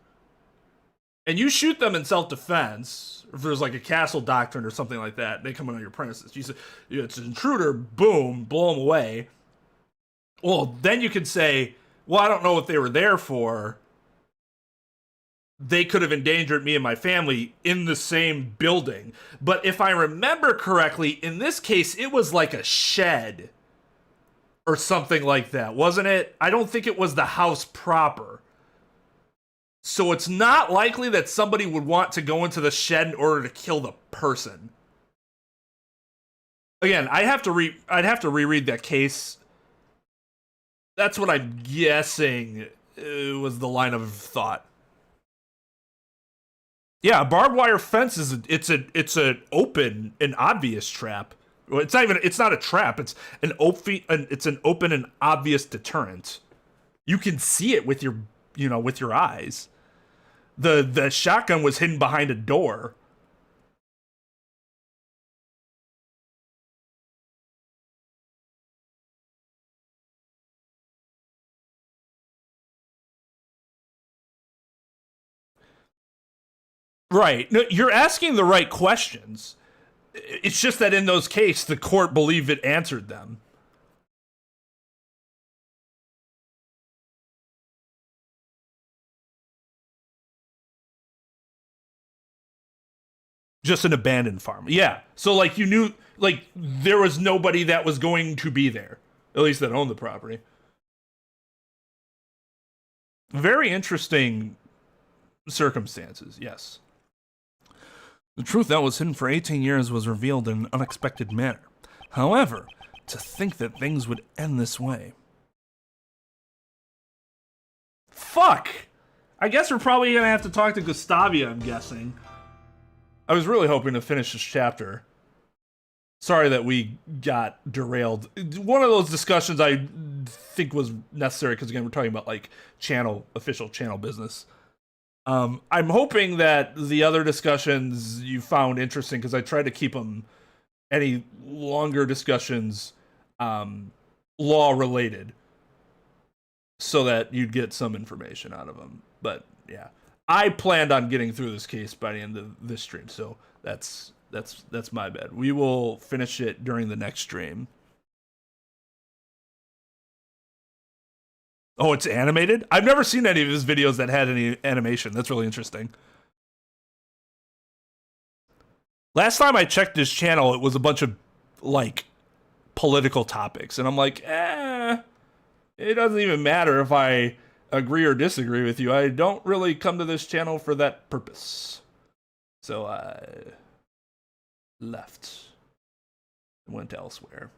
And you shoot them in self-defense. If there's like a castle doctrine or something like that, they come in on your premises. You say, it's an intruder, boom, blow them away. Well, then you could say, well, I don't know what they were there for. They could have endangered me and my family in the same building. But if I remember correctly, in this case, it was like a shed or something like that, wasn't it? I don't think it was the house proper. So it's not likely that somebody would want to go into the shed in order to kill the person. Again, I'd have to reread that case. That's what I'm guessing was the line of thought. Yeah, a barbed wire fence is it's an open and obvious trap. Well, it's not a trap. It's an open and obvious deterrent. You can see it with your eyes. The shotgun was hidden behind a door. Right. No, you're asking the right questions. It's just that in those cases, the court believed it answered them. Just an abandoned farm. Yeah. So, like, you knew, like, there was nobody that was going to be there. At least that owned the property. Very interesting circumstances, yes. The truth that was hidden for 18 years was revealed in an unexpected manner. However, to think that things would end this way. Fuck! I guess we're probably gonna have to talk to Gustavia, I'm guessing. I was really hoping to finish this chapter. Sorry that we got derailed. One of those discussions I think was necessary because, again, we're talking about, like, official channel business. I'm hoping that the other discussions you found interesting because I tried to keep them any longer discussions law related so that you'd get some information out of them. But yeah, I planned on getting through this case by the end of this stream, so that's my bad. We will finish it during the next stream. Oh, it's animated? I've never seen any of his videos that had any animation. That's really interesting. Last time I checked his channel, it was a bunch of, like, political topics. And I'm like, it doesn't even matter if I agree or disagree with you. I don't really come to this channel for that purpose. So I left and went elsewhere.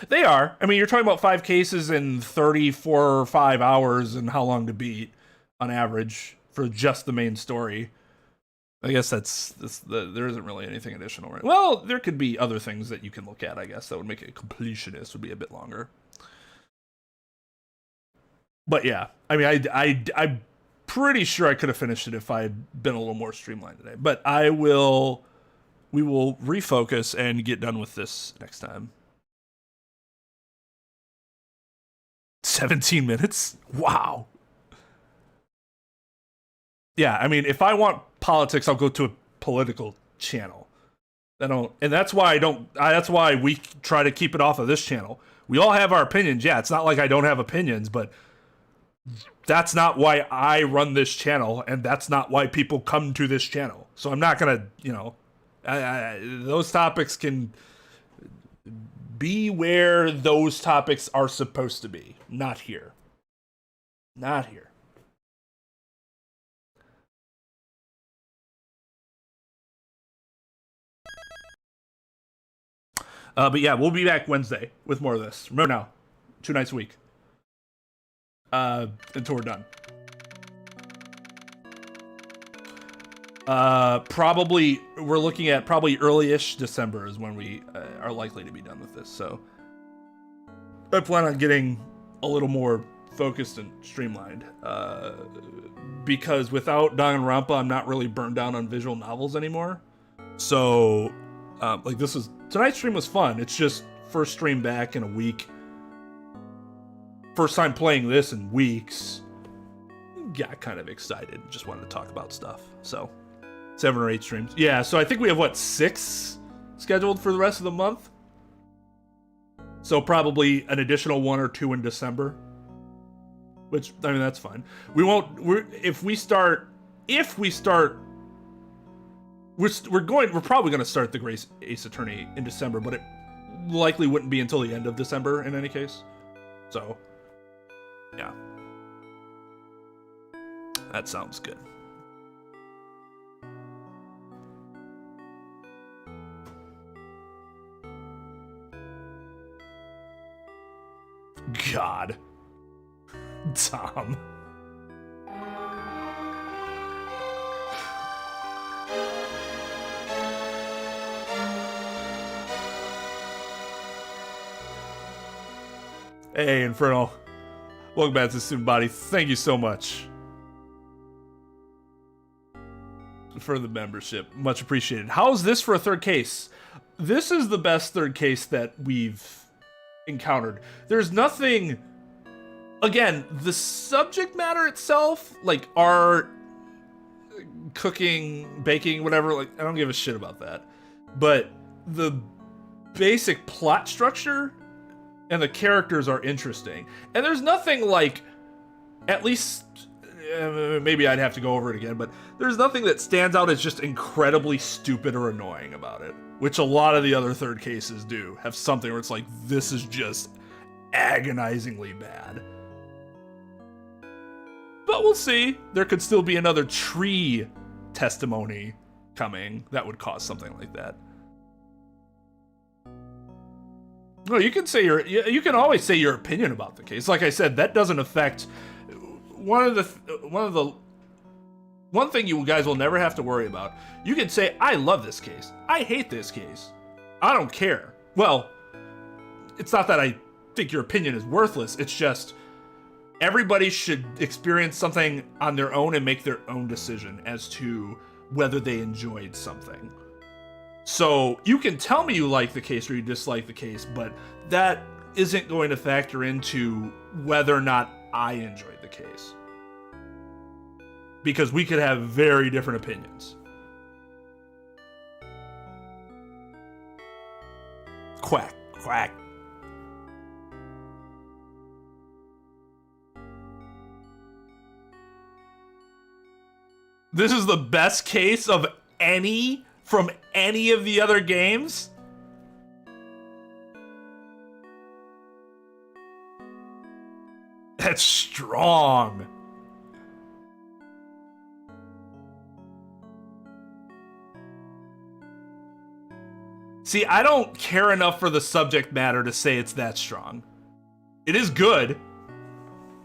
They are. I mean, you're talking about 5 cases in 34 or 5 hours and how long to beat on average for just the main story. I guess there isn't really anything additional, right? Well, there could be other things that you can look at, I guess, that would make it completionist would be a bit longer. But yeah, I mean, I'm pretty sure I could have finished it if I had been a little more streamlined today. But we will refocus and get done with this next time. 17 minutes? Wow. Yeah, I mean, if I want politics, I'll go to a political channel. And that's why that's why we try to keep it off of this channel. We all have our opinions. Yeah, it's not like I don't have opinions, but that's not why I run this channel, and that's not why people come to this channel. So I'm not gonna, those topics can be where those topics are supposed to be. Not here. Not here. But yeah, we'll be back Wednesday with more of this. Remember now, 2 nights a week. Until we're done. We're looking at probably early-ish December is when we are likely to be done with this. So I plan on getting a little more focused and streamlined. Because without Danganronpa, I'm not really burned down on visual novels anymore. So, tonight's stream was fun. It's just first stream back in a week. First time playing this in weeks. Got kind of excited. Just wanted to talk about stuff. So, 7 or 8 streams. Yeah, so I think we have, 6 scheduled for the rest of the month? So probably an additional 1 or 2 in December. Which, I mean, that's fine. We're probably going to start the Grace Ace Attorney in December, but it likely wouldn't be until the end of December in any case. So, yeah. That sounds good. God. Tom. Hey, Inferno. Welcome back to Student Body. Thank you so much for the membership. Much appreciated. How's this for a third case? This is the best third case that we've encountered. There's nothing... Again, the subject matter itself, our cooking, baking, whatever, like, I don't give a shit about that. But the basic plot structure and the characters are interesting. And there's nothing like, at least, maybe I'd have to go over it again, but there's nothing that stands out as just incredibly stupid or annoying about it, which a lot of the other third cases do have something where it's like, this is just agonizingly bad. But we'll see. There could still be another tree testimony coming that would cause something like that. Well, you can say you can always say your opinion about the case. Like I said, that doesn't affect one thing you guys will never have to worry about. You can say, I love this case. I hate this case. I don't care. Well, it's not that I think your opinion is worthless. It's just everybody should experience something on their own and make their own decision as to whether they enjoyed something. So you can tell me you like the case or you dislike the case, but that isn't going to factor into whether or not I enjoyed the case. Because we could have very different opinions. Quack, quack. This is the best case of any from any of the other games? That's strong. See, I don't care enough for the subject matter to say it's that strong. It is good.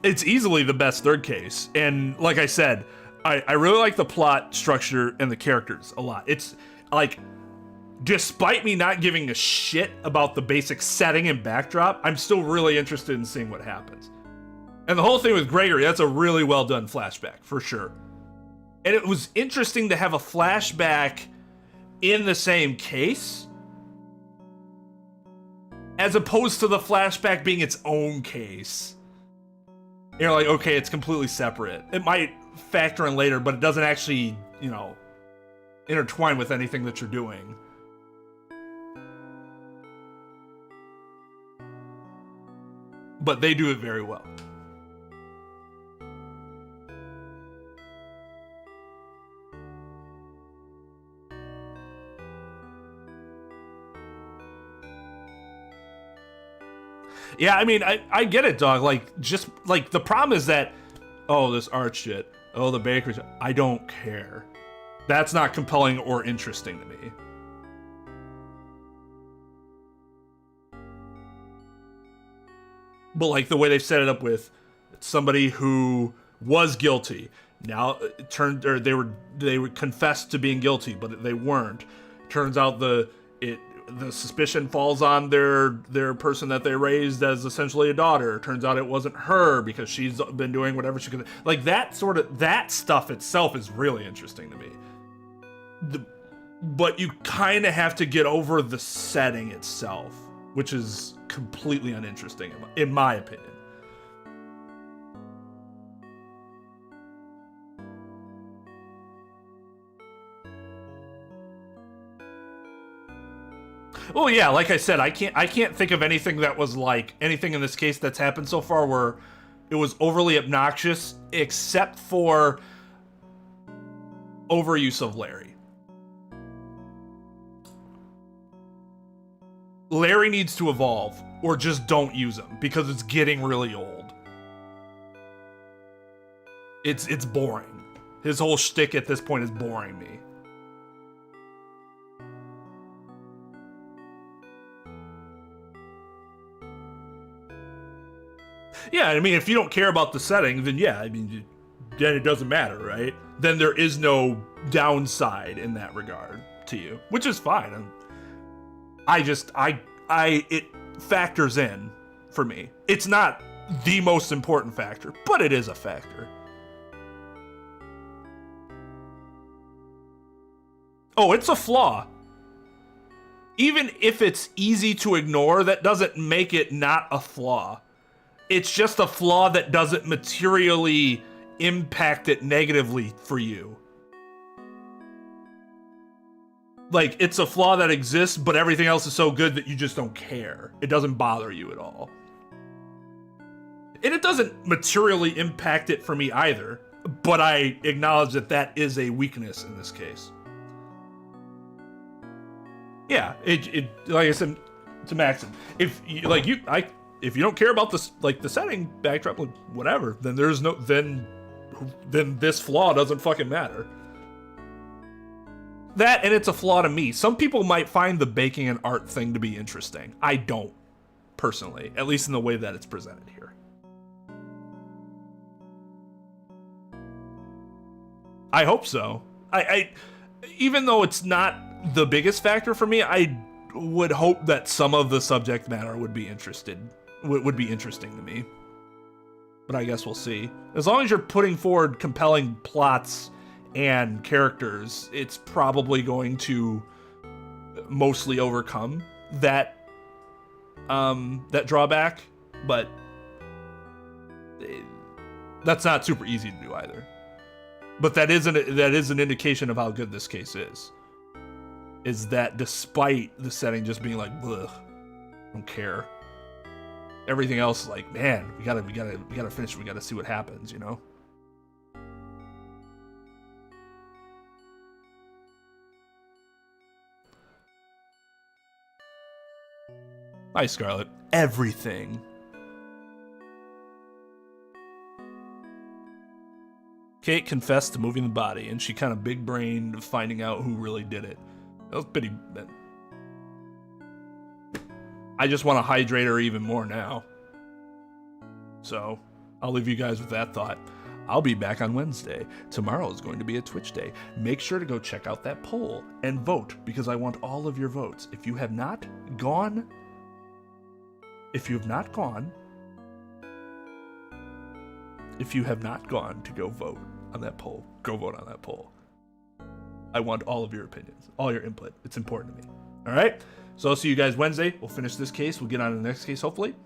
It's easily the best third case. And like I said, I really like the plot structure and the characters a lot. It's like, despite me not giving a shit about the basic setting and backdrop, I'm still really interested in seeing what happens. And the whole thing with Gregory, that's a really well done flashback, for sure. And it was interesting to have a flashback in the same case, as opposed to the flashback being its own case. You're like, okay, it's completely separate. It might factor in later, but it doesn't actually, you know, intertwine with anything that you're doing. But they do it very well. Yeah, I mean, I get it, dog. Like, just, like, the problem is that, oh, this art shit, oh, the bakery shit, I don't care. That's not compelling or interesting to me. But, like, the way they've set it up with somebody who was guilty, now it turned, or they were confessed to being guilty, but they weren't. Turns out the suspicion falls on their person that they raised as essentially a daughter. Turns out it wasn't her because she's been doing whatever she could. Like, that stuff itself is really interesting to me. But you kind of have to get over the setting itself, which is completely uninteresting in my opinion. Oh yeah, like I said, I can't think of anything that was like anything in this case that's happened so far where it was overly obnoxious, except for overuse of Larry. Larry needs to evolve, or just don't use him because it's getting really old. It's boring. His whole shtick at this point is boring me. Yeah, I mean, if you don't care about the setting, then yeah, I mean, then it doesn't matter, right? Then there is no downside in that regard to you, which is fine. It factors in for me. It's not the most important factor, but it is a factor. Oh, it's a flaw. Even if it's easy to ignore, that doesn't make it not a flaw. It's just a flaw that doesn't materially impact it negatively for you. Like, it's a flaw that exists, but everything else is so good that you just don't care. It doesn't bother you at all. And it doesn't materially impact it for me either, but I acknowledge that that is a weakness in this case. Yeah, it like I said to Maxim, if you don't care about this, like the setting, backdrop, like, whatever, then there's no then this flaw doesn't fucking matter. That, and it's a flaw to me. Some people might find the baking and art thing to be interesting. I don't, personally, at least in the way that it's presented here. I hope so. I even though it's not the biggest factor for me, I would hope that some of the subject matter would be interesting to me. But I guess we'll see. As long as you're putting forward compelling plots and characters, it's probably going to mostly overcome that drawback, but that's not super easy to do either. But that is an indication of how good this case is that despite the setting just being like, ugh, I don't care, everything else is like, man, we gotta finish, we gotta see what happens, you know? Hi, Scarlett. Everything. Kate confessed to moving the body, and she kind of big-brained finding out who really did it. That was pretty... I just want to hydrate her even more now. So, I'll leave you guys with that thought. I'll be back on Wednesday. Tomorrow is going to be a Twitch day. Make sure to go check out that poll and vote, because I want all of your votes. If you have not gone to go vote on that poll, go vote on that poll. I want all of your opinions, all your input. It's important to me. All right? So I'll see you guys Wednesday. We'll finish this case. We'll get on to the next case, hopefully.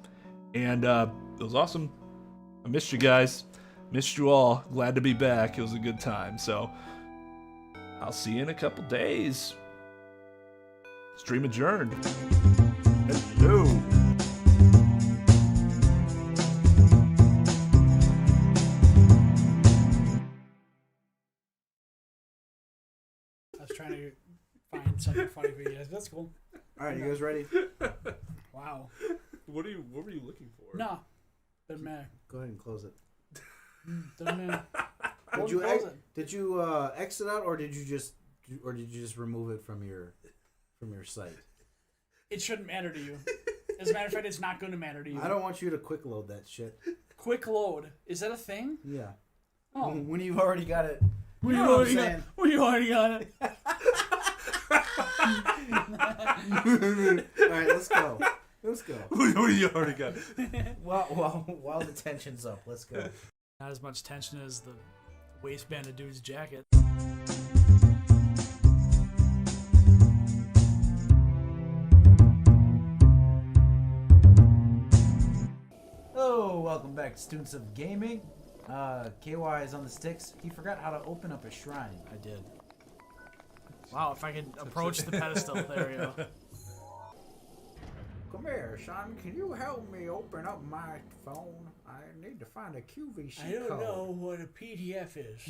And it was awesome. I missed you guys. Missed you all. Glad to be back. It was a good time. So I'll see you in a couple days. Stream adjourned. Hello. I was trying to find something funny for you guys. That's cool. All right, you guys ready? Wow. What were you looking for? No. Doesn't matter. Go ahead and close it. Doesn't matter. Did you exit out, or did you just remove it from your site? It shouldn't matter to you. As a matter of fact, it's not going to matter to you. I don't want you to quick load that shit. Quick load. Is that a thing? Yeah. Oh. When you've already got it. When You you know what already I'm got, saying? when you already got it. All right, let's go. Let's go. You already got it. While the tension's up, let's go. Not as much tension as the waistband of dude's jacket. Hello, welcome back to Students of Gaming. KY is on the sticks. He forgot how to open up a shrine. I did. Wow, if I could approach the pedestal. There we go. Come here, son. Can you help me open up my phone? I need to find a QVC I don't code. know what a PDF is.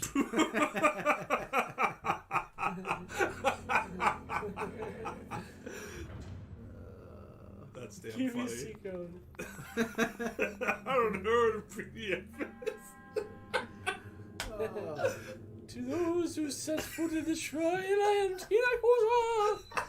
That's damn QVC funny. code. I don't know what a PDF is. To those who set foot in the shrine, I am Tina Koza.